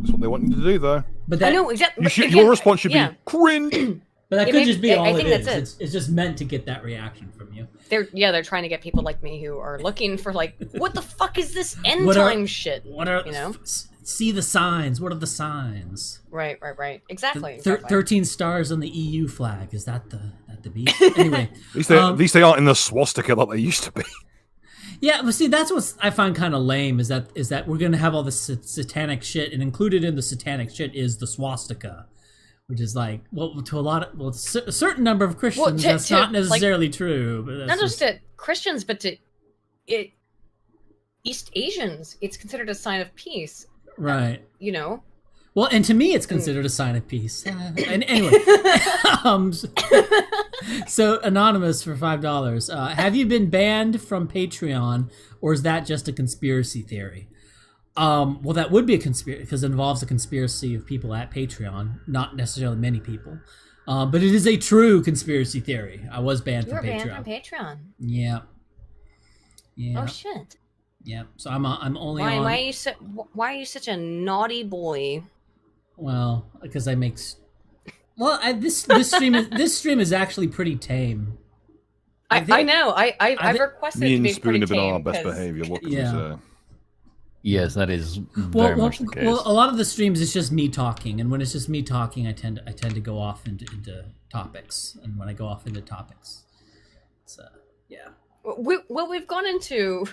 that's what they want you to do, though. But I know exactly. Your response should be cringe. But that could just be all it is. It's just meant to get that reaction from you. They're trying to get people like me who are looking for like, what the fuck is this end time shit? What are see the signs? What are the signs? Right. Exactly. 13 stars on the EU flag. Is that the beast? Anyway, at least they aren't in the swastika that they used to be. Yeah, but see, that's what I find kind of lame is that we're gonna have all this satanic shit, and included in the satanic shit is the swastika. Which is like, a certain number of Christians, that's not necessarily true. But not just to Christians, but to East Asians, it's considered a sign of peace. Right. Well, and to me, it's considered a sign of peace. And anyway, so Anonymous for $5. Have you been banned from Patreon, or is that just a conspiracy theory? Well, that would be a conspiracy because it involves a conspiracy of people at Patreon, not necessarily many people. But it is a true conspiracy theory. I was banned from Patreon. You were banned from Patreon. Yeah. Oh shit. Yeah. So I'm only on. Why are you such a naughty boy? Well, because I make. Well, this stream is actually pretty tame. I know. I've requested me to be and Spoon have been on our tame best behavior. What can we say? Yes, that is very much the case. Well, a lot of the streams it's just me talking, and when it's just me talking, I tend to go off into topics, and when I go off into topics, it's yeah. We've gone into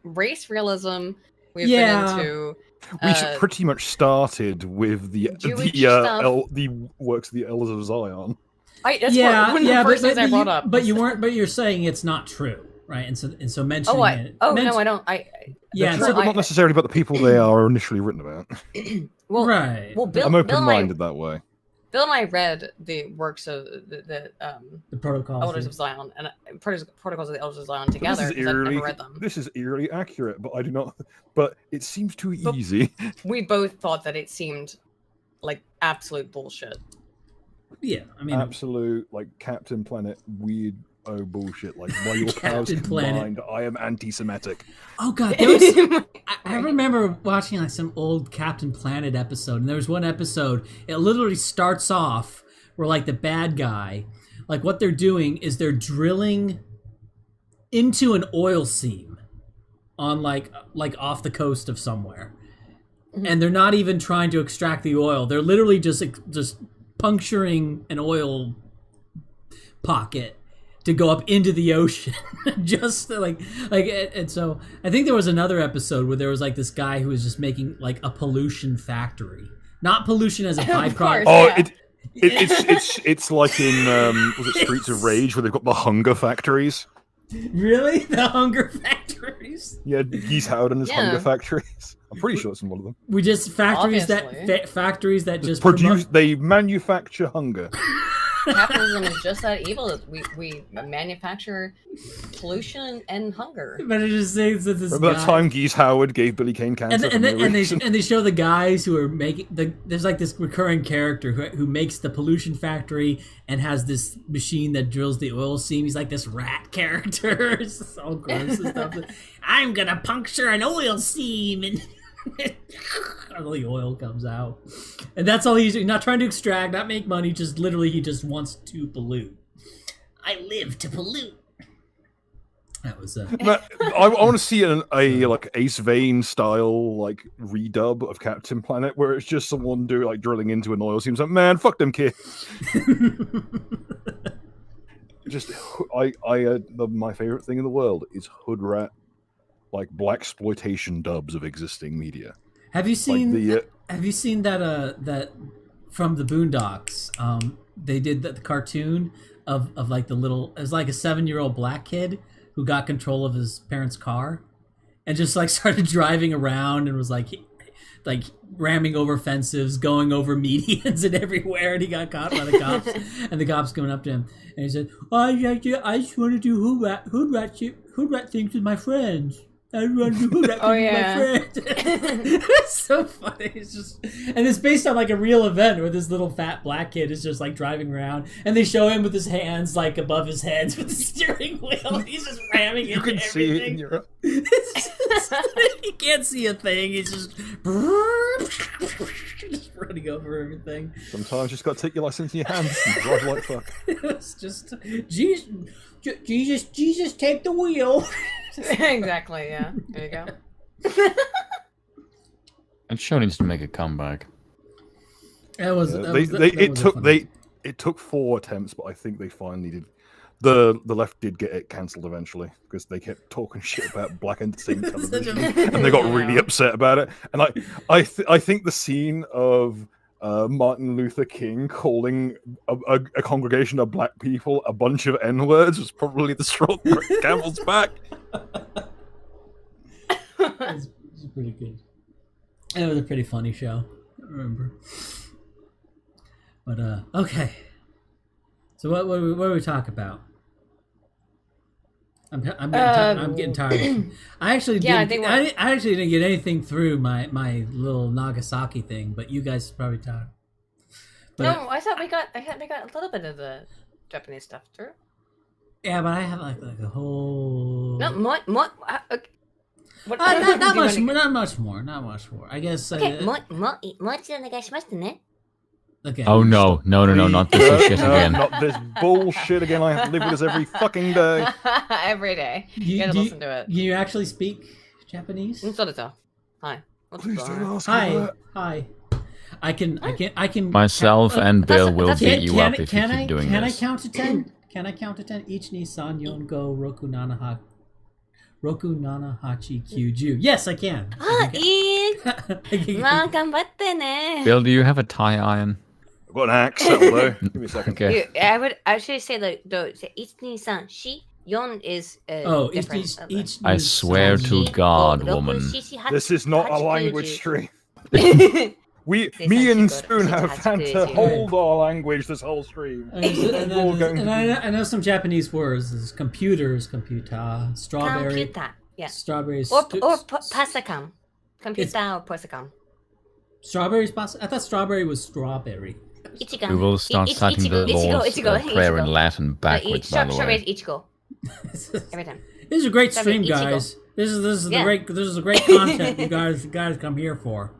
race realism. We've been into. We pretty much started with the works of the Elders of Zion. That's one of the first things I brought up. But you're saying it's not true. Right, and so mentioning it. No, I don't. But not necessarily about the people they are initially written about. Right. Well, I'm open-minded that way. Bill and I read the works of the protocols, Elders of Zion, and protocols of the Elders of Zion together. I've never read them. This is eerily accurate, but I do not. But it seems too easy. We both thought that it seemed like absolute bullshit. Yeah, I mean, absolute like Captain Planet weird. Oh bullshit! Like while your powers combined, I am anti-Semitic. Oh god, I remember watching like some old Captain Planet episode, and there was one episode. It literally starts off where like the bad guy, like what they're doing is they're drilling into an oil seam on like off the coast of somewhere, and they're not even trying to extract the oil. They're literally just puncturing an oil pocket to go up into the ocean. Just like and so I think there was another episode where there was like this guy who was just making like a pollution factory. Not pollution as a byproduct. It's like in was it Streets of Rage where they've got the hunger factories? Really? The hunger factories? Yeah, Geese Howard and his hunger factories. I'm pretty sure it's in one of them. We just factories that just produce. They manufacture hunger. Capitalism is just that evil. We manufacture pollution and hunger. But it just says that this Remember that time Geese Howard gave Billy Kane cancer? And they show the guys who are making there's like this recurring character who makes the pollution factory and has this machine that drills the oil seam. He's like this rat character. It's just all gross and stuff. I'm gonna puncture an oil seam and all the oil comes out, and that's all he's doing. Not trying to extract, not make money. Just literally, he just wants to pollute. I live to pollute. That was. I want to see a like Ace Vane style like redub of Captain Planet, where it's just someone drilling into an oil seam. Like, man, fuck them kids. Just my favorite thing in the world is hood rat. Like blaxploitation dubs of existing media. Have you seen? Have you seen that from the Boondocks? They did the cartoon of like the little. It was like a 7-year-old black kid who got control of his parents' car, and just like started driving around and was like ramming over fences, going over medians and everywhere, and he got caught by the cops. And the cops coming up to him, and he said, "I just want to do hood rat things with my friends. I want to do hood rat things with my friends." It's so funny. It's just, and it's based on like a real event where this little fat black kid is just like driving around, and they show him with his hands like above his head with the steering wheel, and he's just ramming into everything. You can see it in your. He can't see a thing. He's just running over everything. Sometimes you just got to take your license in your hands and drive like fuck. It's just Jesus, take the wheel. Exactly. Yeah. There you go. And show needs to make a comeback. It took 4 attempts, but I think they finally did. The left did get it cancelled eventually because they kept talking shit about black entertainment television, and they got really upset about it. And I think the scene of Martin Luther King calling a congregation of black people a bunch of N-words was probably the straw that broke the camel's back. It was pretty good. It was a pretty funny show, I remember. But okay. So what do we talk about? I'm getting tired. I actually didn't get anything through my little Nagasaki thing, but you guys probably talked. No, I thought we got a little bit of the Japanese stuff through. Yeah, but I have like a whole. Not much more. I guess. Okay, Okay. Oh no, not this shit again. Not this bullshit again. I have to live with this every fucking day. Every day. You gotta listen to it. You actually speak Japanese? Hi. Please don't ask me that. Hi. I can. Myself and Bill will beat you up if you keep doing this. Can I count to 10? Can I count to 10? Ichi ni san yon go roku nana hachi kyuju. Yes, I can. Bill, do you have a tie iron? I've got an axe, although. Give me a second. Okay. I would actually say ichi ni san shi yon is different. I swear to God, woman. This is not a language stream. Me and Spoon have had to hold our language this whole stream. I know some Japanese words. There's computers, computer, strawberry. Computer, yeah. Strawberries. Or pasacam. Computer or pasacam. Strawberries, I thought strawberry was strawberry. Ichigo. We will start citing the laws of prayer in Latin backwards, by the way. Strawberries Ichigo. Every time. This is a great stream, guys. This is the great content you guys come here for.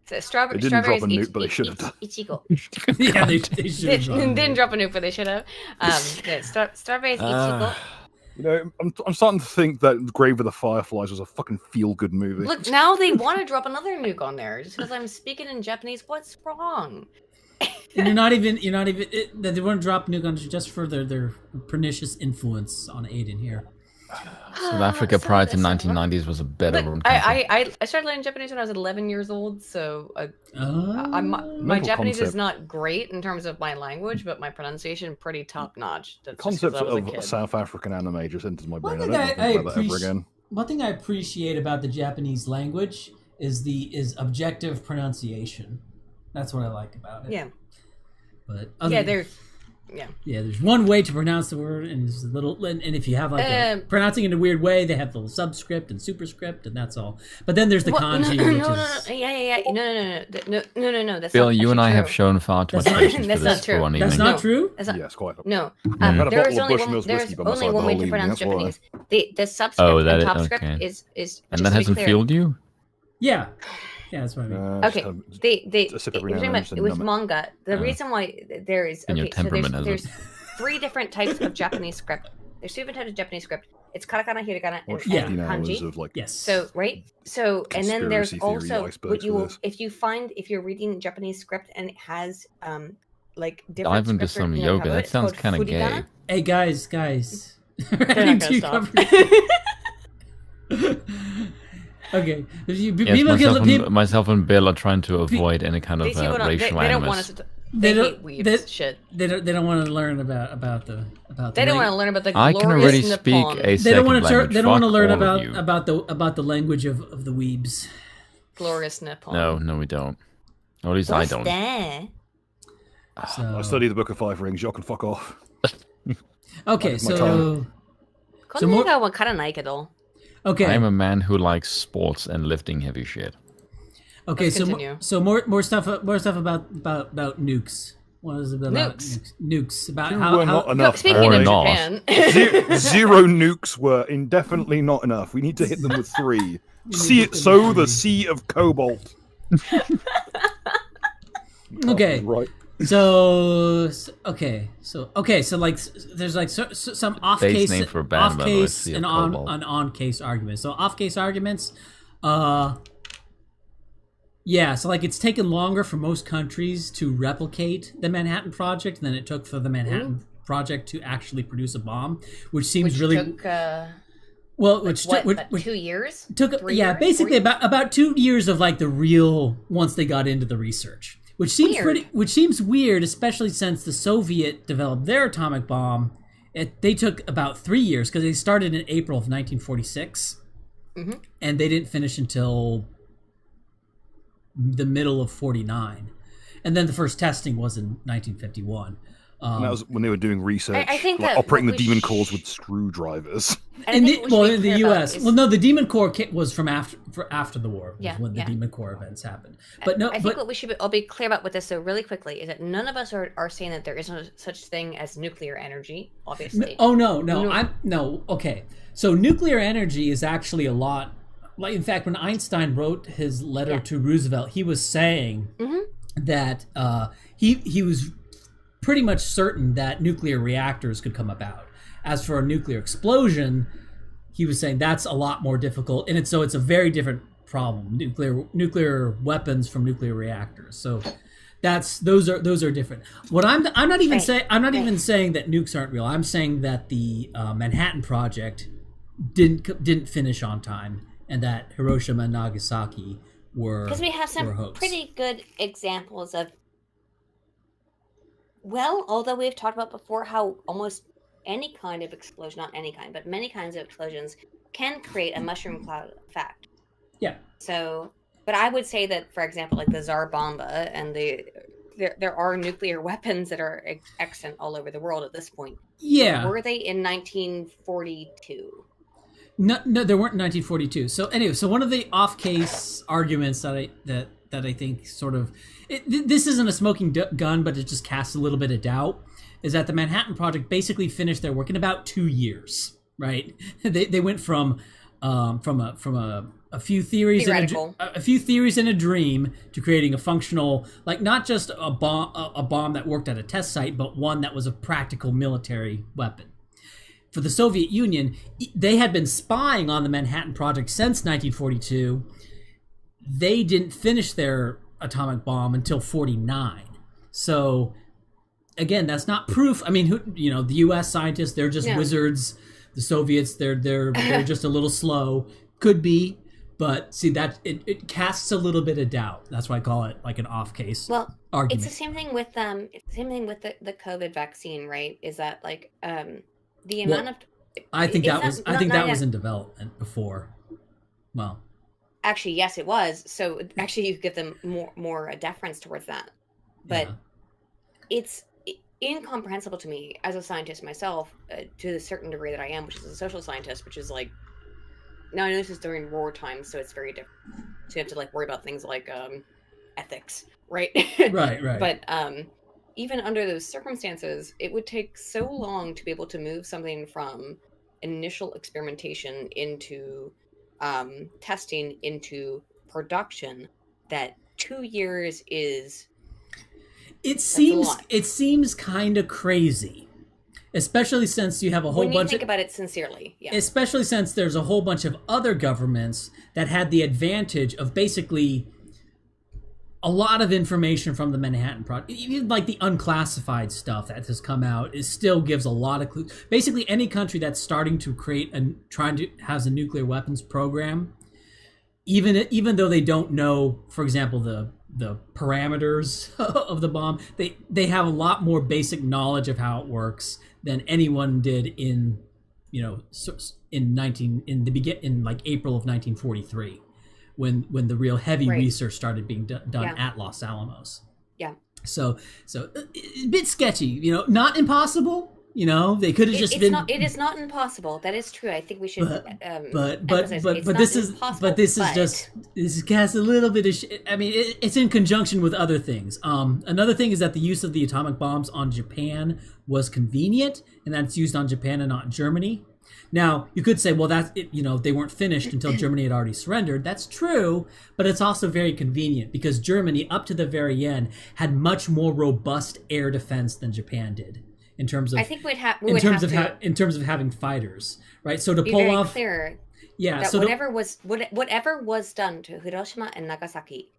So strawberries. They didn't drop a nuke, but they should have done. Ichigo. Yeah, they should have. Didn't drop a nuke, but they should have. Strawberries Ichigo. You know, I'm starting to think that Grave of the Fireflies was a fucking feel-good movie. Look, now they want to drop another nuke on there just because I'm speaking in Japanese. What's wrong? And you're not even. They want to drop nuke on just for their pernicious influence on Aiden here. South Africa prior to 1990s was a better country. I started learning Japanese when I was 11 years old, so my Japanese is not great in terms of my language, but my pronunciation pretty top notch. The concept of South African anime just enters my brain. I don't think about that ever again. One thing I appreciate about the Japanese language is objective pronunciation. That's what I like about it. Yeah. But there's one way to pronounce the word, and there's a little, and if you have like pronouncing it in a weird way, they have the subscript and superscript, and that's all. But then there's the kanji. No. That's Bill, not you and I true. have shown far too much patience for this for one evening. That's not true. Yes, quite. No. There is only one way to pronounce Japanese. The subscript and top script is. And that hasn't fueled you? Yeah. Yeah, that's what I mean. Okay, with manga, the reason why there is there's 3 different types of Japanese script. There's 3 different types of Japanese script. It's katakana, hiragana, and kanji. Yes. So and then there's also if you're reading Japanese script and it has like different. Dive into some yoga. That sounds kind of gay. Hey guys. They're not gonna stop. Okay. Myself and Bill are trying to avoid any kind of racial they animus. don't want us to. They hate weebs. Shit. They don't want to learn about the. They don't want to learn about the. I can already speak a second language. They don't want to learn about the language of the weebs. Glorious Nippon. No, we don't. Or at least I don't. I study the Book of Five Rings. Y'all can fuck off. Okay, Okay. I am a man who likes sports and lifting heavy shit. Okay, more stuff about nukes. What is it about nukes? About how not enough. Speaking of Japan, 0 nukes were indefinitely not enough. We need to hit them with 3. Sow the sea of cobalt. Okay. Right. So like there's like some off case and on case arguments. So off case arguments, so like it's taken longer for most countries to replicate the Manhattan Project than it took for the Manhattan Project to actually produce a bomb, which seems really took, which 2 years? Basically about 2 years of like the real once they got into the research. Which seems weird, especially since the Soviet developed their atomic bomb. They took about 3 years because they started in April of 1946, and they didn't finish until the middle of 49, and then the first testing was in 1951. And that was when they were doing research, I think operating the demon cores with screwdrivers. In the U.S. the Demon Core was from after the war, when the Demon Core events happened. But I think what we should all be clear about with this, really quickly, is that none of us are saying that there is no such thing as nuclear energy. Obviously. No. Okay, so nuclear energy is actually a lot. Like, in fact, when Einstein wrote his letter to Roosevelt, he was saying that he was pretty much certain that nuclear reactors could come about. As for a nuclear explosion, he was saying that's a lot more difficult, and it's a very different problem. Nuclear weapons from nuclear reactors. So those are different. What I'm not even saying that nukes aren't real. I'm saying that the Manhattan Project didn't finish on time, and that Hiroshima and Nagasaki were because we have some pretty good examples of. Well, although we've talked about before how almost any kind of explosion, not any kind, but many kinds of explosions can create a mushroom cloud effect. Yeah. So, but I would say that, for example, like the Tsar Bomba and there are nuclear weapons that are extant all over the world at this point. Yeah. Were they in 1942? No, there weren't in 1942. So anyway, one of the off-case arguments that I think sort of this isn't a smoking gun, but it just casts a little bit of doubt, is that the Manhattan Project basically finished their work in about 2 years. Right? They went from a few theories in a dream to creating a functional, like not just a bomb that worked at a test site, but one that was a practical military weapon. For the Soviet Union, they had been spying on the Manhattan Project since 1942. They didn't finish their atomic bomb until 49. So again, that's not proof. I mean, the U.S. scientists, they're just wizards. The Soviets, they're just a little slow. Could be, but see that it casts a little bit of doubt. That's why I call it like an off case. Well, argument. It's the same thing with It's the same thing with the COVID vaccine, right? Is that like the amount of? I think that was in development before. Well, actually, yes, it was. So actually, you give them more deference towards that, but it's incomprehensible to me as a scientist myself, to the certain degree that I am, which is a social scientist, which is like, now I know this is during war times, so it's very different. So you have to like worry about things like ethics, right? Right. But even under those circumstances, it would take so long to be able to move something from initial experimentation into testing into production that 2 years is. It seems kind of crazy, especially since you have a whole bunch. When you think about it sincerely, yeah. Especially since there's a whole bunch of other governments that had the advantage of basically a lot of information from the Manhattan Project, even like the unclassified stuff that has come out, it still gives a lot of clues. Basically, any country that's starting to has a nuclear weapons program, even though they don't know, for example, the parameters of the bomb, they have a lot more basic knowledge of how it works than anyone did in like April of 1943, when the real heavy research started being done at Los Alamos. Yeah. So a bit sketchy, not impossible. They could have just been. It is not impossible. That is true. I think we should. But this casts a little bit of. I mean, it's in conjunction with other things. Another thing is that the use of the atomic bombs on Japan was convenient, and that it's used on Japan and not Germany. Now, you could say, well, that's it, they weren't finished until Germany had already surrendered. That's true, but it's also very convenient because Germany, up to the very end, had much more robust air defense than Japan did. In terms of, I think in terms of having fighters, right? So to pull off, clear, that whatever was done to Hiroshima and Nagasaki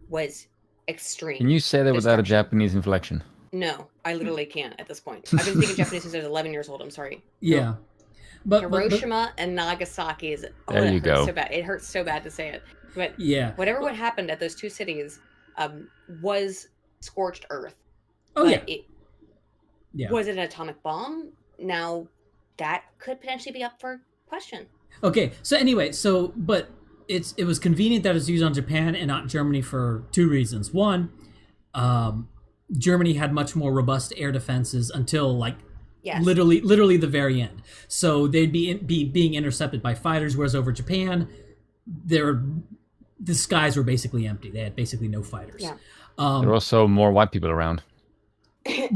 was extreme. Can you say that without a Japanese inflection? No, I literally can't at this point. I've been speaking Japanese since I was 11 years old. I'm sorry. Yeah, but Hiroshima and Nagasaki is. There you go. So bad. It hurts so bad to say it, but whatever what happened at those two cities was scorched earth. Oh but was it an atomic bomb? Now, that could potentially be up for question. Okay, so anyway, but it was convenient that it was used on Japan and not Germany for two reasons. One, Germany had much more robust air defenses until literally the very end. So they'd be being intercepted by fighters, whereas over Japan, the skies were basically empty. They had basically no fighters. Yeah. There were also more white people around. And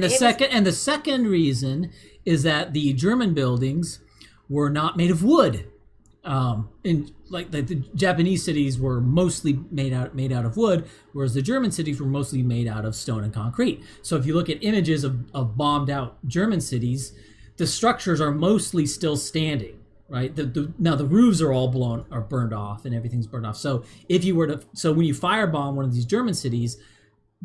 the second reason is that the German buildings were not made of wood. The Japanese cities were mostly made out of wood, whereas the German cities were mostly made out of stone and concrete. So if you look at images of bombed out German cities, the structures are mostly still standing. Right. Now the roofs are all burned off, and everything's burned off. So when you firebomb one of these German cities,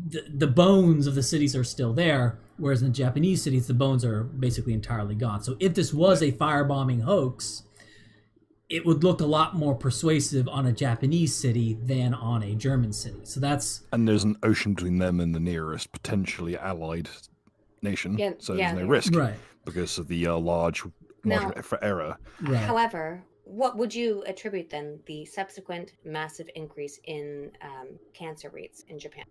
the bones of the cities are still there, whereas in the Japanese cities, the bones are basically entirely gone. So if this was a firebombing hoax, it would look a lot more persuasive on a Japanese city than on a German city. So and there's an ocean between them and the nearest potentially allied nation, so there's no risk because of the large margin for error. Right. However, what would you attribute then the subsequent massive increase in cancer rates in Japan?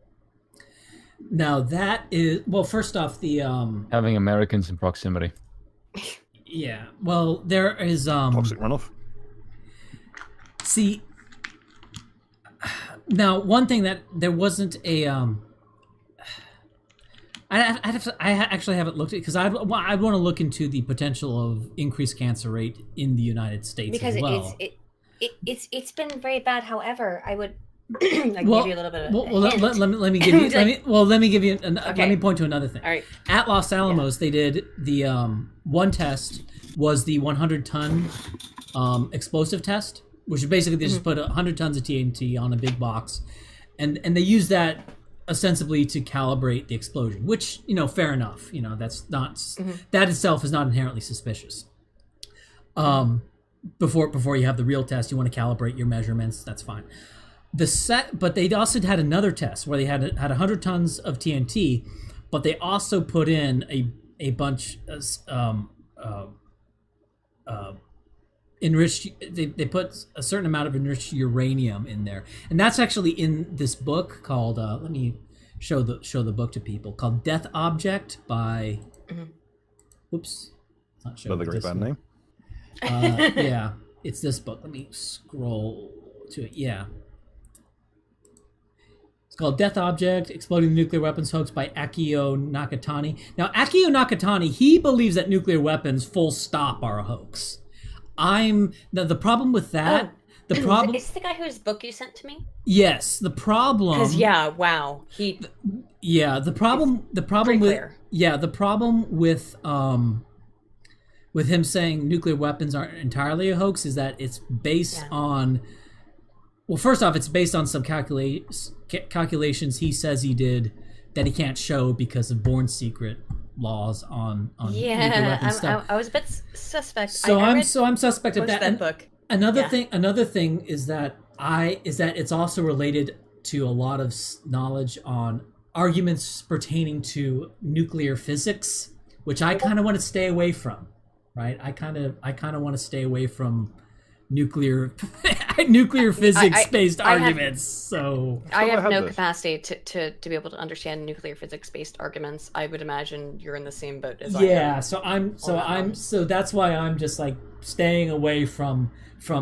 Now that is first off, the having Americans in proximity. Yeah. Well, there is toxic runoff. See, now one thing that there wasn't a I actually haven't looked at because I'd want to look into the potential of increased cancer rate in the United States because as well. It's been very bad. However, I would. Give you a little bit of let me give you let me point to another thing. All right. At Los Alamos, they did the one test was the 100-ton explosive test, which is basically they just put 100 tons of TNT on a big box, and they used that ostensibly to calibrate the explosion, which, fair enough. That's not that itself is not inherently suspicious. Before you have the real test, you want to calibrate your measurements. That's fine. But they also had another test where they had 100 tons of TNT, but they also put in a bunch enriched. They put a certain amount of enriched uranium in there, and that's actually in this book called. Let me show the book to people, called Death Object by. Whoops, not sure. Another great band name. Yeah, it's this book. Let me scroll to it. Yeah. It's called Death Object, Exploding the Nuclear Weapons Hoax by Akio Nakatani. Now, Akio Nakatani, he believes that nuclear weapons full stop are a hoax. The problem with that... The problem is the guy whose book you sent to me. Yes, the problem. Because wow, he. Yeah, the problem with clear. The problem with him saying nuclear weapons aren't entirely a hoax is that it's based on. Well, first off, it's based on some calculations he says he did that he can't show because of Born Secret laws on nuclear weapons stuff. I was a bit suspect. I'm suspect of that. Book. Another thing is that it's also related to a lot of knowledge on arguments pertaining to nuclear physics, which I kind of want to stay away from. Right? I kind of want to stay away from nuclear physics based arguments. So I have no capacity to be able to understand nuclear physics based arguments. I would imagine you're in the same boat as I am. So that's why I'm just like staying away from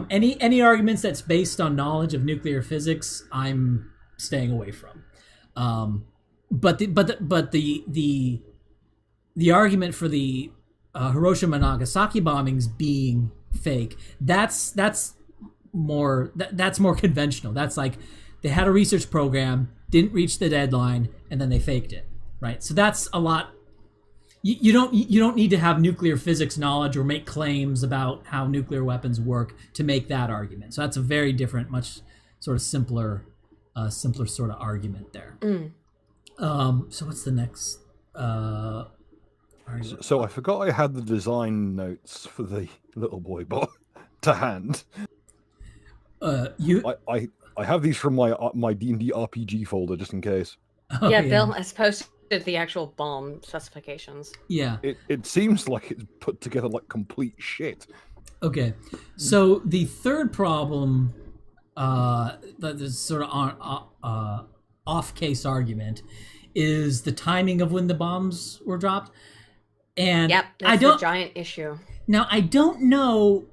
any arguments that's based on knowledge of nuclear physics. I'm staying away from. But the argument for the Hiroshima and Nagasaki bombings being fake, that's more conventional. That's like they had a research program, didn't reach the deadline, and then they faked it, right? So that's a lot. You don't need to have nuclear physics knowledge or make claims about how nuclear weapons work to make that argument. So that's a very different, much sort of simpler sort of argument there. So what's the next argument? So I forgot I had the design notes for the little boy bot to hand. I have these from my D&D RPG folder just in case. Oh, yeah, Bill has posted the actual bomb specifications. Yeah. It seems like it's put together like complete shit. Okay. So the third problem, that is sort of off-case argument, is the timing of when the bombs were dropped. And that's a giant issue. Now, I don't know,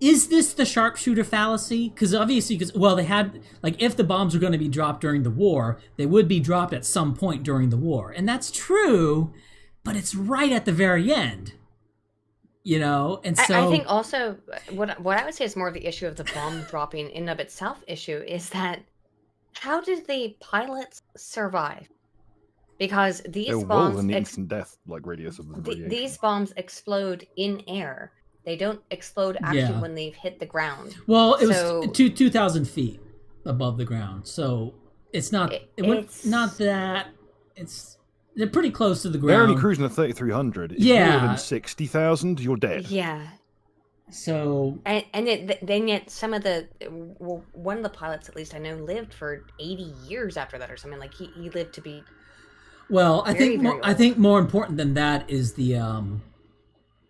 is this the sharpshooter fallacy? Because obviously, they had, like, if the bombs were going to be dropped during the war, they would be dropped at some point during the war. And that's true, but it's right at the very end. And so... I think also, what I would say is more of the issue of the bomb dropping in and of itself issue is that, how did the pilots survive? Because these bombs... well within the instant death, like, radius of the radiation. These bombs explode in air. They don't explode actually when they've hit the ground. Well, it was 2,000 feet above the ground, so it's not. They're pretty close to the ground. They're only cruising at 3,300. If you're more than 60,000, you're dead. Yeah. So then yet some of one of the pilots, at least I know, lived for 80 years after that or something. Like he lived to be. Well, I think more important than that is the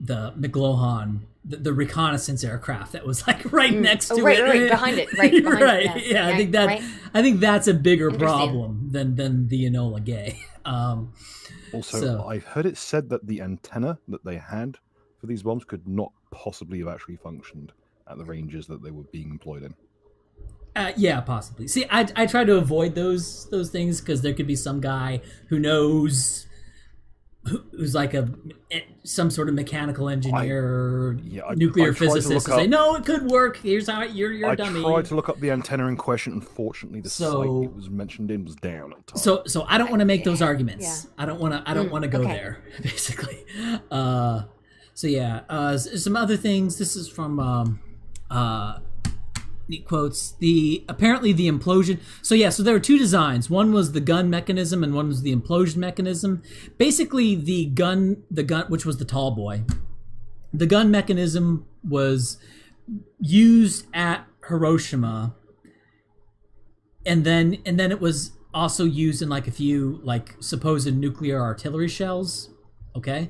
McLuhan, the reconnaissance aircraft that was like right next to it, right behind it, right behind right. It, yeah. I think that's a bigger problem than the Enola Gay. I've heard it said that the antenna that they had for these bombs could not possibly have actually functioned at the ranges that they were being employed in. Yeah, possibly. See, I try to avoid those things because there could be some guy who knows, who's like some sort of mechanical engineer, nuclear physicist, and say, no, it could work. Here's how you're a dummy. I tried to look up the antenna in question. Unfortunately, the site it was mentioned in was down at the time. So I don't want to make those arguments. Yeah. I don't want to go there, basically. Some other things. This is from he quotes apparently the implosion. So there were two designs. One was the gun mechanism and one was the implosion mechanism. Basically, the gun, which was the tall boy, the gun mechanism was used at Hiroshima, and then it was also used in like a few like supposed nuclear artillery shells. Okay,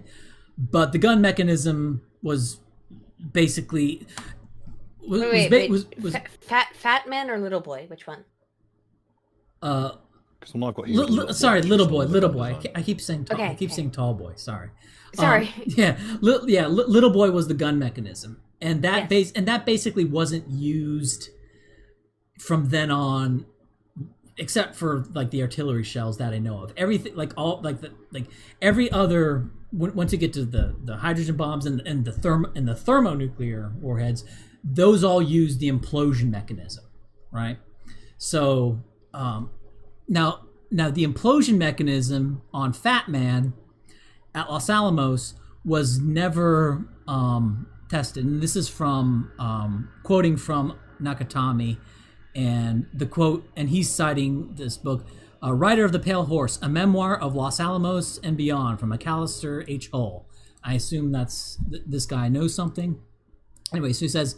but the gun mechanism was basically. Fat Man or Little Boy? Which one? I've got here, sorry, Little Boy. I keep saying tall. I keep saying tall boy. Sorry. Little Boy was the gun mechanism, and that basically wasn't used from then on, except for like the artillery shells that I know of. Everything every other once you get to the hydrogen bombs and the thermonuclear warheads. Those all use the implosion mechanism, right? So now the implosion mechanism on Fat Man at Los Alamos was never tested, and this is from quoting from Nakatomi, and the quote, and he's citing this book, "Rider of the Pale Horse: A Memoir of Los Alamos and Beyond" from McAllister H. Hull. I assume that's this guy knows something. Anyway, so he says,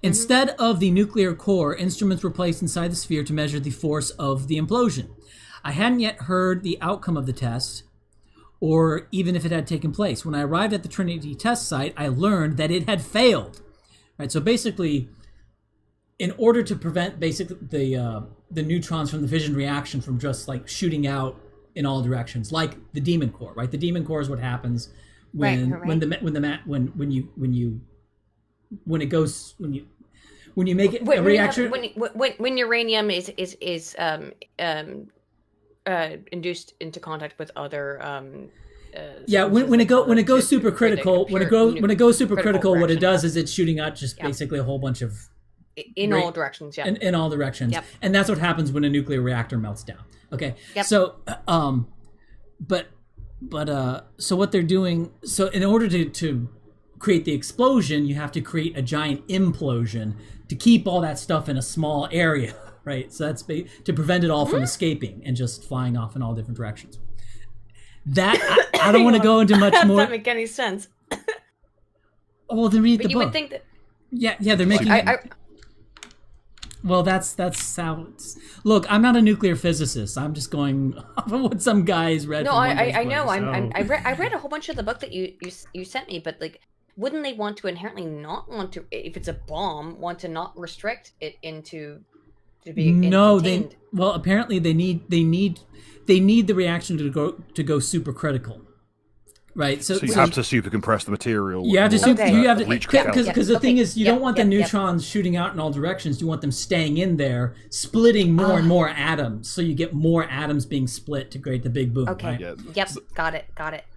instead of the nuclear core, instruments were placed inside the sphere to measure the force of the implosion. I hadn't yet heard the outcome of the test, or even if it had taken place. When I arrived at the Trinity test site, I learned that it had failed. Right. So basically, in order to prevent the neutrons from the fission reaction from just like shooting out in all directions, like the demon core. Right. The demon core is what happens when you make it a reaction when uranium is induced into contact with other when it goes supercritical what it does is it's shooting out just basically a whole bunch of in all directions in all directions, and that's what happens when a nuclear reactor melts down. So so what they're doing, so in order to create the explosion, you have to create a giant implosion to keep all that stuff in a small area, right? So that's to prevent it all from escaping and just flying off in all different directions. That I don't want to go into much more. Doesn't make any sense. Well, then read the book. You would think that. Yeah, they're making. Well, that's how it's... Look, I'm not a nuclear physicist. I'm just going off of what some guys read. No, I know. I read a whole bunch of the book that you sent me, but like, wouldn't they want to inherently not want to, if it's a bomb, want to not restrict it into to be contained? Apparently they need the reaction to go supercritical. Right, so you have to super compress the material. You have to because the thing is, you don't want the neutrons shooting out in all directions. You want them staying in there, splitting more and more atoms, so you get more atoms being split to create the big boom. Okay. Right? Yep. Got it.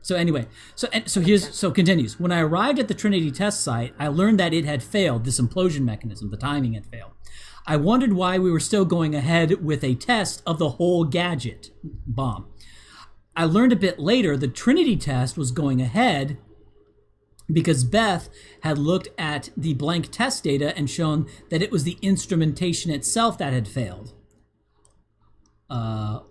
So anyway, so continues. When I arrived at the Trinity test site, I learned that it had failed. This implosion mechanism, the timing had failed. I wondered why we were still going ahead with a test of the whole gadget bomb. I learned a bit later the Trinity test was going ahead because Beth had looked at the blank test data and shown that it was the instrumentation itself that had failed. Although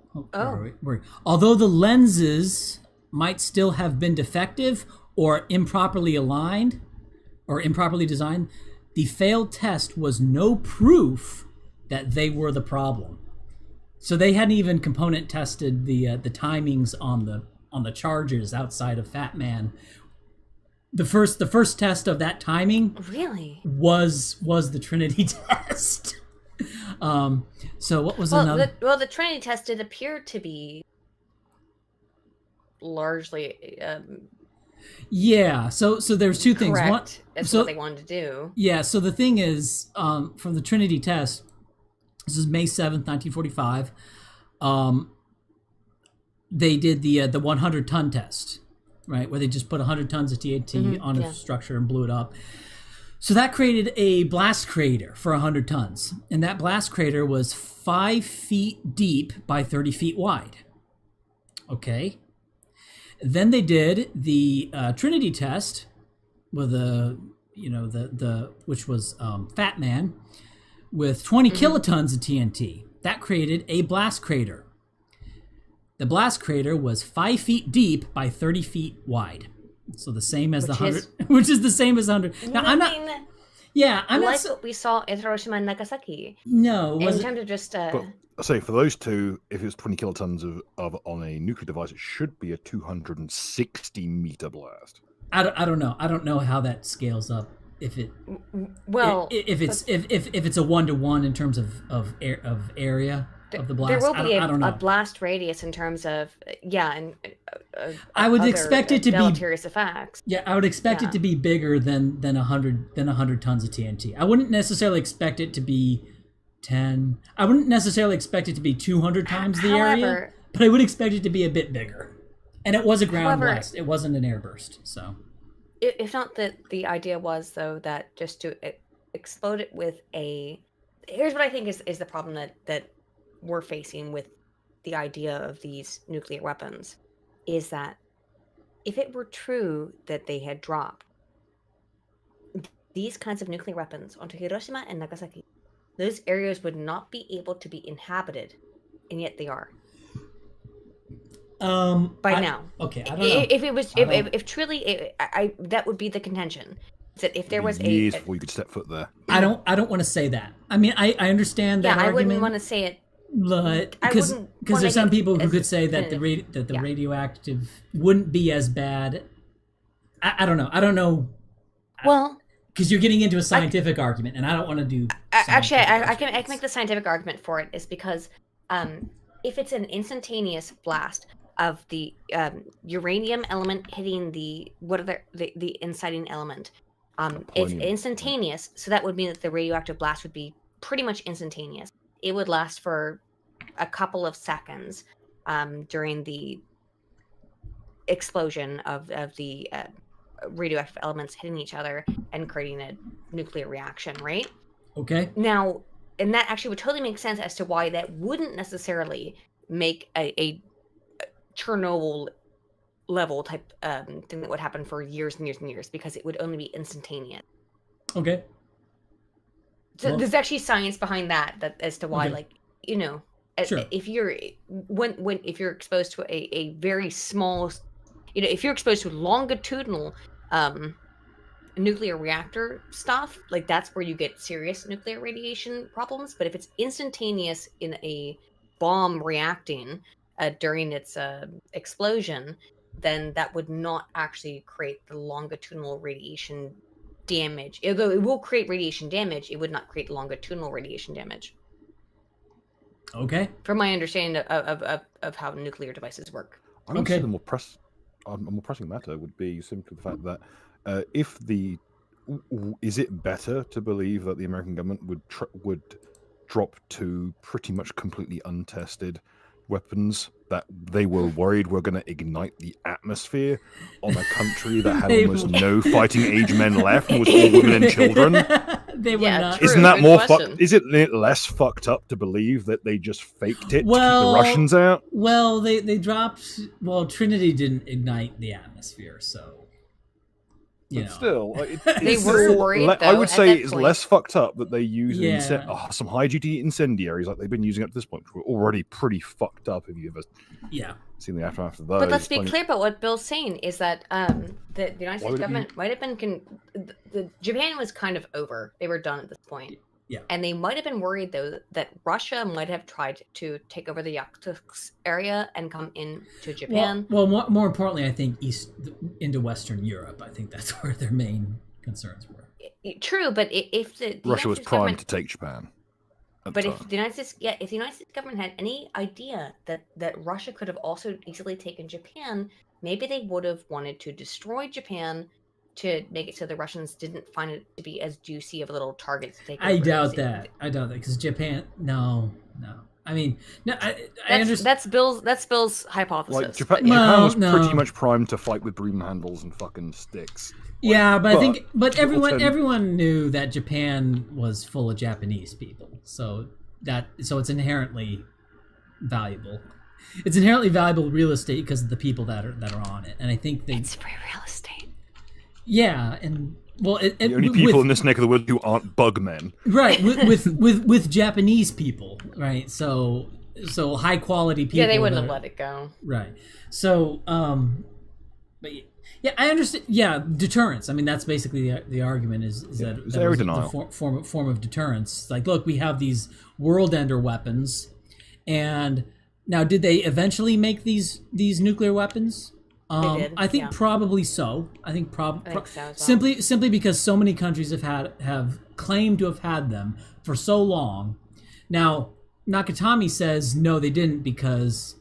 the lenses might still have been defective or improperly aligned or improperly designed, the failed test was no proof that they were the problem. So they hadn't even component tested the timings on the charges outside of Fat Man. The first test of that timing really was the Trinity test. So what was another? The Trinity test did appear to be largely. So there's two things. One, that's what they wanted to do. Yeah. So the thing is, from the Trinity test. This is May 7th, 1945. They did the 100-ton test, right, where they just put 100 tons of TNT on a structure and blew it up. So that created a blast crater for 100 tons. And that blast crater was 5 feet deep by 30 feet wide. Okay. Then they did the Trinity test with which was Fat Man, with 20 kilotons of TNT. That created a blast crater. The blast crater was 5 feet deep by 30 feet wide. So the same as which is the same as 100. Now, I'm not... Yeah, I'm like what we saw in Hiroshima and Nagasaki. No, in terms of just. But I say for those two, if it's 20 kilotons of on a nuclear device, it should be a 260-meter blast. I don't know. I don't know how that scales up. If it if it's a 1-to-1 in terms of area of the blast. There will be a blast radius in terms of and I would expect it to be deleterious effects. Yeah, I would expect it to be bigger than 100 tons of TNT. I wouldn't necessarily expect it to be 10. I wouldn't necessarily expect it to be 200 times the area, but I would expect it to be a bit bigger. And it was a ground blast. It wasn't an airburst. So, if not that the idea was though that just to explode it with here's what I think is the problem that we're facing with the idea of these nuclear weapons is that if it were true that they had dropped these kinds of nuclear weapons onto Hiroshima and Nagasaki, those areas would not be able to be inhabited, and yet they are. Now. Okay, I don't know. If it was, if truly, that would be the contention. That if there was years before you could step foot there. I don't want to say that. I mean, I understand that argument. I wouldn't want to say it. But because there's some people who could say that the radioactive wouldn't be as bad. I don't know. I don't know. Well, because you're getting into a scientific argument, and I don't want to do. Actually, I can make the scientific argument for it is because if it's an instantaneous blast of the uranium element hitting the inciting element, it's instantaneous. So that would mean that the radioactive blast would be pretty much instantaneous. It would last for a couple of seconds during the explosion of the radioactive elements hitting each other and creating a nuclear reaction, right? Okay. Now, and that actually would totally make sense as to why that wouldn't necessarily make a Chernobyl level type thing that would happen for years and years and years, because it would only be instantaneous. Okay. So there's actually science behind that as to why, Sure. if you're if you're exposed to a very small, if you're exposed to longitudinal nuclear reactor stuff, like that's where you get serious nuclear radiation problems. But if it's instantaneous in a bomb reacting during its explosion, then that would not actually create the longitudinal radiation damage. Although it will create radiation damage, it would not create longitudinal radiation damage. Okay. From my understanding of how nuclear devices work. I would say the more pressing matter would be simply the fact that is it better to believe that the American government would drop to pretty much completely untested weapons that they were worried were going to ignite the atmosphere on a country that had almost no fighting age men left and was all women and children? They were not. Isn't that more fucked? Is it less fucked up to believe that they just faked it to keep the Russians out? Well, they dropped. Well, Trinity didn't ignite the atmosphere, so. But still, they were worried. I would say it's less fucked up that they use some high-duty incendiaries like they've been using up to this point, which were already pretty fucked up if you've ever seen the aftermath of those. But let's be clear about what Bill's saying is that the United States government might have been Japan was kind of over. They were done at this point. Yeah. And they might have been worried, though, that Russia might have tried to take over the Yakutsk area and come into Japan. Well, more importantly, I think into Western Europe. I think that's where their main concerns were. True, but if the Russia was primed to take Japan. But if the United States government had any idea that Russia could have also easily taken Japan, maybe they would have wanted to destroy Japan to make it so the Russians didn't find it to be as juicy of a little target to take over. I doubt that because Japan. No. I mean, no. I understand. That's Bill's hypothesis. Like Japan was pretty much primed to fight with broom handles and fucking sticks. I think everyone knew that Japan was full of Japanese people, so it's inherently valuable. It's inherently valuable real estate because of the people that are on it, and I think it's free real estate. Yeah, and well, the only people in this neck of the woods who aren't bug men, right? With Japanese people, right? So high quality people. Yeah, they wouldn't have let it go. Right. So, but yeah, I understand. Yeah, deterrence. I mean, that's basically the argument is that it's area denial. The form of deterrence. Like, look, we have these world ender weapons, and now did they eventually make these nuclear weapons? They did, I think probably so. I think so. Simply because so many countries have claimed to have had them for so long. Now, Nakatomi says no, they didn't because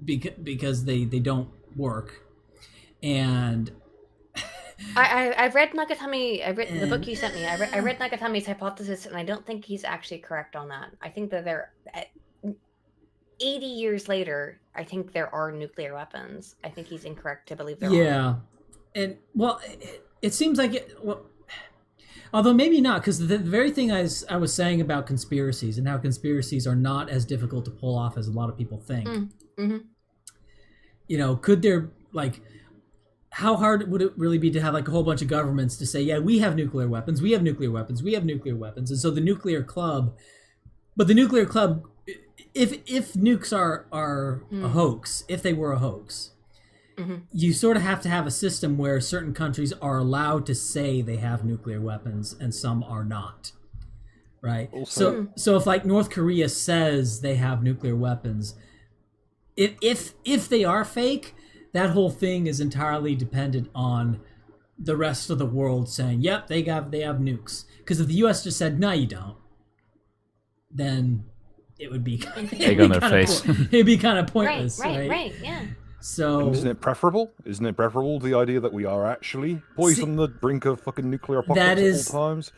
they don't work. And I've read Nakatomi. The book you sent me. I read Nakatomi's hypothesis, and I don't think he's actually correct on that. I think that they're 80 years later. I think there are nuclear weapons. I think he's incorrect to believe there are. Yeah, and well, it seems like it. Well, although maybe not, because the very thing I was saying about conspiracies and how conspiracies are not as difficult to pull off as a lot of people think. Mm-hmm. You know, could there how hard would it really be to have like a whole bunch of governments to say, yeah, we have nuclear weapons, we have nuclear weapons, we have nuclear weapons, and so the nuclear club, if nukes are a hoax, if they were a hoax, you sort of have to have a system where certain countries are allowed to say they have nuclear weapons and some are not, right? Also, so if like North Korea says they have nuclear weapons, if they are fake, that whole thing is entirely dependent on the rest of the world saying, yep, they have nukes. Because if the U.S. just said, no, you don't, then it would be egg on their face. It'd be kind of pointless, right, yeah. So and isn't it preferable? The idea that we are actually poised on the brink of fucking nuclear apocalypse at all times?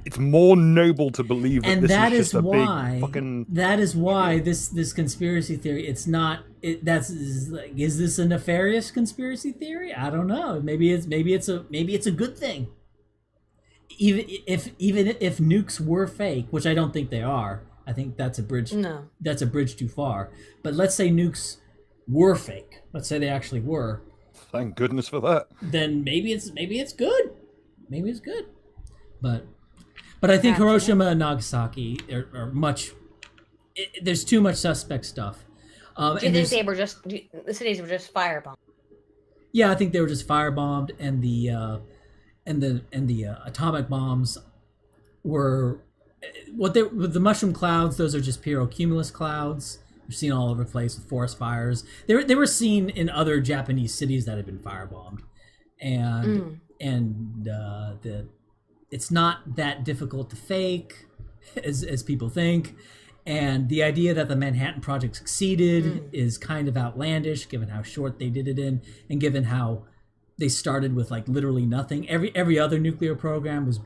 It's more noble to believe that this is just a big fucking. That is why this conspiracy theory. It's not. Is this a nefarious conspiracy theory? I don't know. Maybe it's a good thing. Even if nukes were fake, which I don't think they are. I think that's a bridge. No. That's a bridge too far. But let's say nukes were fake. Let's say they actually were. Thank goodness for that. Then maybe it's good. Maybe it's good. But I think Hiroshima and Nagasaki are much. There's too much suspect stuff. Do you think the cities were just firebombed? Yeah, I think they were just firebombed, and the atomic bombs were with the mushroom clouds. Those are just pyrocumulus clouds. You're seen all over the place with forest fires. They were seen in other Japanese cities that had been firebombed, and it's not that difficult to fake as people think. And the idea that the Manhattan Project succeeded is kind of outlandish, given how short they did it in, and given how they started with like literally nothing. Every other nuclear program was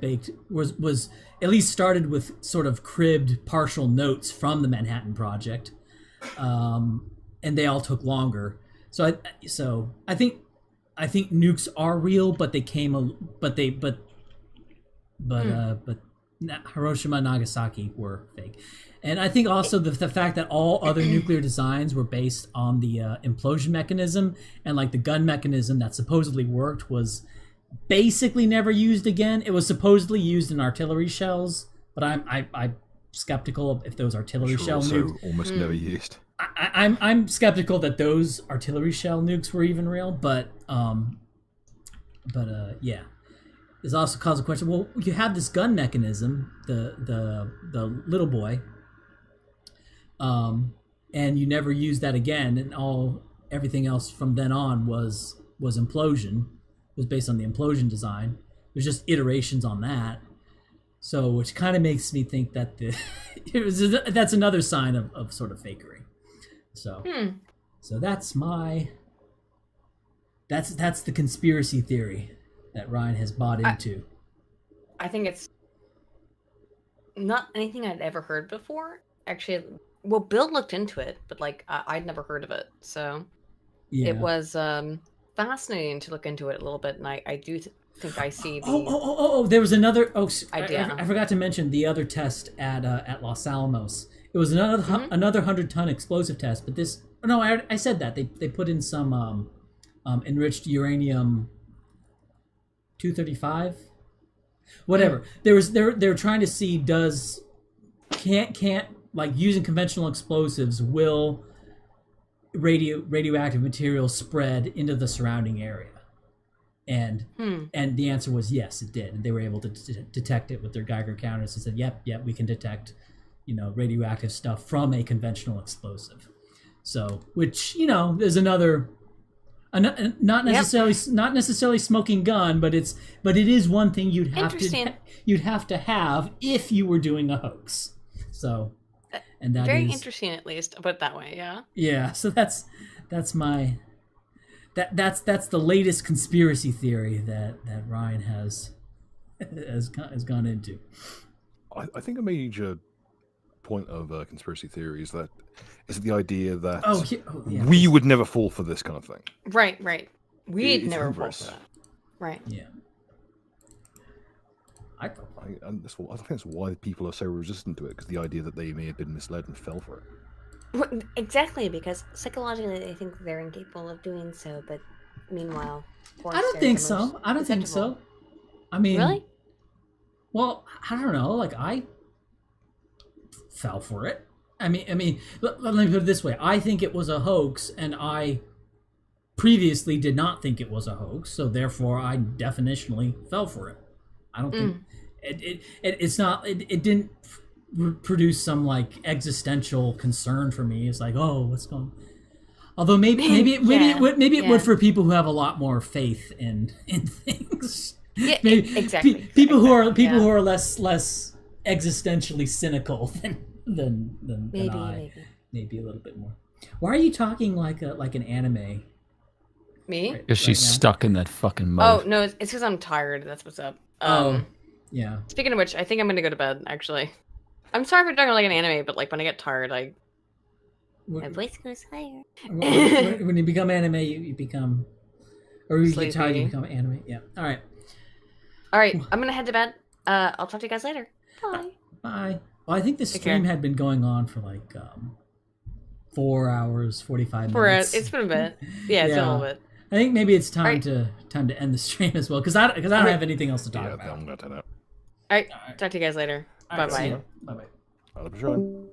at least started with sort of cribbed partial notes from the Manhattan Project, and they all took longer. So I think nukes are real, but Hiroshima and Nagasaki were fake. And I think also the fact that all other nuclear designs were based on the implosion mechanism, and like the gun mechanism that supposedly worked was basically never used again. It was supposedly used in artillery shells, but I'm skeptical of if those artillery shell nukes almost never used. I'm skeptical that those artillery shell nukes were even real, but yeah. This also caused a question. Well, you have this gun mechanism, the little boy, and you never used that again, and everything else from then on was implosion. It was based on the implosion design. There's just iterations on that. So, which kind of makes me think that that's another sign of sort of fakery. So, so that's the conspiracy theory that Ryan has bought into. I think it's not anything I'd ever heard before. Actually, well, Bill looked into it, but like I'd never heard of it. So it was fascinating to look into it a little bit, and I do think I see the there was another idea. I forgot to mention the other test at Los Alamos. It was another 100-ton explosive test, but I said that they put in some enriched uranium 235, whatever. They're trying to see can't like using conventional explosives will radioactive material spread into the surrounding area, and the answer was yes, it did. And they were able to detect it with their Geiger counters and said, yep, we can detect radioactive stuff from a conventional explosive. So, which there's another. Not necessarily smoking gun, but it is one thing you'd have to have if you were doing a hoax. So, and that very is interesting, at least, put it that way. Yeah. Yeah. So that's that's the latest conspiracy theory that Ryan has gone into. I think a major point of conspiracy theory is the idea that we would never fall for this kind of thing. Right. We'd never fall for that. Right. Yeah. I think that's why people are so resistant to it, because the idea that they may have been misled and fell for it. Well, exactly, because psychologically they think they're incapable of doing so, but meanwhile, I don't think so. I mean, really? Well, I don't know. Like, I fell for it. I mean, let me put it this way. I think it was a hoax, and I previously did not think it was a hoax, so therefore I definitionally fell for it. I don't think it didn't produce some like existential concern for me. It's like, oh, what's going on? Although maybe it would for people who have a lot more faith in things. Yeah, maybe, exactly. People who are less existentially cynical than I. Maybe a little bit more. Why are you talking like an anime? Me? Because she's stuck in that fucking mode. Oh no, it's because I'm tired. That's what's up. Yeah. Speaking of which, I think I'm gonna go to bed. Actually, I'm sorry for talking like an anime, but like when I get tired, my voice goes higher. When you become anime, you become, or you get tired, you become anime. Yeah. All right. I'm gonna head to bed. I'll talk to you guys later. Bye. Bye. Well, I think the stream had been going on for like 4 hours, 45 minutes. It's been a bit. Yeah, it's been a little bit. I think maybe it's time to end the stream as well, because I don't have anything else to talk about. I'm gonna turn out. All right. Talk to you guys later. Bye bye. Bye bye.